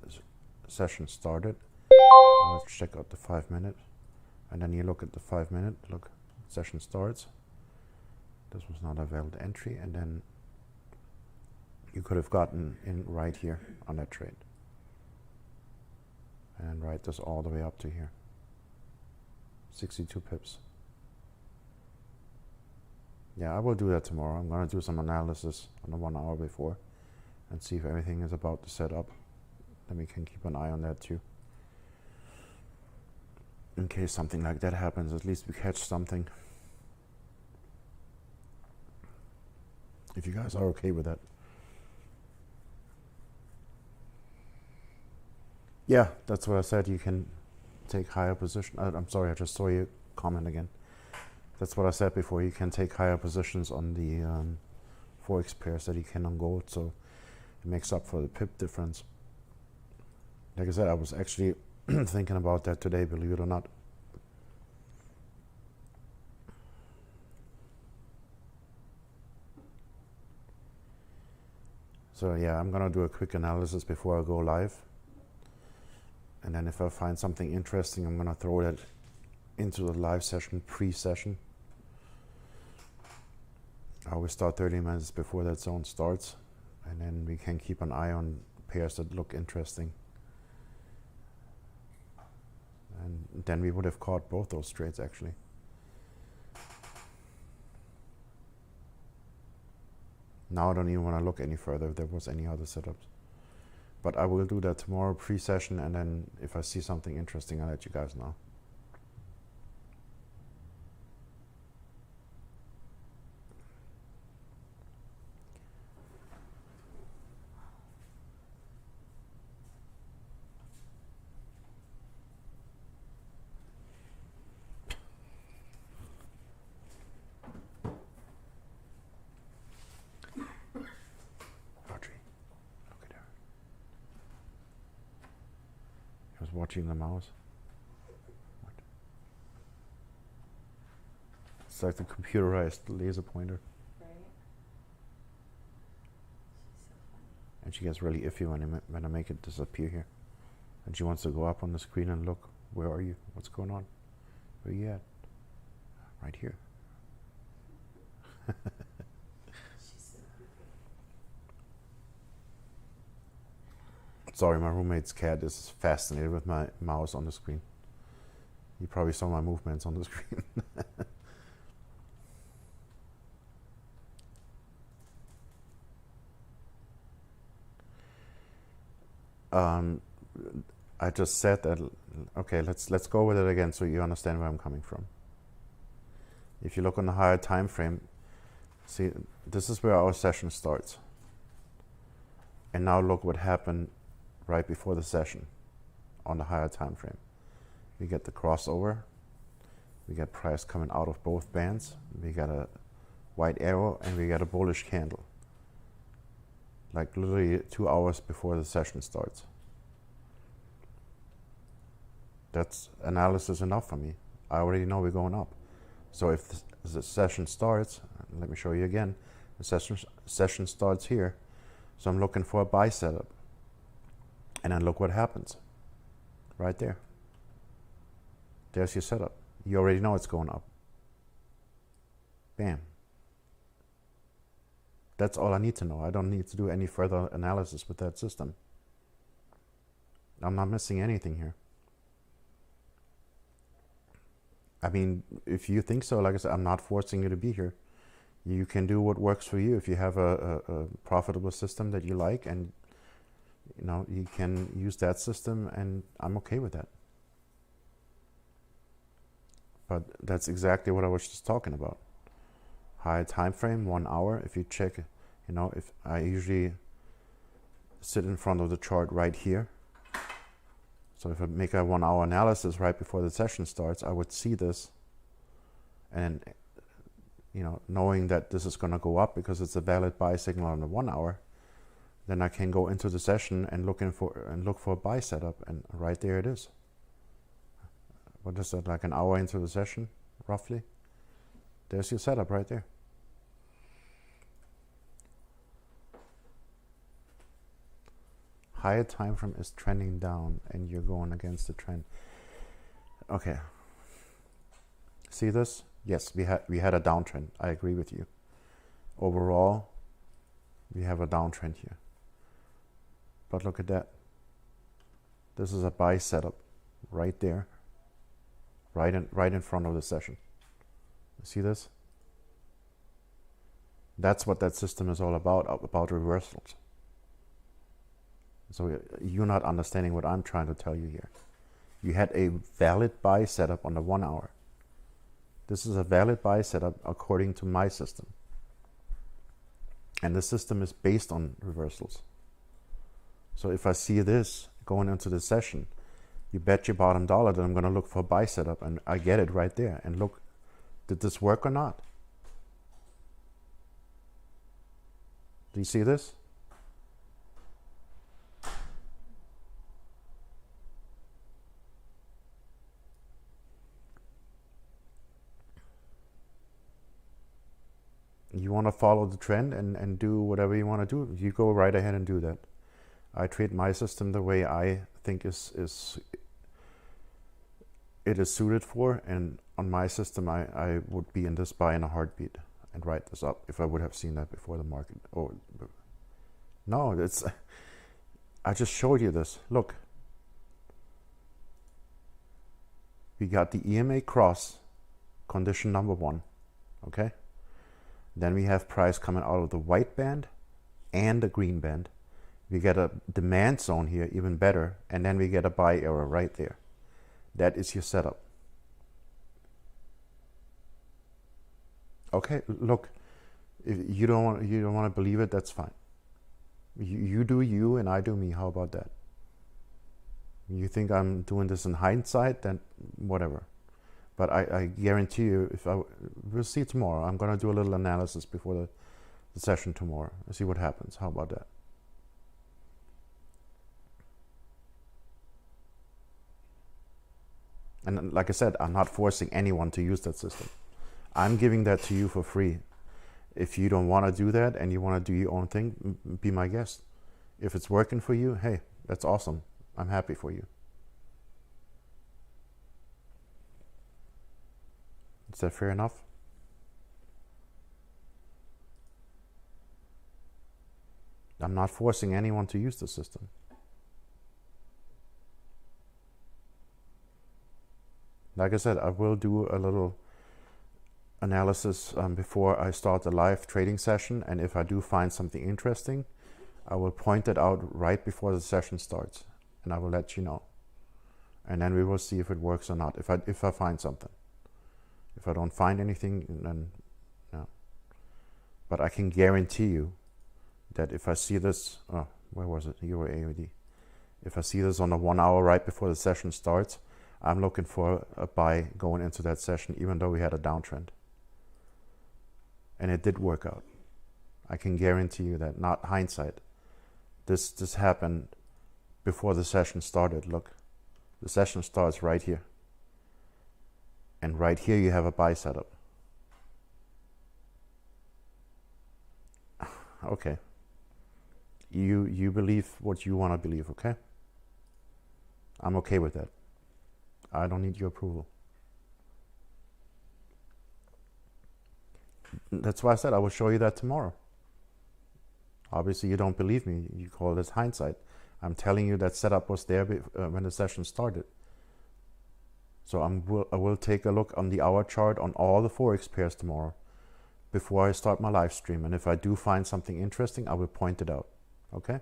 session started. Now let's check out the 5 minute. And then you look at the 5 minute, look, session starts. This was not a valid entry, and then you could have gotten in right here on that trade. And write this all the way up to here. 62 pips. Yeah, I will do that tomorrow. I'm going to do some analysis on the 1 hour before and see if everything is about to set up. Then we can keep an eye on that too. In case something like that happens, at least we catch something. If you guys are okay with that. Yeah, that's what I said. You can take higher position. I'm sorry, I just saw you comment again. That's what I said before. You can take higher positions on the Forex pairs that you can on gold, so it makes up for the pip difference. Like I said, I was actually thinking about that today, believe it or not. So yeah, I'm gonna do a quick analysis before I go live. And then if I find something interesting, I'm gonna throw that into the live session, pre-session. I always start 30 minutes before that zone starts, and then we can keep an eye on pairs that look interesting. And then we would have caught both those trades actually. Now I don't even want to look any further if there was any other setups. But I will do that tomorrow pre-session, and then if I see something interesting, I'll let you guys know. watching the mouse. It's like the computerized laser pointer. Right? She's so funny. And she gets really iffy when I make it disappear here. And she wants to go up on the screen and look, where are you? What's going on? Where are you at? Right here. She's so goofy. Sorry, my roommate's cat is fascinated with my mouse on the screen. You probably saw my movements on the screen. I just said that. Okay, let's go with it again so you understand where I'm coming from. If you look on the higher time frame, see, this is where our session starts. And now look what happened right before the session on the higher time frame. We get the crossover. We get price coming out of both bands. We got a white arrow and we got a bullish candle. Like literally 2 hours before the session starts. That's analysis enough for me. I already know we're going up. So if the session starts, let me show you again. The session starts here. So I'm looking for a buy setup. And then look what happens. Right there. There's your setup. You already know it's going up. Bam. That's all I need to know. I don't need to do any further analysis with that system. I'm not missing anything here. I mean, if you think so, like I said, I'm not forcing you to be here. You can do what works for you. If you have a profitable system that you like, and you know, you can use that system, and I'm okay with that. But that's exactly what I was just talking about. High time frame, 1 hour. If you check, you know, if I usually sit in front of the chart right here. So if I make a 1 hour analysis right before the session starts, I would see this, and you know, knowing that this is going to go up because it's a valid buy signal on the 1 hour, then I can go into the session and look for a buy setup, and right there it is. What is that, like an hour into the session, roughly? There's your setup right there. Higher time frame is trending down and you're going against the trend. Okay. See this? Yes, we had a downtrend. I agree with you. Overall, we have a downtrend here. But look at that. This is a buy setup right there. Right in front of the session. You see this? That's what that system is all about reversals. So you're not understanding what I'm trying to tell you here. You had a valid buy setup on the 1 hour. This is a valid buy setup according to my system. And the system is based on reversals. So if I see this going into the session, you bet your bottom dollar that I'm going to look for a buy setup, and I get it right there. And look, did this work or not? Do you see this? You want to follow the trend and do whatever you want to do, you go right ahead and do that. I treat my system the way I think it is suited for, and on my system I would be in this buy in a heartbeat and write this up if I would have seen that before the market. Oh no, I just showed you this. Look, we got the EMA cross, condition number 1, okay? Then we have price coming out of the white band and the green band. We get a demand zone here, even better, and then we get a buy arrow right there. That is your setup. Okay, look, if you don't want to believe it, that's fine. You do you and I do me. How about that? You think I'm doing this in hindsight, then whatever. But I guarantee you, we'll see tomorrow. I'm going to do a little analysis before the session tomorrow and see what happens. How about that? And like I said, I'm not forcing anyone to use that system. I'm giving that to you for free. If you don't want to do that and you want to do your own thing, be my guest. If it's working for you, hey, that's awesome. I'm happy for you. Is that fair enough? I'm not forcing anyone to use the system. Like I said, I will do a little analysis before I start the live trading session, and if I do find something interesting, I will point it out right before the session starts, and I will let you know. And then we will see if it works or not, if I find something. If I don't find anything, then no. But I can guarantee you that if I see this, where was it? Euro AUD. If I see this on a 1 hour right before the session starts, I'm looking for a buy going into that session, even though we had a downtrend. And it did work out. I can guarantee you that, not hindsight. This happened before the session started. Look, the session starts right here. And right here you have a buy setup. Okay. You believe what you want to believe, okay? I'm okay with that. I don't need your approval. That's why I said I will show you that tomorrow. Obviously you don't believe me. You call this hindsight. I'm telling you that setup was there when the session started. So I will take a look on the hour chart on all the Forex pairs tomorrow before I start my live stream. And if I do find something interesting, I will point it out. Okay?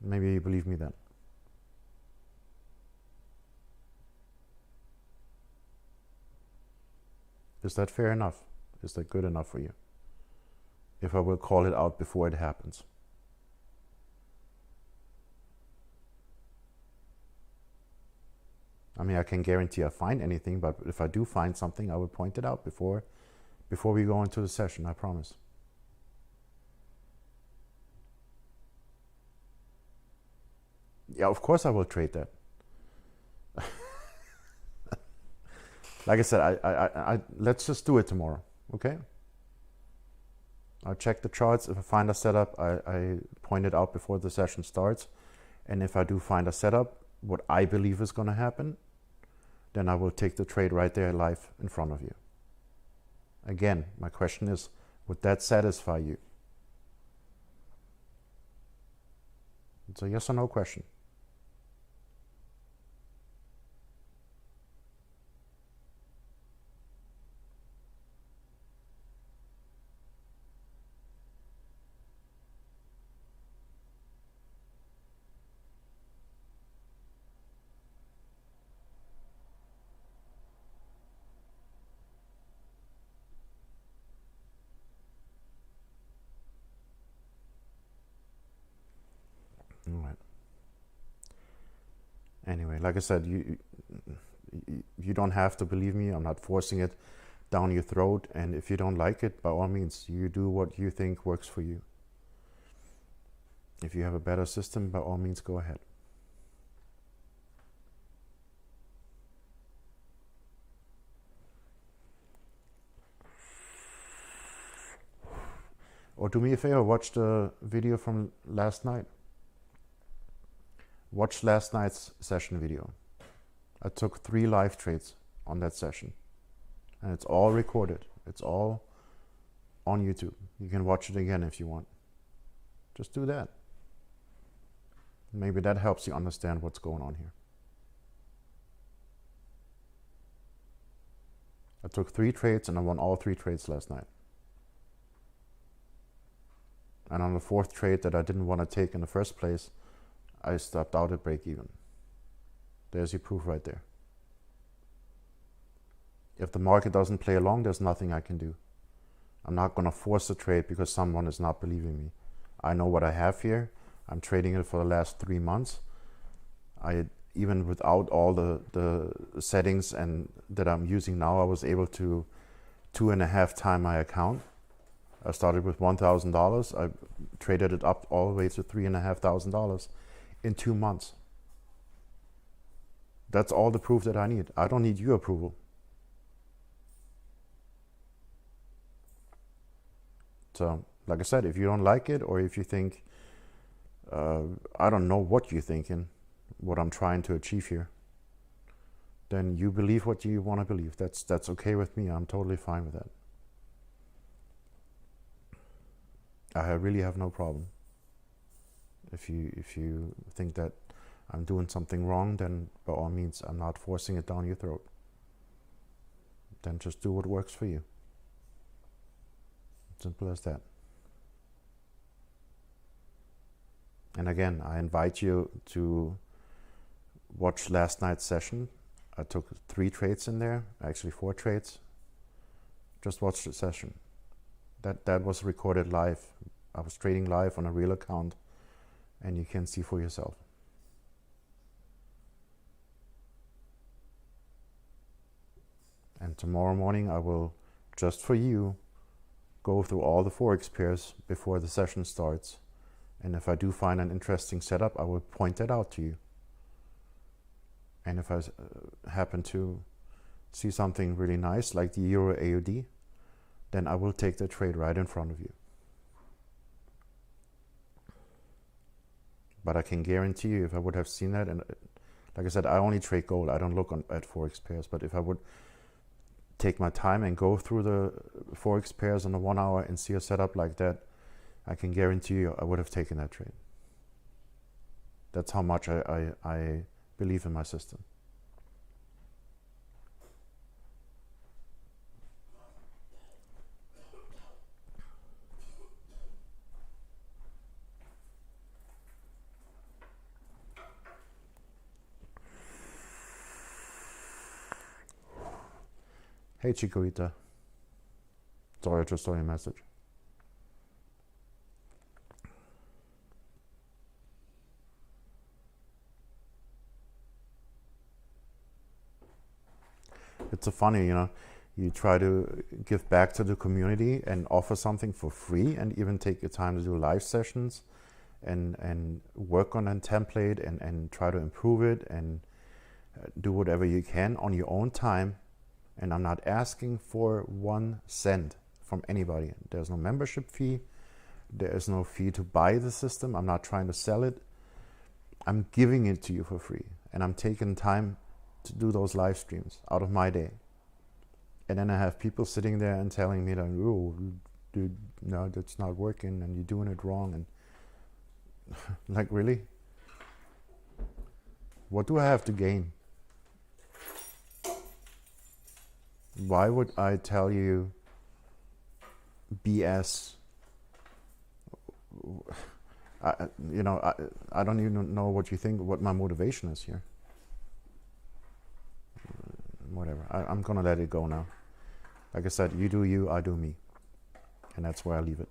Maybe you believe me then. Is that fair enough? Is that good enough for you? If I will call it out before it happens. I mean, I can guarantee I find anything, but if I do find something, I will point it out before we go into the session, I promise. Yeah, of course I will trade that. Like I said, I let's just do it tomorrow, okay? I'll check the charts. If I find a setup, I point it out before the session starts. And if I do find a setup, what I believe is going to happen, then I will take the trade right there live in front of you. Again, my question is, would that satisfy you? It's a yes or no question. All right. Anyway, like I said, you don't have to believe me. I'm not forcing it down your throat. And if you don't like it, by all means, you do what you think works for you. If you have a better system, by all means, go ahead. Or do me a favor, watch the video from last night. Watch last night's session video. I took 3 live trades on that session. And it's all recorded. It's all on YouTube. You can watch it again if you want. Just do that. Maybe that helps you understand what's going on here. I took 3 trades and I won all 3 trades last night. And on the 4th trade that I didn't want to take in the first place, I stopped out at break even. There's your proof right there. If the market doesn't play along, there's nothing I can do. I'm not going to force a trade because someone is not believing me. I know what I have here. I'm trading it for the last 3 months. Even without all the settings and that I'm using now, I was able to 2.5 times my account. I started with $1,000. I traded it up all the way to $3,500 in 2 months. That's all the proof that I need. I don't need your approval. So, like I said, if you don't like it, or if you think, I don't know what you're thinking, what I'm trying to achieve here, then you believe what you want to believe. That's okay with me. I'm totally fine with that. I really have no problem. If you think that I'm doing something wrong, then by all means, I'm not forcing it down your throat. Then just do what works for you. Simple as that. And again, I invite you to watch last night's session. I took 3 trades in there, actually 4 trades. Just watch the session. That was recorded live. I was trading live on a real account, and you can see for yourself. And tomorrow morning I will, just for you, go through all the Forex pairs before the session starts. And if I do find an interesting setup, I will point that out to you. And if I happen to see something really nice, like the Euro AUD, then I will take the trade right in front of you. But I can guarantee you, if I would have seen that, and like I said, I only trade gold. I don't look at Forex pairs. But if I would take my time and go through the Forex pairs in a 1 hour and see a setup like that, I can guarantee you I would have taken that trade. That's how much I believe in my system. Hey Chikorita. Sorry, I just saw your message. It's so funny, you try to give back to the community and offer something for free, and even take your time to do live sessions and work on a template and try to improve it and do whatever you can on your own time. And I'm not asking for 1 cent from anybody. There's no membership fee. There is no fee to buy the system. I'm not trying to sell it. I'm giving it to you for free. And I'm taking time to do those live streams out of my day. And then I have people sitting there and telling me that, oh, dude, no, that's not working and you're doing it wrong. And like, really? What do I have to gain? Why would I tell you BS? I don't even know what you think, what my motivation is here. Whatever. I'm gonna let it go now. Like I said, you do you, I do me. And that's where I leave it.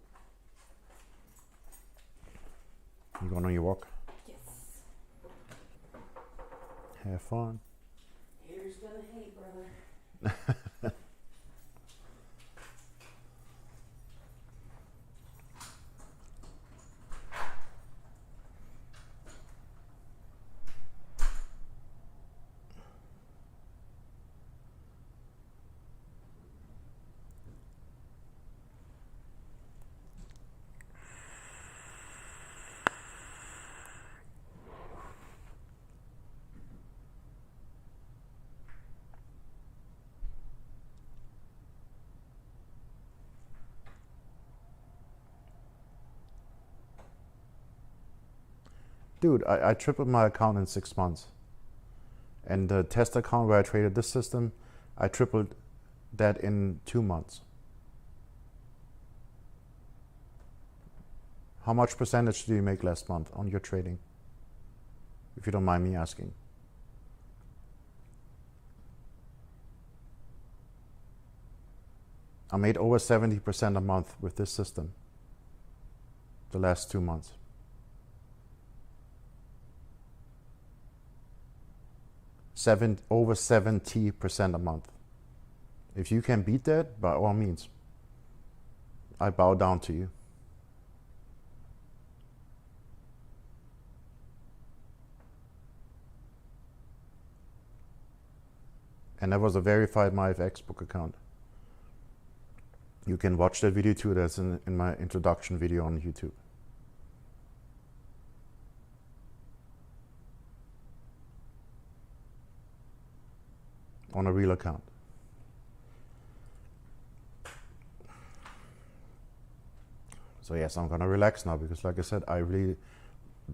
You going on your walk? Yes. Have fun. Haters gonna hate, brother. Dude, I tripled my account in 6 months. And the test account where I traded this system, I tripled that in 2 months. How much percentage do you make last month on your trading? If you don't mind me asking. I made over 70% a month with this system the last 2 months. Over 70% a month. If you can beat that, by all means, I bow down to you. And that was a verified MyFX book account. You can watch that video too. That's in my introduction video on YouTube. On a real account. So yes, I'm gonna relax now because like I said, I really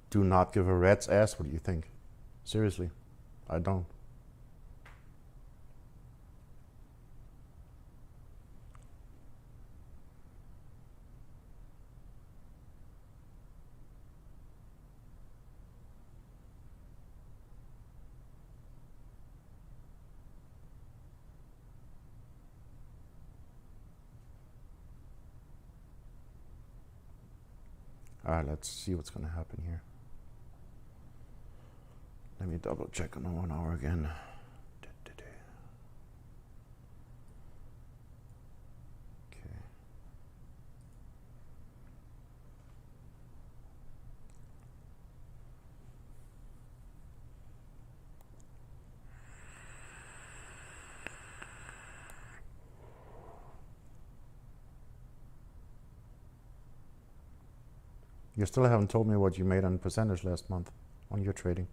do not give a rat's ass what you think. Seriously, I don't. All right, let's see what's gonna happen here. Let me double check on the 1 hour again. Okay. You still haven't told me what you made on percentage last month on your trading.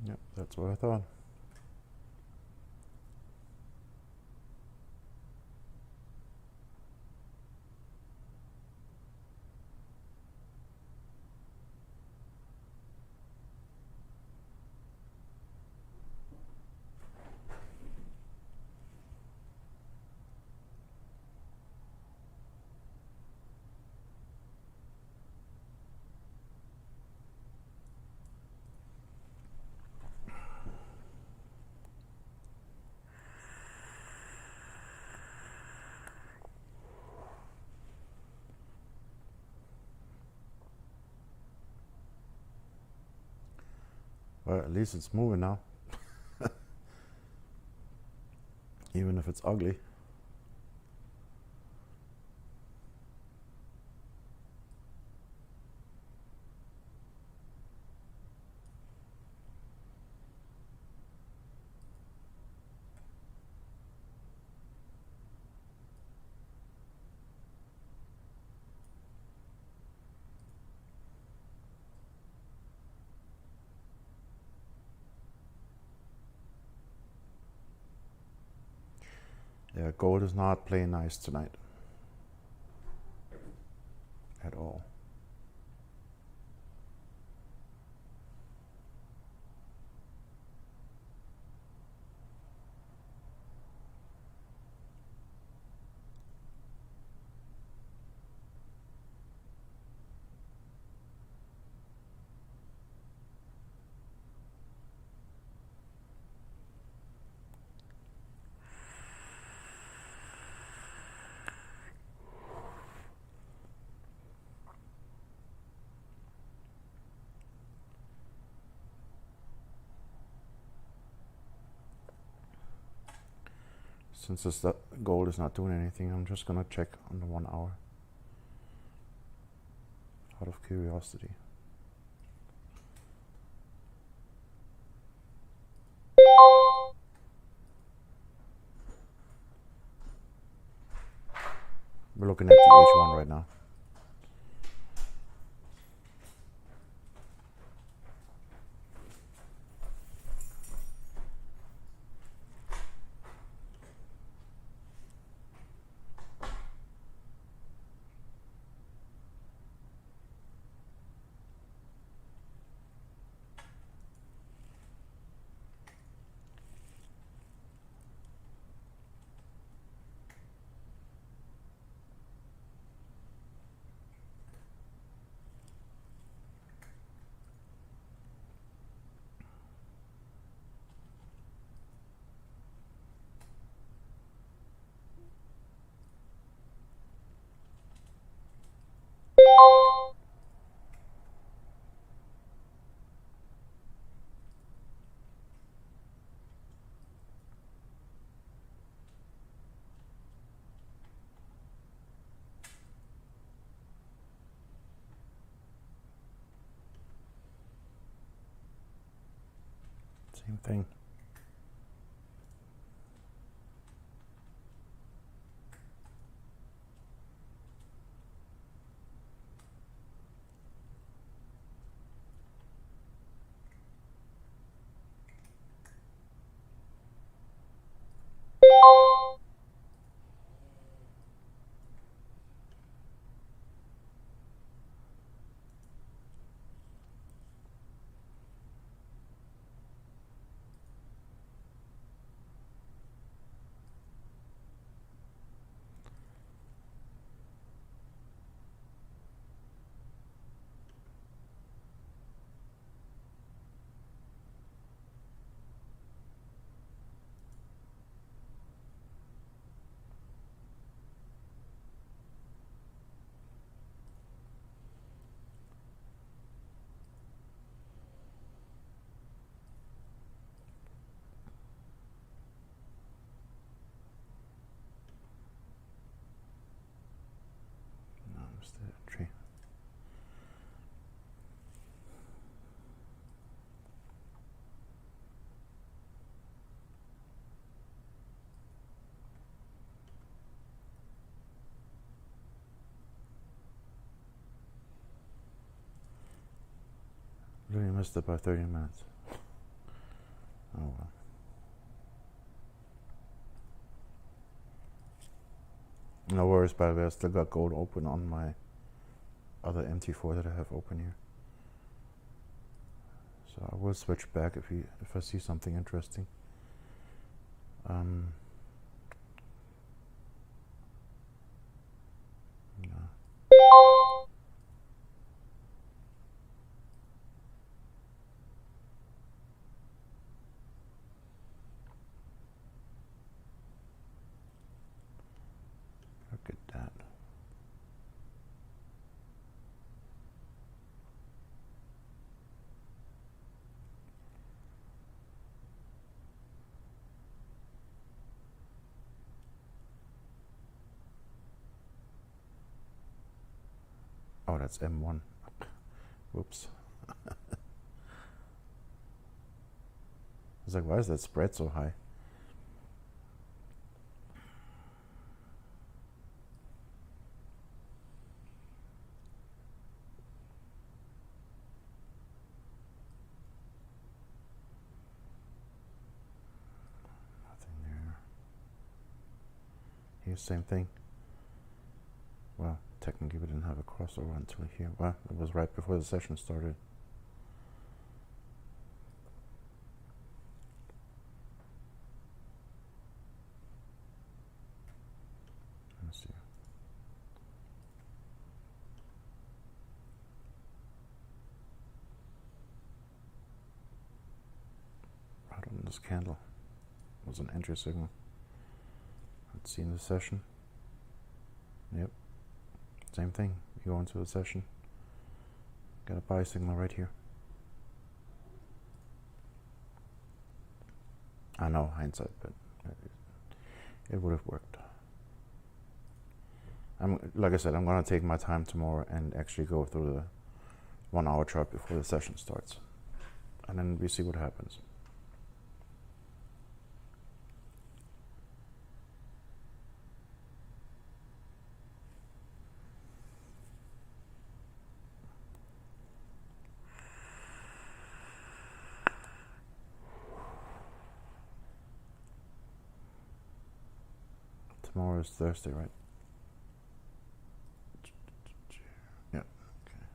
Yep, that's what I thought. Well, at least it's moving now. Even if it's ugly. Yeah, gold is not playing nice tonight. At all. Since this gold is not doing anything, I'm just gonna check on the 1 hour. Out of curiosity. We're looking at the H1 right now. Same thing. The tree. Really missed it by 30 minutes. Oh well. No worries, by the way, I still got gold open on my other MT4 that I have open here. So I will switch back if I see something interesting. Yeah. Look at that. Oh, that's M1. Whoops. I was like, why is that spread so high? Nothing there. Here, same thing. Well, technically we didn't have a crossover until here. Well, it was right before the session started. Let's see. Right on this candle was an entry signal. Let's see in the session. Yep. Same thing. You go into the session. Got a buy signal right here. I know hindsight, but it would have worked. Like I said, I'm gonna take my time tomorrow and actually go through the 1 hour chart before the session starts, and then we see what happens. Tomorrow is Thursday, right? Yeah. Okay.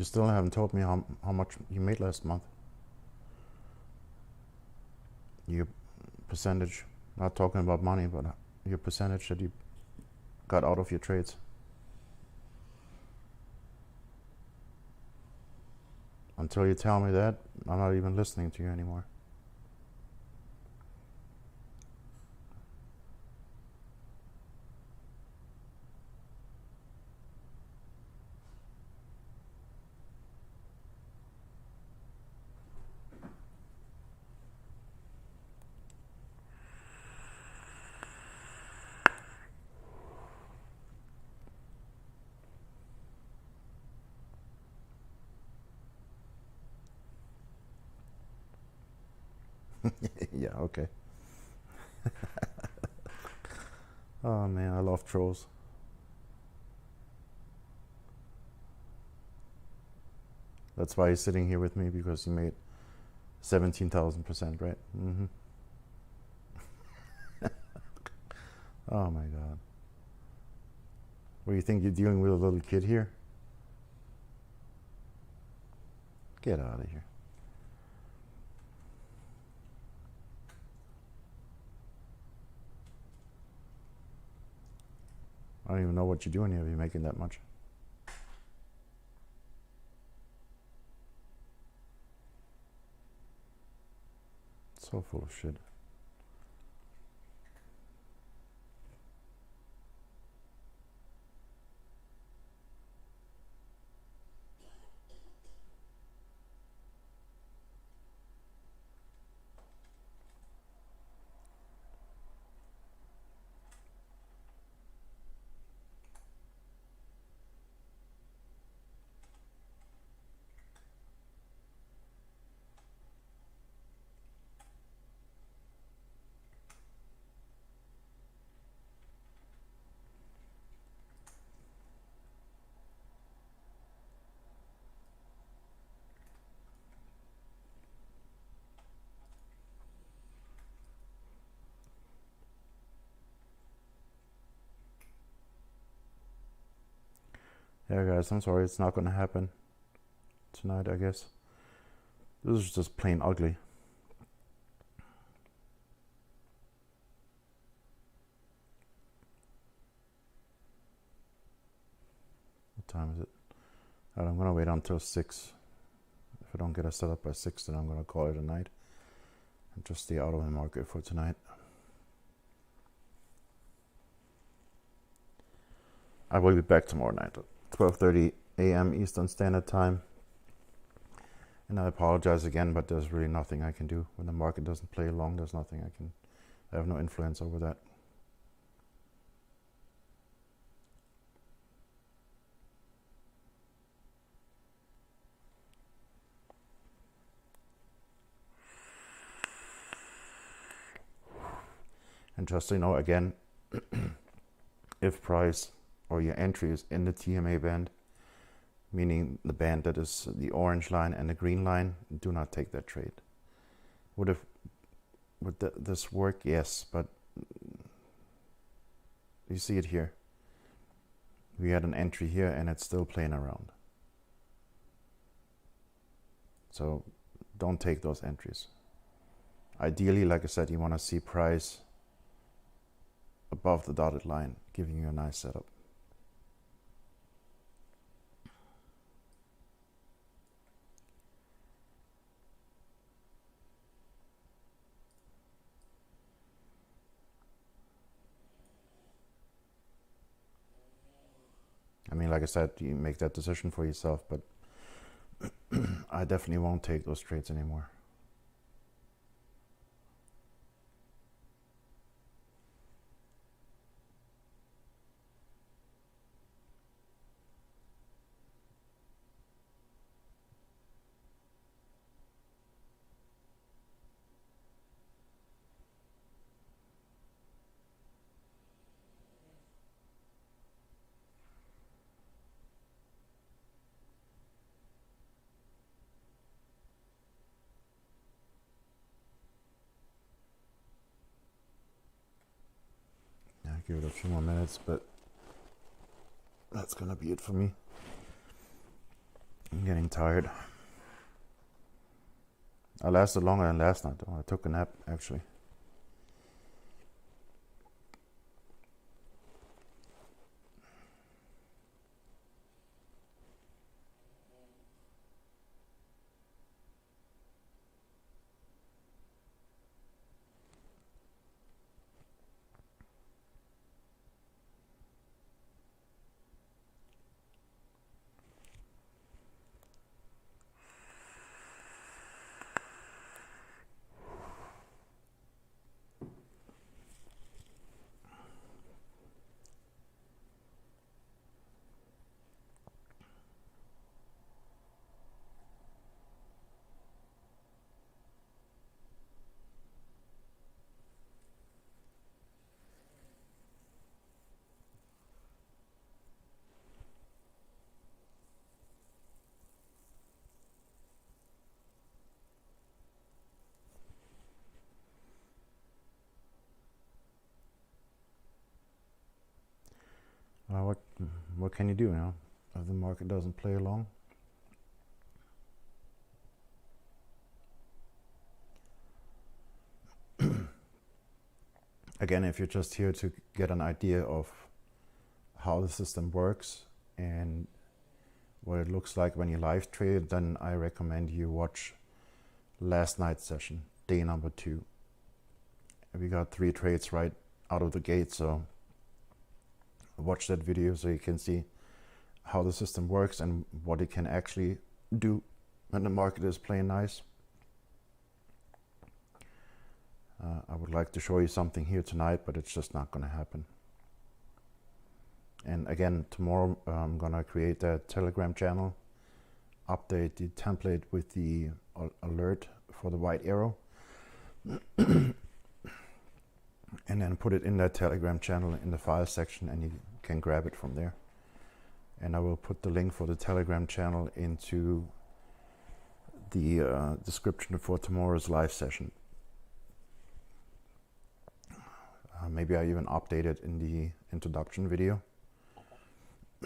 You still haven't told me how much you made last month. Your percentage, not talking about money, but your percentage that you got out of your trades. Until you tell me that, I'm not even listening to you anymore. Yeah, okay. Oh man, I love trolls. That's why he's sitting here with me, because he made 17,000%, right? Mm-hmm. Oh my God. What do you think, you're dealing with a little kid here? Get out of here. I don't even know what you're doing here if you're making that much. So full of shit. Yeah, guys, I'm sorry, it's not gonna happen tonight, I guess. This is just plain ugly. What time is it? I'm gonna wait until 6. If I don't get a setup by 6, then I'm gonna call it a night and just stay out of the market for tonight. I will be back tomorrow night at 12:30 a.m. Eastern Standard Time. And I apologize again, but there's really nothing I can do. When the market doesn't play along, there's nothing I have no influence over that. And just so you know, again, if price or your entry is in the TMA band, meaning the band that is the orange line and the green line, do not take that trade. Would this work? Yes, but you see it here. We had an entry here and it's still playing around. So don't take those entries. Ideally, like I said, you want to see price above the dotted line, giving you a nice setup. I mean, like I said, you make that decision for yourself, but I definitely won't take those trades anymore. Give it a few more minutes, but that's gonna be it for me. I'm getting tired. I lasted longer than last night though. I took a nap actually. What can you do now if the market doesn't play along? Again, if you're just here to get an idea of how the system works and what it looks like when you live trade, then I recommend you watch last night's session, day number 2. We got 3 trades right out of the gate, so watch that video so you can see how the system works and what it can actually do when the market is playing nice. I would like to show you something here tonight, but it's just not going to happen. And again, tomorrow I'm going to create a Telegram channel, update the template with the alert for the white arrow, and then put it in that Telegram channel in the file section, and you can grab it from there. And I will put the link for the Telegram channel into the description for tomorrow's live session. Maybe I even update it in the introduction video,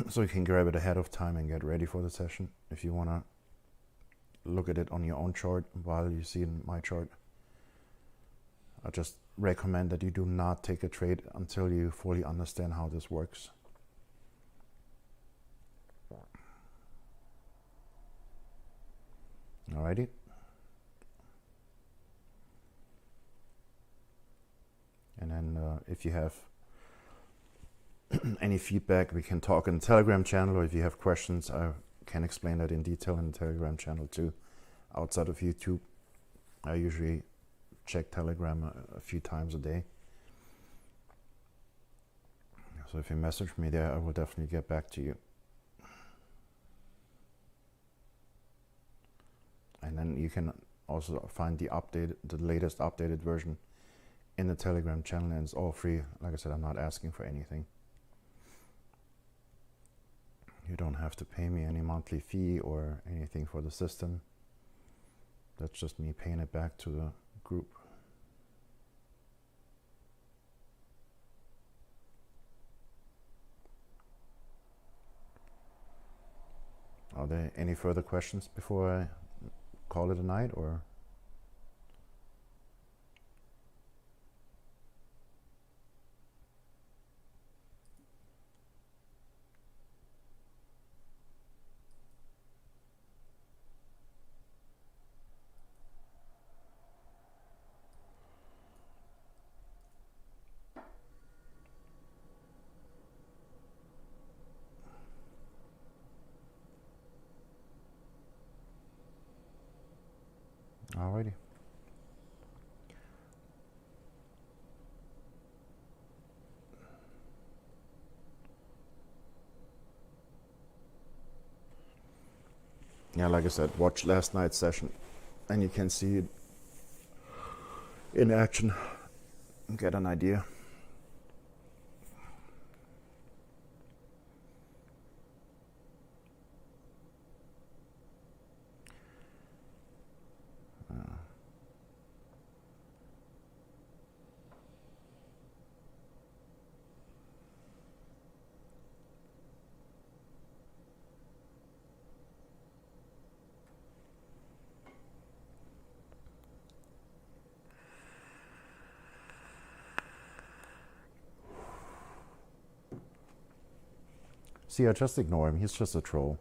so you can grab it ahead of time and get ready for the session if you want to look at it on your own chart while you see my chart. I just recommend that you do not take a trade until you fully understand how this works. Alrighty. And then if you have any feedback, we can talk in the Telegram channel, or if you have questions, I can explain that in detail in the Telegram channel too. Outside of YouTube, I usually check Telegram a few times a day. So if you message me there, I will definitely get back to you. And then you can also find the latest updated version in the Telegram channel, and it's all free. Like I said, I'm not asking for anything. You don't have to pay me any monthly fee or anything for the system. That's just me paying it back to the group. Are there any further questions before I call it a night, or? Alrighty. Yeah, like I said, watch last night's session and you can see it in action and get an idea. See, I just ignore him. He's just a troll.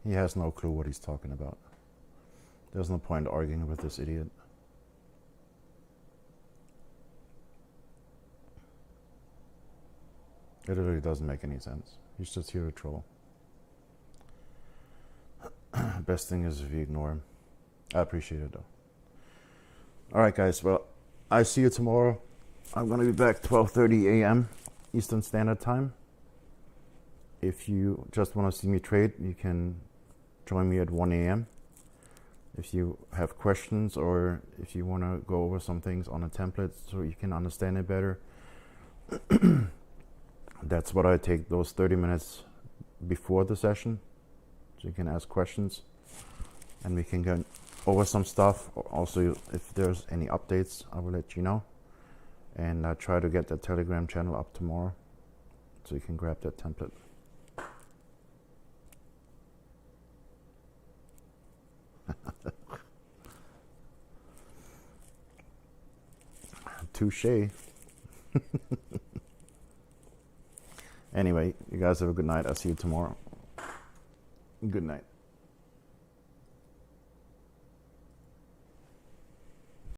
He has no clue what he's talking about. There's no point arguing with this idiot. It really doesn't make any sense. He's just here to troll. Best thing is if you ignore him. I appreciate it though. Alright guys, well, I see you tomorrow. I'm gonna be back 12:30 a.m. Eastern Standard Time. If you just want to see me trade, you can join me at 1 a.m. If you have questions or if you want to go over some things on a template so you can understand it better, that's what I take those 30 minutes before the session. So you can ask questions and we can go over some stuff. Also, if there's any updates, I will let you know. And I try to get the Telegram channel up tomorrow so you can grab that template. Touché. Anyway, you guys have a good night. I'll see you tomorrow. Good night.